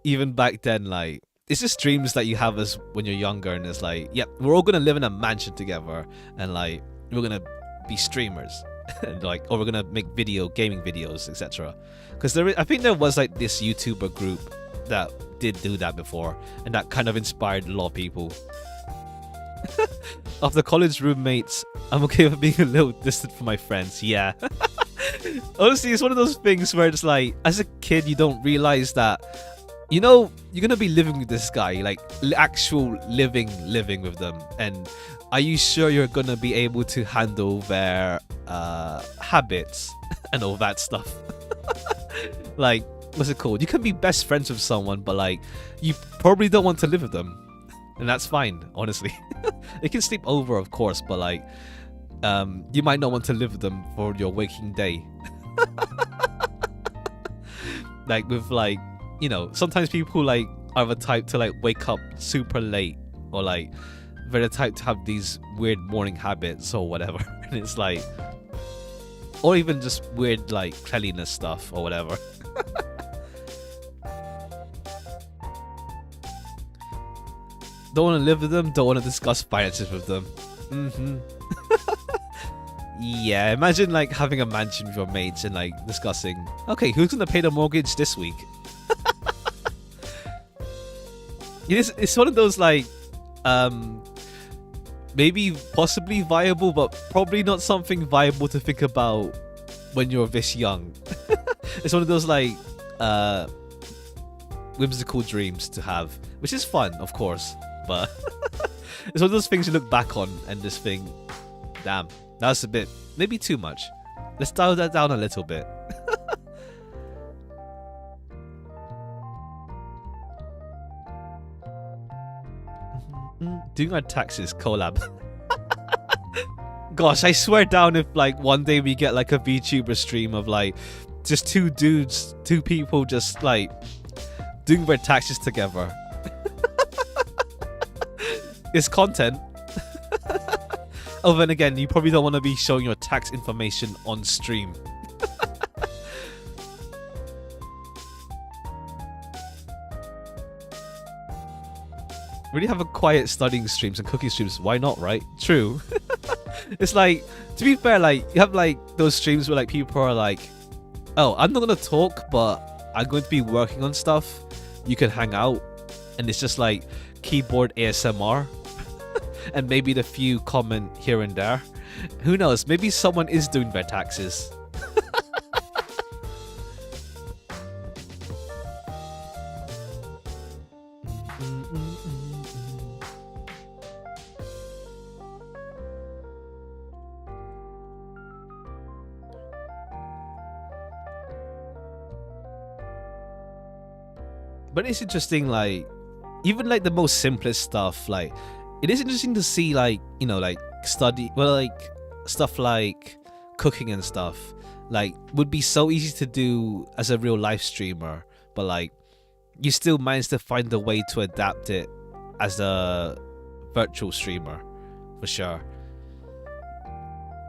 even back then, like it's just dreams that you have as when you're younger, and it's like, yep, we're all gonna live in a mansion together and like we're gonna be streamers and like, or we're gonna make gaming videos, etc. Because I think there was like this YouTuber group that did do that before, and that kind of inspired a lot of people. Of the college roommates, I'm okay with being a little distant from my friends. Yeah. Honestly, it's one of those things where it's like, as a kid, you don't realize that, you know, you're gonna be living with this guy, like actual living with them, and are you sure you're gonna be able to handle their habits and all that stuff? Like, what's it called? You can be best friends with someone, but like, you probably don't want to live with them, and that's fine, honestly. They can sleep over, of course, but like, you might not want to live with them for your waking day. Like with like, you know, sometimes people like are the type to like wake up super late, or like they're the type to have these weird morning habits or whatever. And it's like, or even just weird like cleanliness stuff or whatever. Don't want to live with them, don't want to discuss finances with them. Yeah, imagine like having a mansion with your mates and like discussing, okay, who's gonna pay the mortgage this week? It's one of those like maybe possibly viable, but probably not something viable to think about when you're this young. It's one of those like whimsical dreams to have, which is fun, of course, but it's one of those things you look back on and just think, damn, that's a bit, maybe too much. Let's dial that down a little bit. Doing our taxes collab. Gosh, I swear down if like one day we get like a VTuber stream of like just two dudes, two people just like doing their taxes together. It's content. Oh, then again, you probably don't want to be showing your tax information on stream. Really have a quiet studying streams and cooking streams. Why not, right? True. It's like, to be fair, like, you have like those streams where like people are like, oh, I'm not gonna talk, but I'm going to be working on stuff. You can hang out, and it's just like keyboard ASMR, and maybe the few comment here and there. Who knows? Maybe someone is doing their taxes. But it's interesting, like, even like the most simplest stuff, like, it is interesting to see, like, you know, like like stuff like cooking and stuff, like, would be so easy to do as a real live streamer, but like, you still manage to find a way to adapt it as a virtual streamer, for sure.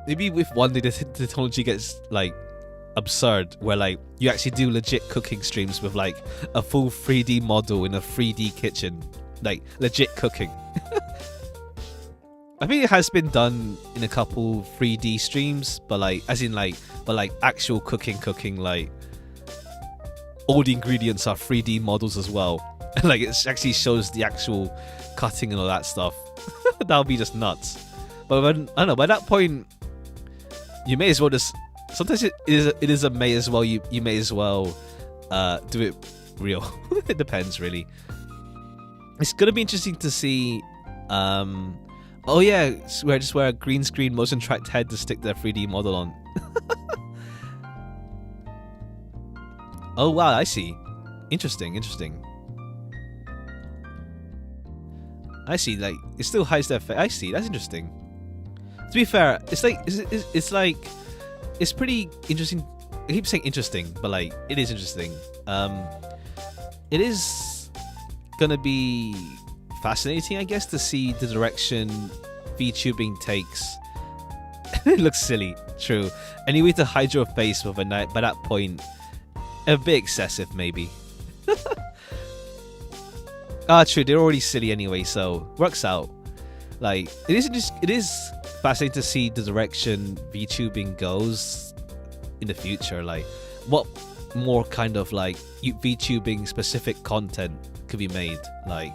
Maybe if one day the technology gets like absurd, where like you actually do legit cooking streams with like a full 3D model in a 3D kitchen, like legit cooking. I think it has been done in a couple 3D streams, but like as in like, but like actual cooking, like all the ingredients are 3D models as well, and like it actually shows the actual cutting and all that stuff. That would be just nuts. But when, I don't know, by that point you may as well just, sometimes it is a may as well, you may as well do it real. It depends, really. It's gonna be interesting to see. Oh yeah, just wear a green screen motion tracked head to stick their 3D model on. Oh wow, I see. Interesting. I see. Like, it still hides their face. I see. That's interesting. To be fair, it's like it's pretty interesting. I keep saying interesting, but like it is interesting. It is gonna be fascinating, I guess, to see the direction VTubing takes. It looks silly, true. And you need to hide your face with a knife. By that point, a bit excessive, maybe. True. They're already silly anyway, so works out. Like, it is fascinating to see the direction VTubing goes in the future. Like, what more kind of like VTubing specific content could be made? Like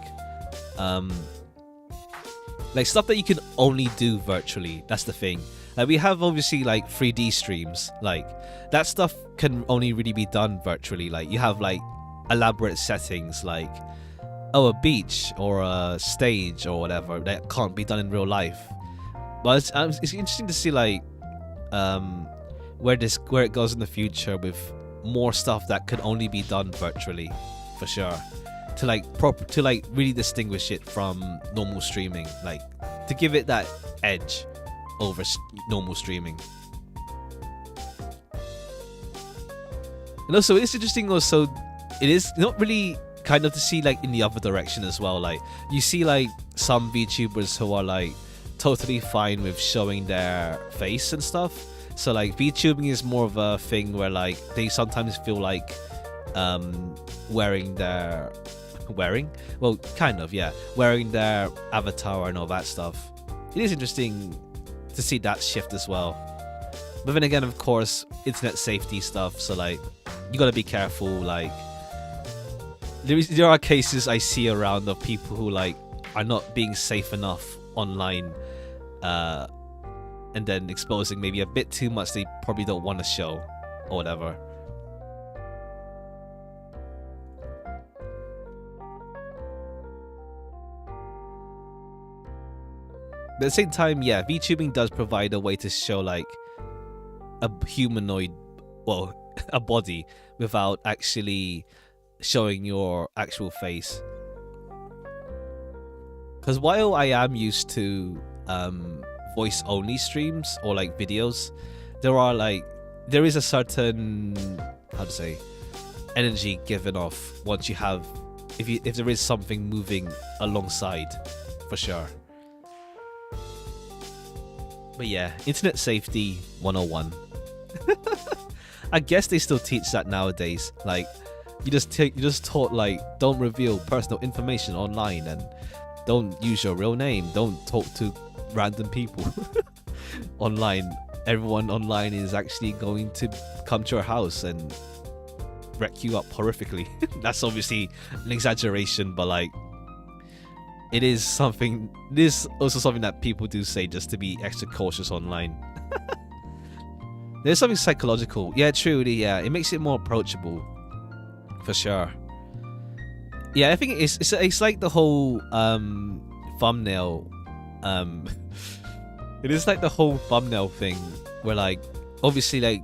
stuff that you can only do virtually. That's the thing. Like, we have obviously like 3D streams. Like, that stuff can only really be done virtually. Like, you have like elaborate settings, like, oh, a beach or a stage or whatever, that can't be done in real life. But it's interesting to see like where it goes in the future with more stuff that could only be done virtually, for sure. To like really distinguish it from normal streaming, like to give it that edge over normal streaming. And also, it's interesting. Also, it is not really kind of to see like in the other direction as well. Like, you see like some VTubers who are like totally fine with showing their face and stuff. So like VTubing is more of a thing where like they sometimes feel like wearing their avatar and all that stuff. It is interesting to see that shift as well. But then again, of course, internet safety stuff, so like you gotta be careful. Like, there are cases I see around of people who like are not being safe enough online, and then exposing maybe a bit too much they probably don't want to show or whatever. But at the same time, yeah, VTubing does provide a way to show like a humanoid, well, a body, without actually showing your actual face. Because while I am used to voice only streams or like videos, there are like there is a certain, how to say, energy given off once you have, if there is something moving alongside, for sure. But yeah, internet safety 101. I guess they still teach that nowadays. Like, you just taught like, don't reveal personal information online, and don't use your real name. Don't talk to random people online. Everyone online is actually going to come to your house and wreck you up horrifically. That's obviously an exaggeration, but like, it is something. It is also something that people do say just to be extra cautious online. There's something psychological. Yeah, truly. Yeah, it makes it more approachable, for sure. Yeah, I think it's like the whole thumbnail. It is like the whole thumbnail thing, where like, obviously, like,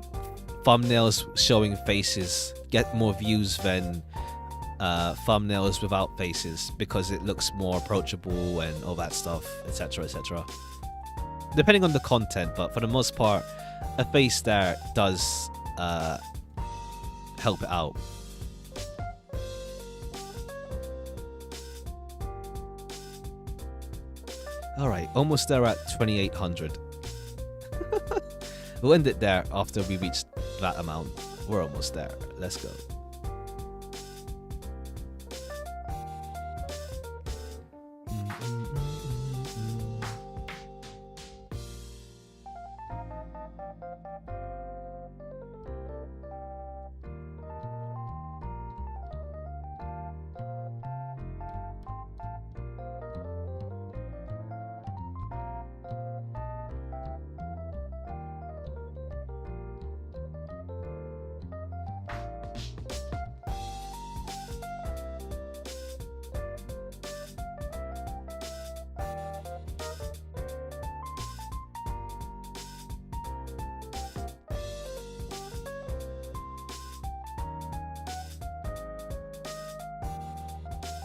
thumbnails showing faces get more views than thumbnails without faces, because it looks more approachable and all that stuff, etc, etc. Depending on the content, but for the most part, a face there does help it out. Alright, almost there at 2800. We'll end it there after we reach that amount. We're almost there. Let's go.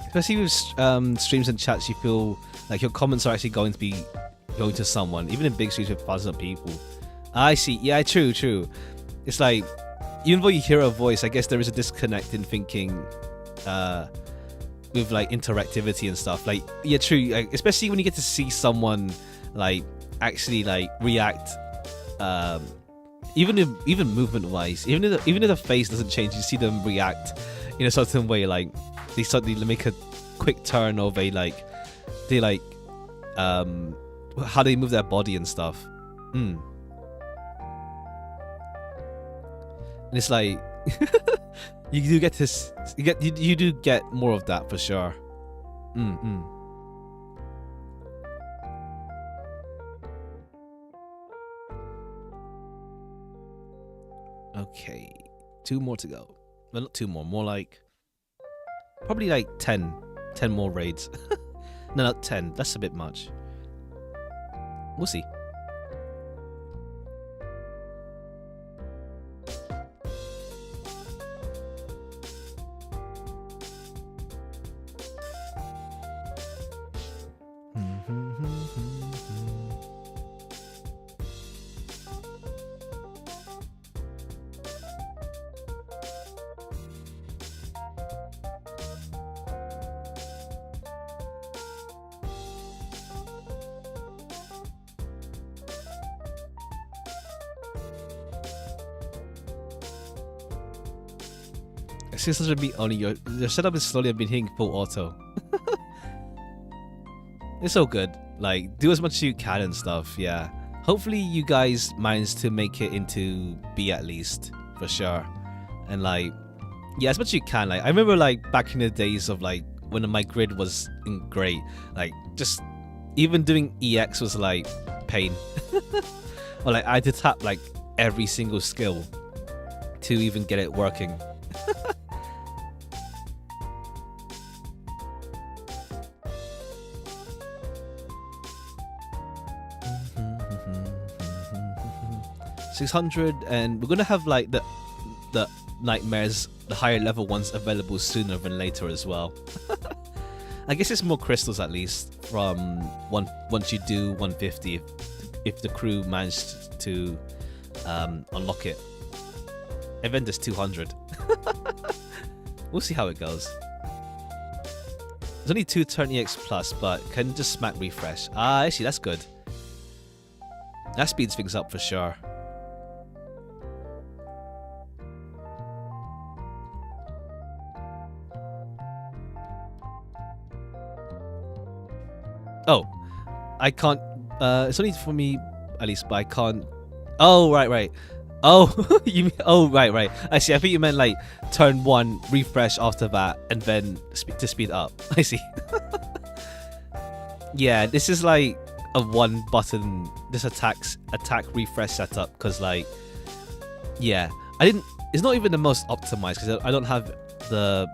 Especially with streams and chats, you feel like your comments are actually going to someone, even in big streams with thousands of people. I see. Yeah, true. It's like, even though you hear a voice, I guess there is a disconnect in thinking with like interactivity and stuff. Like, yeah, true. Like, especially when you get to see someone like actually like react, even movement wise, even if the face doesn't change, you see them react in a certain way. Like, they suddenly make a quick turn of a like, they like how they move their body and stuff. And it's like you do get this, you do get more of that for sure. Okay, 2 more to go. Well, not 2 more, more like probably like 10 more raids. No, not 10. That's a bit much. We'll see. Your setup is slowly been hitting full auto. It's all good. Like, do as much as you can and stuff. Yeah. Hopefully you guys manage to make it into B at least, for sure. And like, yeah, as much as you can. Like, I remember like back in the days of like when my grid was great. Like, just even doing EX was like pain. Or like I had to tap like every single skill to even get it working. $600, and we're gonna have like the nightmares, the higher level ones available sooner than later as well. I guess it's more crystals at least from once you do 150 if the crew managed to unlock it. and then there's 200. We'll see how it goes. There's only 2 turn EX plus, but can just smack refresh. Ah, actually, that's good. That speeds things up for sure. Oh, I can't. It's only for me, at least, but I can't. Oh, right. Oh, oh, right. I see. I think you meant like turn 1, refresh after that, and then to speed up. I see. Yeah, this is like a 1 button. This attack refresh setup because like, yeah, It's not even the most optimized because I don't have the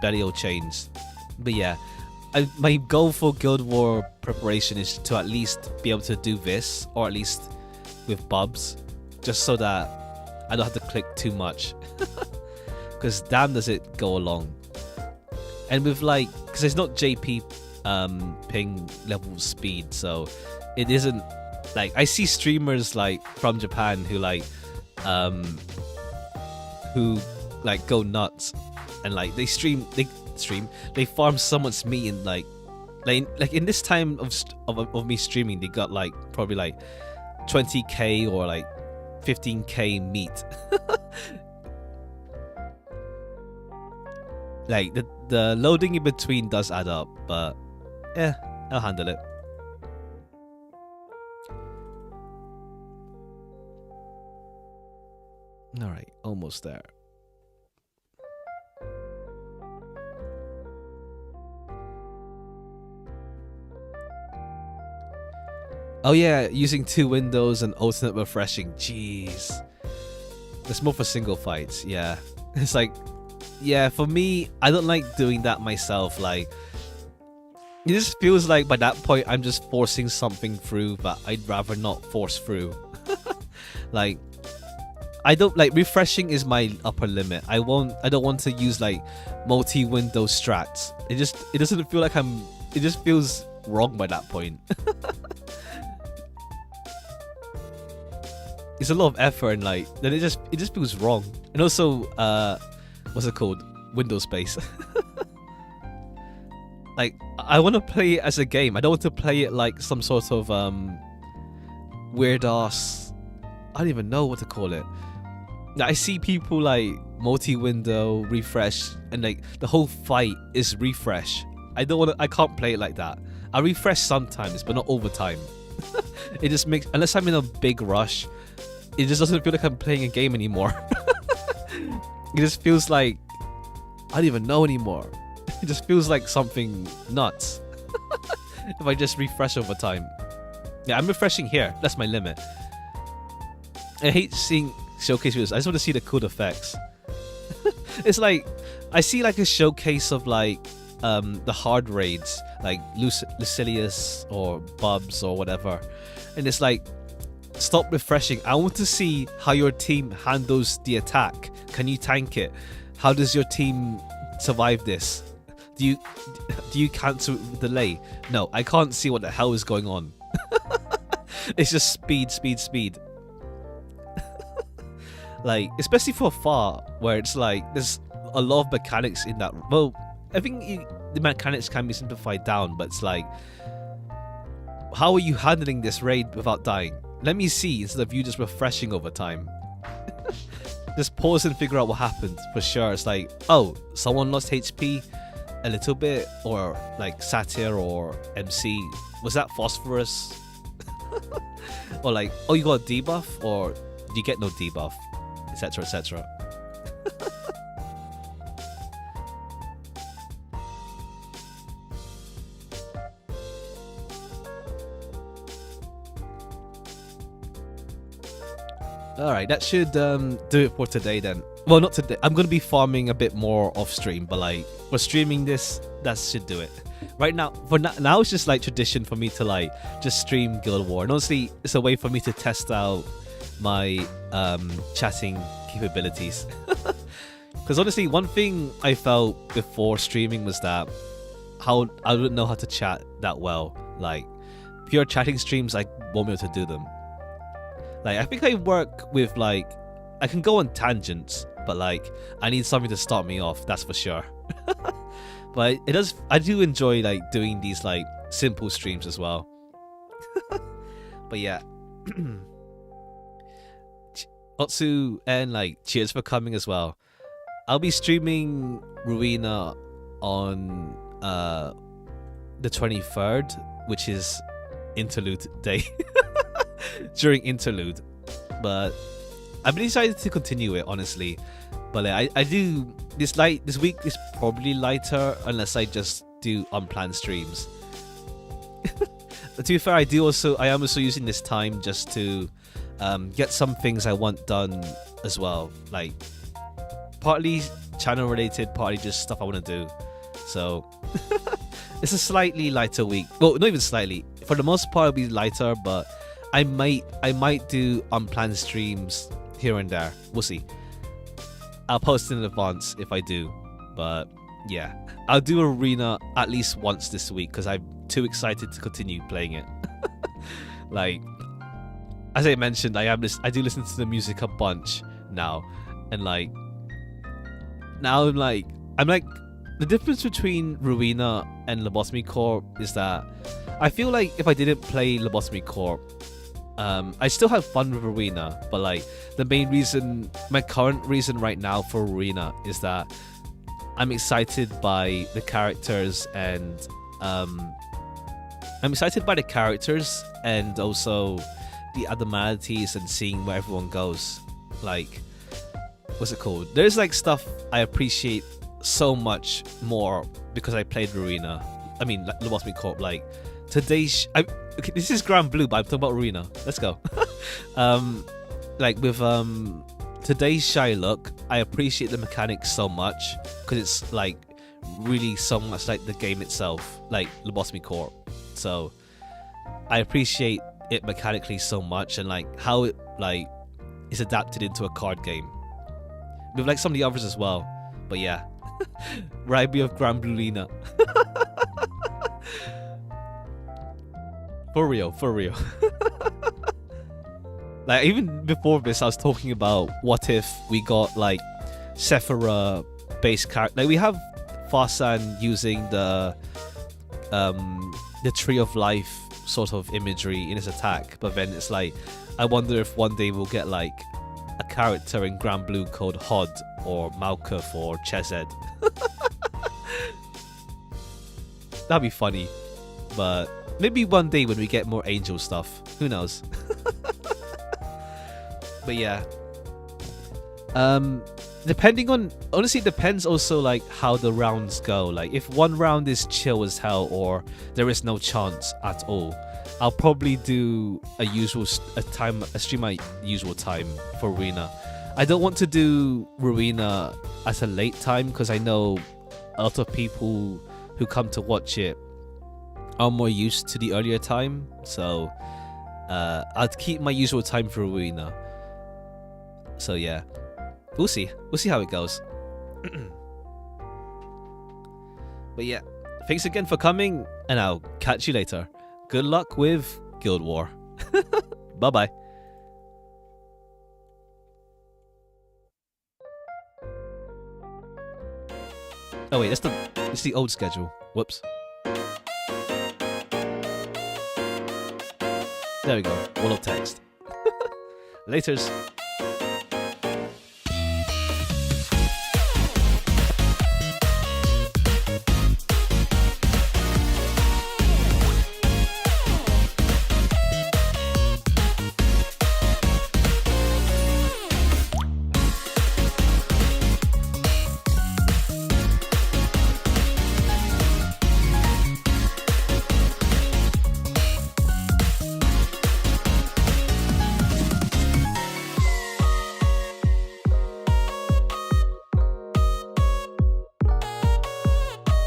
Belial chains, but yeah. My goal for Guild War preparation is to at least be able to do this, or at least with Bubs, just so that I don't have to click too much. Because damn does it go along. And with like, because it's not JP ping level speed, so it isn't like, I see streamers like from Japan who go nuts and like they farm someone's meat in like in this time of me streaming, they got like probably like 20k or like 15k meat. Like the loading in between does add up, but yeah, I'll handle it. All right, almost there. Oh yeah, using 2 windows and alternate refreshing. Jeez. That's more for single fights, yeah. It's like, yeah, for me, I don't like doing that myself. Like, it just feels like by that point, I'm just forcing something through that I'd rather not force through. Like, I don't like, refreshing is my upper limit. I don't want to use like multi-window strats. It doesn't feel like it just feels wrong by that point. It's a lot of effort and like then it just feels wrong. And also what's it called? Window space. Like I want to play it as a game. I don't want to play it like some sort of weird ass, I don't even know what to call it. I see people like multi-window refresh and like the whole fight is refresh. I can't play it like that. I refresh sometimes, but not all the time. It just makes, unless I'm in a big rush, it just doesn't feel like I'm playing a game anymore. It just feels like I don't even know anymore. It just feels like something nuts. If I just refresh over time. Yeah, I'm refreshing here. That's my limit. I hate seeing showcase videos. I just want to see the cool effects. It's like I see like a showcase of like the hard raids, like Lucilius or Bubs or whatever, and it's like, stop refreshing. I want to see how your team handles the attack. Can you tank it? How does your team survive this? Do you cancel delay? No, I can't see what the hell is going on. It's just speed. Like, especially for far, where it's like there's a lot of mechanics in that. Well, I think the mechanics can be simplified down, but it's like, how are you handling this raid without dying? Let me see, instead of you just refreshing over time. Just pause and figure out what happened for sure. It's like, oh, someone lost HP a little bit, or like Satyr or MC. Was that Phosphorus? Or like, oh, you got a debuff, or you get no debuff, etc, etc. Alright, that should do it for today then. Well, not today. I'm going to be farming a bit more off stream, but like, for streaming this, that should do it. Right now, now it's just like tradition for me to like just stream Guild War. And honestly, it's a way for me to test out my chatting capabilities. Because honestly, one thing I felt before streaming was that I wouldn't know how to chat that well. Like, pure chatting streams, I won't be able to do them. Like, I think I work with like I can go on tangents, but like I need something to start me off. That's for sure. But it does. I do enjoy like doing these like simple streams as well. But yeah. Otsu and like cheers for coming as well. I'll be streaming Ruina on the 23rd, which is interlude day. During interlude. But I've decided to continue it honestly. But like, I do this week is probably lighter unless I just do unplanned streams. But to be fair, I am also using this time just to get some things I want done as well, like partly channel related, partly just stuff I want to do. So it's a slightly lighter week. Well, not even slightly. For the most part, it'll be lighter, but I might do unplanned streams here and there. We'll see. I'll post in advance if I do, but yeah, I'll do Arena at least once this week because I'm too excited to continue playing it. Like, as I mentioned, I do listen to the music a bunch now, and like now I'm like the difference between Ruina and Lobotomy Corp is that I feel like if I didn't play Lobotomy Corp, I still have fun with Ruina, but like my current reason right now for Ruina is that I'm excited by the characters and also the abnormalities and seeing where everyone goes. Like, what's it called? There's like stuff I appreciate so much more because I played Ruina. I mean, like, Lobotomy Corp. Like today's, okay, this is Granblue, but I'm talking about Ruina. Let's go. Like with today's Shy Look, I appreciate the mechanics so much because it's like really so much like the game itself, like Lobotomy Corp. So I appreciate it mechanically so much, and like how it like is adapted into a card game with like some of the others as well. But yeah, remind me of Granblue Lina. For real. Like even before this, I was talking about what if we got like Sephora based character. Like we have Farsan using the Tree of Life sort of imagery in his attack, but then it's like I wonder if one day we'll get like a character in Granblue called Hod or Malkuth or Chesed. That'd be funny, but maybe one day when we get more angel stuff, who knows. But yeah, depending on, honestly, it depends also like how the rounds go. Like if one round is chill as hell or there is no chance at all, I'll probably do a stream my usual time for Arena. I don't want to do Arena at a late time because I know a lot of people who come to watch it are more used to the earlier time. So I'd keep my usual time for Arena. So yeah, we'll see how it goes. But yeah, thanks again for coming, and I'll catch you later. Good luck with Guild War. Bye bye. Oh wait, it's the old schedule. Whoops. There we go. Wall of text. Laters.